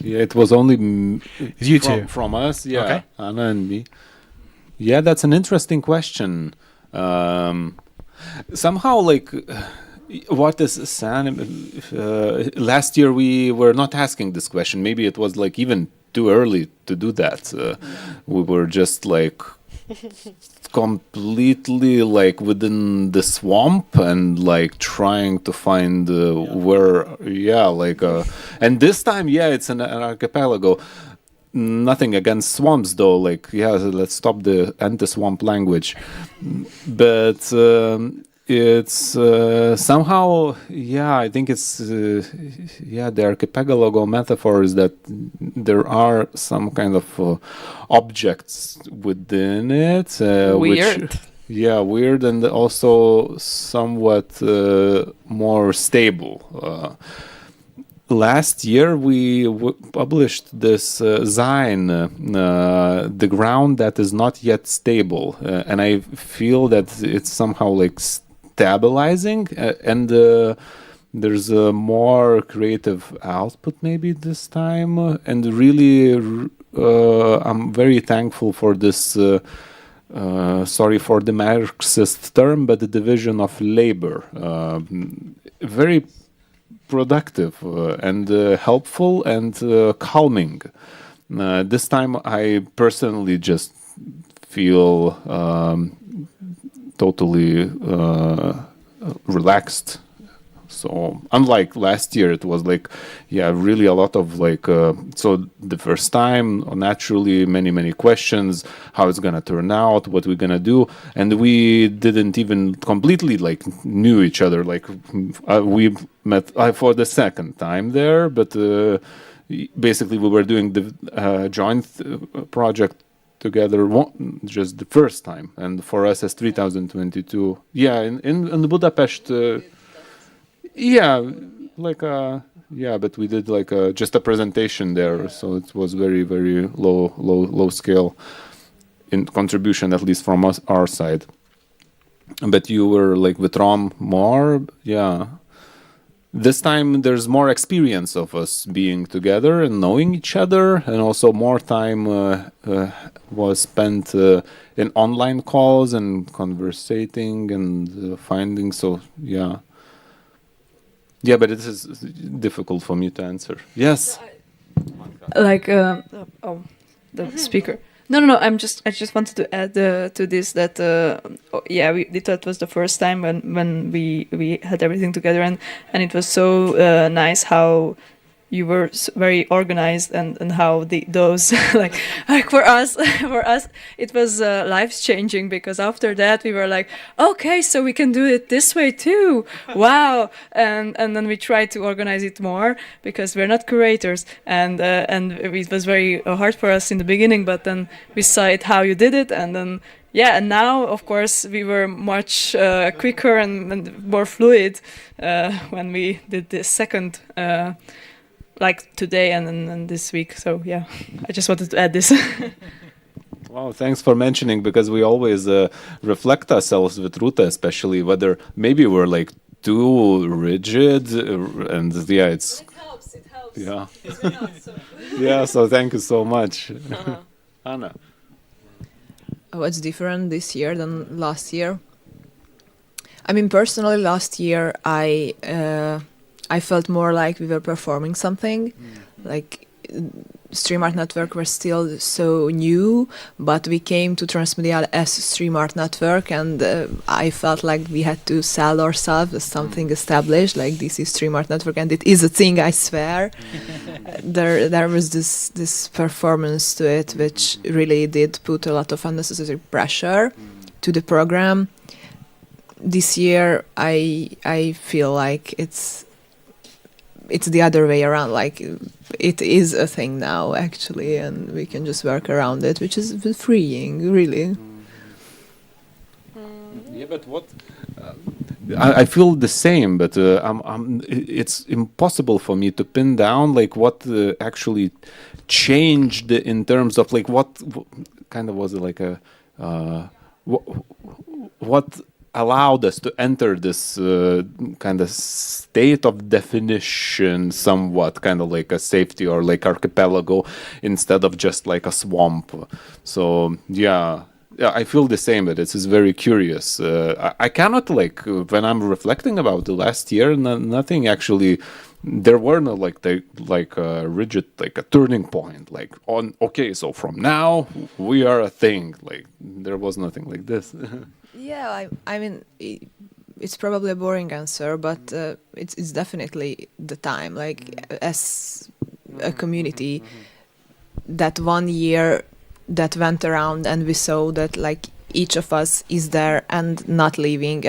Yeah, it was only you two from us. Yeah, okay. Anna and me. Yeah, that's an interesting question. Somehow, like, what is SAN? Last year we were not asking this question. Maybe it was like even too early to do that. We were just like completely like within the swamp and like trying to find where, and this time, it's an archipelago. Nothing against swamps though, like, let's stop the anti-swamp language. But it's somehow, I think it's, the archipelago metaphor is that there are some kind of objects within it. Weird. Weird and also somewhat more stable. Last year we published this Zine, The Ground That Is Not Yet Stable, and I feel that it's somehow like stabilizing, and there's a more creative output maybe this time, and really I'm very thankful for this, sorry for the Marxist term, but the division of labor. Very productive and helpful and calming. This time I personally just feel totally relaxed. So unlike last year, it was like, really a lot of like, so the first time, naturally, many questions, how it's going to turn out, what we're going to do. And we didn't even completely like knew each other. Like we met for the second time there, but basically we were doing the joint project together just the first time. And for us as 3022, in Budapest, like Yeah, but we did like just a presentation there, so it was very, very low scale in contribution, at least from our side. But you were like with Rom more, yeah. This time there's more experience of us being together and knowing each other, and also more time was spent in online calls and conversating and finding. So yeah, but it is difficult for me to answer. Yes, like the speaker. No. I just wanted to add to this that that was the first time when we had everything together, and it was so nice how you were very organized and how those like for us it was life changing, because after that we were like, okay, so we can do it this way too. Wow. And then we tried to organize it more, because we're not curators, and it was very hard for us in the beginning, but then we saw it how you did it, and then and now of course we were much quicker and more fluid when we did the second like today and this week. So yeah, I just wanted to add this. Wow, thanks for mentioning, because we always reflect ourselves with Ruta, especially whether maybe we're like too rigid, and yeah, it helps. Yeah. Yeah, so thank you so much. Anna. What's different this year than last year? I mean, personally, last year I felt more like we were performing something, like StreamArtNetwork were still so new, but we came to Transmediale as StreamArtNetwork, and I felt like we had to sell ourselves as something established, like this is StreamArtNetwork, and it is a thing, I swear. There was this performance to it, which really did put a lot of unnecessary pressure to the program. This year, I feel like it's the other way around, like it is a thing now actually, and we can just work around it, which is freeing, really. Yeah, but what I feel the same, but it's impossible for me to pin down like what actually changed in terms of like what kind of was it like a what allowed us to enter this kind of state of definition, somewhat kind of like a safety or like archipelago instead of just like a swamp. So yeah, I feel the same, but it's very curious. I cannot like when I'm reflecting about the last year, nothing actually. There were no like a rigid like a turning point like on okay, so from now we are a thing. Like there was nothing like this. Yeah, I mean, it's probably a boring answer, but it's definitely the time. Like, as a community, that 1 year that went around, and we saw that, like, each of us is there and not leaving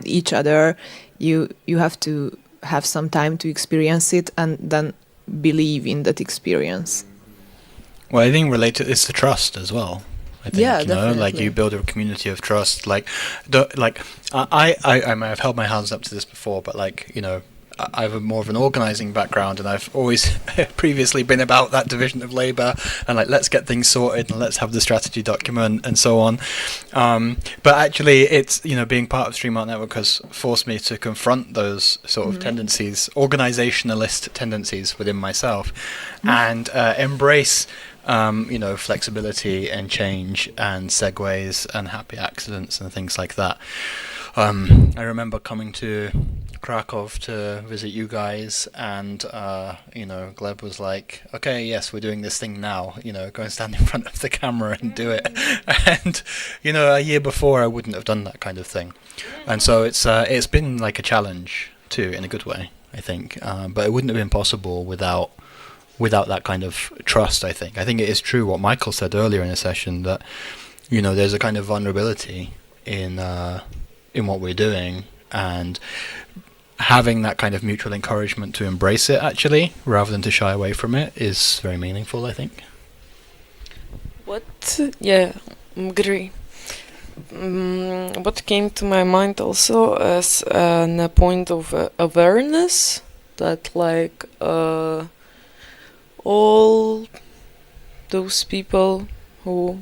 each other. You have to have some time to experience it and then believe in that experience. Well, I think related is the trust as well. I think, yeah, you know, definitely. like you build a community of trust. Like, I may have held my hands up to this before, but like, you know, I have more of an organizing background, and I've always previously been about that division of labor and like, let's get things sorted and let's have the strategy document and so on. But actually, it's, you know, being part of StreamArtNetwork has forced me to confront those sort of tendencies, organizationalist tendencies within myself, and embrace you know, flexibility and change and segues and happy accidents and things like that. I remember coming to Krakow to visit you guys, and you know, Gleb was like, okay, yes, we're doing this thing now, you know, go and stand in front of the camera and do it. And you know, a year before I wouldn't have done that kind of thing, and so it's been like a challenge too, in a good way, I think, but it wouldn't have been possible without that kind of trust. I think it is true what Michael said earlier in the session, that, you know, there's a kind of vulnerability in what we're doing, and having that kind of mutual encouragement to embrace it actually, rather than to shy away from it, is very meaningful, I think. Agree. What came to my mind also as a point of awareness that like all those people who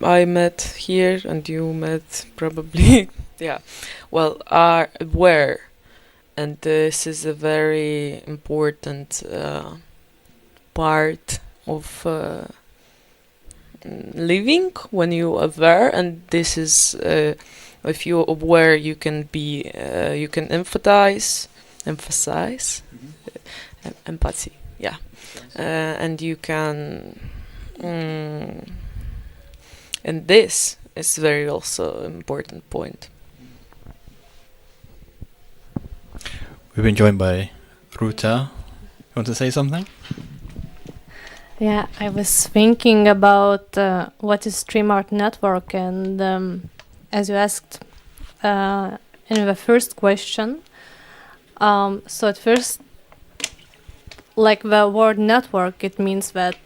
I met here and you met probably yeah, well, are aware, and this is a very important part of living when you're aware, and this is if you're aware you can be you can emphasize empathy, yeah, and you can and this is very also important point. We've been joined by Ruta. You want to say something? Yeah, I was thinking about what is StreamArtNetwork, and as you asked in the first question, so at first, like the word network, it means that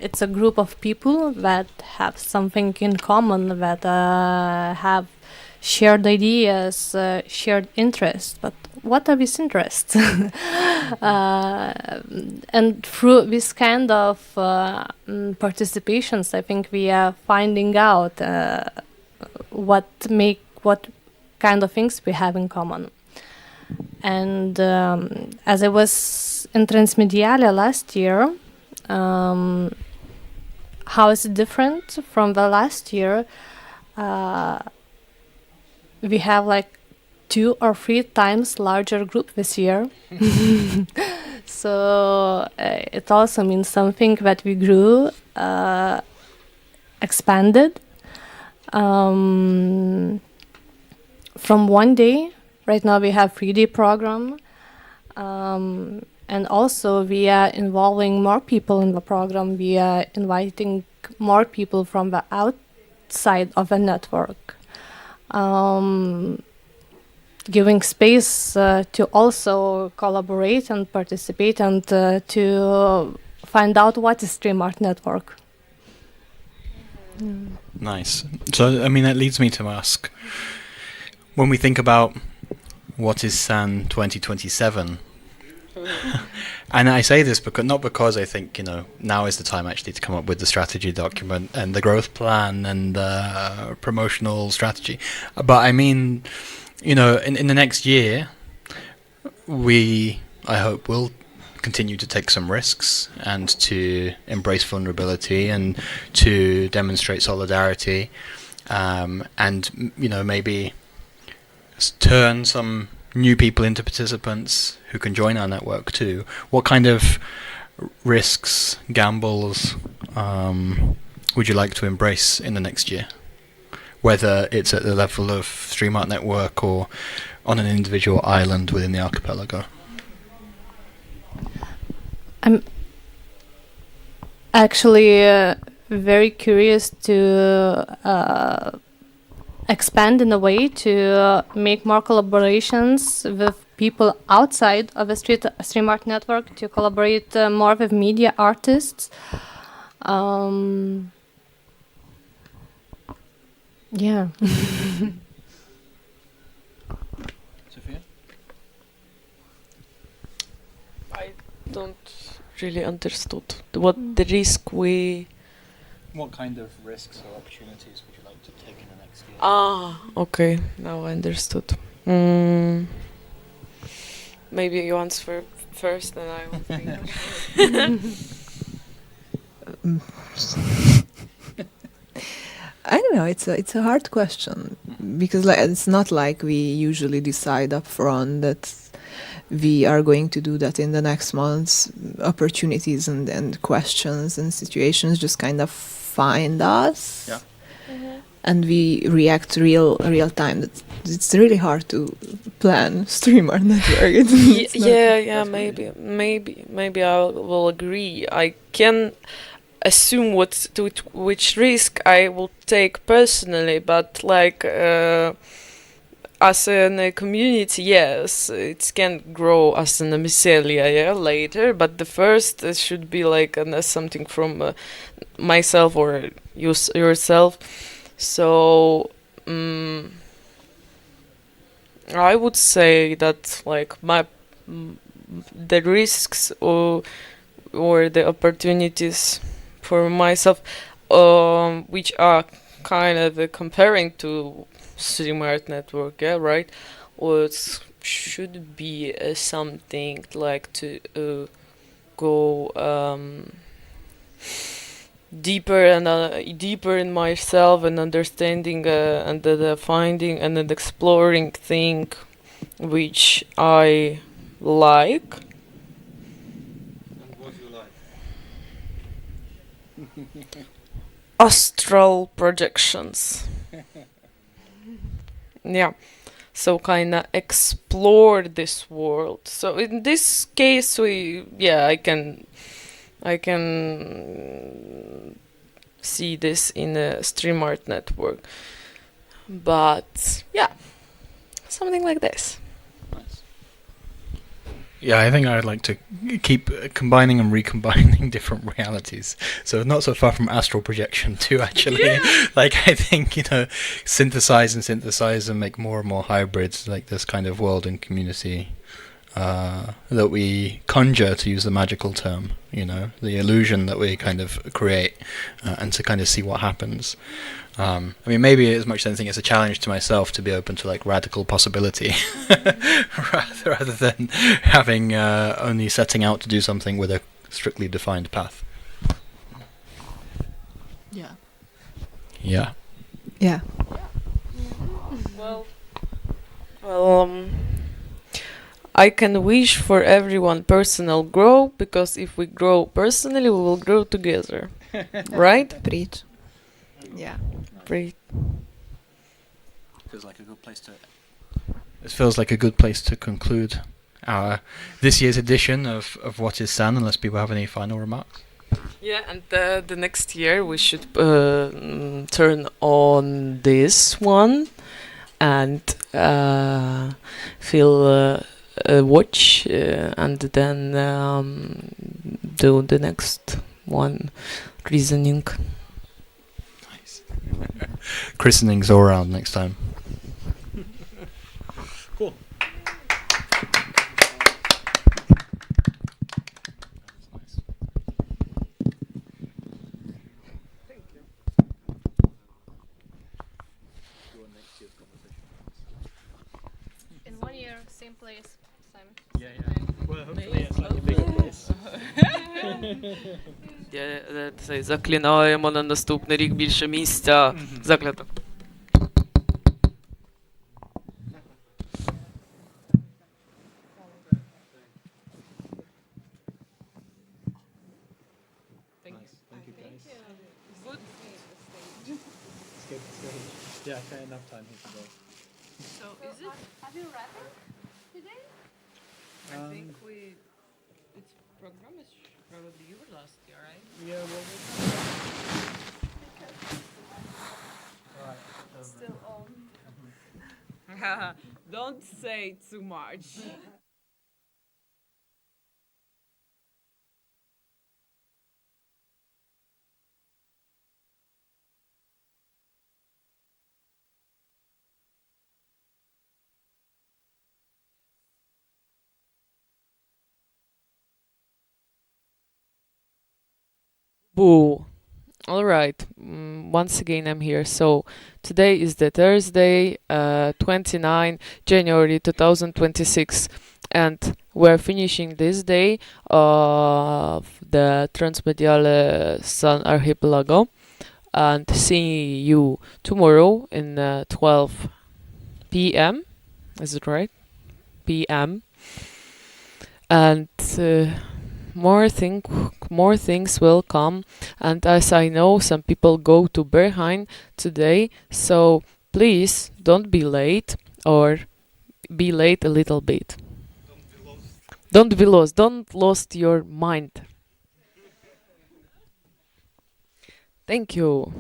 it's a group of people that have something in common, that have shared ideas, shared interests. But what are these interests? And through this kind of participations, I think we are finding out what kind of things we have in common. And as I was in Transmediale last year, how is it different from the last year? We have like 2 or 3 times larger group this year. So it also means something that we grew, expanded from one day. Right now we have 3-day program, and also we are involving more people in the program. We are inviting more people from the outside of the network, giving space to also collaborate and participate and to find out what is StreamArtNetwork. Nice. So, I mean, that leads me to ask, when we think about what is SAN 2027, and I say this because not because I think, you know, now is the time actually to come up with the strategy document and the growth plan and the promotional strategy, but I mean, you know, in the next year, we, I hope, will continue to take some risks and to embrace vulnerability and to demonstrate solidarity, and, you know, maybe turn some new people into participants who can join our network too. What kind of risks, gambles would you like to embrace in the next year? Whether it's at the level of StreamArtNetwork or on an individual island within the archipelago. I'm actually very curious to expand in a way to make more collaborations with people outside of the StreamArtNetwork, to collaborate more with media artists. Yeah. Sophia? I don't really understood what the risk we... What kind of risks or opportunities would you like to take in the next year? Ah, okay, now I understood. Maybe you answer first and I will think. I don't know. It's a hard question because it's not like we usually decide up front that we are going to do that in the next months. Opportunities and questions and situations just kind of find us, yeah, and we react real time. It's really hard to plan StreamArtNetwork. Maybe I will agree. I can assume which risk I will take personally, but like as in a community, yes, it can grow as an mycelia later, but the first should be like something from myself or yourself. So I would say that like my the risks or the opportunities for myself, which are kind of comparing to StreamArtNetwork, yeah, right? Or it should be something like to go deeper and deeper in myself and understanding and finding and then exploring thing which I like. And what you like? Astral projections. Yeah. So kinda explore this world. So in this case, I can see this in a StreamArtNetwork. But yeah, something like this. Yeah, I think I'd like to keep combining and recombining different realities. So not so far from astral projection too, actually. Yeah. Like, I think, synthesize and make more and more hybrids, like this kind of world and community that we conjure, to use the magical term, the illusion that we kind of create, and to kind of see what happens. I mean, maybe as much as anything, it's a challenge to myself to be open to like radical possibility, rather than having only setting out to do something with a strictly defined path. Yeah. Yeah. Yeah. Well, I can wish for everyone personal grow, because if we grow personally, we will grow together, right? Preach. Yeah. Preach. Feels like a good place to. This feels like a good place to conclude our this year's edition of What is San, unless people have any final remarks. Yeah, and the next year we should turn on this one and watch and then do the next one, reasoning. Nice. Christenings all around next time. Cool. In 1 year, same place, Simon. Yeah. Well, hopefully it's like a bigger place. Це заклинаємо на наступний рік більше місця. Заклято. Yeah, okay, enough time here today. So is it? Have you read it today? I think its program is probably you were last year, right? Yeah, well, Still on. Don't say too much. Boo. All right. Once again, I'm here. So today is the Thursday, 29 January 2026, and we're finishing this day of the transmediale San Archipelago, and see you tomorrow in 12 p.m. Is it right? p.m. And more things will come, and as I know, some people go to Berlin today, so please don't be late, or be late a little bit. Don't be lost. Don't lose your mind. Thank you.